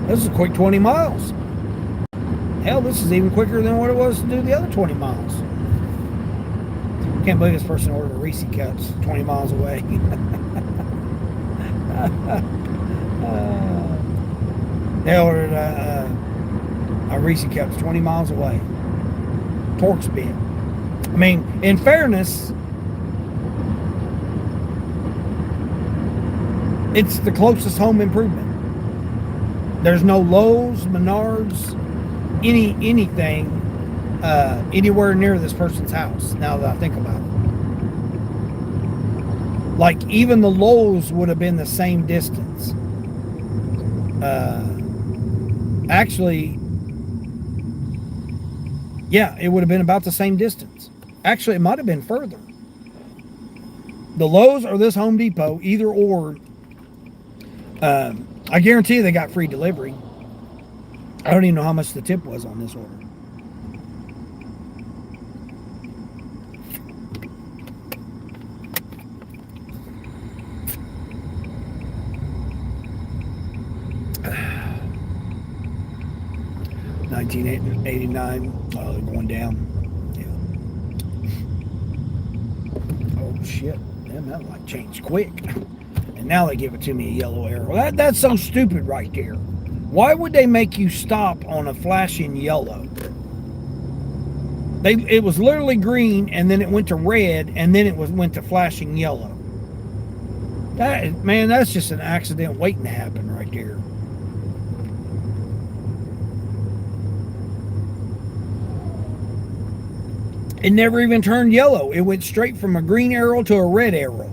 This is a quick 20 miles. Hell, this is even quicker than what it was to do the other 20 miles. Can't believe this person ordered a Reese Cups 20 miles away. They ordered a Reese Cups 20 miles away. Torx bit. In fairness, it's the closest home improvement. There's no Lowe's, Menards, anything anywhere near this person's house, now that I think about it. Even the Lowe's would have been the same distance. Actually, yeah, it would have been about the same distance. Actually, it might have been further. The Lowe's or this Home Depot, either or, I guarantee you they got free delivery. I don't even know how much the tip was on this order. $19.89. Going down. Yeah. shit. Damn, that light changed quick. And now they give it to me a yellow arrow. That's so stupid right there. Why would they make you stop on a flashing yellow? It was literally green, and then it went to red, and then it went to flashing yellow. Man, that's just an accident waiting to happen right there. It never even turned yellow. It went straight from a green arrow to a red arrow.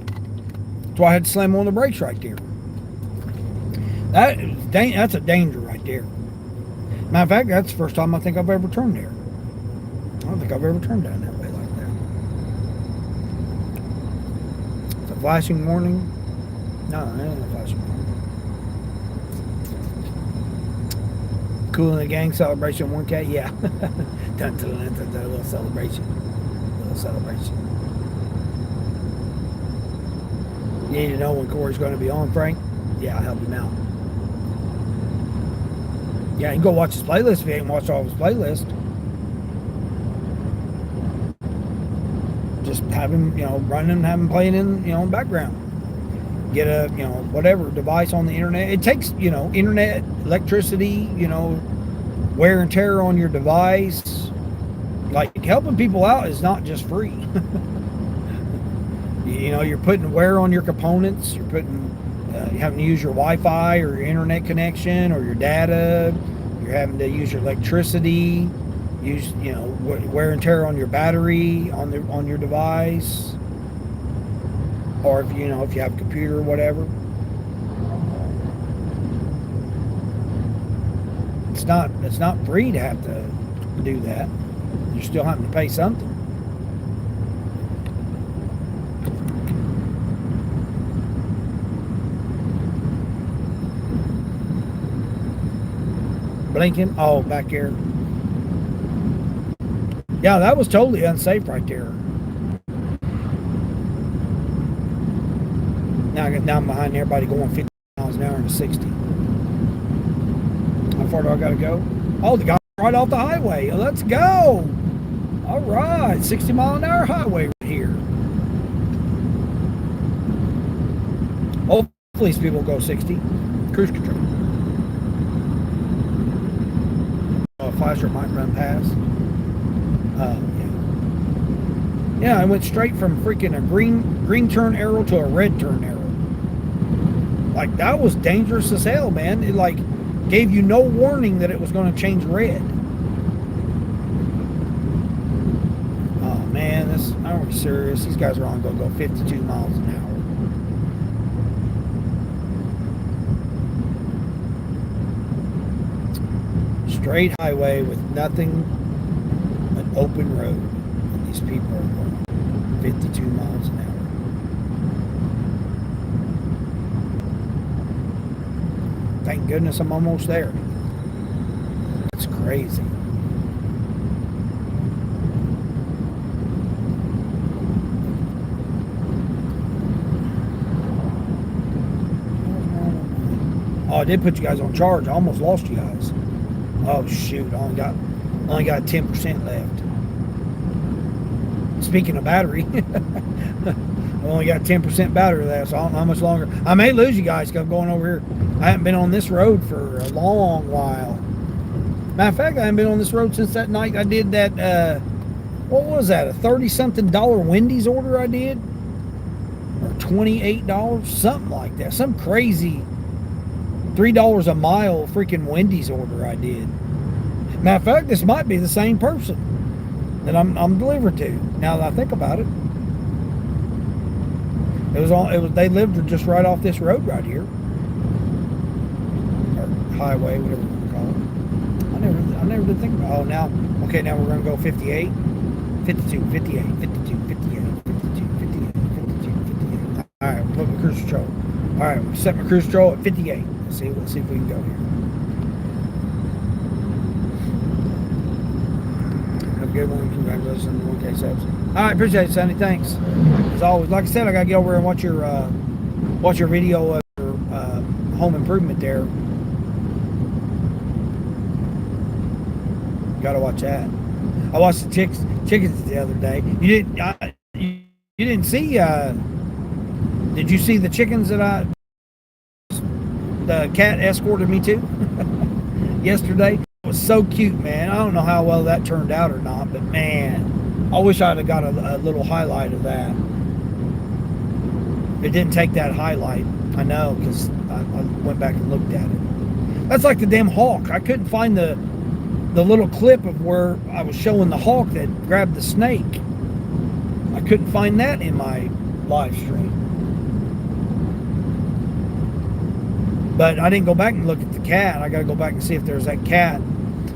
That's why I had to slam on the brakes right there. That's a danger right there. Matter of fact, that's the first time I think I've ever turned there. I don't think I've ever turned down that way like that. It's a flashing warning. No, it ain't a flashing warning. Cool in the gang celebration 1K? Yeah. Dun, dun, dun, dun, dun, a little celebration. You need to know when Corey's going to be on, Frank? Yeah, I'll help him out. Yeah, you can go watch his playlist if you ain't watched all of his playlist. Just have him, run him, have him playing in, background. Get a, whatever device on the internet. It takes, internet, electricity, wear and tear on your device. Like, helping people out is not just free. You're putting wear on your components. You're having to use your Wi-Fi or your internet connection or your data. You're having to use your electricity. Use, wear and tear on your battery on your device. Or if you have a computer or whatever. It's not free to have to do that. You're still having to pay something. Blinking. Oh, back here. Yeah, that was totally unsafe right there. Now I get down behind everybody going 50 miles an hour into 60. How far do I got to go? Oh, the guy right off the highway. Let's go. All right, 60 mile an hour highway right here. Hopefully these people go 60. Cruise control. A flasher might run past. Yeah, I went straight from freaking a green turn arrow to a red turn arrow. Like, that was dangerous as hell, man. It like gave you no warning that it was going to change red. Oh man, I'm serious. These guys are on going to go 52 miles an hour. Straight highway with nothing but open road. And these people are going 52 miles an hour. Thank goodness I'm almost there. It's crazy. Oh, I did put you guys on charge. I almost lost you guys. Oh shoot, I only got 10% left. Speaking of battery, I only got 10% battery left, so I don't know how much longer. I may lose you guys because I'm going over here. I haven't been on this road for a long while. Matter of fact, I haven't been on this road since that night I did that, what was that, a $30-something Wendy's order I did? Or $28, something like that. Some crazy $3 a mile freaking Wendy's order I did. Matter of fact, this might be the same person that I'm delivered to. Now that I think about it, they lived just right off this road right here, or highway, whatever you want to call it. I never did think about. Oh, now we're gonna go 58, 52, 58, 52, 58, 52, 58, 52, 58. All right, we'll put my cruise control. All right, we'll set my cruise control at 58. Let's see if we can go here. Good one. Congratulations on the 1K subs. All right, appreciate it, Sonny. Thanks. As always, like I said, I gotta get over and watch your video of your home improvement there. Gotta watch that. I watched the chickens the other day. You You didn't see, did you see the chickens that the cat escorted me to yesterday? It was so cute, man. I don't know how well that turned out or not, but man, I wish I'd have got a little highlight of that. It didn't take that highlight. I know, because I went back and looked at it. That's like the damn hawk. I couldn't find the little clip of where I was showing the hawk that grabbed the snake. I couldn't find that in my live stream. But I didn't go back and look at the cat. I got to go back and see if there's that cat.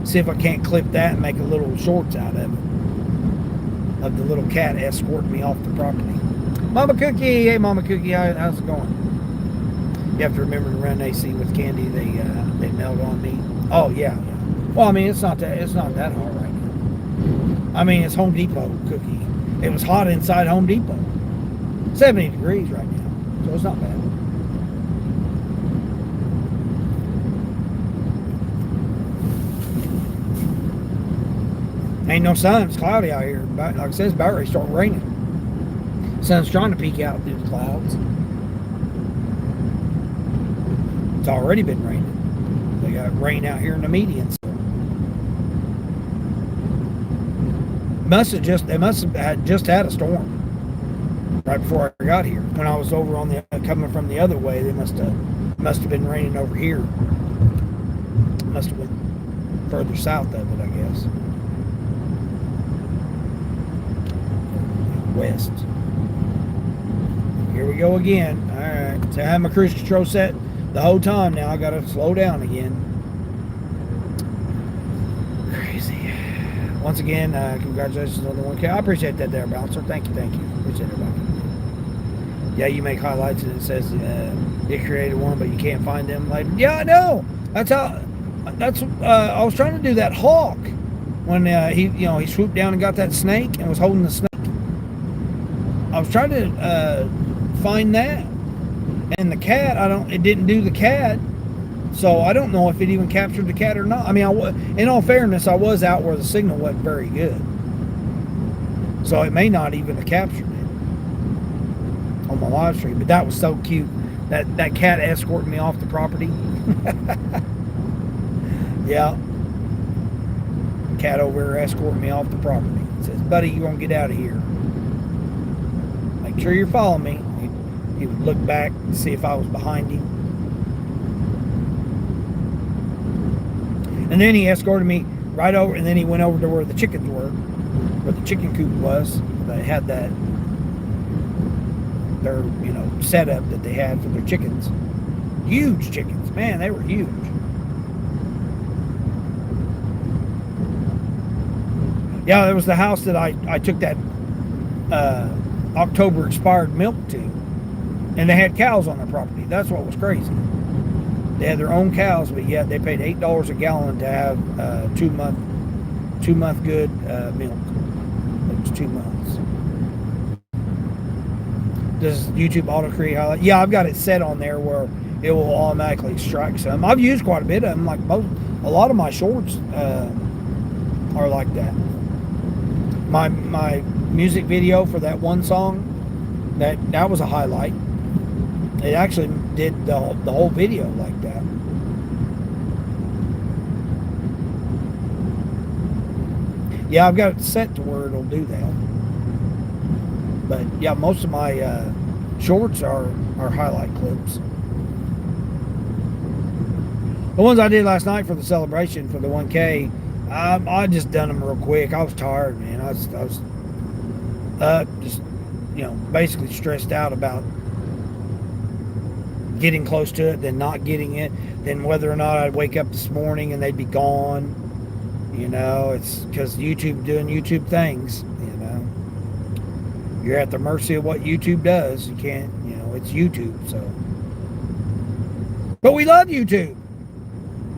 See if I can't clip that and make a little shorts out of it. Of the little cat escorting me off the property. Mama Cookie, hey Mama Cookie, how's it going? You have to remember to run AC with candy. They melt on me. Oh yeah. Well, I mean it's not that hard right now. I mean it's Home Depot Cookie. It was hot inside Home Depot. 70 degrees right now, so it's not bad. Ain't no sun. It's cloudy out here. Like I said, it's about ready to start raining. Sun's trying to peek out through the clouds. It's already been raining. They got rain out here in the median. So. They must have just had a storm right before I got here. When I was over on the coming from the other way, they must have been raining over here. Must have been further south of it, I guess. West. Here we go again. All right. So I have my cruise control set the whole time now. I got to slow down again. Crazy. Once again, congratulations on the 1K. I appreciate that there, Bouncer. Thank you. Appreciate it, Bouncer. Yeah, you make highlights and it says it created one, but you can't find them later. Yeah, I know. I was trying to do that hawk when he swooped down and got that snake and was holding the snake. I was trying to find that, and the cat. It didn't do the cat, so I don't know if it even captured the cat or not. I mean, in all fairness, I was out where the signal wasn't very good, so it may not even have captured it on my live stream. But that was so cute. That cat escorted me off the property. Yeah, cat over there escorting me off the property. It says, "Buddy, you won't get out of here. Make sure you're following me." He would look back and see if I was behind him. And then he escorted me right over, and then he went over to where the chickens were, where the chicken coop was. They had their setup that they had for their chickens. Huge chickens, man, they were huge. Yeah, there was the house that I took that October expired milk to, and they had cows on their property. That's what was crazy. They had their own cows, but yet they paid $8 a gallon to have 2 month good milk. It was 2 months. Does YouTube auto create highlight? Yeah, I've got it set on there where it will automatically strike some. I've used quite a bit of them. Like a lot of my shorts are like that. My music video for that one song, that was a highlight. It actually did the whole video like that. Yeah, I've got it set to where it'll do that. But yeah, most of my shorts are highlight clips. The ones I did last night for the celebration for the 1K, I just done them real quick. I was tired, man. I was just basically stressed out about getting close to it, then not getting it, then whether or not I'd wake up this morning and they'd be gone. It's because YouTube doing YouTube things. You're at the mercy of what YouTube does. You can't, it's YouTube. So, but we love YouTube.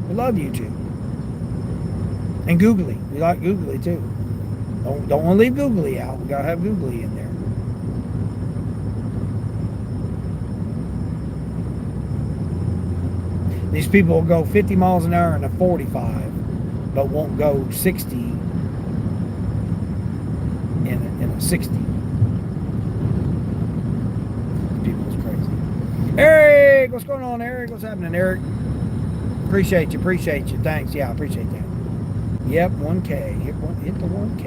We love YouTube. And Googly. We like Googly too. Don't want to leave Googly out. We gotta have Googly in there. These people will go 50 miles an hour in a 45, but won't go 60 in a 60. people is crazy. Eric, what's going on, Eric? What's happening, Eric? Appreciate you. Thanks. Yeah, I appreciate that. Yep, 1K. Hit the 1K.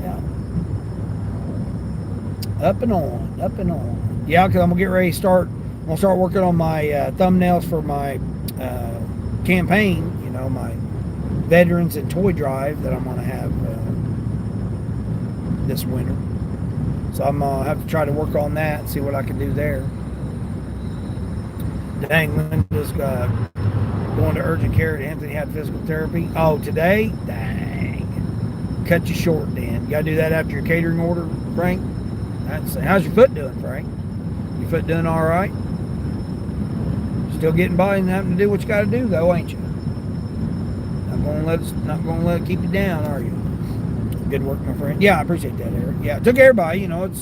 Yeah. Up and on. Yeah, because I'm going to get ready to start. I'm going to start working on my thumbnails for my campaign, you know, my veterans and toy drive that I'm going to have this winter. So I'm going to have to try to work on that and see what I can do there. Dang, Linda's going to urgent care. Anthony had physical therapy. Oh, today? Dang. Cut you short, Dan. You got to do that after your catering order, Frank? How's your foot doing, Frank? Your foot doing all right? Still getting by and having to do what you got to do, though, ain't you? Not gonna let it keep you down, are you? Good work, my friend. Yeah, I appreciate that, Eric. Yeah, it took everybody. You know, it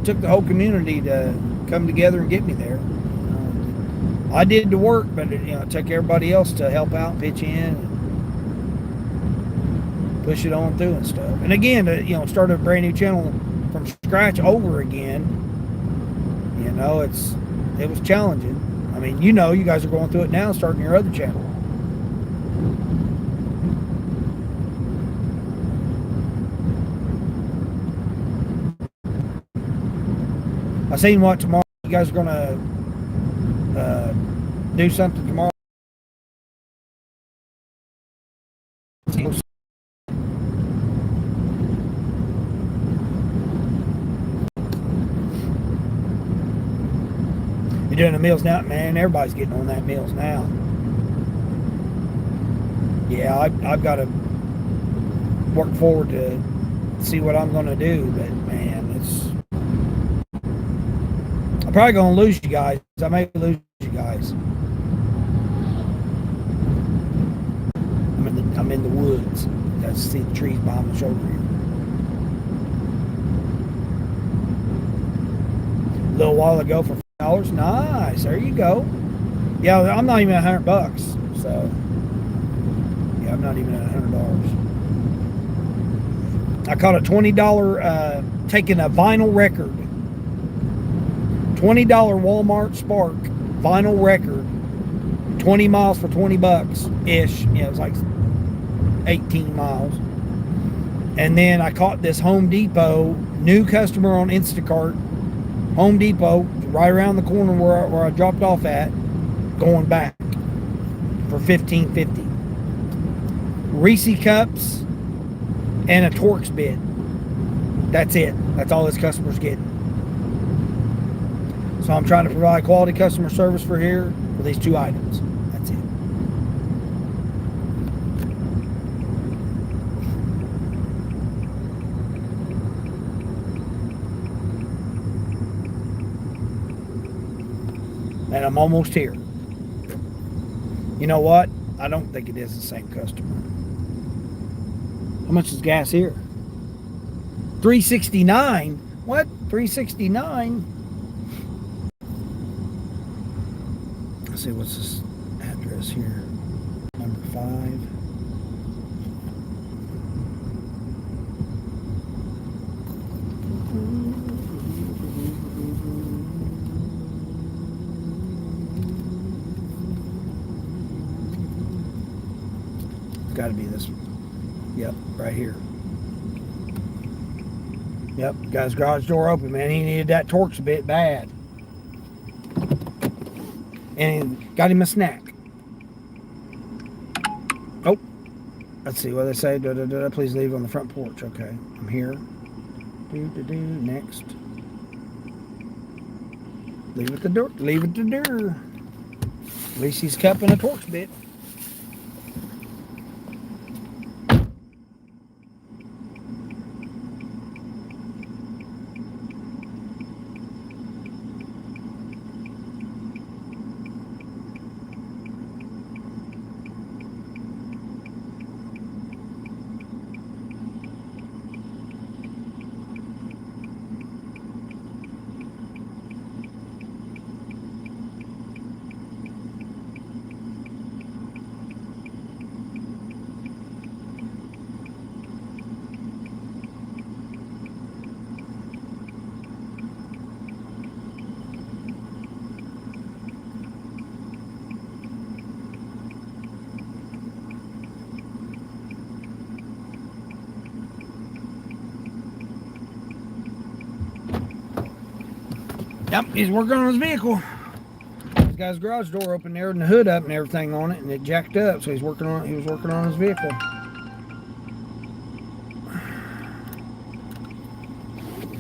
took the whole community to come together and get me there. I did the work, but it took everybody else to help out, pitch in, and push it on through and stuff. And again, to start a brand new channel from scratch over again. You know, it was challenging. I mean, you guys are going through it now, starting your other channel. I seen what tomorrow you guys are gonna do something tomorrow. You're doing the meals now, man. Everybody's getting on that meals now. Yeah, I've got to work forward to see what I'm going to do, but man, I'm probably going to lose you guys. I may lose you guys. I'm in the woods. You guys see the trees behind my shoulder here. A little while ago for $5. Nice. There you go. Yeah, I'm not even at $100. So yeah, I'm not even at $100. I caught a $20 taking a vinyl record. $20 Walmart Spark vinyl record. 20 miles for $20 ish. It was like 18 miles. And then I caught this Home Depot new customer on Instacart. Home Depot right around the corner where I dropped off at, going back for $15.50. Reese cups and a Torx bit. That's it. That's all this customer's getting. So I'm trying to provide quality customer service for here for these two items. That's it. And I'm almost here. You know what? I don't think it is the same customer. How much is gas here? $3.69. What? $3.69? Let's see, what's this address here? Number 5. It's got to be this one. Yep, right here. Yep, got his garage door open, man. He needed that Torx bit bad. And got him a snack. Oh, let's see what they say. Please leave on the front porch. Okay, I'm here. Next. Leave at the door. Leave at the door. At least he's cupping a Torx bit. Yep, he's working on his vehicle. He's got his garage door open there and the hood up and everything on it, and it jacked up. So he was working on his vehicle.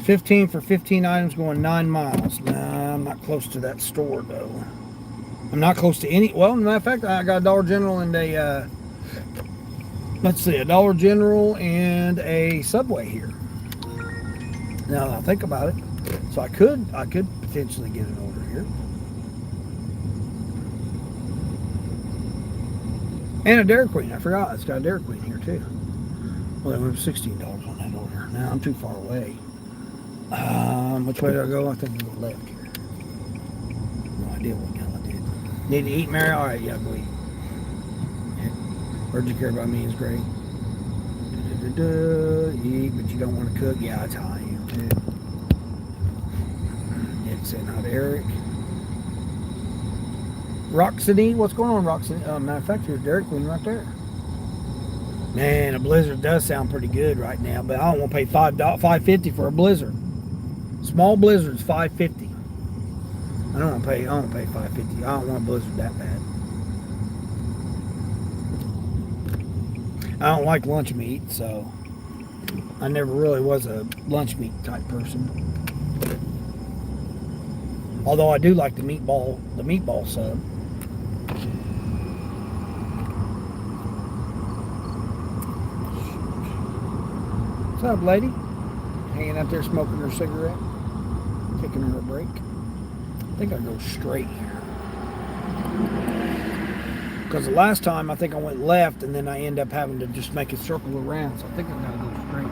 $15 for 15 items going 9 miles. Nah, I'm not close to that store though. I'm not close to any. Well, matter of fact, I got a Dollar General and a let's see, a Dollar General and a Subway here. Now that I think about it, so I could potentially get an order here. And a Dairy Queen. I forgot it's got a Dairy Queen here too. Well, it was $16 on that order. Now I'm too far away. Which way do I go? I think I go left here. No idea what kind I did. Need to eat, Mary? All right, yeah, go eat. Heard You Care About Me is great. Eat, but you don't want to cook. Yeah, that's how I am too. It's saying hi to Eric. Roxany, what's going on, Roxany? Matter of fact, there's Dairy Queen right there. Man, a Blizzard does sound pretty good right now, but I don't want to pay $5.50 for a Blizzard. Small Blizzard's $5.50. I don't want to pay $5.50. I don't want a Blizzard that bad. I don't like lunch meat, so I never really was a lunch meat type person. Although I do like the meatball sub. What's up, lady? Hanging out there smoking her cigarette, taking her a break. I think I go straight here. Because the last time I think I went left and then I end up having to just make a circle around. So I think I gotta go straight.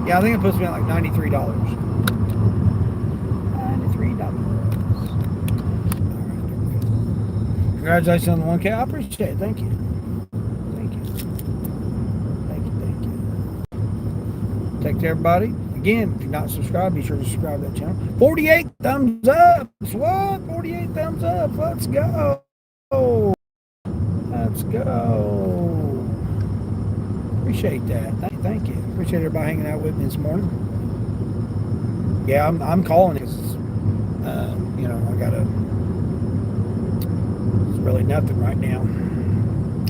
Yeah, I think it puts me at like $93. $93. Congratulations on the 1K. I appreciate it. Thank you. Thank you. Thank you. Thank you. Take care, everybody. Again, if you're not subscribed, be sure to subscribe to that channel. 48 thumbs up. What? 48 thumbs up. Let's go. Let's go. Appreciate that. Thank you. Appreciate everybody hanging out with me this morning. Yeah, I'm calling it because, you know, I gotta. It's really nothing right now.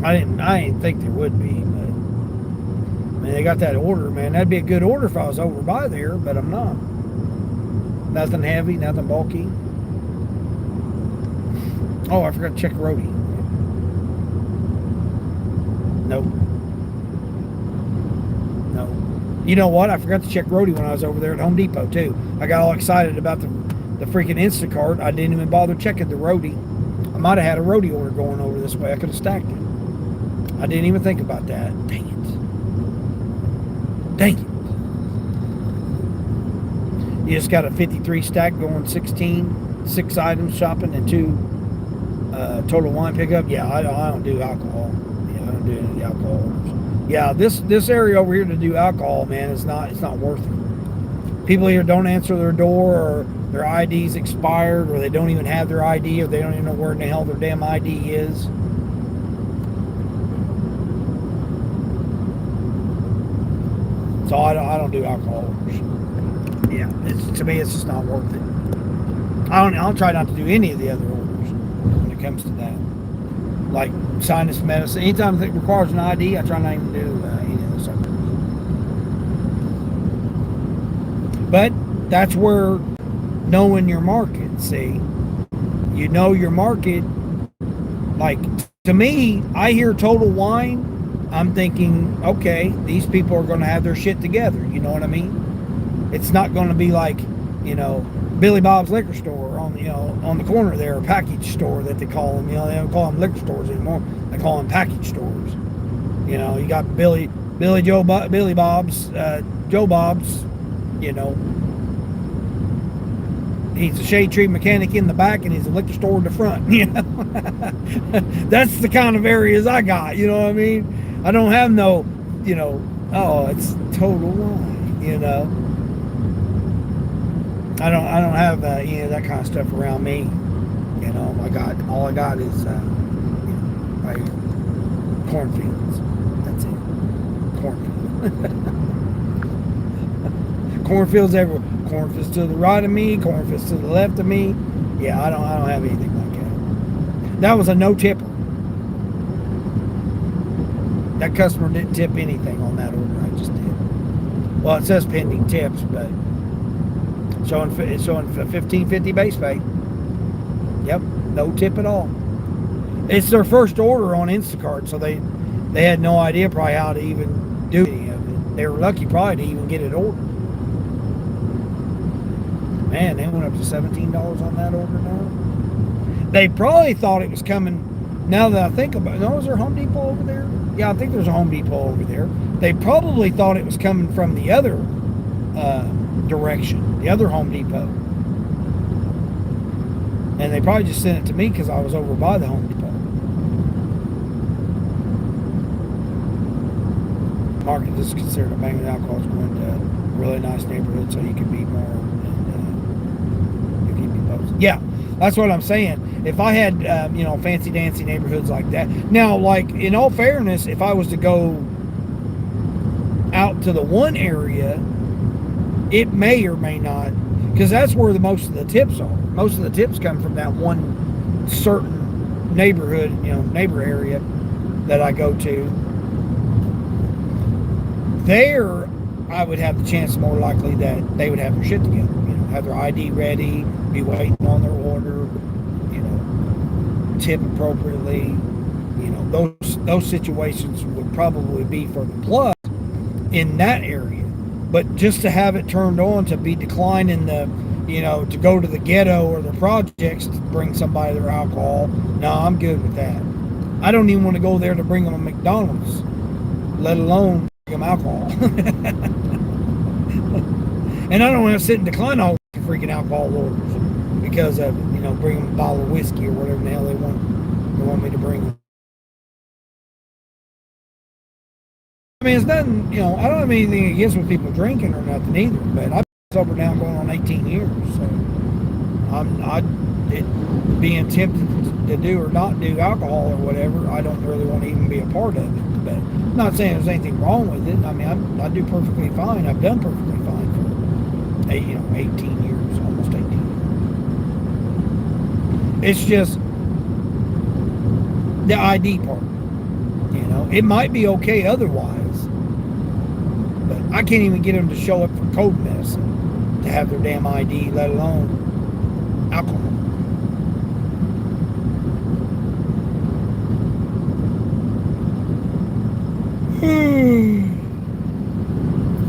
I didn't think there would be, but man, they got that order, man. That'd be a good order if I was over by there, but I'm not. Nothing heavy, nothing bulky. Oh, I forgot to check roadie. Nope. No. You know what? I forgot to check roadie when I was over there at Home Depot too. I got all excited about the freaking Instacart. I didn't even bother checking the roadie. I might have had a roadie order going over this way. I could have stacked it. I didn't even think about that. Dang it. Dang it. You just got a 53 stack going 16, 6 items shopping and 2 total wine pickup. Yeah, I don't do alcohol. Yeah, I don't do any of the alcohol orders. Yeah, this area over here to do alcohol, man, it's not worth it. People here don't answer their door, or their ID's expired, or they don't even have their ID, or they don't even know where in the hell their damn ID is. So I don't do alcohol orders. Yeah, to me it's just not worth it. I'll try not to do any of the other orders when it comes to that. Like sinus medicine. Anytime it requires an ID, I try not even to do any of those stuff. But that's where knowing your market, see. You know your market. Like, to me, I hear Total Wine, I'm thinking, okay, these people are going to have their shit together. You know what I mean? It's not going to be like, you know, Billy Bob's liquor store on the corner there, a package store that they call them. You know, they don't call them liquor stores anymore. They call them package stores. You know, you got Billy Bob's, Joe Bob's. You know, he's a shade tree mechanic in the back, and he's a liquor store in the front. You know, that's the kind of areas I got. You know what I mean? I don't have no, you know, oh, it's Total Wine. You know. I don't have any of that kind of stuff around me. You know, all I got is right here, cornfields. That's it, cornfields. Cornfields everywhere. Cornfields to the right of me, cornfields to the left of me. Yeah, I don't have anything like that. That was a no tipper. That customer didn't tip anything on that order I just did. Well, it says pending tips, but it's showing $15.50 base pay. Yep, no tip at all. It's their first order on Instacart, so they had no idea probably how to even do any of it. They were lucky probably to even get it ordered. Man, they went up to $17 on that order now. They probably thought it was coming. Now that I think about it, no, is there a Home Depot over there? Yeah, I think there's a Home Depot over there. They probably thought it was coming from the other direction, the other Home Depot. And they probably just sent it to me because I was over by the Home Depot. Market is considered a banging alcohol is going to a really nice neighborhood so you can be more and you keep me posted. Yeah, that's what I'm saying. If I had, fancy dancy neighborhoods like that. Now, like, in all fairness, if I was to go out to the one area, it may or may not, because that's where most of the tips are. Most of the tips come from that one certain neighborhood, neighbor area that I go to. There, I would have the chance more likely that they would have their shit together, have their ID ready, be waiting on their order, tip appropriately. Those situations would probably be for the plus in that area. But just to have it turned on to be declining the, to go to the ghetto or the projects to bring somebody their alcohol, no, I'm good with that. I don't even want to go there to bring them a McDonald's, let alone bring them alcohol. And I don't want to sit and decline all freaking alcohol orders because of, bring them a bottle of whiskey or whatever the hell they want me to bring them. I mean, it's nothing, I don't have anything against with people drinking or nothing either, but I've been sober now going on 18 years, so being tempted to do or not do alcohol or whatever, I don't really want to even be a part of it. But I'm not saying there's anything wrong with it. I mean, I do perfectly fine. I've done perfectly fine for 18 years, almost 18 years. It's just the ID part. It might be okay otherwise, but I can't even get them to show up for code medicine to have their damn ID, let alone alcohol.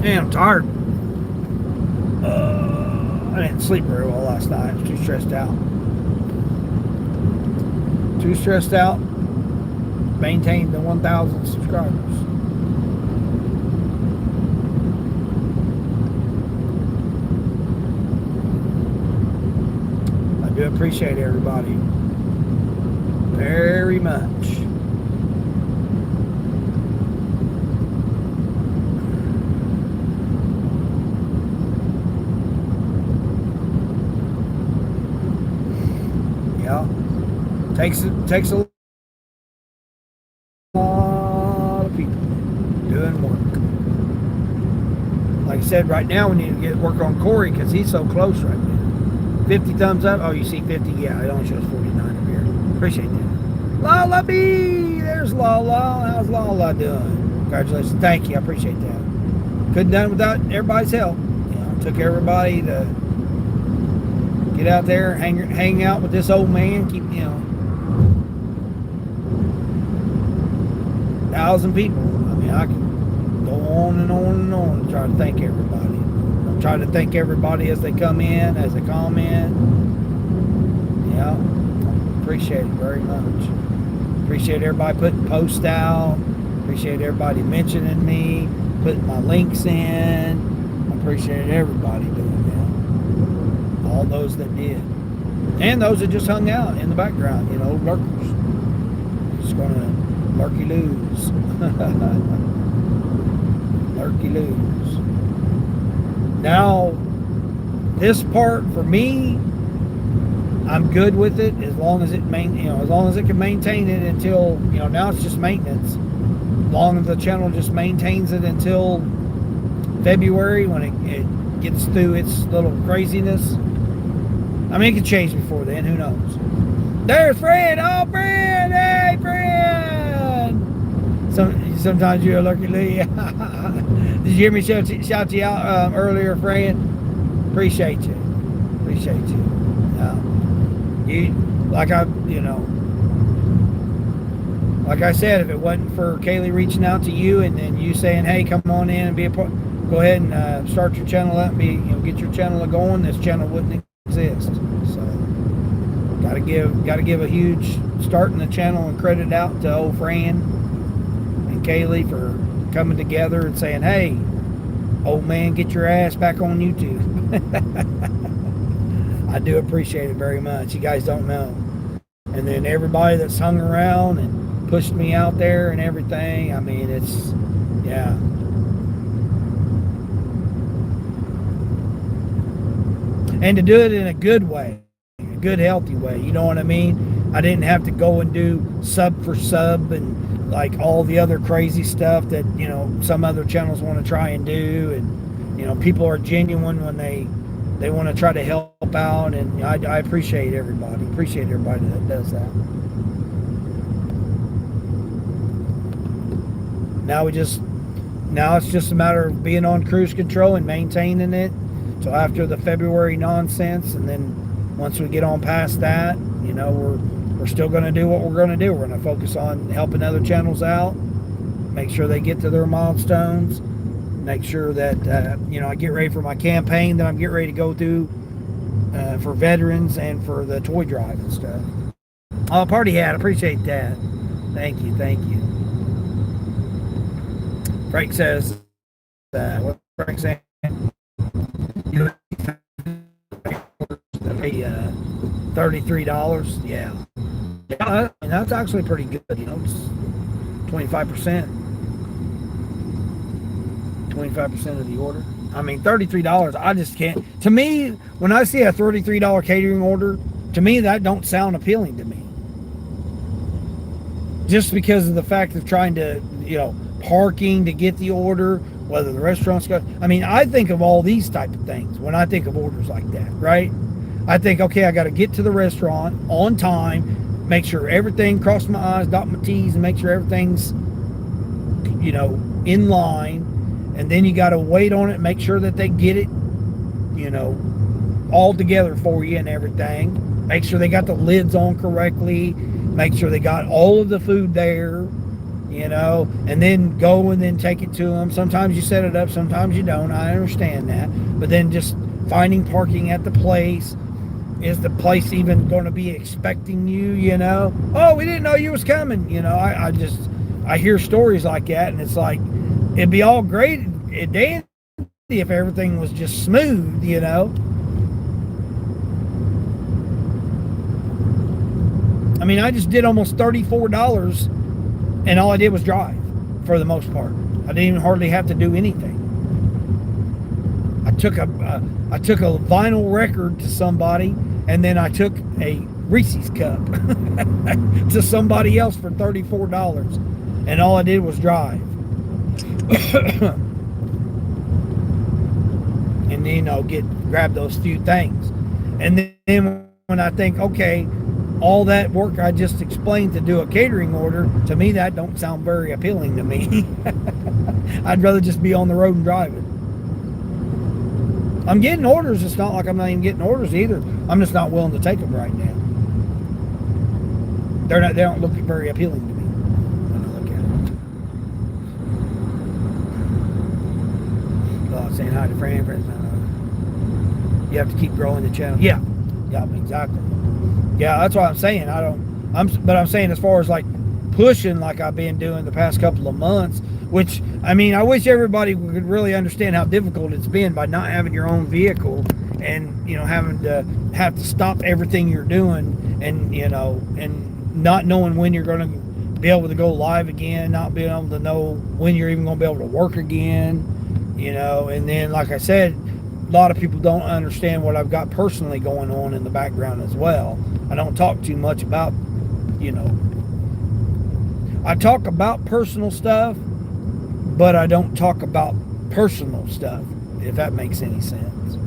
Man, I'm tired. I didn't sleep very well last night. I was too stressed out. Maintain the 1,000 subscribers. I do appreciate everybody very much. Yeah, takes a lot of people doing work. Like I said, right now we need to get work on Corey because he's so close right now. 50 thumbs up. Oh, you see 50? Yeah, it only shows 49 up here. Appreciate that. Lala B! There's Lala. How's Lala doing? Congratulations. Thank you. I appreciate that. Couldn't done it without everybody's help. It took everybody to get out there, hang out with this old man, keep, 1,000 people. I mean, I can go on and on and on and try to thank everybody. I'll try to thank everybody as they come in, as they comment. Yeah, appreciate it very much. Appreciate everybody putting posts out. Appreciate everybody mentioning me, putting my links in. I appreciate everybody doing that. All those that did. And those that just hung out in the background, lurkers. Just gonna lurky lose. Lurky lose. Now, this part for me, I I'm good with it as long as it as long as it can maintain it until, now it's just maintenance. As long as the channel just maintains it until February when it gets through its little craziness. I mean, it could change before then, who knows? There's Fred! Oh, Fred! Hey, Fred! Sometimes you're lucky. Did you hear me shout you out earlier, Fred? Appreciate you. Like I said, if it wasn't for Kaylee reaching out to you and then you saying, "Hey, come on in and be a part," go ahead and start your channel up, get your channel going. This channel wouldn't exist. So, gotta give a huge start in the channel and credit out to old Fran and Kaylee for coming together and saying, "Hey, old man, get your ass back on YouTube." I do appreciate it very much. You guys don't know. And then everybody that's hung around and pushed me out there and everything. I mean, it's, yeah. And to do it in a good way, a good, healthy way. You know what I mean? I didn't have to go and do sub for sub and like all the other crazy stuff that, some other channels want to try and do. And, people are genuine when they want to try to help out, and I appreciate everybody. Appreciate everybody that does that. Now it's just a matter of being on cruise control and maintaining it till after the February nonsense, and then once we get on past that, we're still going to do what we're going to do. We're going to focus on helping other channels out, make sure they get to their milestones. Make sure that, I get ready for my campaign that I'm getting ready to go through for veterans and for the toy drive and stuff. Oh, party hat. Appreciate that. Thank you. Frank says, what Frank saying? $33. Yeah. Yeah, that's actually pretty good. It's 25%. 25% of the order. I mean, $33, I just can't. To me, when I see a $33 catering order, to me, that don't sound appealing to me. Just because of the fact of trying to, parking to get the order, whether the restaurant's got, I mean, I think of all these type of things when I think of orders like that, right? I think, okay, I got to get to the restaurant on time, make sure everything, cross my I's, dot my T's, and make sure everything's, in line. And then you got to wait on it, make sure that they get it, all together for you and everything. Make sure they got the lids on correctly. Make sure they got all of the food there, and then go and then take it to them. Sometimes you set it up, sometimes you don't. I understand that. But then just finding parking at the place. Is the place even going to be expecting you, Oh, we didn't know you was coming. I hear stories like that, and it's like, it'd be all great and dandy if everything was just smooth, I mean, I just did almost $34, and all I did was drive for the most part. I didn't even hardly have to do anything. I took a vinyl record to somebody, and then I took a Reese's cup to somebody else for $34, and all I did was drive. And then grab those few things, and then when I think, okay, all that work I just explained to do a catering order, to me that don't sound very appealing to me. I'd rather just be on the road and driving. I'm getting orders. It's not like I'm not even getting orders either. I'm just not willing to take them right now. They don't look very appealing to me when I look at them. Saying hi to friends. You have to keep growing the channel. Yeah, exactly. Yeah, that's what I'm saying. But I'm saying as far as like pushing, like I've been doing the past couple of months, which, I mean, I wish everybody could really understand how difficult it's been by not having your own vehicle and, having to stop everything you're doing and, and not knowing when you're going to be able to go live again, not being able to know when you're even going to be able to work again, and then, like I said, lot of people don't understand what I've got personally going on in the background as well. I don't talk too much about, you know, I talk about personal stuff, but I don't talk about personal stuff, if that makes any sense.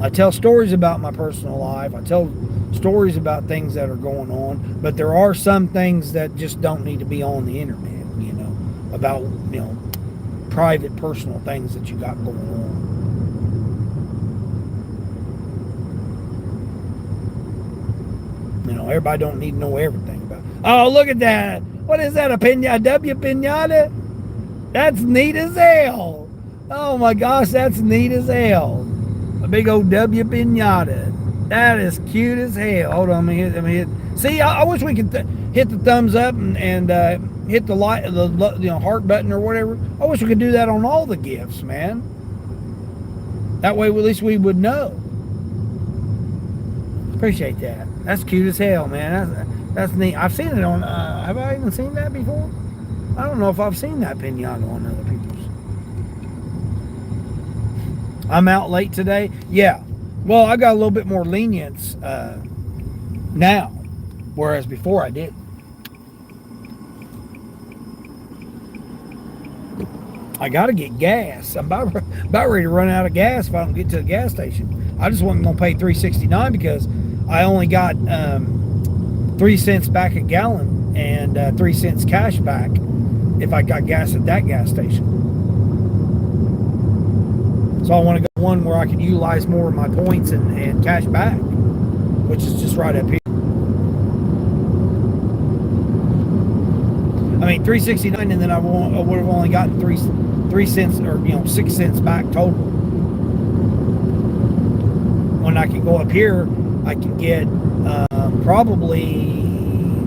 I tell stories about my personal life. I tell stories about things that are going on, but there are some things that just don't need to be on the internet, you know, about, you know, private, personal things that you got going on. You know, everybody don't need to know everything about it. Oh, look at that. What is that, a pinata? That's neat as hell. Oh my gosh, that's neat as hell. A big old W pinata. That is cute as hell. Hold on, let me hit. See, I wish we could hit the thumbs up and hit the like, the heart button or whatever. I wish we could do that on all the gifts, man. That way, at least we would know. Appreciate that. That's cute as hell, man. That's neat. I've seen it on. Have I even seen that before? I don't know if I've seen that pinata on other people's. I'm out late today. Yeah. Well, I got a little bit more lenience now, whereas before I didn't. I got to get gas. I'm about ready to run out of gas if I don't get to a gas station. I just wasn't going to pay $3.69 because I only got 3 cents back a gallon and 3 cents cash back if I got gas at that gas station. So I want to go one where I can utilize more of my points and cash back, which is just right up here. I mean, $3.69, and then I would have only gotten 3 cents or 6 cents back total. When I can go up here, I can get probably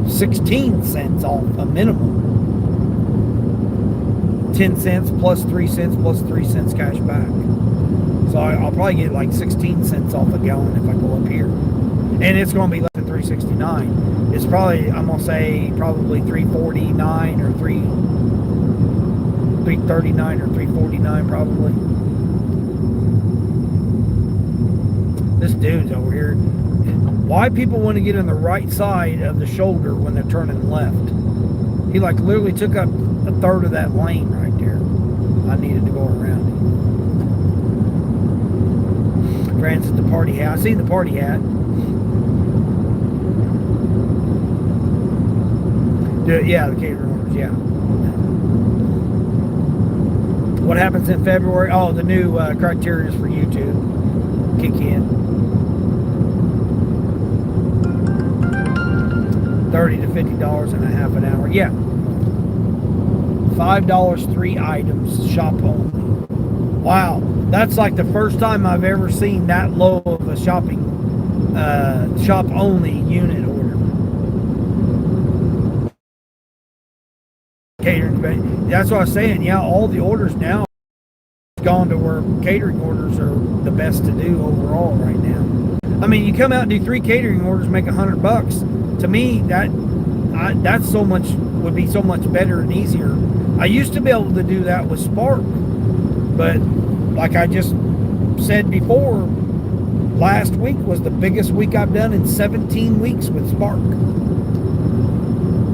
16 cents off a minimum. 10 cents plus 3 cents plus 3 cents cash back. So I'll probably get like 16 cents off a gallon if I go up here. And it's going to be less than $3.69. It's probably, I'm going to say probably $3.49 or $3.39 or $3.49 probably. This dude's over here. Why people want to get on the right side of the shoulder when they're turning left? He like literally took up a third of that lane right there. I needed to go around it. Friends at the party hat. I seen the party hat. Yeah, the catering orders, yeah. What happens in February? Oh, the new criteria for YouTube kick in. 30 to $50 and a half an hour. Yeah. $5, 3 items, shop only. Wow, that's like the first time I've ever seen that low of a shop only unit order. Catering, that's what I was saying. Yeah, all the orders now have gone to where catering orders are the best to do overall right now. I mean, you come out and do 3 catering orders, make $100. To me, that's so much would be so much better and easier. I used to be able to do that with Spark, but like I just said before, last week was the biggest week I've done in 17 weeks with Spark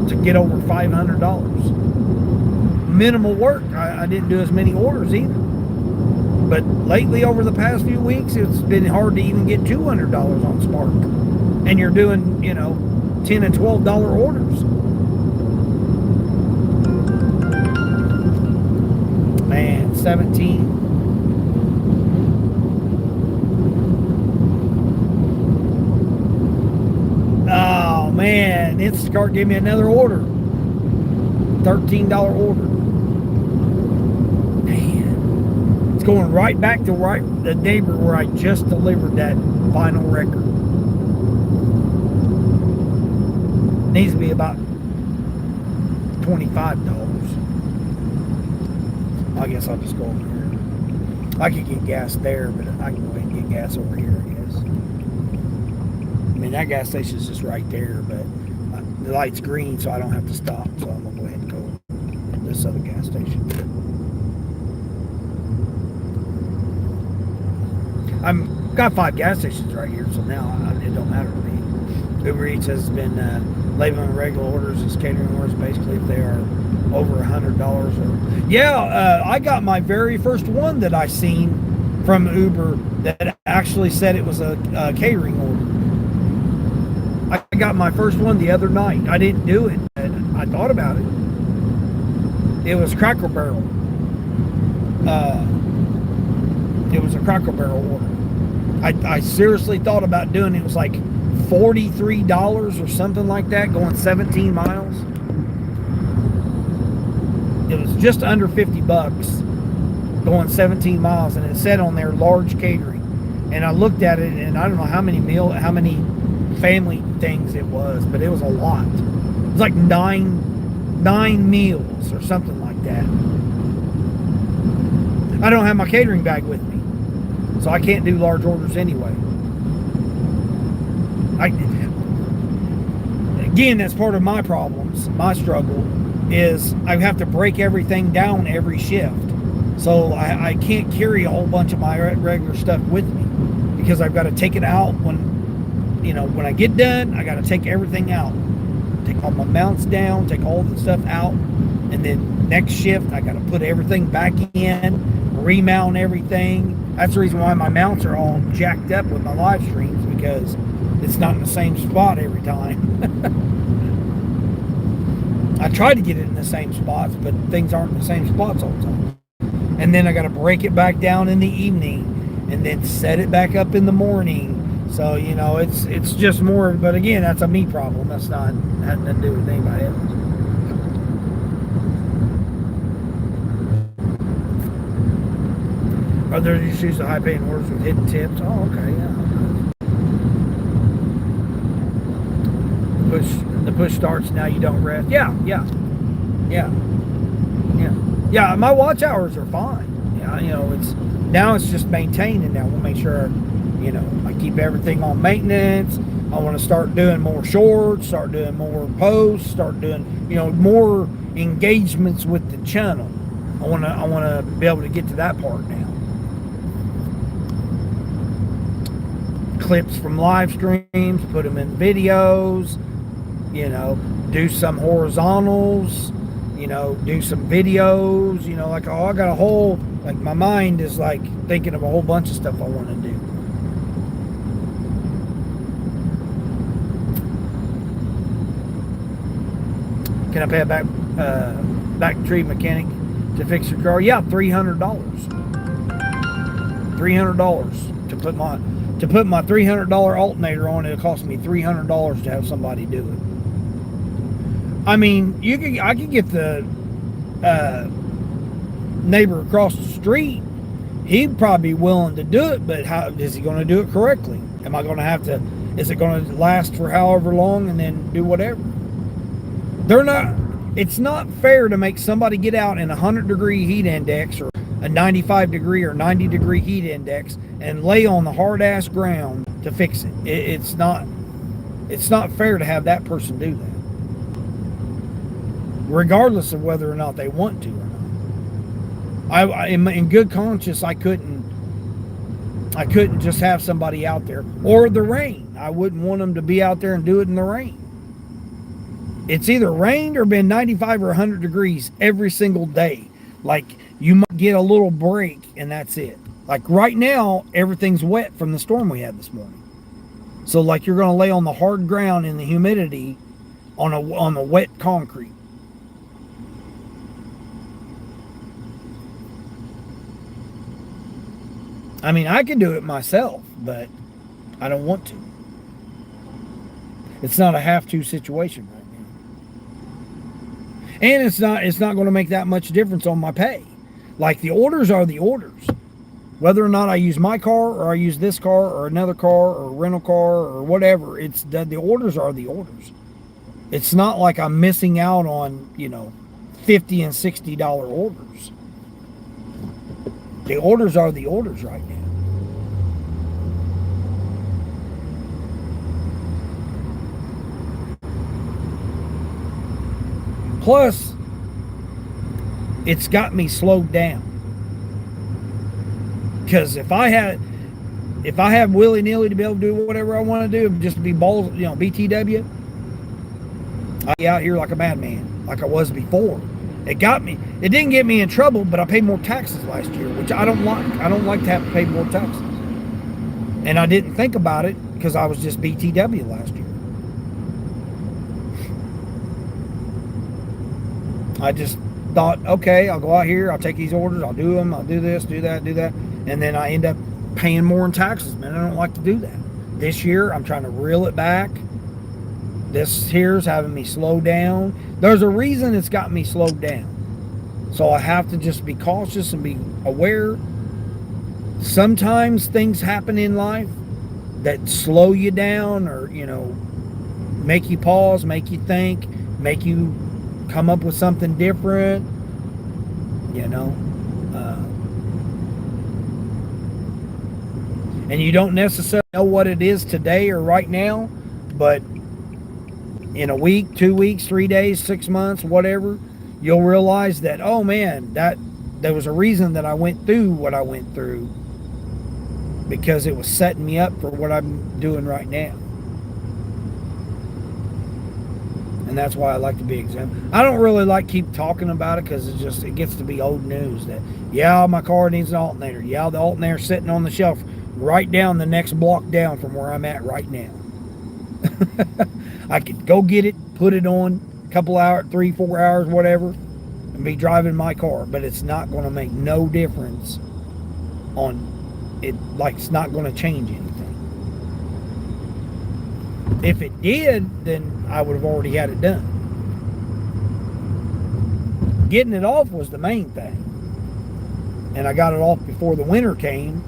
to get over $500. Minimal work. I didn't do as many orders either. But lately, over the past few weeks, it's been hard to even get $200 on Spark. And you're doing, $10 and $12 orders. Man, 17. Oh man, Instacart gave me another order. $13 order. Man, it's going right back to the neighbor where I just delivered that vinyl record. Needs to be about $25. I guess I'll just go over here. I could get gas there, but I can go ahead and get gas over here, I guess. I mean, that gas station's just right there, but the light's green, so I don't have to stop. So I'm going to go ahead and go to this other gas station. I'm got 5 gas stations right here, so now it don't matter to me. Uber Eats has been labeling regular orders as catering orders, basically if they are over $100. Or yeah, I got my very first one that I seen from Uber that actually said it was a catering order. I got my first one the other night. I didn't do it, but I thought about it. It was Cracker Barrel. It was a Cracker Barrel order. I seriously thought about doing it. It was like $43 or something like that, going 17 miles. It was just under 50 bucks going 17 miles, and it said on there large catering. And I looked at it, and I don't know how many family things it was, but it was a lot. It was like nine meals or something like that. I don't have my catering bag with me, so I can't do large orders anyway. Again, that's part of my problems. My struggle is I have to break everything down every shift. So I can't carry a whole bunch of my regular stuff with me because I've got to take it out when I get done. I got to take everything out, take all my mounts down, take all the stuff out, and then next shift I got to put everything back in, remount everything. That's the reason why my mounts are all jacked up with my live streams, because it's not in the same spot every time. I try to get it in the same spots, but things aren't in the same spots all the time. And then I got to break it back down in the evening and then set it back up in the morning. So, it's just more, but again, that's a me problem. That's not having to do with anybody else. Are there issues with high paying orders with hidden tips? Oh, okay, yeah. The push starts, now you don't rest. Yeah. Yeah, my watch hours are fine. Yeah, it's just maintaining now. We'll make sure, I keep everything on maintenance. I want to start doing more shorts, start doing more posts, start doing, more engagements with the channel. I want to be able to get to that part now. Clips from live streams, put them in videos, do some horizontals, do some videos, I got a whole, my mind is thinking of a whole bunch of stuff I want to do. Can I pay a back tree mechanic to fix your car? Yeah, $300. $300 to put my $300 alternator on. It'll cost me $300 to have somebody do it. I mean, I could get the neighbor across the street. He'd probably be willing to do it, but how is he going to do it correctly? Am I going to have to? Is it going to last for however long and then do whatever? It's not fair to make somebody get out in a 100-degree heat index or a 95-degree or 90-degree heat index and lay on the hard-ass ground to fix it. It's not fair to have that person do that, regardless of whether or not they want to or not. In good conscience, I couldn't just have somebody out there, or the rain. I wouldn't want them to be out there and do it in the rain. It's either rained or been 95 or 100 degrees every single day. You might get a little break and that's it. Right now, everything's wet from the storm we had this morning. So you're going to lay on the hard ground in the humidity on the wet concrete. I mean, I can do it myself, but I don't want to. It's not a have-to situation right now. And it's not going to make that much difference on my pay. The orders are the orders. Whether or not I use my car or I use this car or another car or a rental car or whatever, the orders are the orders. It's not like I'm missing out on, $50 and $60 orders. The orders are the orders right now. Plus, it's got me slowed down. Because if I if I have willy-nilly to be able to do whatever I want to do, just to be balls, BTW, I'll be out here like a madman, like I was before. It didn't get me in trouble, but I paid more taxes last year, which I don't like. I don't like to have to pay more taxes. And I didn't think about it because I was just BTW last year. I just thought, okay, I'll go out here, I'll take these orders, I'll do them, I'll do this, do that, and then I end up paying more in taxes, man. I don't like to do that. This year, I'm trying to reel it back. This here's having me slow down. There's a reason it's got me slowed down. So I have to just be cautious and be aware. Sometimes things happen in life that slow you down or, make you pause, make you think, make you come up with something different, and you don't necessarily know what it is today or right now, but in a week, 2 weeks, 3 days, 6 months, whatever, you'll realize that, oh man, that there was a reason that I went through what I went through, because it was setting me up for what I'm doing right now. And that's why I like to be exempt. I don't really like keep talking about it because it gets to be old news that, yeah, my car needs an alternator. Yeah, the alternator's sitting on the shelf right down the next block down from where I'm at right now. I could go get it, put it on a couple hours, 3-4 hours, whatever, and be driving my car. But it's not going to make no difference on it. Like, it's not going to change anything. If it did, then I would have already had it done. Getting it off was the main thing. And I got it off before the winter came,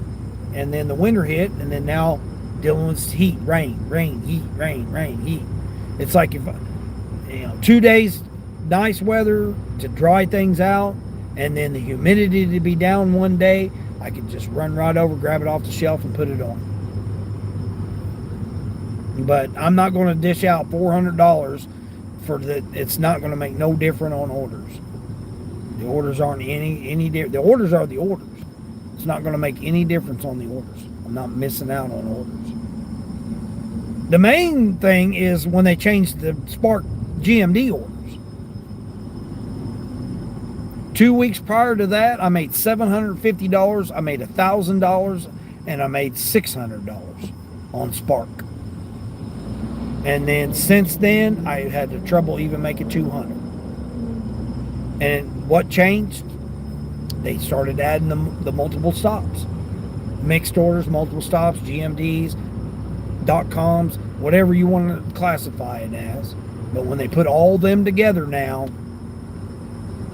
and then the winter hit, and then now dealing with heat, rain, heat, rain, heat. It's like if 2 days nice weather to dry things out, and then the humidity to be down one day, I could just run right over, grab it off the shelf, and put it on. But I'm not going to dish out $400 for that. It's not going to make no difference on orders. The orders aren't any different. The orders are the orders. It's not going to make any difference on the orders. I'm not missing out on orders. The main thing is when they changed the Spark GMD orders. 2 weeks prior to that, I made $750. I made $1,000, and I made $600 on Spark. And then since then, I had the trouble even making $200. And what changed? They started adding the multiple stops. Mixed orders, multiple stops, GMDs, .coms, whatever you want to classify it as. But when they put all them together now,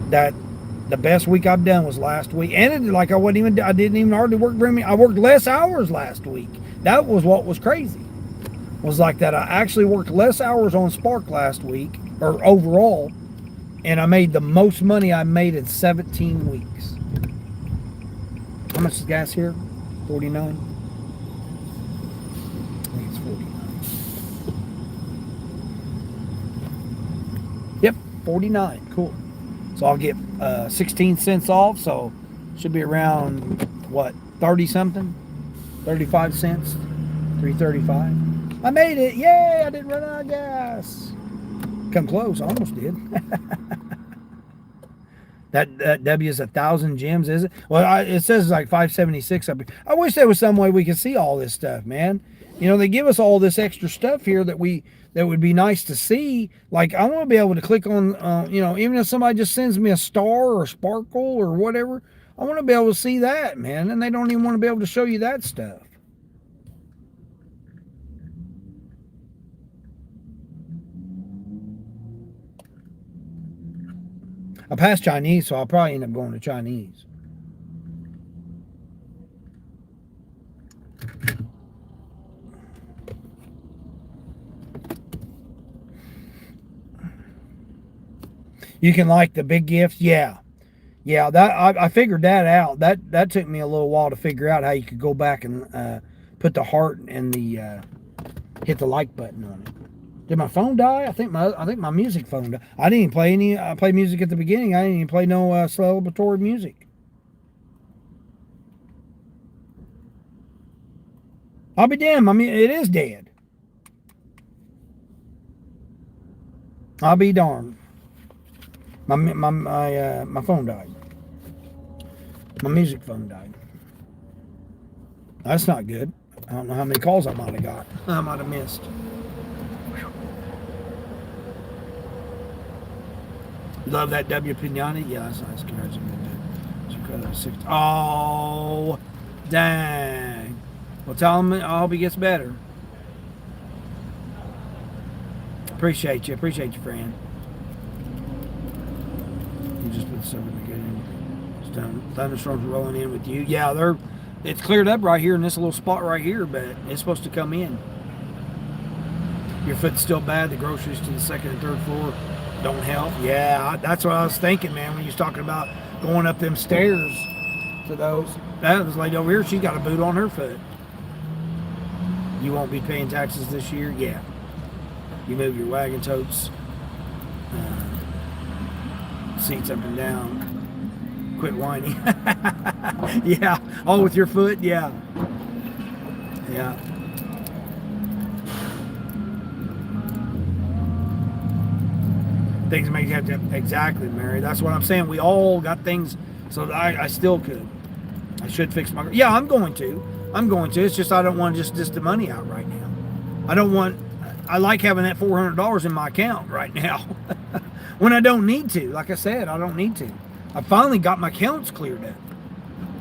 that the best week I've done was last week. And I didn't even hardly work very many. I worked less hours last week. That was what was crazy. Was like that I actually worked less hours on Spark last week, or overall, and I made the most money I made in 17 weeks. How much is gas here? 49? I think it's 49. Yep, 49. Cool. So I'll get 16 cents off, so should be around, what, 30 something? 35 cents? 3.35. I made it. Yay, I didn't run out of gas. Come close, almost did. That W is 1,000 gems, is it? Well, it says like 576 up here. I wish there was some way we could see all this stuff, man. They give us all this extra stuff here that would be nice to see. Like, I want to be able to click on, even if somebody just sends me a star or a sparkle or whatever, I want to be able to see that, man. And they don't even want to be able to show you that stuff. I passed Chinese, so I'll probably end up going to Chinese. You can like the big gifts, yeah. That I figured that out. That took me a little while to figure out how you could go back and put the heart and the hit the like button on it. Did my phone die? I think my music phone died. I didn't even play any. I played music at the beginning. I didn't even play no celebratory music. I'll be damned. I mean, it is dead. I'll be darned. My phone died. My music phone died. That's not good. I don't know how many calls I might have got. I might have missed. Love that W Pinata? Yeah, that's nice. Congratulations. Oh, dang. Well, tell him I hope he gets better. Appreciate you, friend. You just put something to get in. Thunderstorms rolling in with you. Yeah, it's cleared up right here in this little spot right here, but it's supposed to come in. Your foot's still bad. The groceries to the second and third floor don't help. Yeah, that's what I was thinking, man, when you was talking about going up them stairs to those. That was lady over here. She got a boot on her foot. You won't be paying taxes this year? Yeah. You move your wagon totes, seats up and down. Quit whining. Yeah. Oh, with your foot? Yeah. Yeah. Things make you have to, exactly, Mary. That's what I'm saying. We all got things, so I still could. I should fix my, yeah, I'm going to. It's just I don't want to just dish the money out right now. I like having that $400 in my account right now when I don't need to. Like I said, I don't need to. I finally got my accounts cleared up.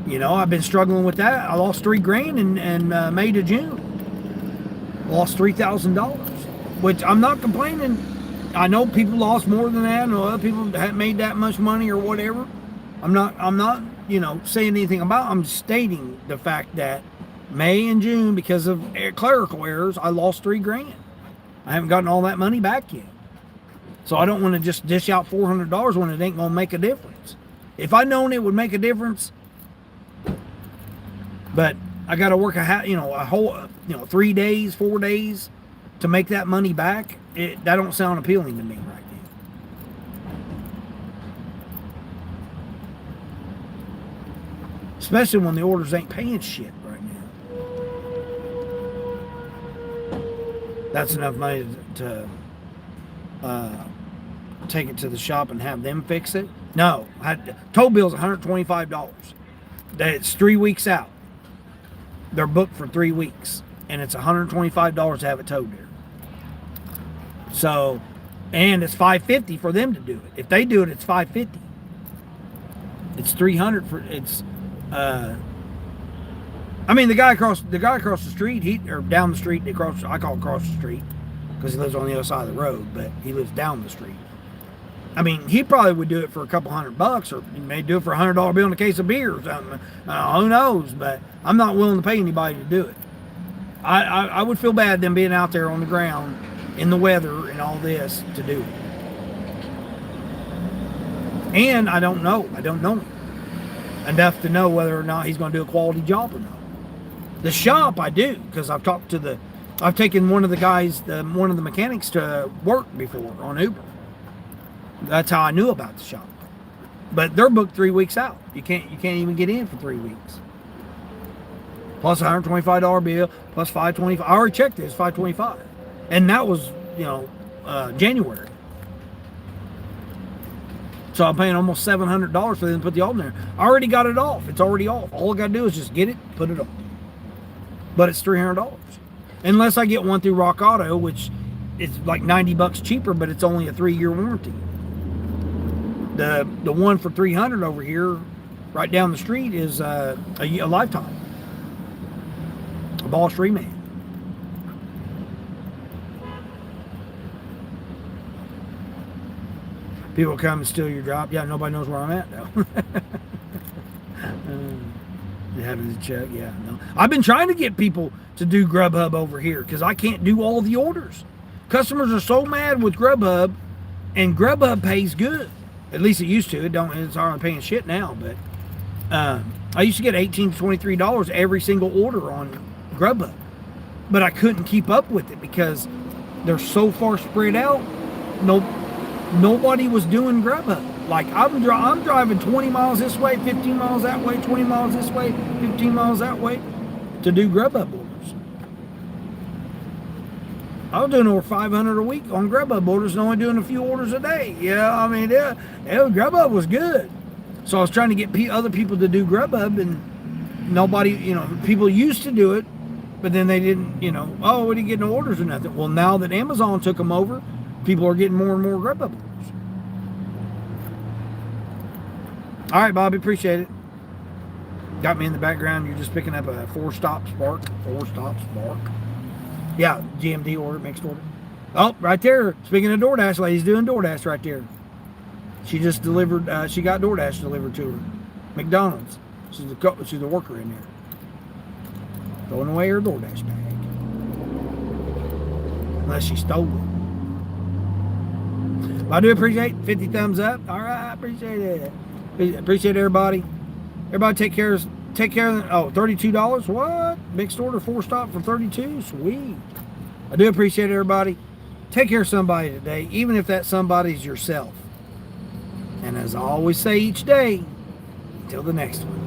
You know, I've been struggling with that. I lost $3,000 in May to June. Lost $3,000, which I'm not complaining. I know people lost more than that. I know other people haven't made that much money or whatever. I'm not, you know, saying anything about it. I'm stating the fact that May and June, because of clerical errors, I lost $3,000. I haven't gotten all that money back yet. So I don't want to just dish out $400 when it ain't going to make a difference. If I'd known it would make a difference, but I got to work a whole, 3 days, 4 days to make that money back. That don't sound appealing to me right now. Especially when the orders ain't paying shit right now. That's enough money to take it to the shop and have them fix it. No, tow bill's $125. It's 3 weeks out. They're booked for 3 weeks, and it's $125 to have it towed there. So, and it's $550 for them to do it. If they do it, it's $550. It's $300 for it's. I mean, the guy across the street, or down the street. I call it across the street because he lives on the other side of the road, but he lives down the street. I mean, he probably would do it for a couple $100, or he may do it for a $100 bill and a case of beer or something. Who knows? But I'm not willing to pay anybody to do it. I would feel bad them being out there on the ground in the weather and all this to do it. And I don't know him enough to know whether or not he's going to do a quality job or not. The shop I do, because I've taken one of the guys, one of the mechanics to work before on Uber. That's how I knew about the shop. But they're booked 3 weeks out. You can't even get in for 3 weeks. Plus $125 bill, plus $525. I already checked it, it's $525. And that was, January. So I'm paying almost $700 for them to put the oil in there. I already got it off. It's already off. All I got to do is just get it, put it on. But it's $300. Unless I get one through Rock Auto, which is like $90 cheaper, but it's only a 3-year warranty. The one for $300 over here, right down the street, is a lifetime. A Bosch Reman. People come and steal your job. Yeah, nobody knows where I'm at though. Having to check, yeah. No. I've been trying to get people to do Grubhub over here because I can't do all the orders. Customers are so mad with Grubhub, and Grubhub pays good. At least it used to. It's already paying shit now. But I used to get $18 to $23 every single order on Grubhub, but I couldn't keep up with it because they're so far spread out. Nobody was doing Grubhub. Like I'm driving 20 miles this way, 15 miles that way, 20 miles this way, 15 miles that way to do Grubhub orders. I was doing over 500 a week on Grubhub orders and only doing a few orders a day. Yeah, I mean, yeah, Grubhub was good. So I was trying to get other people to do Grubhub, and nobody, people used to do it, but then they didn't, we didn't get no orders or nothing. Well, now that Amazon took them over, people are getting more and more Grubhub orders. All right, Bobby, appreciate it. Got me in the background. You're just picking up a 4-stop Spark. 4-stop Spark. Yeah, GMD order, mixed order. Oh, right there. Speaking of DoorDash, ladies doing DoorDash right there. She just delivered, she got DoorDash delivered to her. McDonald's. She's the worker in there. Throwing away her DoorDash bag. Unless she stole it. I do appreciate 50 thumbs up. All right, I appreciate it. Appreciate everybody. Everybody take care of $32. What? Mixed order 4-stop for $32? Sweet. I do appreciate everybody. Take care of somebody today, even if that somebody's yourself. And as I always say each day, until the next one.